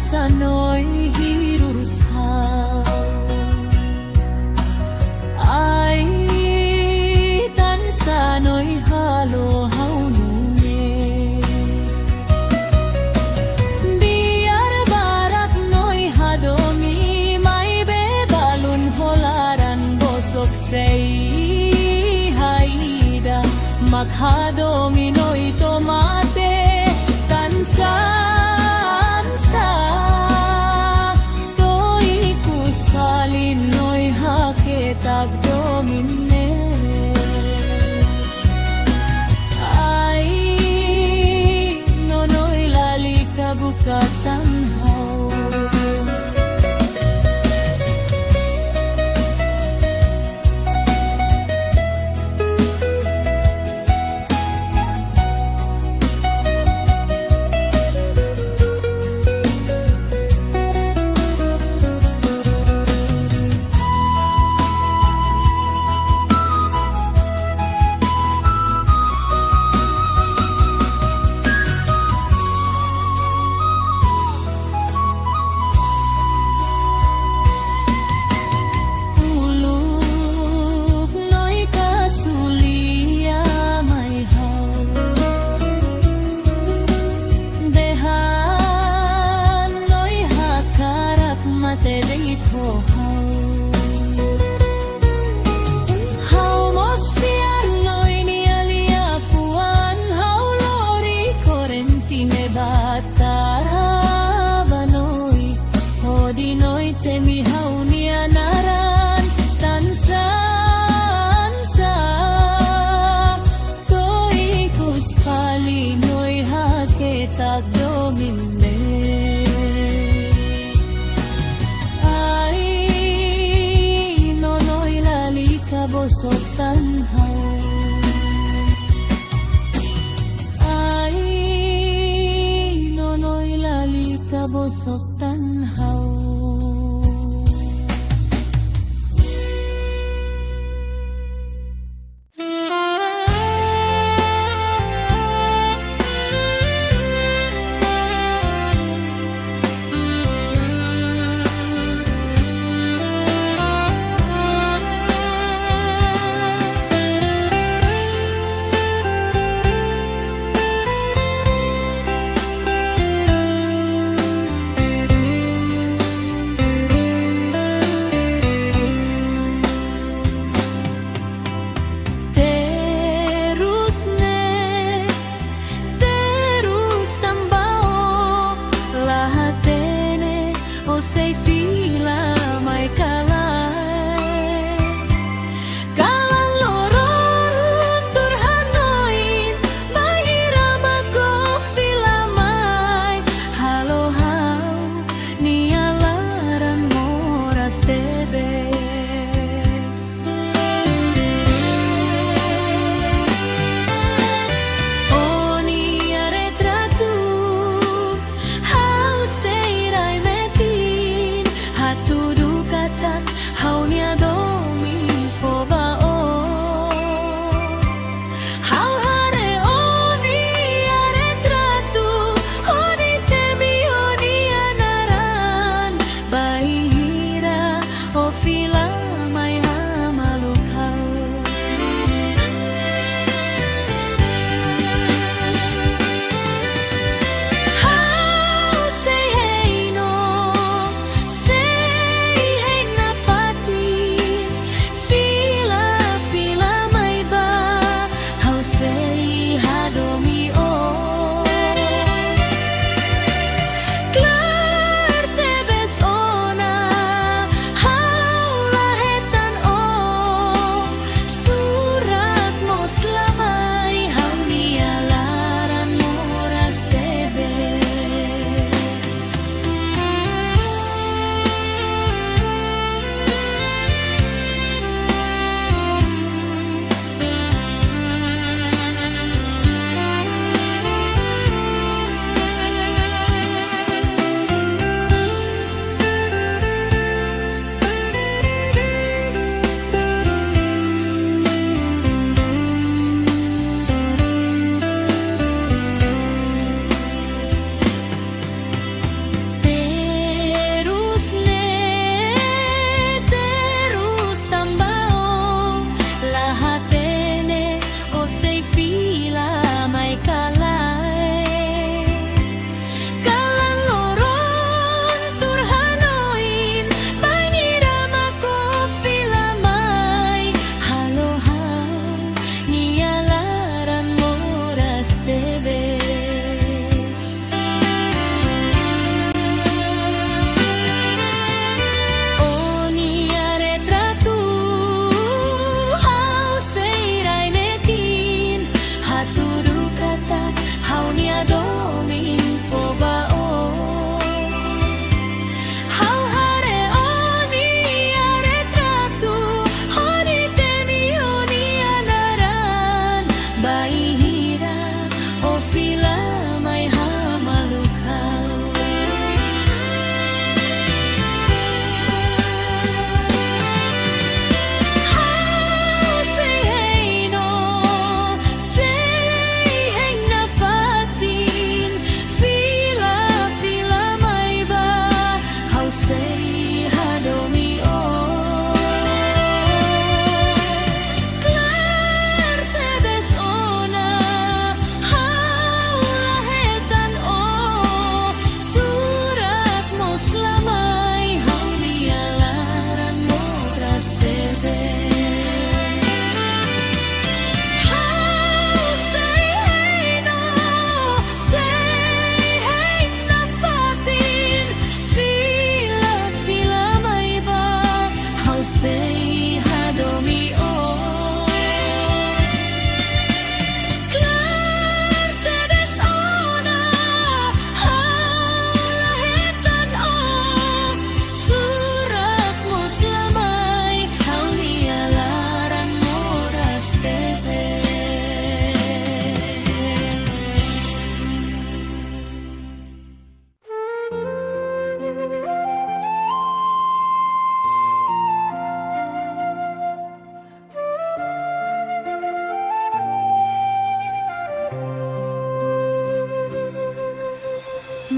Sano'y hirurushaw, ay tan sano'y halo-haw nunge. Biar barak no'y hadomi, may bebalun holaran bosok say haida, maghadomi no'y tomate, tansa tag domine. Ay nonoy lali kabukatan haw. Tag domine. Ay nonoy lali kabosog tanhaw. Ay nonoy lali kabosog tanhaw.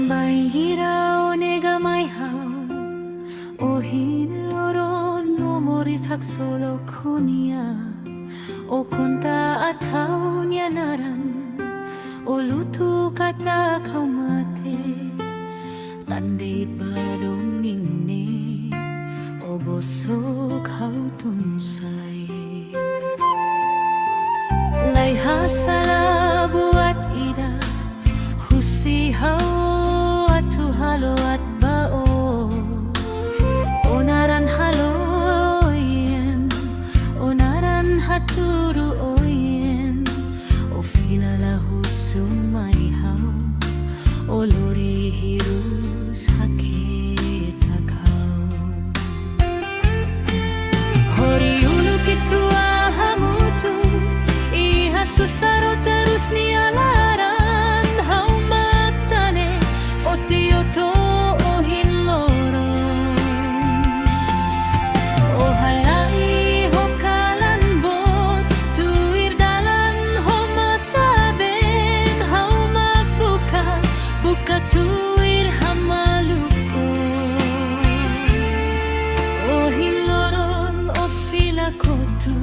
바이히라 내가 마이하오 오히로로 노모리 삭솔로 코니야 o konta atau nyanaran o lutu kata kau mate tandit badong ningne o boso kau tunsai lai hasala buat ida husi hau atu halo at bao onaran halo yen onaran haturu oyen o filala husumai hau o lori hiru sakit kau hori ulu kitua hamutu iha susaro terus nialaran hau matane fotioto ohin loron o halai hokalan bot tuir dalan ho mataben hau magbuka buka tuir hamaluko o hiloron o filakotu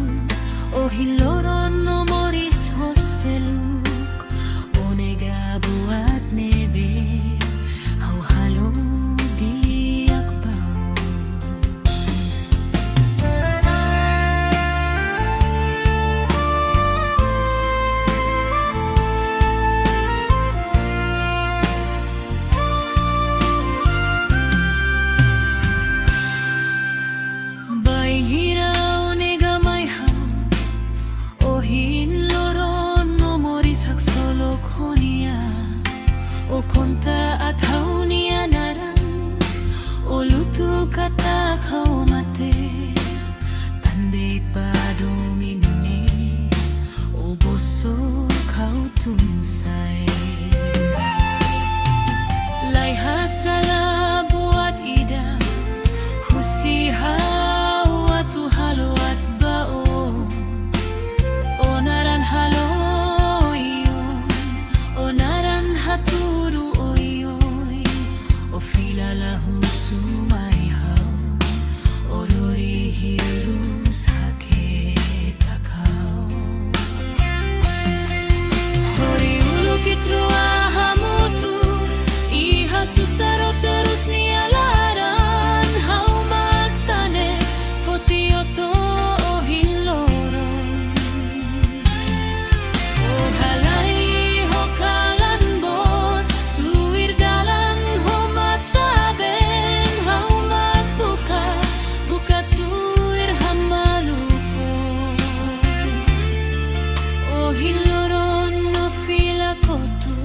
o hiloron no moris hoseluk o nega buat nebe hau halo diak bau Bai hirau nega mai hau o hin loron no moris hak solo konia o konta atau nianaran o lutu kata kau mate tande padomine o boso kau tunsai lai hasala buat ida husi hau atu halo at bao onaran halo iyo onaran haturu oyoy o filala husumai hau o lori hiru sakit kau hori ulu kitrua hamutu iha susaro terus nialaran hau magtane fotioto ohin loron o halai hokalan bot tuir dalan ho mataben hau magbuka buka tuir hamaluko o hiloron no filakotu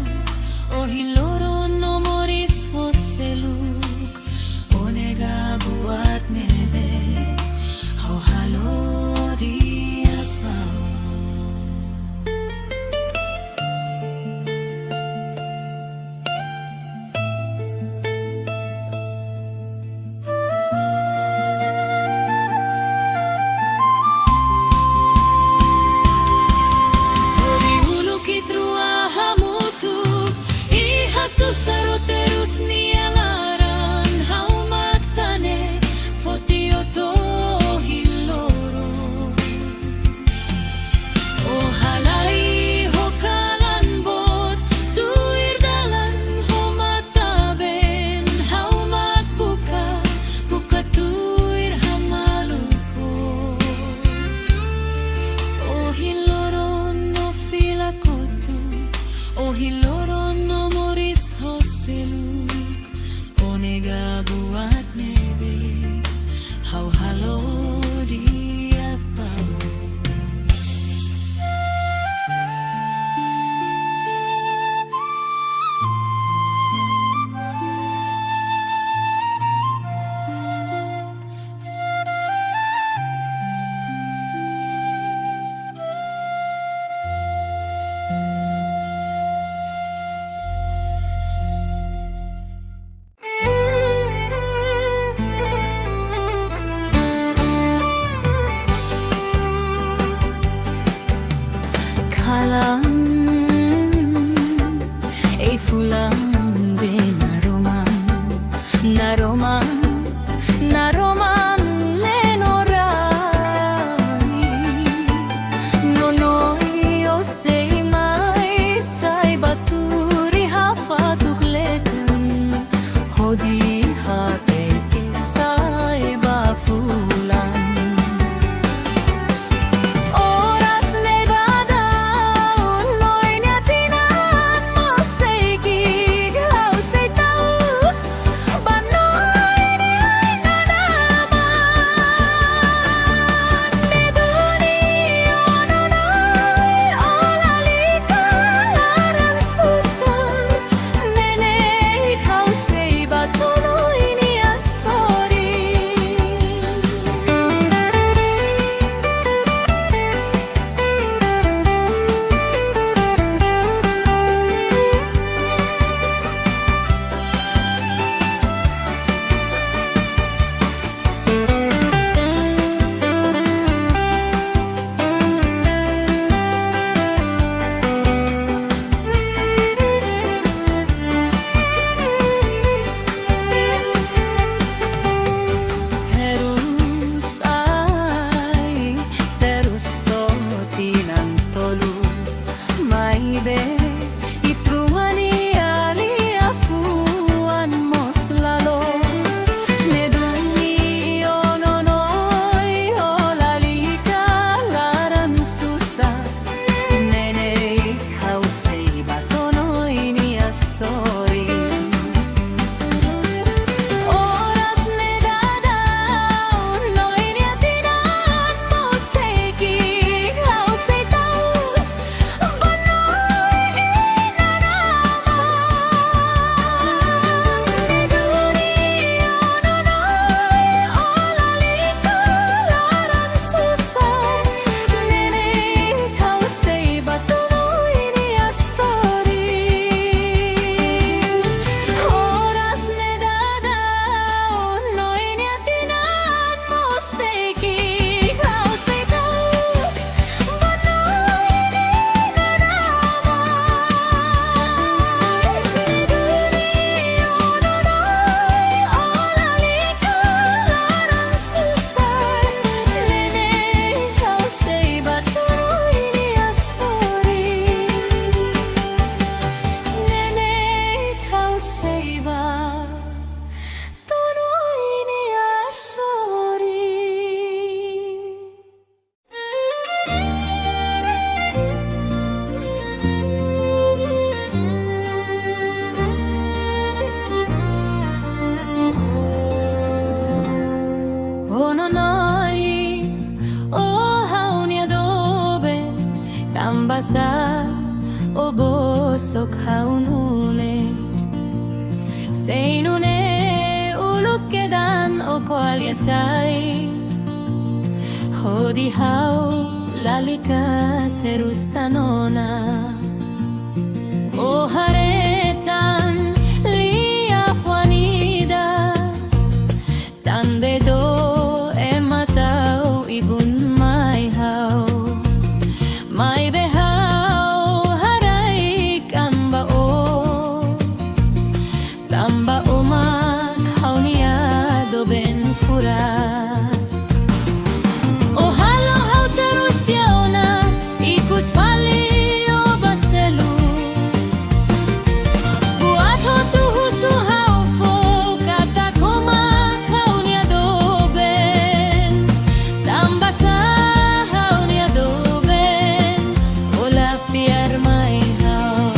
o hiloron no moris hoseluk o nega buat nebe hau halo diak bau hori ulu kitrua hamutu iha susaro terus nialaran hau matane fotioto hiloro o halai hokalan bot tuir dalan ho mataben hau magbuka buka tuir hamaluko o hiloron no filakotu o hiloron no moris hoseluk o nega buat nebe hau halo diak bau kalang fulang bena naroman lenorai. Nonoi o sei mai sai baturi hafatuk lekun. Hodi hate sai bafulan. Oras negada noi niatinan mo sei gigau sei tau. Banoi ni ay nanaman. Meduni ononoi olalika laran susar. Nene ikaw sei batuloy ni asori. Terus to tinantolu maibe itrumani ali afuan moslalos neduni ononoi olalika laran susah nene kau sei batonoi ni asori. Oras negada noi niatinan mo sei gigau sei tau. Banoi ni nanaman. Meduni ononoi olalika laran susah. Nene ikaw sei batuloy ni asori. Oras negada noi niatinan mo sei gigau sei tau. Banoi ni nanaman. Meduni ononoi olalika laran susah. Nene ikaw sei batuloy ni asori. Nene ikaw sei batuloy ni asori. Ononoi o hauni adobe tambasa o bosok haunune seinune ulukedan o kualiasai hodi hau lalika terus tanona o haretan lia fuanida tande do ematau ibun mai hau mai behau harai kamba o tamba umak haunia do ben fura. O halo hau terus tiauna ikus fali o baselu. Buat hotu husu hau fo kata komak haunia do ben. Tambasa haunia do ben. Ola fiar mai hau.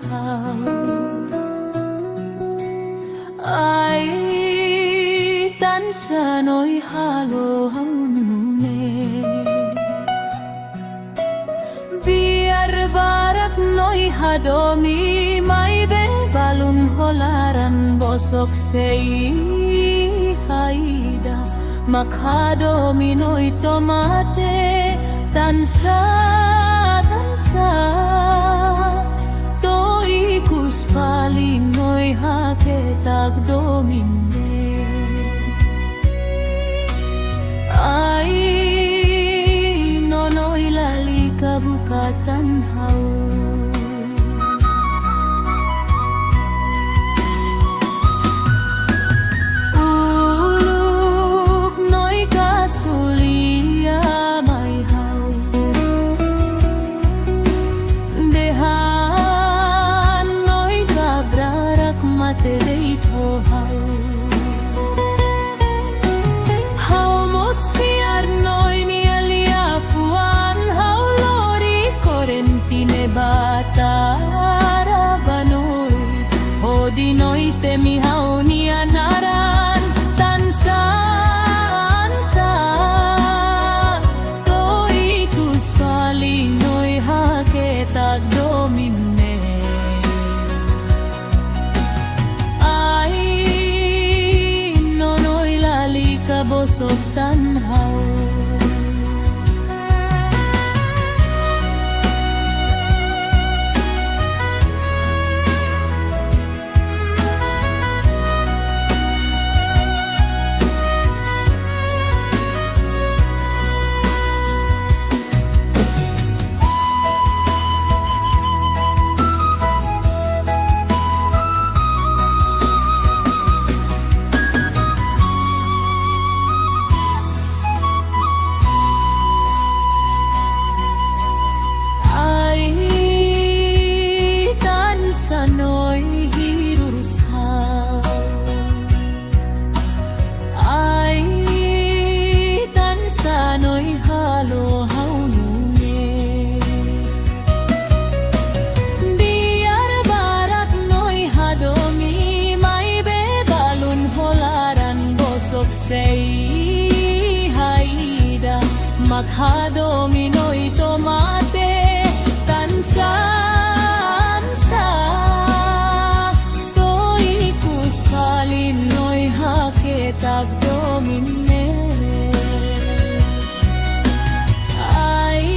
hau ai tan sa noi halo haunune biar barak noi hadomi mai be balun holaran bosok sei haida makhadomi noi tomate tansa toikus palinoi haketag domine ai nonoi lali kabukatan hau uluk noi kasulia mai hau dehan noi kabrarak mate deito hau mosfiar noi ni alia fuan hau lori korentine batara banoi hodi noi temi hau ni anaran tansan sa toikus paling noi haketag domine ai nonoi lali kabosok tanhau noi hirurus hau ai tansa noi halo haunune biar barak noi hadomi mai be balun holaran bosok sei haida makhadomi noi tomate tansa tag domine ai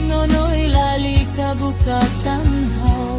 nonoi lali kabukatan hau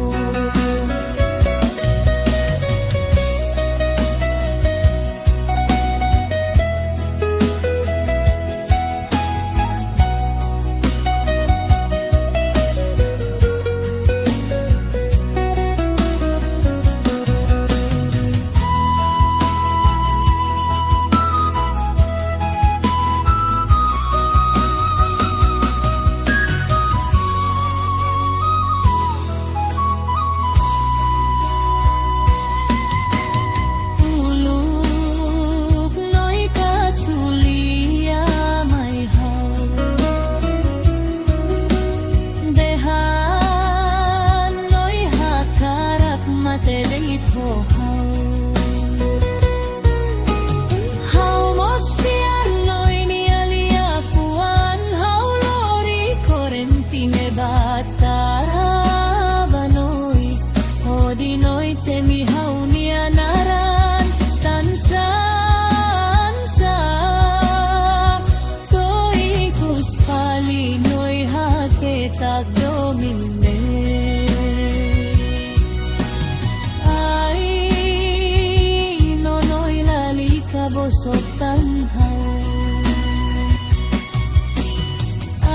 tag domine ai nonoi lali kabosok tanhau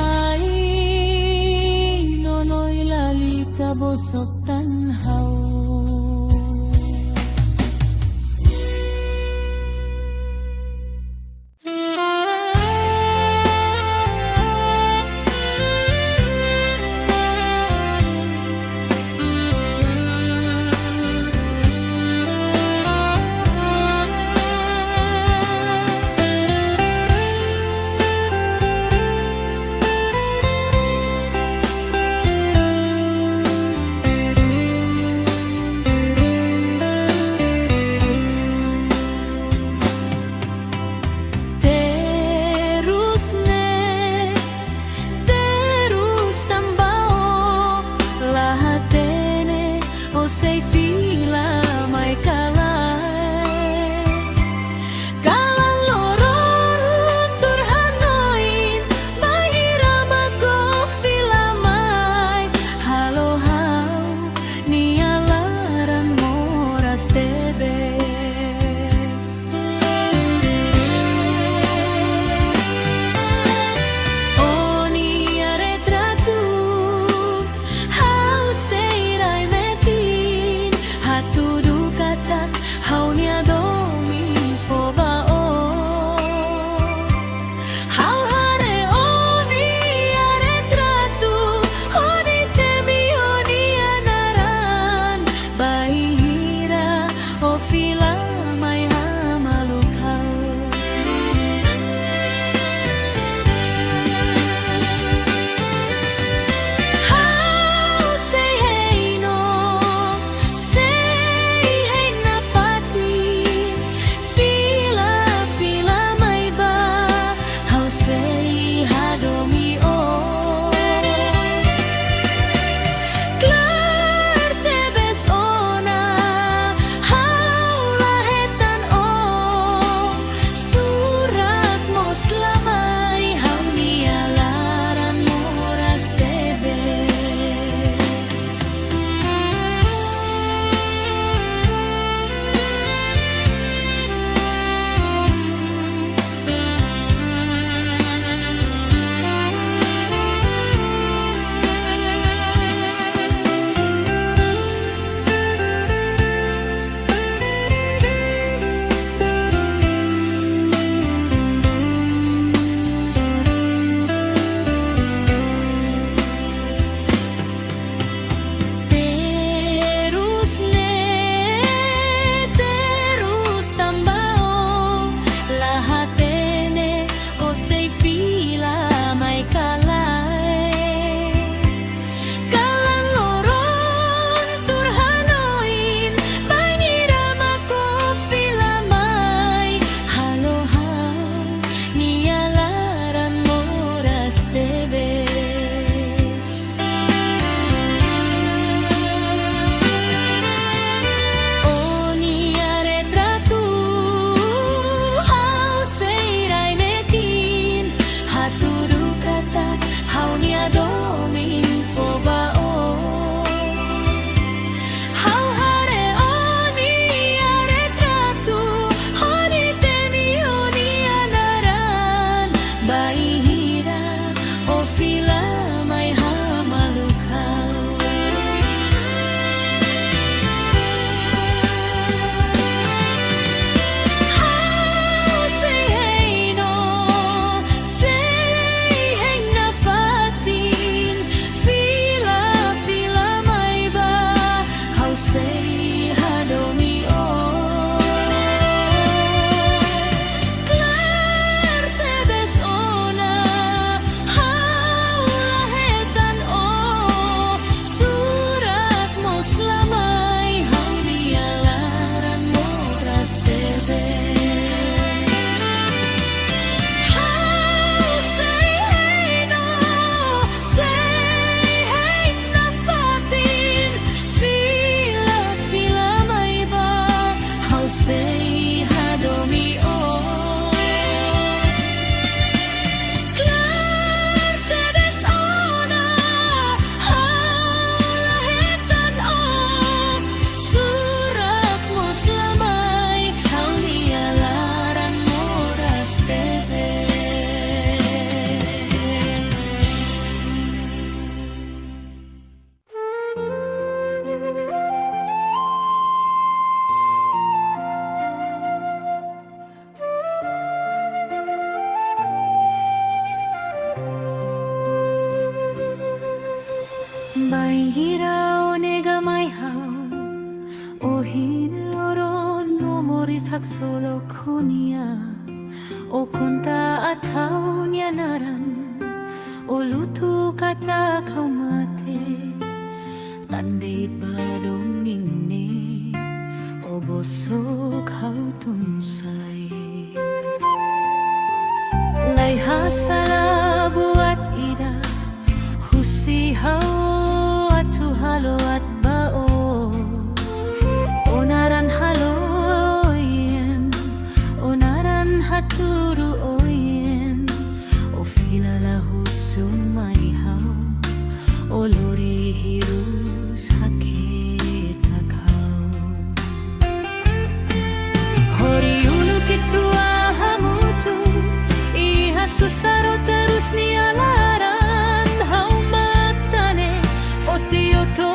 ai nonoi lali kabosok tanhau say fila mai kalai kalan loron turhanoin bahira mago fila mai halo hau nialaran moras tebes oh nia retratu hau seirai metin hatudu katak hau nia domi foba hau hare oni retratu oni temi oni anaran bahira o fila mai hamaluk how say hey no say hey na pati fila fila mai ba how say hadomi Klar tebes ona haula hetan surat moslamai hau nialaran moras tebes terus tambao lahatene o say fila mai kalai kalan loron turhanoin banira mako fila mai halo hau nialaran moras tebes oh nia retratu hau seirai metin hatudu katak hau nia domin foba hau hare oni retratu oni temi oni anaran bahira o fila mai hamaluk how say hey no say hey na fatin fila fila mai ba how say hadomi Klar tebes ona haula hetan surat moslamai hau nialaran moras tebes how say hey no say hey na fatin fila fila mai ba how say hadomi Klar tebes ona haula hetan surat moslamai hau nialaran moras tebes bahira onega mai hau ohin oron no moris hak solo konia o konta atau nianaran o lutu kata kau mate tandait badong ningne o bosok hau tunsai lai hasala buat ida husi hau atu halo at bao to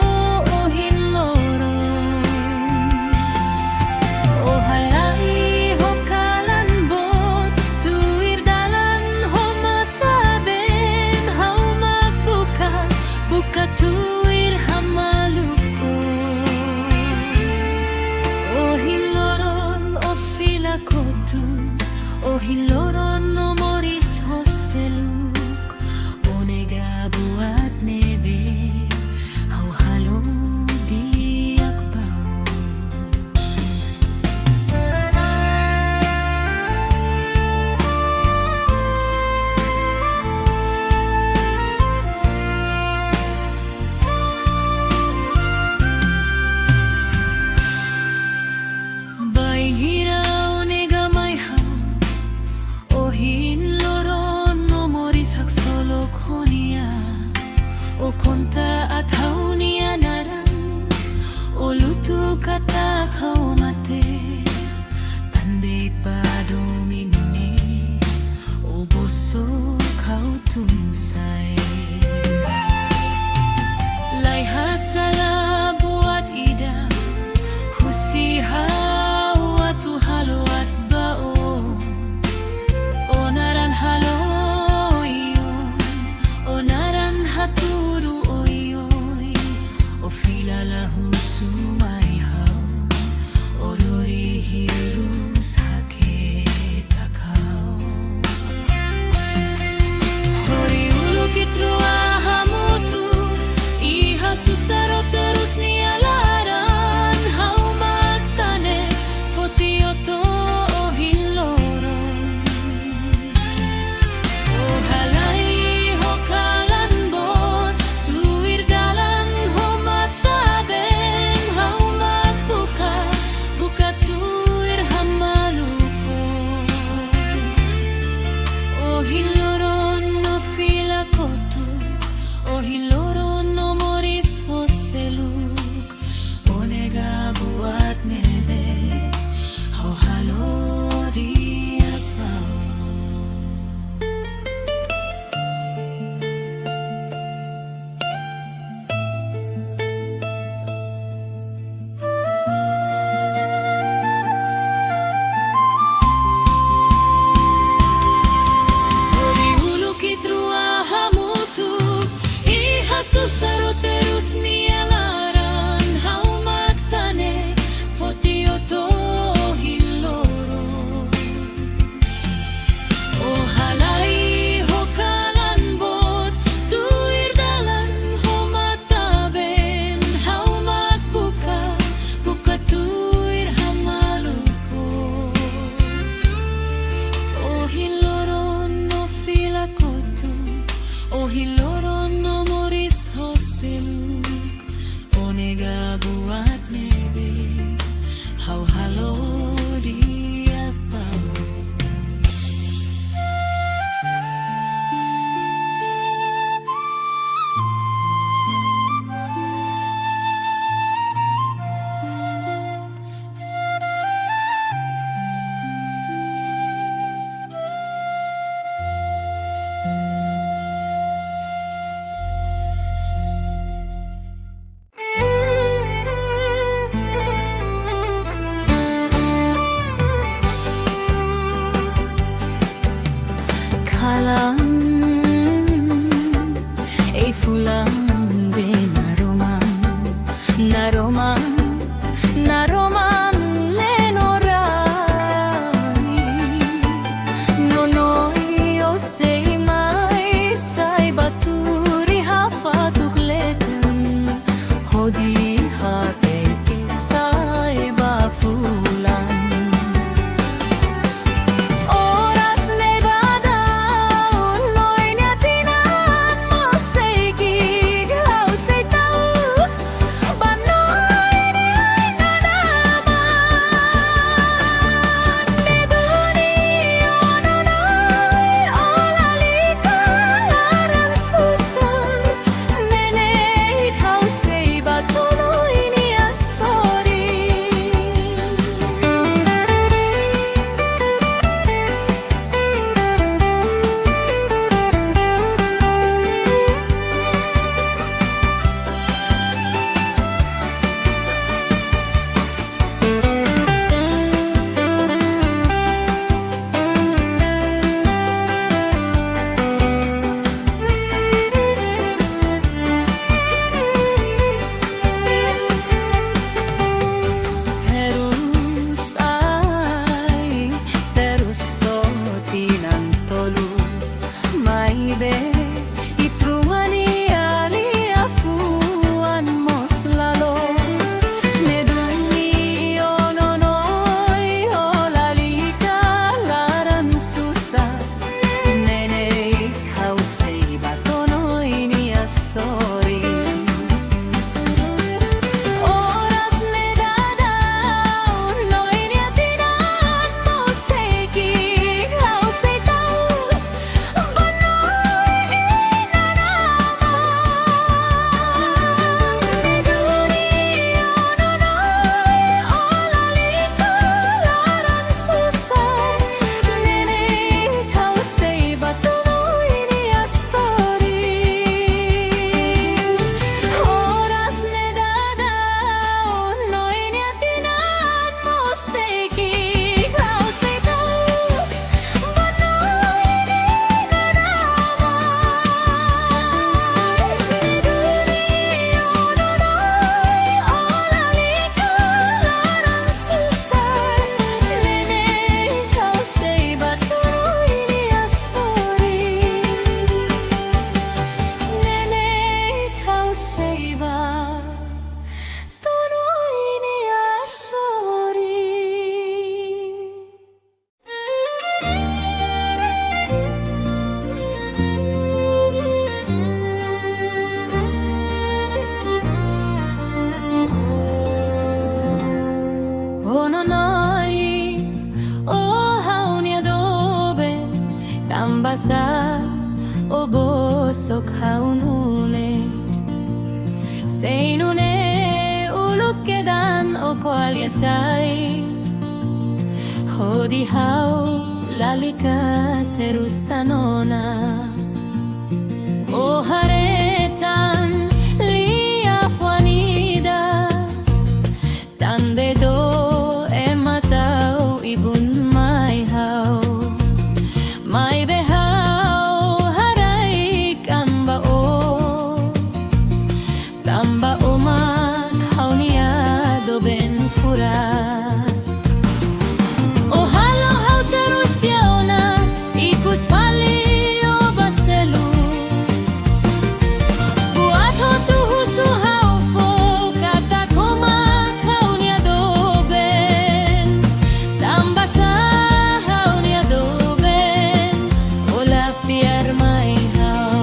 o hinloron. O halay ho kalanbot, tuwir dalan ho mataben, hau magbuka, buka tuwir hamalupon. O hinloron o filakotu, o hinloron no moris ho seluk, o nega buat nebe, hau halo di akbau. Bay hiraw nega may hau, o hinloron no moris haksolok honia, o konta at haunia naran, o lutu kata kau mate, tandai pa domine, o boso kau tunsay. Lai hasala buat ida, husihau atu halo at bao, onaran halo iyon, onaran haturu oyoy, o filalahu sumayhaw, o lori hirus hakit akaw. Hori ulukit ruahamutu, iha susaro terus nialaran, hau magtane, fotioto o hinloron. O halay ho kalanbot, tuwir dalan ho mataben, hau magbuka, buka tuwir hamalupon. O hinloron no filakotu, o hinloron no moris ho seluk, o nega buat nebe, hau halo di akbau. Hori ulukit ruahamutu, iha susaro terus nialaran, hau magtane, fotioto o hinloron. O halay ho kalanbot, tuwir dalan ho mataben, hau magbuka, buka tuwir hamalupon. O hinloron no filakotu, o hinloron no moris ho seluk, o nega buat nebe, hau halo di akbau. Kalang ay fulang be naroman, naroman, naroman lenorani, nonoy o say may say baturi hafatuk leten, hodi hate kisay bafulan. Oras negadaon, loy niatinan mo say giglaw say tao, banoy ni ay nanaman. Meduni o nonoy, o lalika aran susan, nene ikaw say batulong. tambasa o bosok haunune seinune uluk kedan o kualyasai hodi hau lalika terus tanona o haretan lia fuanida tande do ematau ibun mai hau mai behau harai kamba o tamba umak haunia do ben fura o halo hau terus tiauna ikus fali o baselu buat ho tu husu hau fo kata kumak haunia do ben tamba sa haunia do ben ola fiar mai hau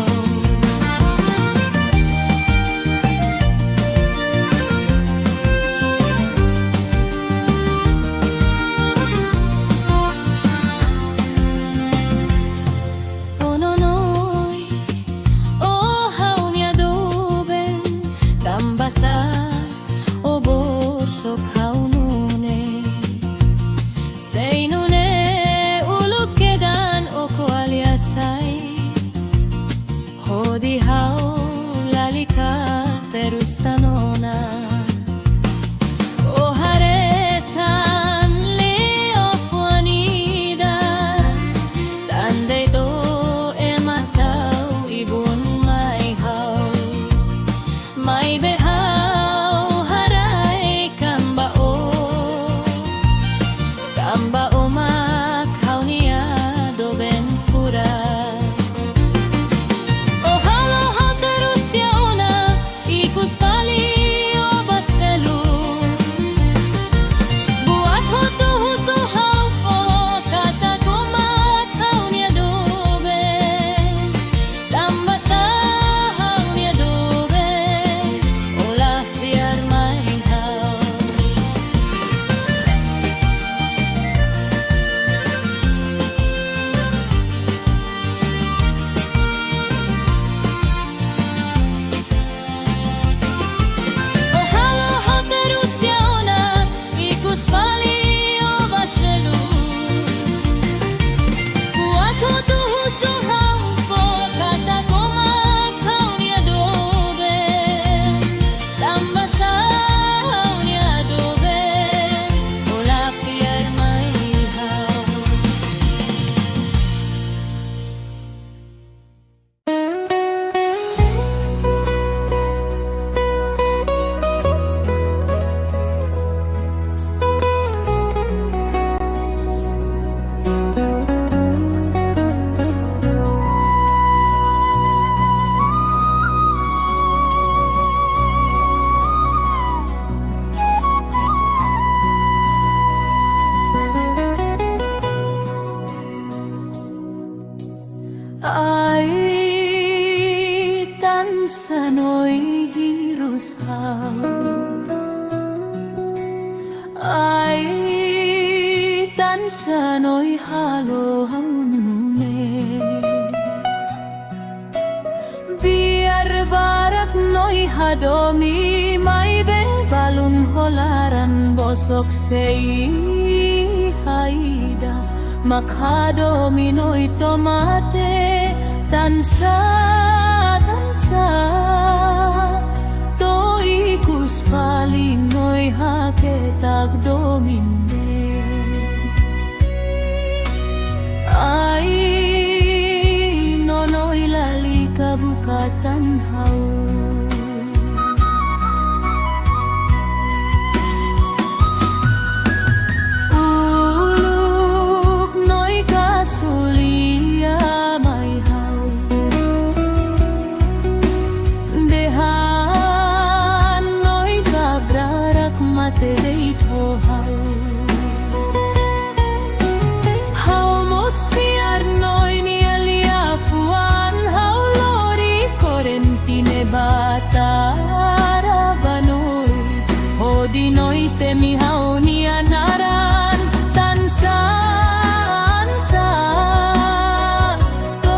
oh no noi oh haunia do ben tamba sa o bosok haunune seinune uluk kedan o kualyasai hodi hau lalika terus tanona o haretan leo fuanida tande do ematau ibun mai hau mai behau harai kamba o tamba umak haunia do ben fura o halo hau terus tiauna ikus fali o baselu buat ho tu husu hau fo kata kumak haunia do ben tamba sa haunia do ben ola fiar mai hau oh halo hau terus tiauna ikus fali o baselu buat ho tu husu hau fo kata kumak haunia do ben tamba sa haunia do ben ola fiar mai hau ai tan sanoi hirus hau ai tan sanoi halo haunune biar barak noi hadomi mai be balun holaran bosok sei haida makhadomi noi tomate tansa tansa to ikus fali noi haketag dominde ai nonoi lalika bukatan hau uluk noi kasulia mai hau dehan noi gagrarak mate deito hau hau mosfiar noi ni alia fuan hau lori korentine batara banoi hodi noi temi hau ni anaran tansa ansa to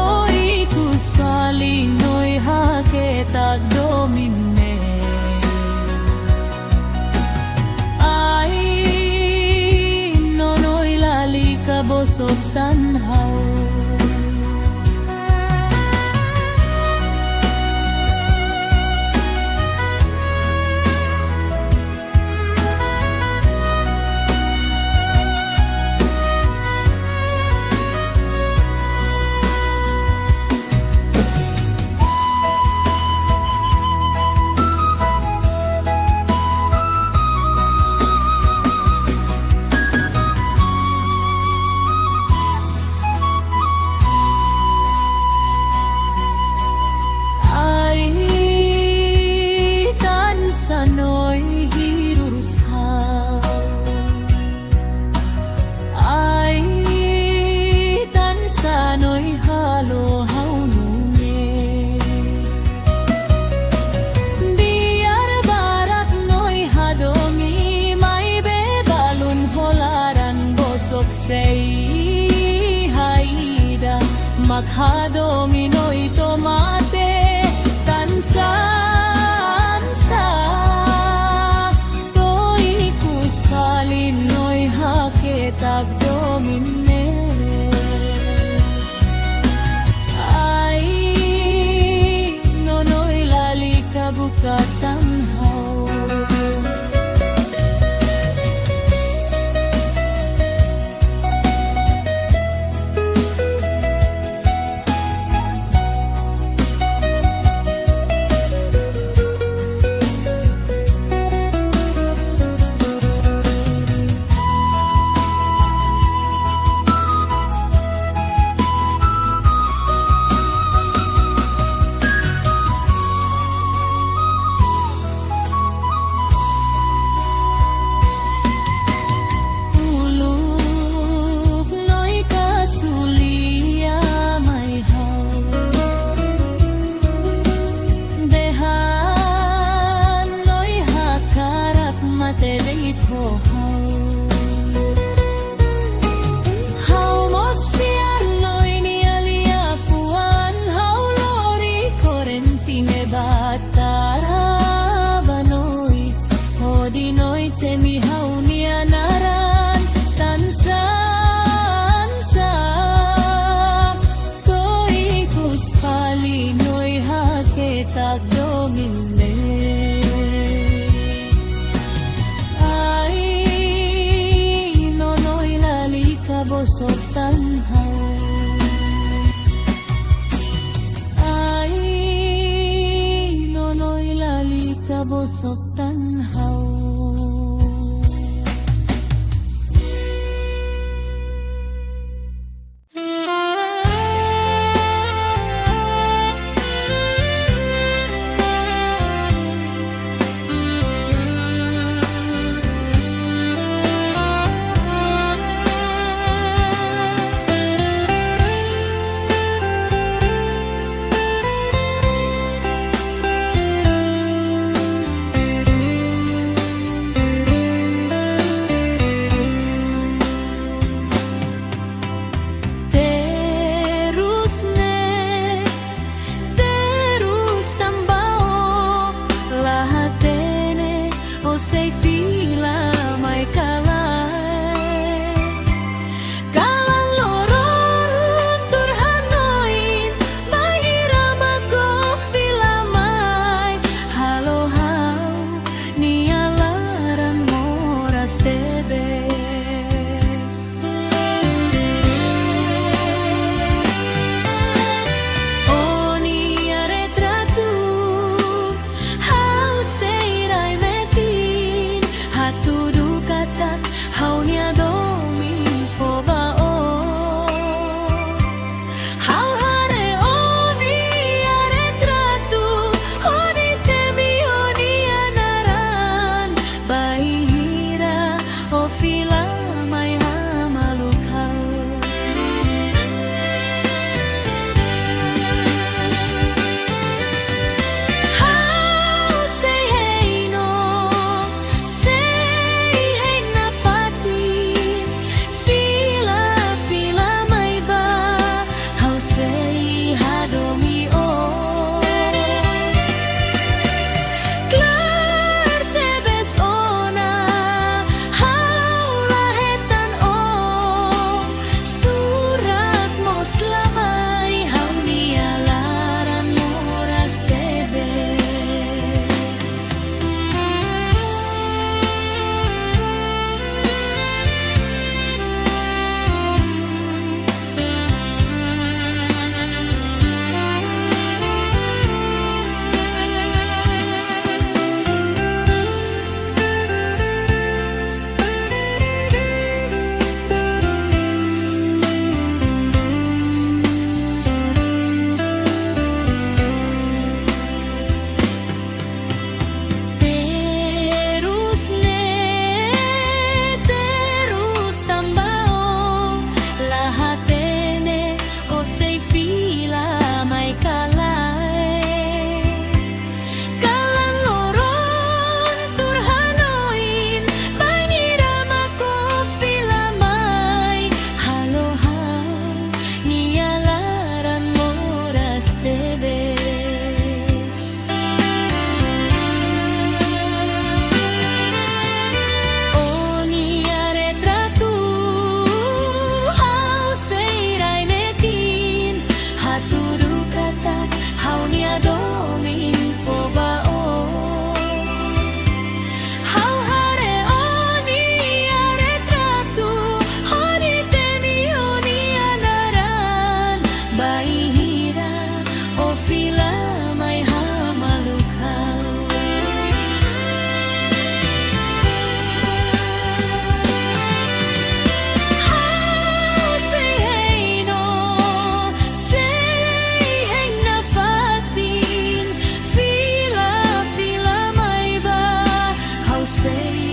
o sei fila mai kalai kalan lorong turhanoin mahira mako fila mai halo hau ni alaran moras tebes say